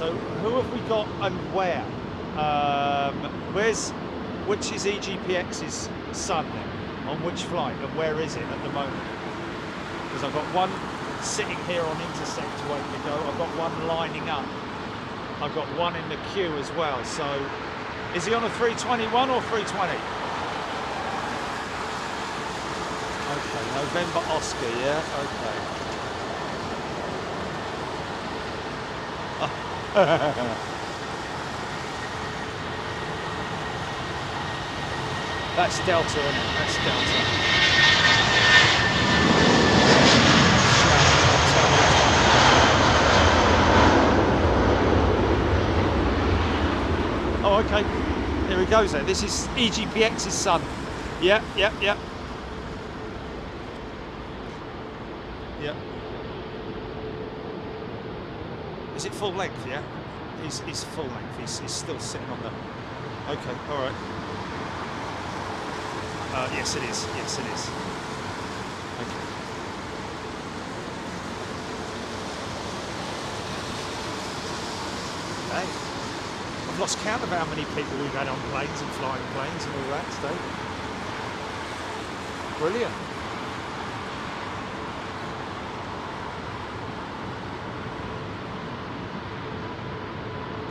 So who have we got and where? Which is EGPX's son then? On which flight and where is it at the moment? Because I've got one sitting here on intersect waiting to go. I've got one lining up. I've got one in the queue as well. So is he on a 321 or 320? Okay, November Oscar, yeah, okay. That's Delta, isn't it? That's Delta. Oh, okay. Here he goes then. This is EGPX's son. Yep. Yep. Is it full length, yeah? He's full length. He's still sitting on the... Okay, all right. Yes, it is. Yes, it is. Okay. Hey, I've lost count of how many people we've had on planes and flying planes and all that today. Brilliant.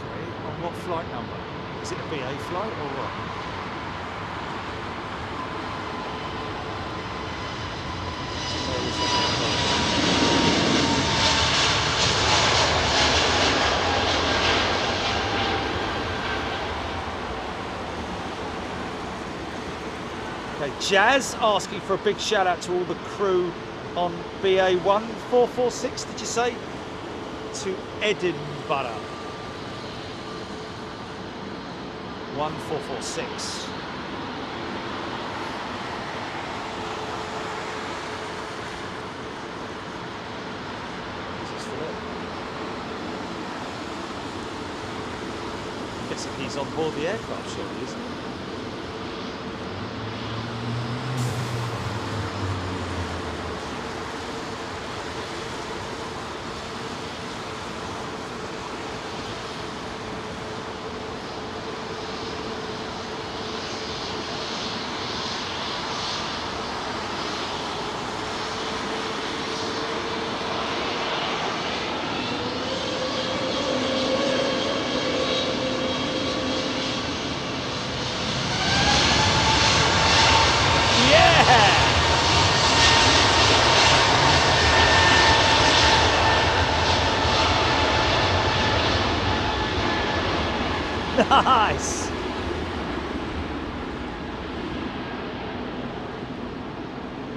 Okay, on what flight number? Is it a BA flight or what? Okay, Jazz asking for a big shout out to all the crew on BA 1446, did you say? To Edinburgh. 1446. Is this for it? I'm guessing he's on board the aircraft, surely, isn't he? Nice!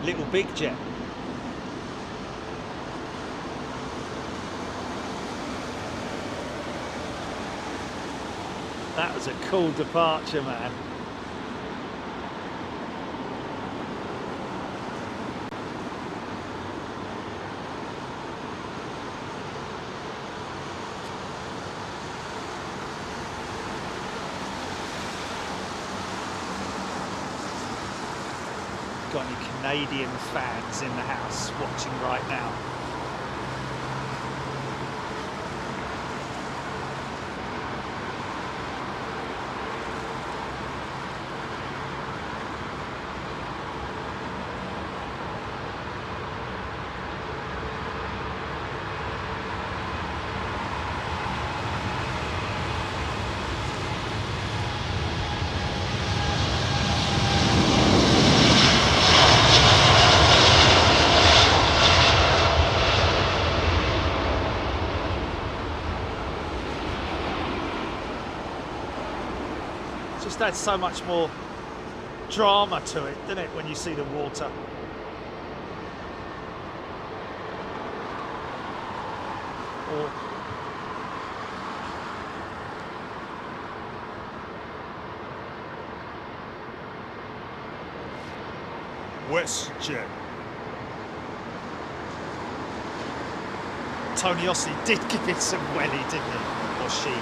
Little big jet. That was a cool departure, man. Got any Canadian fans in the house watching right now? Just adds so much more drama to it, doesn't it, when you see the water. Or WestJet. Tony Ostley did give it some welly, didn't he? Or she.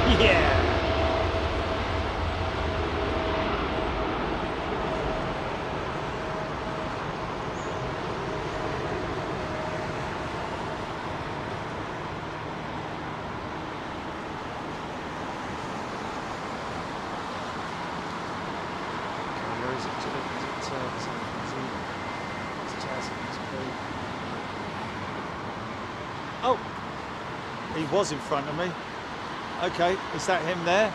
Yeah. Oh, he was in front of me. Okay, is that him there?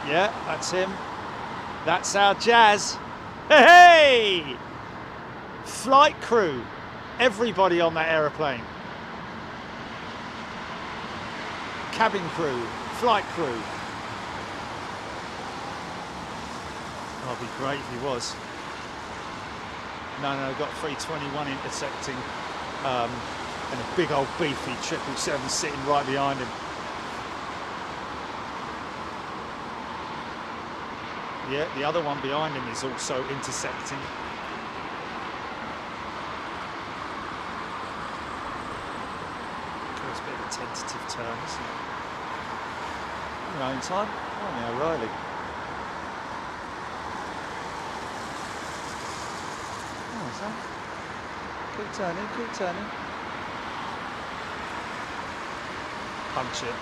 Yeah, that's him. That's our Jazz. Hey! Flight crew. Everybody on that aeroplane. Cabin crew, flight crew. Oh, it'd be great if he was. No, got 321 intersecting, and a big old beefy 777 sitting right behind him. Yeah, the other one behind him is also intersecting. It's a bit of a tentative turn, isn't it? Your own time? Oh, now O'Reilly. Oh, so. Keep turning, keep turning. Punch it.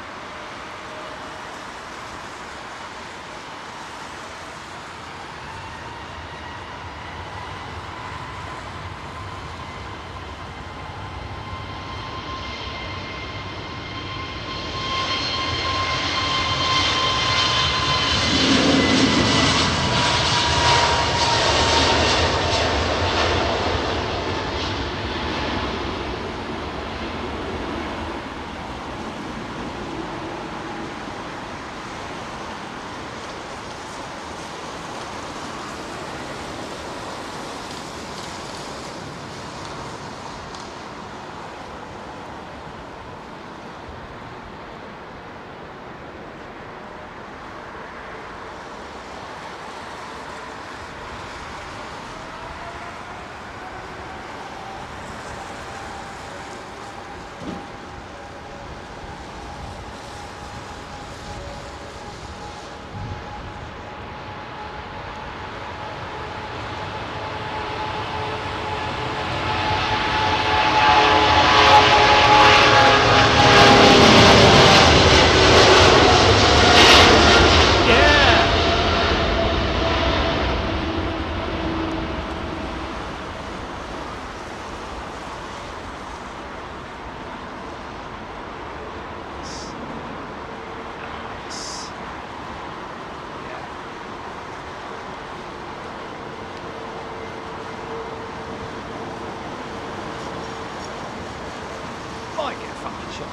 Might get a fucking shot.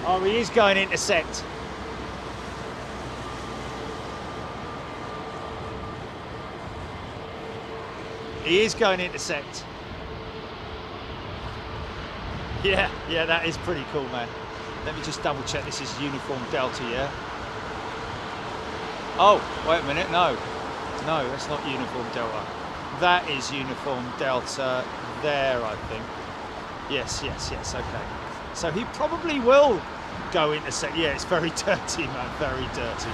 Oh, he is going intersect. He is going intersect. Yeah, that is pretty cool, man. Let me just double check this is uniform Delta, yeah? Oh, wait a minute, no, that's not uniform Delta. That is uniform Delta there, I think. Yes, okay. So he probably will go intersect. Yeah, it's very dirty, man, very dirty.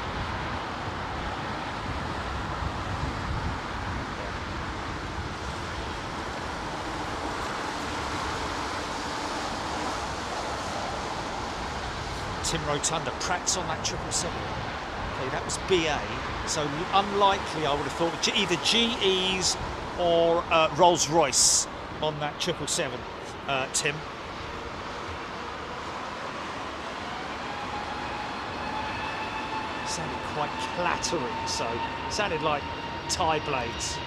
Tim Rotunda, Pratt's on that 777. Okay, that was BA, so unlikely I would have thought either GE's or Rolls-Royce on that 777, Tim. Sounded quite clattering, so it sounded like tie blades.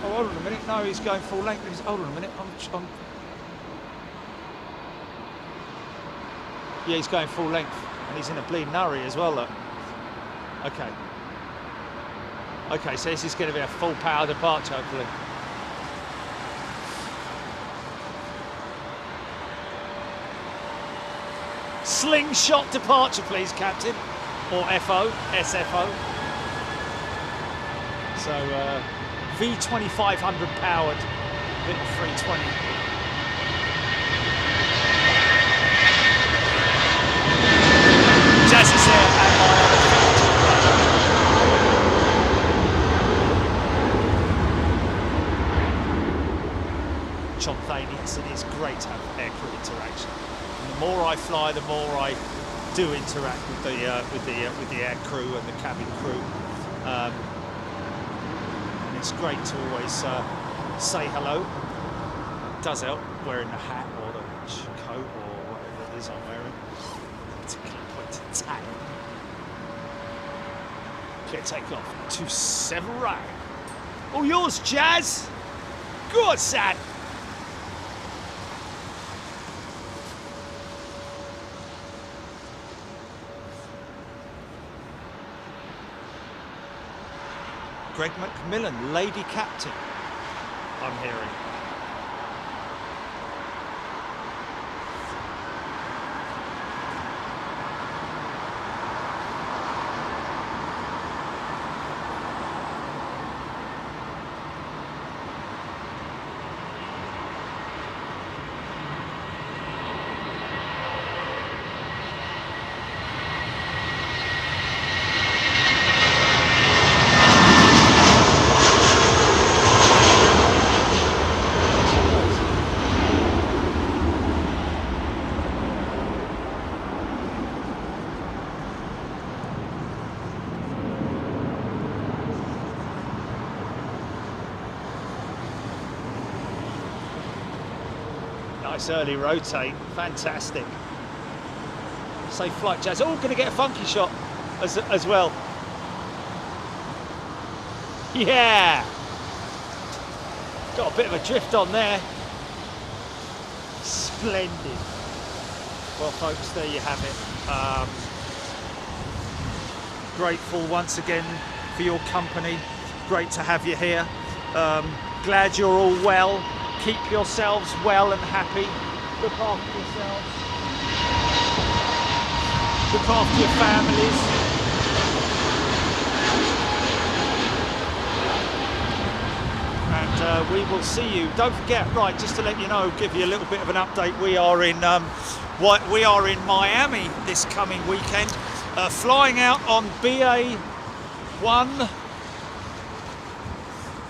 Hold on a minute, no, he's going full length. Hold on a minute, yeah, he's going full length, and he's in a bleeding hurry as well, look. Okay. Okay, so this is going to be a full power departure, hopefully. Slingshot departure, please, Captain. Or FO, SFO. So, V2500 powered, little 320. Jazz is there at my other feet. Spontaneous, and it's great to have aircrew interaction. And the more I fly, the more I do interact with the air crew and the cabin crew. And it's great to always say hello. It does help wearing the hat or the coat or whatever it is I'm wearing. Tag. Clear takeoff. 27 right. All yours, Jazz. Good, Sad. Greg McMillan, Lady Captain, I'm hearing. Nice early rotate, fantastic. Safe flight, Jazz. Oh, gonna get a funky shot as well. Yeah! Got a bit of a drift on there. Splendid. Well, folks, there you have it. Grateful once again for your company. Great to have you here. Glad you're all well. Keep yourselves well and happy. Look after yourselves. Look after your families. And we will see you. Don't forget, right, just to let you know, give you a little bit of an update. We are in Miami this coming weekend, flying out on BA1.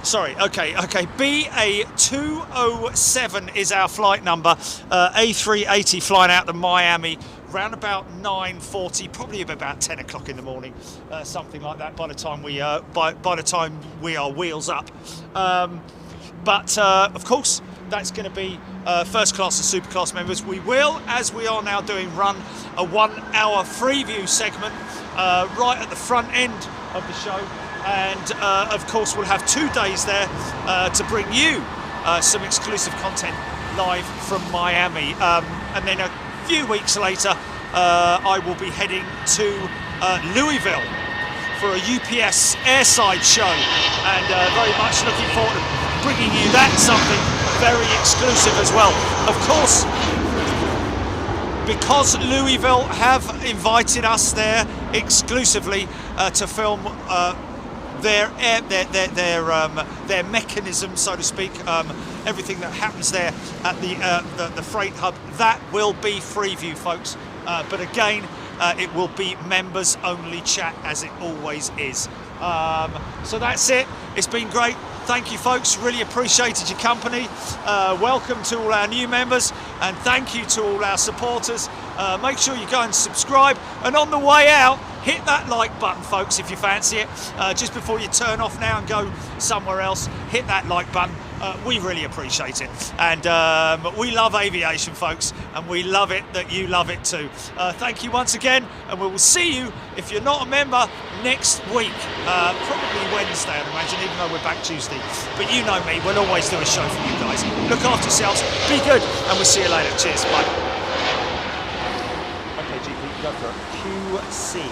Sorry, okay, BA207 is our flight number. A380 flying out to Miami round about 9:40, probably about 10 o'clock in the morning, something like that. By the time we by the time we are wheels up, but of course that's going to be first class and super class members. We will, as we are now doing, run a 1 hour free view segment right at the front end of the show. And of course we'll have 2 days there to bring you some exclusive content live from Miami, and then a few weeks later I will be heading to Louisville for a UPS airside show, and very much looking forward to bringing you that, something very exclusive as well. Of course, because Louisville have invited us there exclusively to film their mechanism, so to speak, everything that happens there at the freight hub, that will be free view, folks. But again, it will be members only chat, as it always is. So that's it. It's been great. Thank you, folks. Really appreciated your company. Welcome to all our new members, and thank you to all our supporters. Make sure you go and subscribe, and on the way out, hit that like button, folks, if you fancy it. Just before you turn off now and go somewhere else, hit that like button. We really appreciate it, and we love aviation, folks, and we love it that you love it too. Thank you once again, and we will see you, if you're not a member, next week, probably Wednesday, I'd imagine, even though we're back Tuesday. But you know me, we'll always do a show for you guys. Look after yourselves, be good, and we'll see you later. Cheers, bye. Okay, GP, go for it. QC.